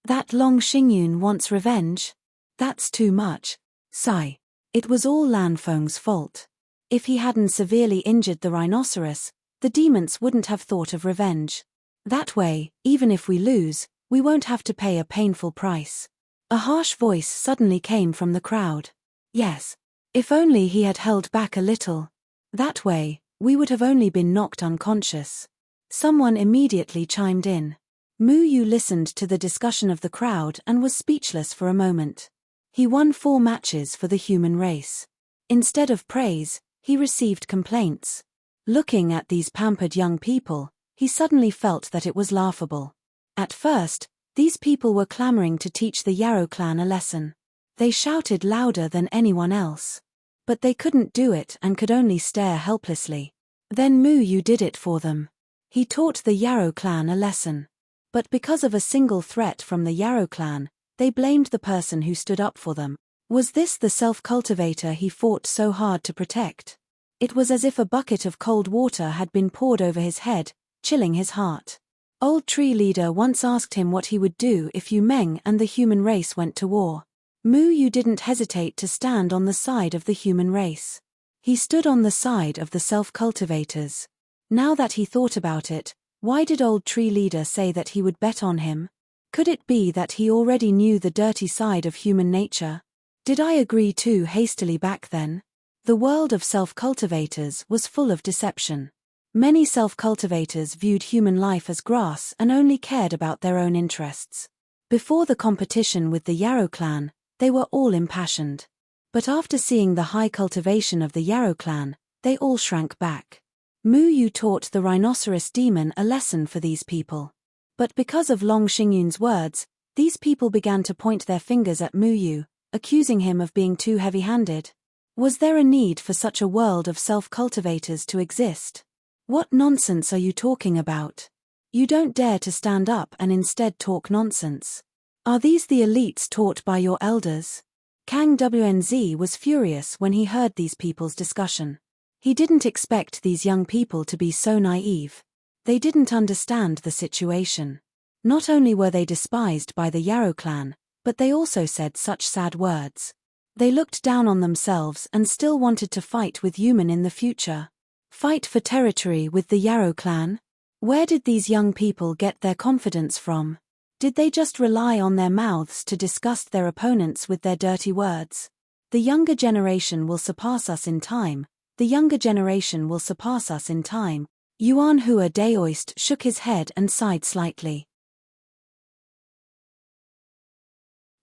That Long Xingyun wants revenge? That's too much. Sigh. It was all Lanfeng's fault. If he hadn't severely injured the rhinoceros, the demons wouldn't have thought of revenge. That way, even if we lose, we won't have to pay a painful price. A harsh voice suddenly came from the crowd. Yes. If only he had held back a little. That way, we would have only been knocked unconscious. Someone immediately chimed in. Mu Yu listened to the discussion of the crowd and was speechless for a moment. He won 4 matches for the human race. Instead of praise, he received complaints. Looking at these pampered young people, he suddenly felt that it was laughable. At first, these people were clamoring to teach the Yarrow clan a lesson. They shouted louder than anyone else. But they couldn't do it and could only stare helplessly. Then Mu Yu did it for them. He taught the Yarrow clan a lesson. But because of a single threat from the Yarrow clan, they blamed the person who stood up for them. Was this the self-cultivator he fought so hard to protect? It was as if a bucket of cold water had been poured over his head, chilling his heart. Old Tree Leader once asked him what he would do if Yu Meng and the human race went to war. Mu Yu didn't hesitate to stand on the side of the human race. He stood on the side of the self-cultivators. Now that he thought about it, why did Old Tree Leader say that he would bet on him? Could it be that he already knew the dirty side of human nature? Did I agree too hastily back then? The world of self-cultivators was full of deception. Many self-cultivators viewed human life as grass and only cared about their own interests. Before the competition with the Yarrow clan, they were all impassioned. But after seeing the high cultivation of the Yarrow clan, they all shrank back. Mu Yu taught the rhinoceros demon a lesson for these people. But because of Long Xingyun's words, these people began to point their fingers at Mu Yu, accusing him of being too heavy-handed. Was there a need for such a world of self-cultivators to exist? What nonsense are you talking about? You don't dare to stand up and instead talk nonsense. Are these the elites taught by your elders? Kang Wnz was furious when he heard these people's discussion. He didn't expect these young people to be so naive. They didn't understand the situation. Not only were they despised by the Yarrow clan, but they also said such sad words. They looked down on themselves and still wanted to fight with human in the future. Fight for territory with the Yarrow clan? Where did these young people get their confidence from? Did they just rely on their mouths to disgust their opponents with their dirty words? The younger generation will surpass us in time. The younger generation will surpass us in time. Yuan Hua Daoist shook his head and sighed slightly.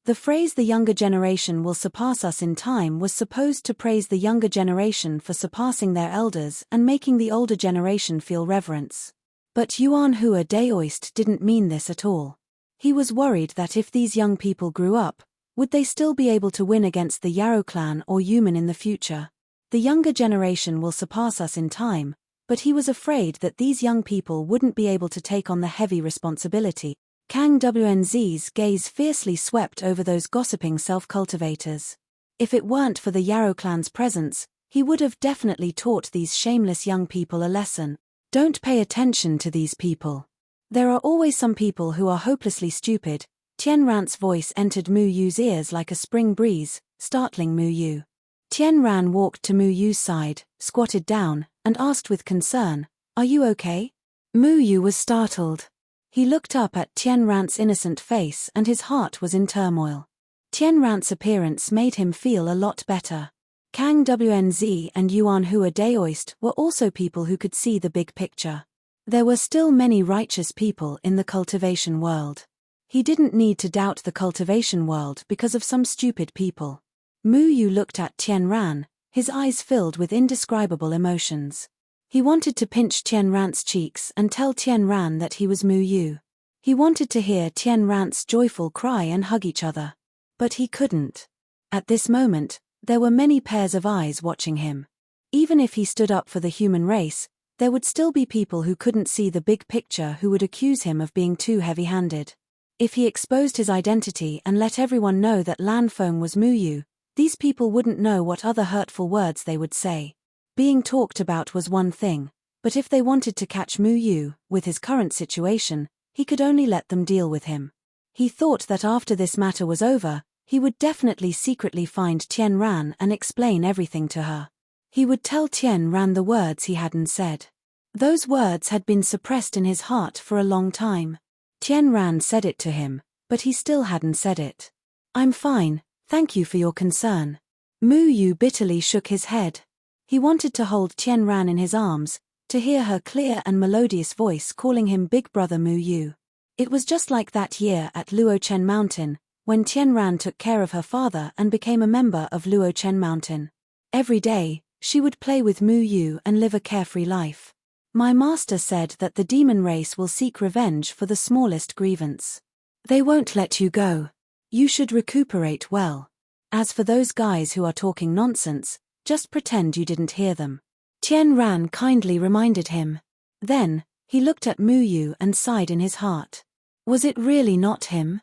The phrase "the younger generation will surpass us in time" was supposed to praise the younger generation for surpassing their elders and making the older generation feel reverence. But Yuan Hua Daoist didn't mean this at all. He was worried that if these young people grew up, would they still be able to win against the Yarrow clan or Yuman in the future? The younger generation will surpass us in time, but he was afraid that these young people wouldn't be able to take on the heavy responsibility. Kang Wnz's gaze fiercely swept over those gossiping self-cultivators. If it weren't for the Yarrow clan's presence, he would have definitely taught these shameless young people a lesson. Don't pay attention to these people. There are always some people who are hopelessly stupid. Tien Ran's voice entered Mu Yu's ears like a spring breeze, startling Mu Yu. Tien Ran walked to Mu Yu's side, squatted down, and asked with concern, "Are you okay?" Mu Yu was startled. He looked up at Tien Ran's innocent face and his heart was in turmoil. Tien Ran's appearance made him feel a lot better. Kang Wnz and Yuan Hua Daoist were also people who could see the big picture. There were still many righteous people in the cultivation world. He didn't need to doubt the cultivation world because of some stupid people. Mu Yu looked at Tien Ran, his eyes filled with indescribable emotions. He wanted to pinch Tien Ran's cheeks and tell Tien Ran that he was Mu Yu. He wanted to hear Tien Ran's joyful cry and hug each other. But he couldn't. At this moment, there were many pairs of eyes watching him. Even if he stood up for the human race, there would still be people who couldn't see the big picture who would accuse him of being too heavy-handed. If he exposed his identity and let everyone know that Lan Feng was Mu Yu, these people wouldn't know what other hurtful words they would say. Being talked about was one thing, but if they wanted to catch Mu Yu, with his current situation, he could only let them deal with him. He thought that after this matter was over, he would definitely secretly find Tien Ran and explain everything to her. He would tell Tien Ran the words he hadn't said. Those words had been suppressed in his heart for a long time. Tien Ran said it to him, but he still hadn't said it. "I'm fine, thank you for your concern." Mu Yu bitterly shook his head. He wanted to hold Tien Ran in his arms, to hear her clear and melodious voice calling him Big Brother Mu Yu. It was just like that year at Luochen Mountain, when Tien Ran took care of her father and became a member of Luochen Mountain. Every day, she would play with Mu Yu and live a carefree life. "My master said that the demon race will seek revenge for the smallest grievance. They won't let you go. You should recuperate well. As for those guys who are talking nonsense, just pretend you didn't hear them." Tien Ran kindly reminded him. Then, he looked at Mu Yu and sighed in his heart. Was it really not him?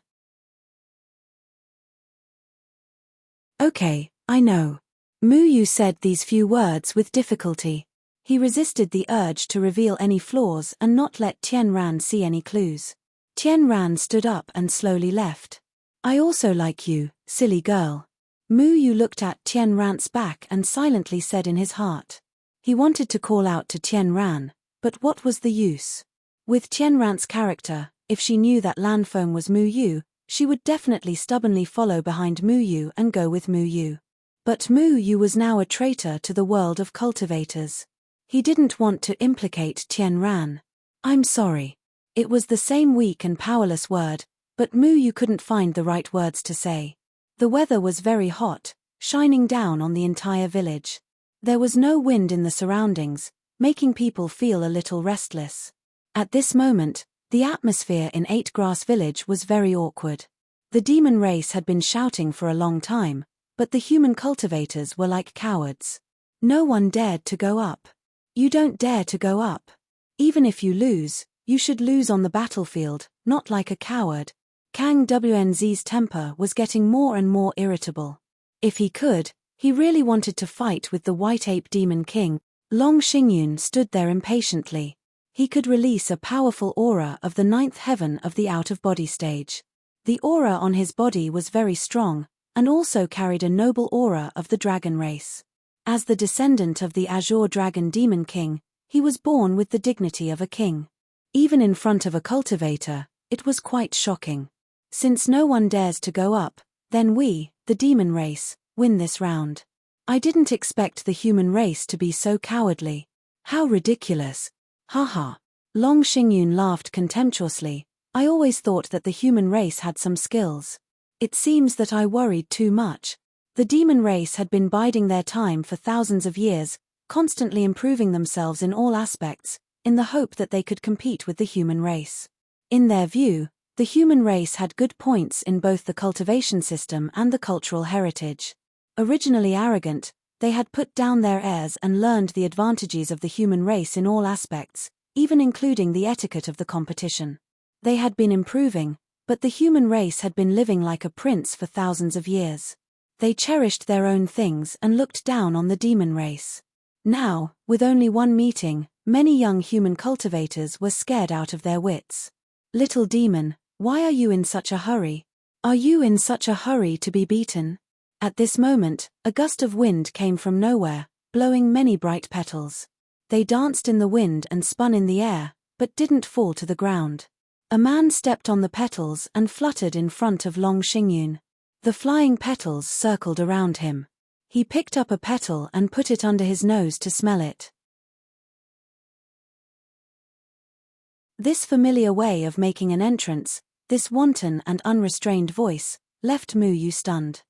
"Okay, I know." Mu Yu said these few words with difficulty. He resisted the urge to reveal any flaws and not let Tien Ran see any clues. Tien Ran stood up and slowly left. "I also like you, silly girl." Mu Yu looked at Tien Ran's back and silently said in his heart. He wanted to call out to Tien Ran, but what was the use? With Tien Ran's character, if she knew that Lan Feng was Mu Yu, she would definitely stubbornly follow behind Mu Yu and go with Mu Yu. But Mu Yu was now a traitor to the world of cultivators. He didn't want to implicate Tien Ran. "I'm sorry." It was the same weak and powerless word, but Mu Yu couldn't find the right words to say. The weather was very hot, shining down on the entire village. There was no wind in the surroundings, making people feel a little restless. At this moment, the atmosphere in Eight Grass Village was very awkward. The demon race had been shouting for a long time, but the human cultivators were like cowards. No one dared to go up. You don't dare to go up. Even if you lose, you should lose on the battlefield, not like a coward. Kang Wnz's temper was getting more and more irritable. If he could, he really wanted to fight with the White Ape Demon King. Long Xingyun stood there impatiently. He could release a powerful aura of the ninth heaven of the out-of-body stage. The aura on his body was very strong, and also carried a noble aura of the dragon race. As the descendant of the Azure Dragon Demon King, he was born with the dignity of a king. Even in front of a cultivator, it was quite shocking. Since no one dares to go up, then we, the demon race, win this round. I didn't expect the human race to be so cowardly. How ridiculous. Haha. Long Xingyun laughed contemptuously. I always thought that the human race had some skills. It seems that I worried too much. The demon race had been biding their time for thousands of years, constantly improving themselves in all aspects, in the hope that they could compete with the human race. In their view, the human race had good points in both the cultivation system and the cultural heritage. Originally arrogant, they had put down their airs and learned the advantages of the human race in all aspects, even including the etiquette of the competition. They had been improving, but the human race had been living like a prince for thousands of years. They cherished their own things and looked down on the demon race. Now, with only one meeting, many young human cultivators were scared out of their wits. Little demon, why are you in such a hurry? Are you in such a hurry to be beaten? At this moment, a gust of wind came from nowhere, blowing many bright petals. They danced in the wind and spun in the air, but didn't fall to the ground. A man stepped on the petals and fluttered in front of Long Xingyun. The flying petals circled around him. He picked up a petal and put it under his nose to smell it. This familiar way of making an entrance, this wanton and unrestrained voice, left Mu Yu stunned.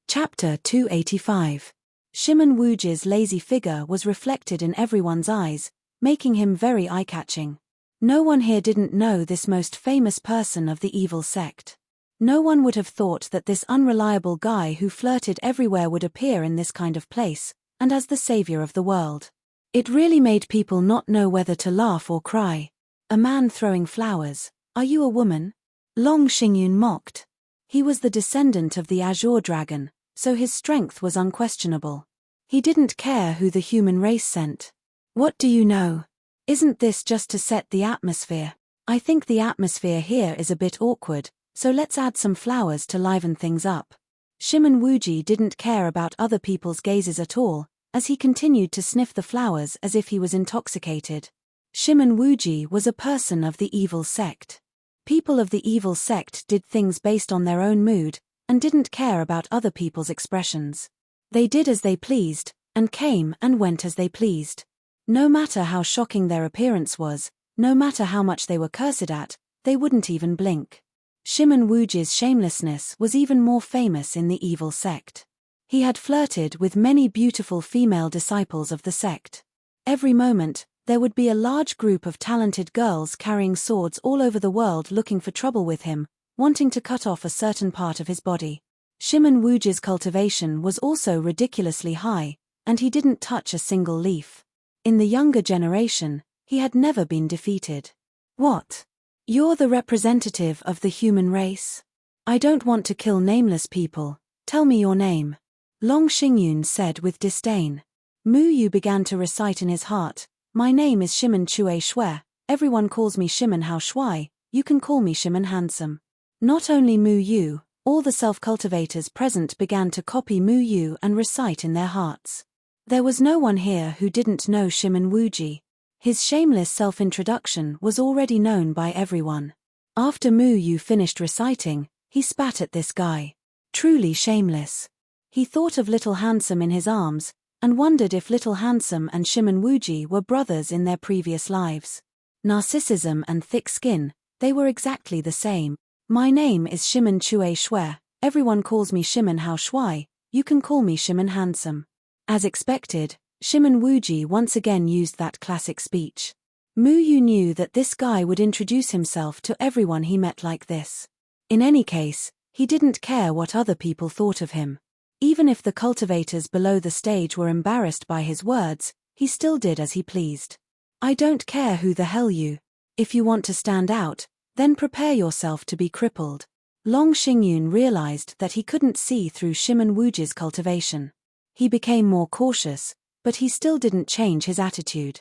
Chapter 285. Shimon Wuji's lazy figure was reflected in everyone's eyes, making him very eye-catching. No one here didn't know this most famous person of the evil sect. No one would have thought that this unreliable guy who flirted everywhere would appear in this kind of place, and as the savior of the world. It really made people not know whether to laugh or cry. A man throwing flowers. Are you a woman? Long Xingyun mocked. He was the descendant of the Azure Dragon, so his strength was unquestionable. He didn't care who the human race sent. What do you know? Isn't this just to set the atmosphere? I think the atmosphere here is a bit awkward, so let's add some flowers to liven things up. Shimon Wuji didn't care about other people's gazes at all, as he continued to sniff the flowers as if he was intoxicated. Shimon Wuji was a person of the evil sect. People of the evil sect did things based on their own mood, and didn't care about other people's expressions. They did as they pleased, and came and went as they pleased. No matter how shocking their appearance was, no matter how much they were cursed at, they wouldn't even blink. Shimon Wuji's shamelessness was even more famous in the evil sect. He had flirted with many beautiful female disciples of the sect. Every moment, there would be a large group of talented girls carrying swords all over the world looking for trouble with him, wanting to cut off a certain part of his body. Shimon Wuji's cultivation was also ridiculously high, and he didn't touch a single leaf. In the younger generation, he had never been defeated. What? You're the representative of the human race? I don't want to kill nameless people, tell me your name. Long Xingyun said with disdain. Mu Yu began to recite in his heart, my name is Shimon Chue Shui, everyone calls me Shimon Hao Shui, you can call me Shimon Handsome. Not only Mu Yu, all the self-cultivators present began to copy Mu Yu and recite in their hearts. There was no one here who didn't know Shimon Wuji. His shameless self-introduction was already known by everyone. After Mu Yu finished reciting, he spat at this guy. Truly shameless. He thought of Little Handsome in his arms, and wondered if Little Handsome and Shimon Wuji were brothers in their previous lives. Narcissism and thick skin, they were exactly the same. My name is Shimon Chue Shui, everyone calls me Shimon Hao Shui, you can call me Shimon Handsome. As expected, Shimon Wuji once again used that classic speech. Mu Yu knew that this guy would introduce himself to everyone he met like this. In any case, he didn't care what other people thought of him. Even if the cultivators below the stage were embarrassed by his words, he still did as he pleased. I don't care who the hell you. If you want to stand out, then prepare yourself to be crippled. Long Xingyun realized that he couldn't see through Shimon Wuji's cultivation. He became more cautious, but he still didn't change his attitude.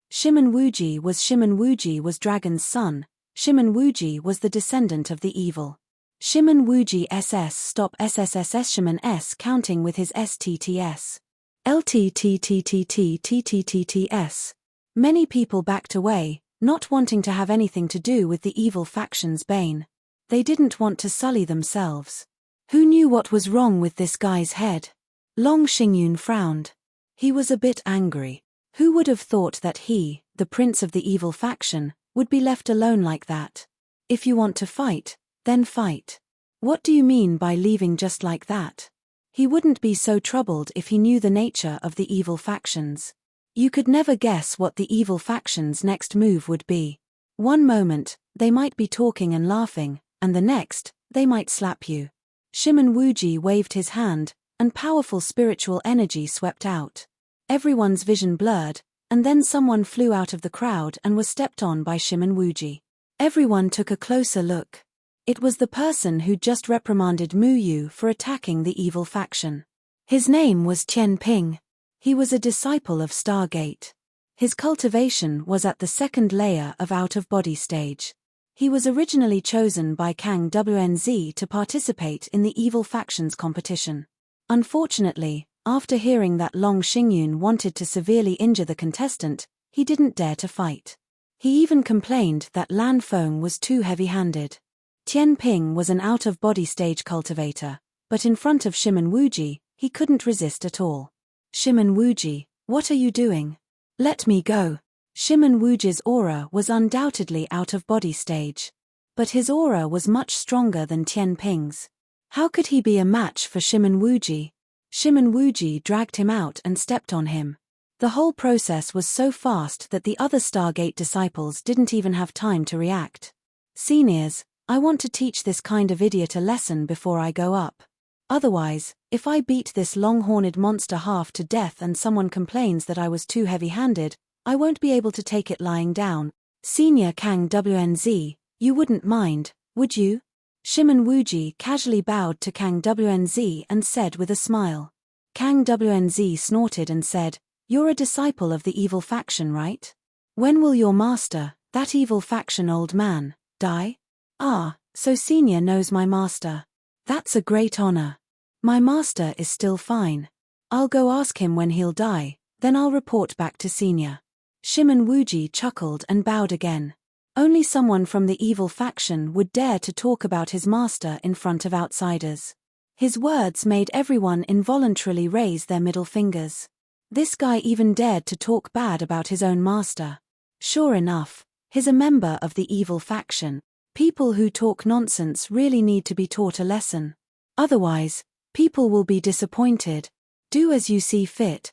Shimon Wuji was Dragon's son. Shimon Wuji was the descendant of the evil. Shimon Wuji SS stop SSSS Shimon S counting with his STTS. LTTTTTTTTTS. Many people backed away, not wanting to have anything to do with the evil faction's bane. They didn't want to sully themselves. Who knew what was wrong with this guy's head? Long Xingyun frowned. He was a bit angry. Who would have thought that he, the prince of the evil faction, would be left alone like that? If you want to fight, then fight. What do you mean by leaving just like that? He wouldn't be so troubled if he knew the nature of the evil factions. You could never guess what the evil faction's next move would be. One moment, they might be talking and laughing, and the next, they might slap you. Shimon Wuji waved his hand, and powerful spiritual energy swept out. Everyone's vision blurred, and then someone flew out of the crowd and was stepped on by Shimon Wuji. Everyone took a closer look. It was the person who'd just reprimanded Mu Yu for attacking the evil faction. His name was Tian Ping. He was a disciple of Stargate. His cultivation was at the second layer of out-of-body stage. He was originally chosen by Kang WNZ to participate in the evil faction's competition. Unfortunately, after hearing that Long Xingyun wanted to severely injure the contestant, he didn't dare to fight. He even complained that Lan Feng was too heavy-handed. Tian Ping was an out-of-body stage cultivator, but in front of Shimon Wuji, he couldn't resist at all. Shimon Wuji, what are you doing? Let me go. Shimon Wuji's aura was undoubtedly out-of-body stage. But his aura was much stronger than Tian Ping's. How could he be a match for Shimon Wuji? Shimon Wuji dragged him out and stepped on him. The whole process was so fast that the other Stargate disciples didn't even have time to react. Seniors, I want to teach this kind of idiot a lesson before I go up. Otherwise, if I beat this long-horned monster half to death and someone complains that I was too heavy-handed, I won't be able to take it lying down. Senior Kang WNZ, you wouldn't mind, would you? Shimon Wuji casually bowed to Kang WNZ and said with a smile. Kang WNZ snorted and said, "You're a disciple of the evil faction, right? When will your master, that evil faction old man, die?" "Ah, so Senior knows my master. That's a great honor. My master is still fine. I'll go ask him when he'll die, then I'll report back to Senior." Shimon Wuji chuckled and bowed again. Only someone from the evil faction would dare to talk about his master in front of outsiders. His words made everyone involuntarily raise their middle fingers. This guy even dared to talk bad about his own master. Sure enough, he's a member of the evil faction. People who talk nonsense really need to be taught a lesson. Otherwise, people will be disappointed. Do as you see fit.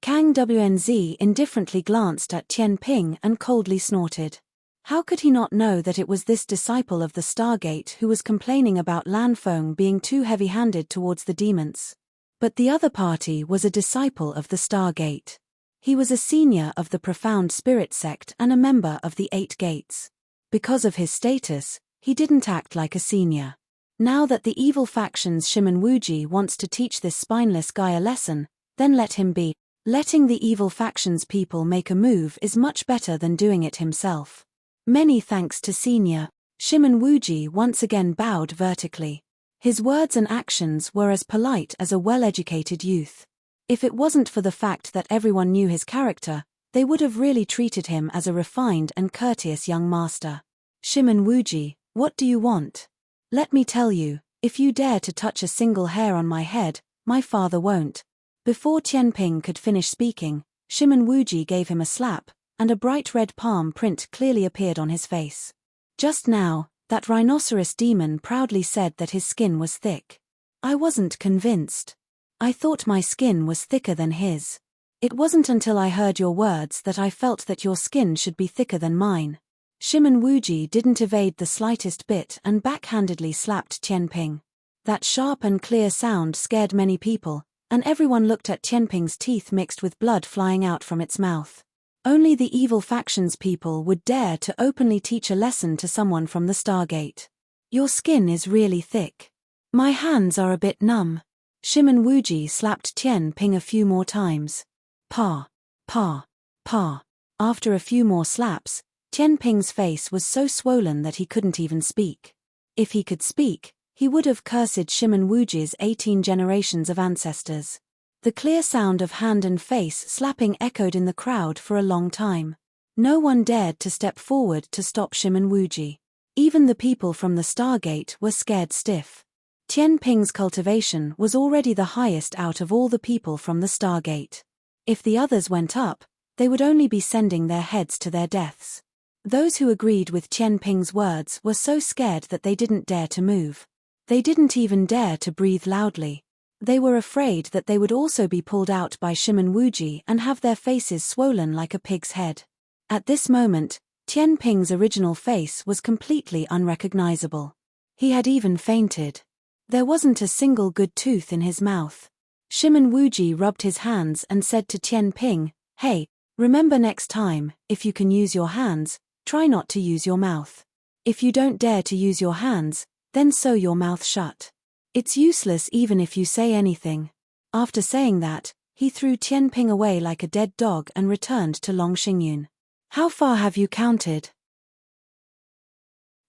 Kang WNZ indifferently glanced at Tian Ping and coldly snorted. How could he not know that it was this disciple of the Stargate who was complaining about Lan Feng being too heavy-handed towards the demons? But the other party was a disciple of the Stargate. He was a senior of the Profound Spirit sect and a member of the Eight Gates. Because of his status, he didn't act like a senior. Now that the evil faction's Shimon Wuji wants to teach this spineless guy a lesson, then let him be. Letting the evil faction's people make a move is much better than doing it himself. Many thanks to Senior. Shimon Wuji once again bowed vertically. His words and actions were as polite as a well-educated youth. If it wasn't for the fact that everyone knew his character, they would have really treated him as a refined and courteous young master. Shimon Wuji, what do you want? Let me tell you, if you dare to touch a single hair on my head, my father won't. Before Tian Ping could finish speaking, Shimon Wuji gave him a slap, and a bright red palm print clearly appeared on his face. Just now, that rhinoceros demon proudly said that his skin was thick. I wasn't convinced. I thought my skin was thicker than his. It wasn't until I heard your words that I felt that your skin should be thicker than mine. Shimon Wuji didn't evade the slightest bit and backhandedly slapped Tian Ping. That sharp and clear sound scared many people, and everyone looked at Tian Ping's teeth mixed with blood flying out from its mouth. Only the evil faction's people would dare to openly teach a lesson to someone from the Stargate. Your skin is really thick. My hands are a bit numb. Shimon Wuji slapped Tian Ping a few more times. Pa, pa, pa. After a few more slaps, Tian Ping's face was so swollen that he couldn't even speak. If he could speak, he would have cursed Shimon Wuji's 18 generations of ancestors. The clear sound of hand and face slapping echoed in the crowd for a long time. No one dared to step forward to stop Shimenwuji. Even the people from the Stargate were scared stiff. Tianping's cultivation was already the highest out of all the people from the Stargate. If the others went up, they would only be sending their heads to their deaths. Those who agreed with Tianping's words were so scared that they didn't dare to move. They didn't even dare to breathe loudly. They were afraid that they would also be pulled out by Shimenwuji and have their faces swollen like a pig's head. At this moment, Tianping's original face was completely unrecognizable. He had even fainted. There wasn't a single good tooth in his mouth. Shimenwuji rubbed his hands and said to Tianping, "Hey, remember next time, if you can use your hands, try not to use your mouth. If you don't dare to use your hands, then sew your mouth shut. It's useless even if you say anything." After saying that, he threw Tianping away like a dead dog and returned to Long Xingyun. "How far have you counted?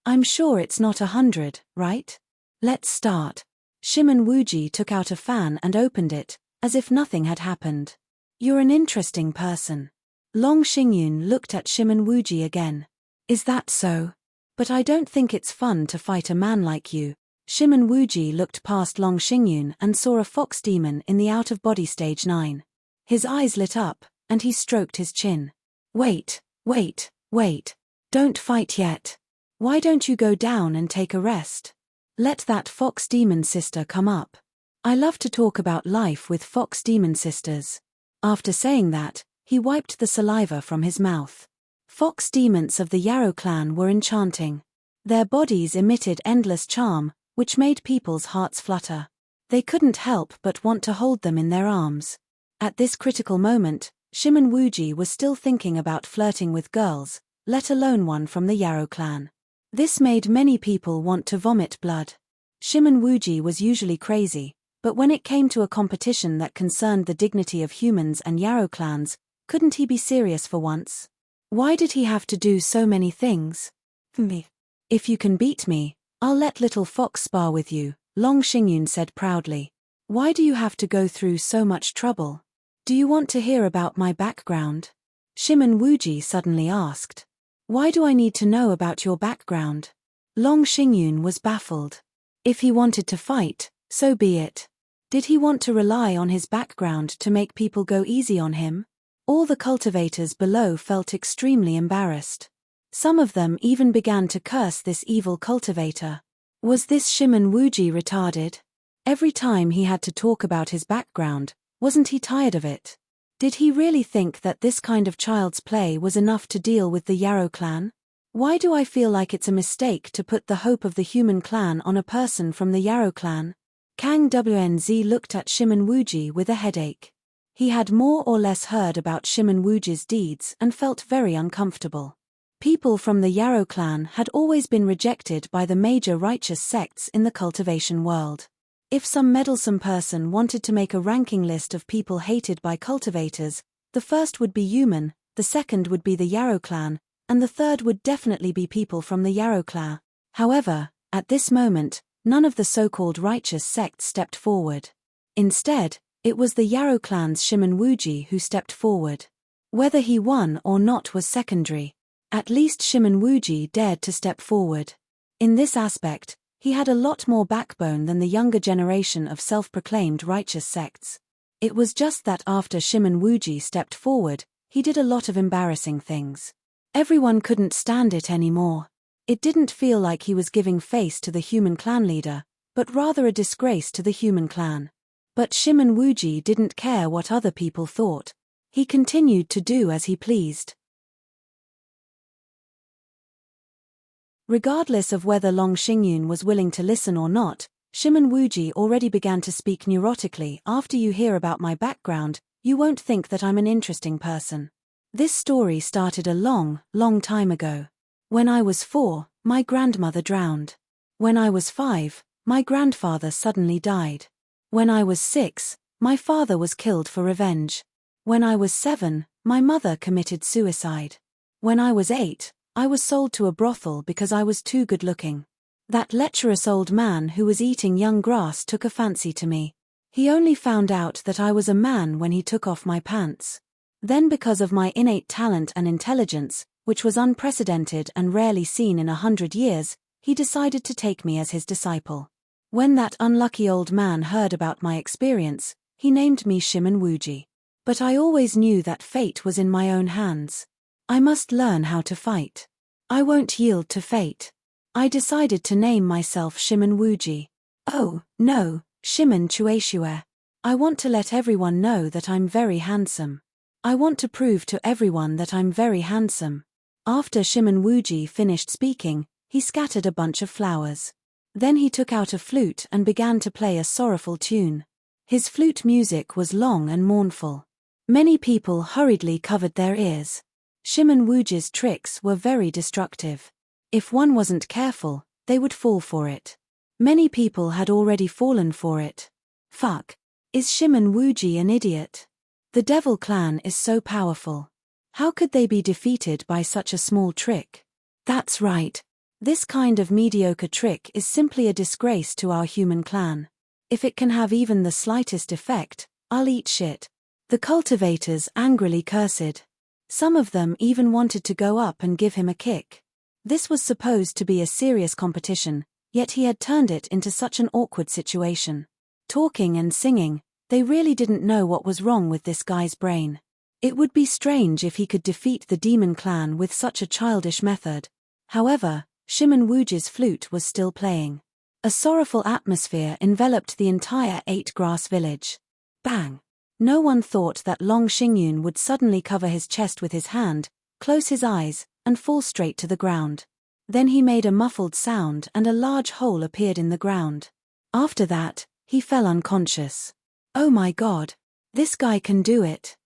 I'm sure it's not 100, right? Let's start." Shimenwuji took out a fan and opened it, as if nothing had happened. "You're an interesting person." Long Xingyun looked at Shimenwuji again. "Is that so? But I don't think it's fun to fight a man like you." Shimenwuji looked past Long Xingyun and saw a fox demon in the out-of-body stage 9. His eyes lit up, and he stroked his chin. Wait. Don't fight yet. Why don't you go down and take a rest? Let that fox demon sister come up. I love to talk about life with fox demon sisters." After saying that, he wiped the saliva from his mouth. Fox demons of the Yarrow clan were enchanting. Their bodies emitted endless charm, which made people's hearts flutter. They couldn't help but want to hold them in their arms. At this critical moment, Shimenwuji was still thinking about flirting with girls, let alone one from the Yarrow clan. This made many people want to vomit blood. Shimenwuji was usually crazy, but when it came to a competition that concerned the dignity of humans and Yarrow clans, couldn't he be serious for once? Why did he have to do so many things? "Me. If you can beat me, I'll let little fox spar with you," Long Xingyun said proudly. "Why do you have to go through so much trouble? Do you want to hear about my background?" Shimenwuji suddenly asked. "Why do I need to know about your background?" Long Xingyun was baffled. If he wanted to fight, so be it. Did he want to rely on his background to make people go easy on him? All the cultivators below felt extremely embarrassed. Some of them even began to curse this evil cultivator. Was this Shimenwuji retarded? Every time he had to talk about his background, wasn't he tired of it? Did he really think that this kind of child's play was enough to deal with the Yarrow clan? Why do I feel like it's a mistake to put the hope of the human clan on a person from the Yarrow clan? Kang Wnz looked at Shimenwuji with a headache. He had more or less heard about Shimenwuji's deeds and felt very uncomfortable. People from the Yarrow clan had always been rejected by the major righteous sects in the cultivation world. If some meddlesome person wanted to make a ranking list of people hated by cultivators, the first would be human, the second would be the Yarrow clan, and the third would definitely be people from the Yarrow clan. However, at this moment, none of the so-called righteous sects stepped forward. Instead, it was the Yarrow clan's Shimenwuji who stepped forward. Whether he won or not was secondary. At least Shimenwuji dared to step forward. In this aspect, he had a lot more backbone than the younger generation of self-proclaimed righteous sects. It was just that after Shimenwuji stepped forward, he did a lot of embarrassing things. Everyone couldn't stand it anymore. It didn't feel like he was giving face to the human clan leader, but rather a disgrace to the human clan. But Shimenwuji didn't care what other people thought. He continued to do as he pleased. Regardless of whether Long Xingyun was willing to listen or not, Shimenwuji already began to speak neurotically. "After you hear about my background, you won't think that I'm an interesting person. This story started a long, long time ago. When I was 4, my grandmother drowned. When I was 5, my grandfather suddenly died. When I was 6, my father was killed for revenge. When I was 7, my mother committed suicide. When I was 8, I was sold to a brothel because I was too good-looking. That lecherous old man who was eating young grass took a fancy to me. He only found out that I was a man when he took off my pants. Then because of my innate talent and intelligence, which was unprecedented and rarely seen in 100 years, he decided to take me as his disciple. When that unlucky old man heard about my experience, he named me Shimon Wuji. But I always knew that fate was in my own hands. I must learn how to fight. I won't yield to fate. I decided to name myself Shimon Wuji. Oh, no, Shimon Chueshue. I want to let everyone know that I'm very handsome. I want to prove to everyone that I'm very handsome. After Shimon Wuji finished speaking, he scattered a bunch of flowers. Then he took out a flute and began to play a sorrowful tune. His flute music was long and mournful. Many people hurriedly covered their ears. Shimon Wuji's tricks were very destructive. If one wasn't careful, they would fall for it. Many people had already fallen for it. Fuck. Is Shimon Wuji an idiot? The Devil Clan is so powerful. How could they be defeated by such a small trick? That's right. This kind of mediocre trick is simply a disgrace to our human clan. If it can have even the slightest effect, I'll eat shit. The cultivators angrily cursed. Some of them even wanted to go up and give him a kick. This was supposed to be a serious competition, yet he had turned it into such an awkward situation. Talking and singing, they really didn't know what was wrong with this guy's brain. It would be strange if he could defeat the demon clan with such a childish method. However, Shimon Wuji's flute was still playing. A sorrowful atmosphere enveloped the entire 8-grass village. Bang! No one thought that Long Xingyun would suddenly cover his chest with his hand, close his eyes, and fall straight to the ground. Then he made a muffled sound and a large hole appeared in the ground. After that, he fell unconscious. Oh my God! This guy can do it.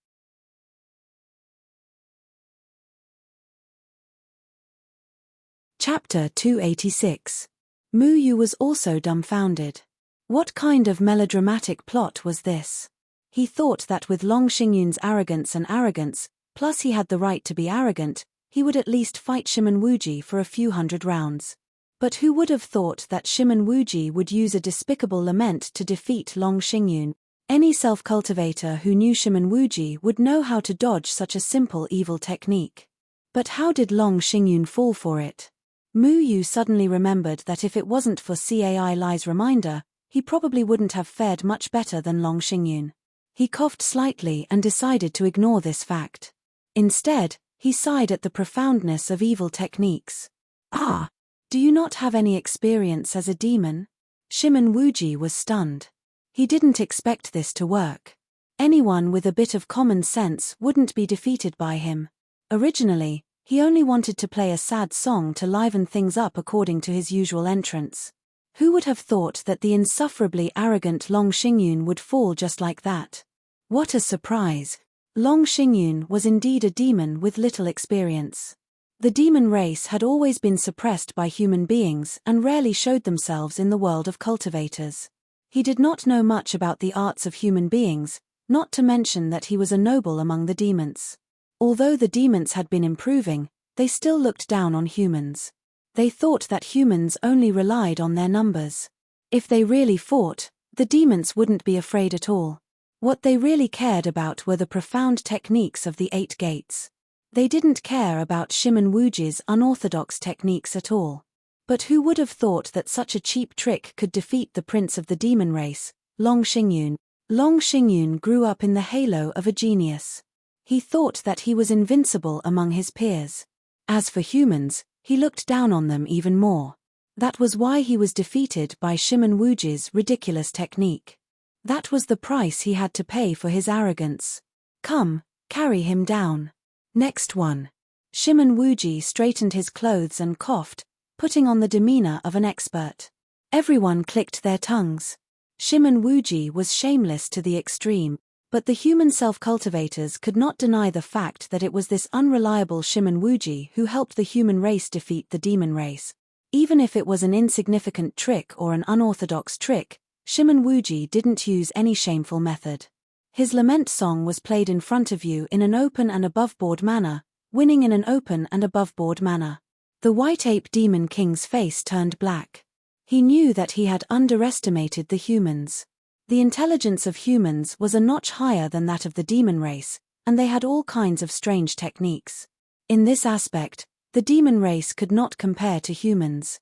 Chapter 286. Mu Yu was also dumbfounded. What kind of melodramatic plot was this? He thought that with Long Xingyun's arrogance, plus he had the right to be arrogant, he would at least fight Shimon Wuji for a few hundred rounds. But who would have thought that Shimon Wuji would use a despicable lament to defeat Long Xingyun? Any self-cultivator who knew Shimon Wuji would know how to dodge such a simple evil technique. But how did Long Xingyun fall for it? Mu Yu suddenly remembered that if it wasn't for Cai Li's reminder, he probably wouldn't have fared much better than Long Xingyun. He coughed slightly and decided to ignore this fact. Instead, he sighed at the profoundness of evil techniques. Ah! Do you not have any experience as a demon? Shimon Wuji was stunned. He didn't expect this to work. Anyone with a bit of common sense wouldn't be defeated by him. Originally, he only wanted to play a sad song to liven things up according to his usual entrance. Who would have thought that the insufferably arrogant Long Xingyun would fall just like that? What a surprise! Long Xingyun was indeed a demon with little experience. The demon race had always been suppressed by human beings and rarely showed themselves in the world of cultivators. He did not know much about the arts of human beings, not to mention that he was a noble among the demons. Although the demons had been improving, they still looked down on humans. They thought that humans only relied on their numbers. If they really fought, the demons wouldn't be afraid at all. What they really cared about were the profound techniques of the 8 gates. They didn't care about Shimon Wuji's unorthodox techniques at all. But who would have thought that such a cheap trick could defeat the prince of the demon race, Long Xingyun? Long Xingyun grew up in the halo of a genius. He thought that he was invincible among his peers. As for humans, he looked down on them even more. That was why he was defeated by Shimon Wuji's ridiculous technique. That was the price he had to pay for his arrogance. Come, carry him down. Next one. Shimon Wuji straightened his clothes and coughed, putting on the demeanor of an expert. Everyone clicked their tongues. Shimon Wuji was shameless to the extreme, but the human self-cultivators could not deny the fact that it was this unreliable Shimon Wuji who helped the human race defeat the demon race. Even if it was an insignificant trick or an unorthodox trick, Shimon Wuji didn't use any shameful method. His lament song was played in front of you in an open and above-board manner, winning in an open and above-board manner. The White Ape Demon King's face turned black. He knew that he had underestimated the humans. The intelligence of humans was a notch higher than that of the demon race, and they had all kinds of strange techniques. In this aspect, the demon race could not compare to humans.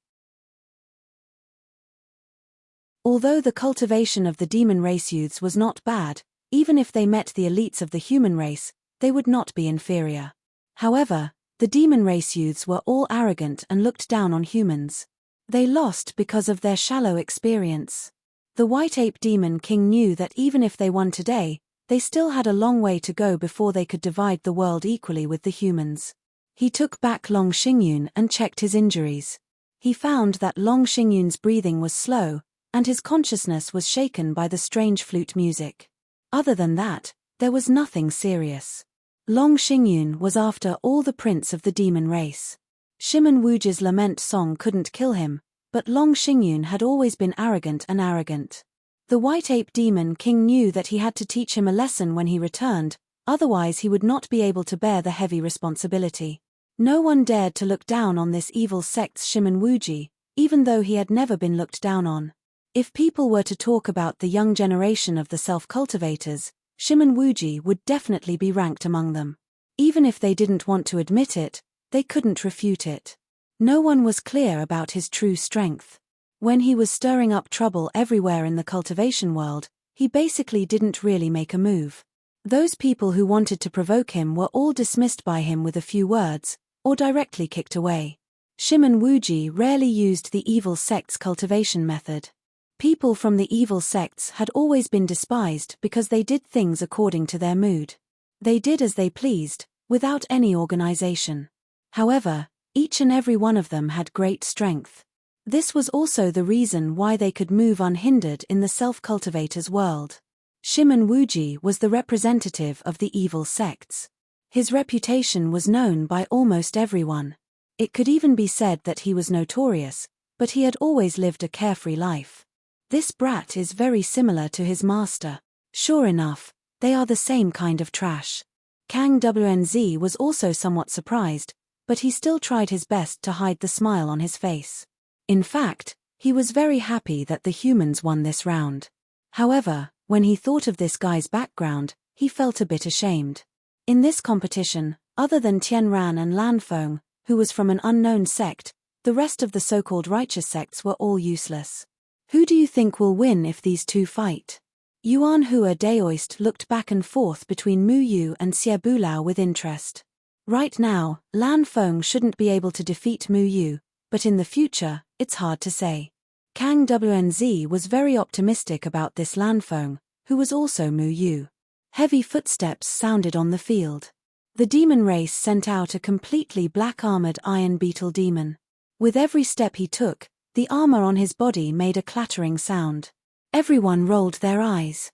Although the cultivation of the demon race youths was not bad, even if they met the elites of the human race, they would not be inferior. However, the demon race youths were all arrogant and looked down on humans. They lost because of their shallow experience. The white ape demon king knew that even if they won today, they still had a long way to go before they could divide the world equally with the humans. He took back Long Xingyun and checked his injuries. He found that Long Xingyun's breathing was slow, and his consciousness was shaken by the strange flute music. Other than that, there was nothing serious. Long Xingyun was after all the prince of the demon race. Shimon Wuji's lament song couldn't kill him, but Long Xingyun had always been arrogant. The white ape demon king knew that he had to teach him a lesson when he returned, otherwise he would not be able to bear the heavy responsibility. No one dared to look down on this evil sect's Shimon Wuji, even though he had never been looked down on. If people were to talk about the young generation of the self-cultivators, Shimon Wuji would definitely be ranked among them. Even if they didn't want to admit it, they couldn't refute it. No one was clear about his true strength. When he was stirring up trouble everywhere in the cultivation world, he basically didn't really make a move. Those people who wanted to provoke him were all dismissed by him with a few words, or directly kicked away. Shimon Wuji rarely used the evil sect's cultivation method. People from the evil sects had always been despised because they did things according to their mood. They did as they pleased, without any organization. However, each and every one of them had great strength. This was also the reason why they could move unhindered in the self-cultivators' world. Shimon Wuji was the representative of the evil sects. His reputation was known by almost everyone. It could even be said that he was notorious, but he had always lived a carefree life. This brat is very similar to his master. Sure enough, they are the same kind of trash. Kang Wnz was also somewhat surprised, but he still tried his best to hide the smile on his face. In fact, he was very happy that the humans won this round. However, when he thought of this guy's background, he felt a bit ashamed. In this competition, other than Tianran and Lanfeng, who was from an unknown sect, the rest of the so-called righteous sects were all useless. Who do you think will win if these two fight? Yuan Hua Daoist looked back and forth between Mu Yu and Xie Bulao with interest. Right now, Lanfeng shouldn't be able to defeat Mu Yu, but in the future, it's hard to say. Kang Wnz was very optimistic about this Lanfeng, who was also Mu Yu. Heavy footsteps sounded on the field. The demon race sent out a completely black-armored iron beetle demon. With every step he took, the armor on his body made a clattering sound. Everyone rolled their eyes.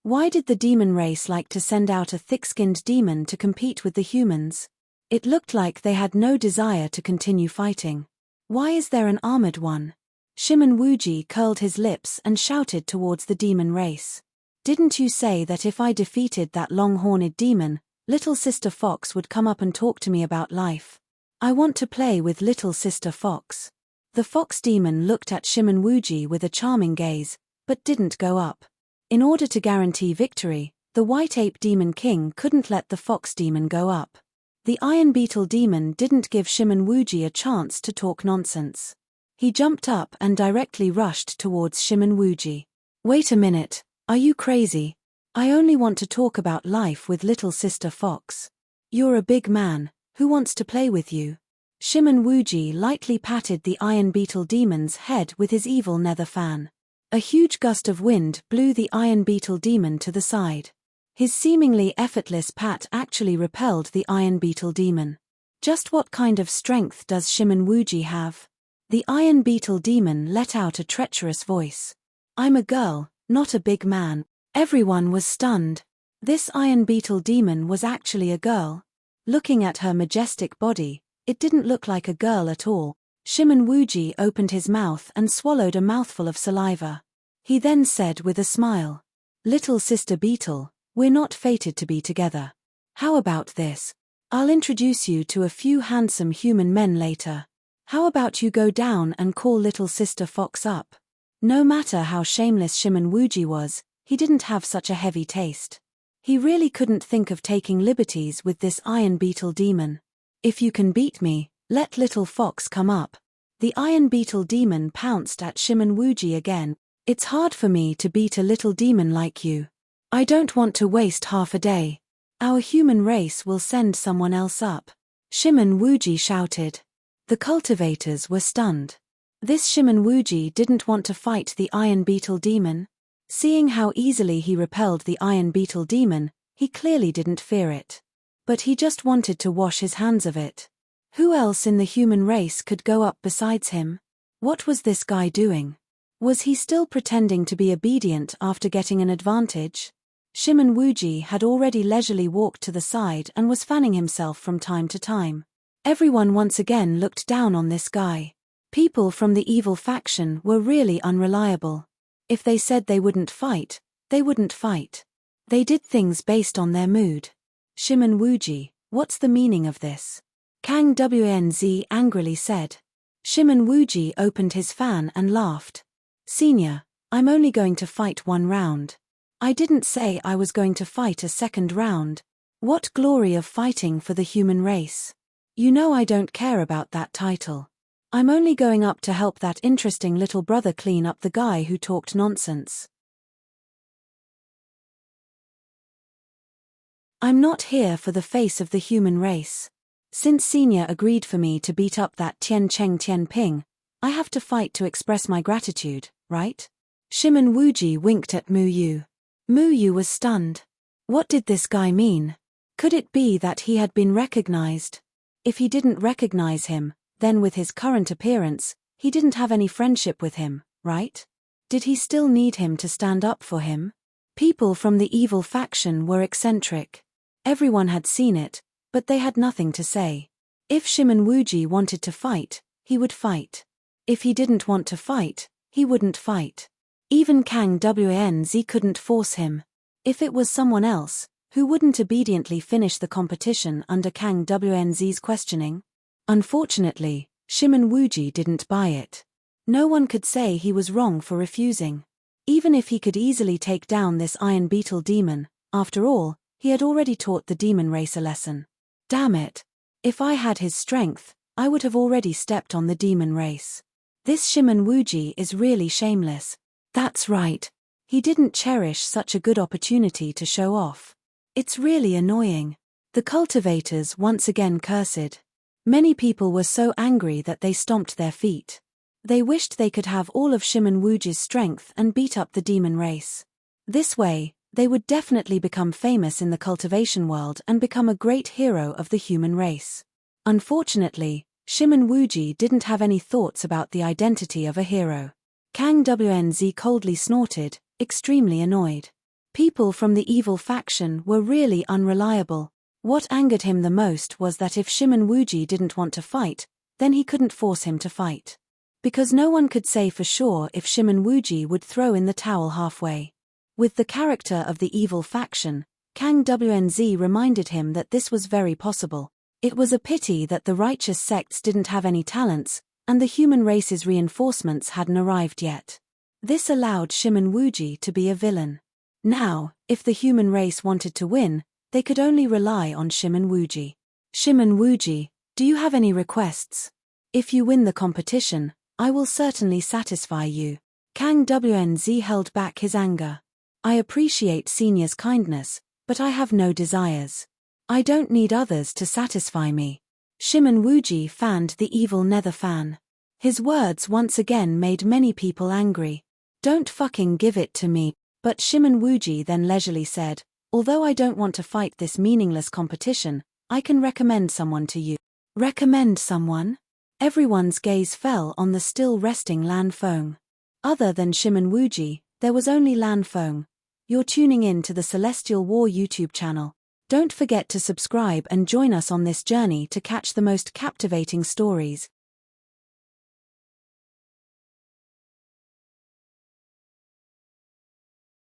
Why did the demon race like to send out a thick-skinned demon to compete with the humans? It looked like they had no desire to continue fighting. Why is there an armored one? Shimon Wuji curled his lips and shouted towards the demon race. Didn't you say that if I defeated that long-horned demon, Little Sister Fox would come up and talk to me about life? I want to play with Little Sister Fox. The fox demon looked at Shimon Wuji with a charming gaze, but didn't go up. In order to guarantee victory, the white ape demon king couldn't let the fox demon go up. The iron beetle demon didn't give Shimon Wuji a chance to talk nonsense. He jumped up and directly rushed towards Shimon Wuji. Wait a minute, are you crazy? I only want to talk about life with Little Sister Fox. You're a big man, who wants to play with you? Shimon Wuji lightly patted the iron beetle demon's head with his evil nether fan. A huge gust of wind blew the iron beetle demon to the side. His seemingly effortless pat actually repelled the iron beetle demon. Just what kind of strength does Shimon Wuji have? The iron beetle demon let out a treacherous voice. I'm a girl, not a big man. Everyone was stunned. This iron beetle demon was actually a girl. Looking at her majestic body, it didn't look like a girl at all. Shimon Wuji opened his mouth and swallowed a mouthful of saliva. He then said with a smile, Little Sister Beetle, we're not fated to be together. How about this? I'll introduce you to a few handsome human men later. How about you go down and call little sister Fox up? No matter how shameless Shimon Wuji was, he didn't have such a heavy taste. He really couldn't think of taking liberties with this iron beetle demon. If you can beat me, let little Fox come up. The iron beetle demon pounced at Shimon Wuji again. It's hard for me to beat a little demon like you. I don't want to waste half a day. Our human race will send someone else up. Shimon Wuji shouted. The cultivators were stunned. This Shimon Wuji didn't want to fight the iron beetle demon. Seeing how easily he repelled the iron beetle demon, he clearly didn't fear it. But he just wanted to wash his hands of it. Who else in the human race could go up besides him? What was this guy doing? Was he still pretending to be obedient after getting an advantage? Shimon Wuji had already leisurely walked to the side and was fanning himself from time to time. Everyone once again looked down on this guy. People from the evil faction were really unreliable. If they said they wouldn't fight, they wouldn't fight. They did things based on their mood. Shimon Wuji, what's the meaning of this? Kang Wnz angrily said. Shimon Wuji opened his fan and laughed. Senior, I'm only going to fight one round. I didn't say I was going to fight a second round. What glory of fighting for the human race. You know I don't care about that title. I'm only going up to help that interesting little brother clean up the guy who talked nonsense. I'm not here for the face of the human race. Since Senior agreed for me to beat up that Tian Cheng Tian Ping, I have to fight to express my gratitude, right? Shimon Wuji winked at Mu Yu. Mu Yu was stunned. What did this guy mean? Could it be that he had been recognized? If he didn't recognize him, then with his current appearance, he didn't have any friendship with him, right? Did he still need him to stand up for him? People from the evil faction were eccentric. Everyone had seen it, but they had nothing to say. If Shimon Wuji wanted to fight, he would fight. If he didn't want to fight, he wouldn't fight. Even Kang Wnz couldn't force him. If it was someone else, who wouldn't obediently finish the competition under Kang Wnz's questioning? Unfortunately, Shimon Wuji didn't buy it. No one could say he was wrong for refusing. Even if he could easily take down this iron beetle demon, after all, he had already taught the demon race a lesson. Damn it. If I had his strength, I would have already stepped on the demon race. This Shimon Wuji is really shameless. That's right. He didn't cherish such a good opportunity to show off. It's really annoying. The cultivators once again cursed. Many people were so angry that they stomped their feet. They wished they could have all of Shimon Wuji's strength and beat up the demon race. This way, they would definitely become famous in the cultivation world and become a great hero of the human race. Unfortunately, Shimon Wuji didn't have any thoughts about the identity of a hero. Kang Wnz coldly snorted, extremely annoyed. People from the evil faction were really unreliable. What angered him the most was that if Shimon Wuji didn't want to fight, then he couldn't force him to fight. Because no one could say for sure if Shimon Wuji would throw in the towel halfway. With the character of the evil faction, Kang Wnz reminded him that this was very possible. It was a pity that the righteous sects didn't have any talents, and the human race's reinforcements hadn't arrived yet. This allowed Shimon Wuji to be a villain. Now, if the human race wanted to win, they could only rely on Shimon Wuji. Shimon Wuji, do you have any requests? If you win the competition, I will certainly satisfy you. Kang Wnz held back his anger. I appreciate Senior's kindness, but I have no desires. I don't need others to satisfy me. Shimon Wuji fanned the evil nether fan. His words once again made many people angry. Don't fucking give it to me. But Shimon Wuji then leisurely said, although I don't want to fight this meaningless competition, I can recommend someone to you. Recommend someone? Everyone's gaze fell on the still resting Lan Feng. Other than Shimon Wuji, there was only Lan Feng. You're tuning in to the Celestial War YouTube channel. Don't forget to subscribe and join us on this journey to catch the most captivating stories.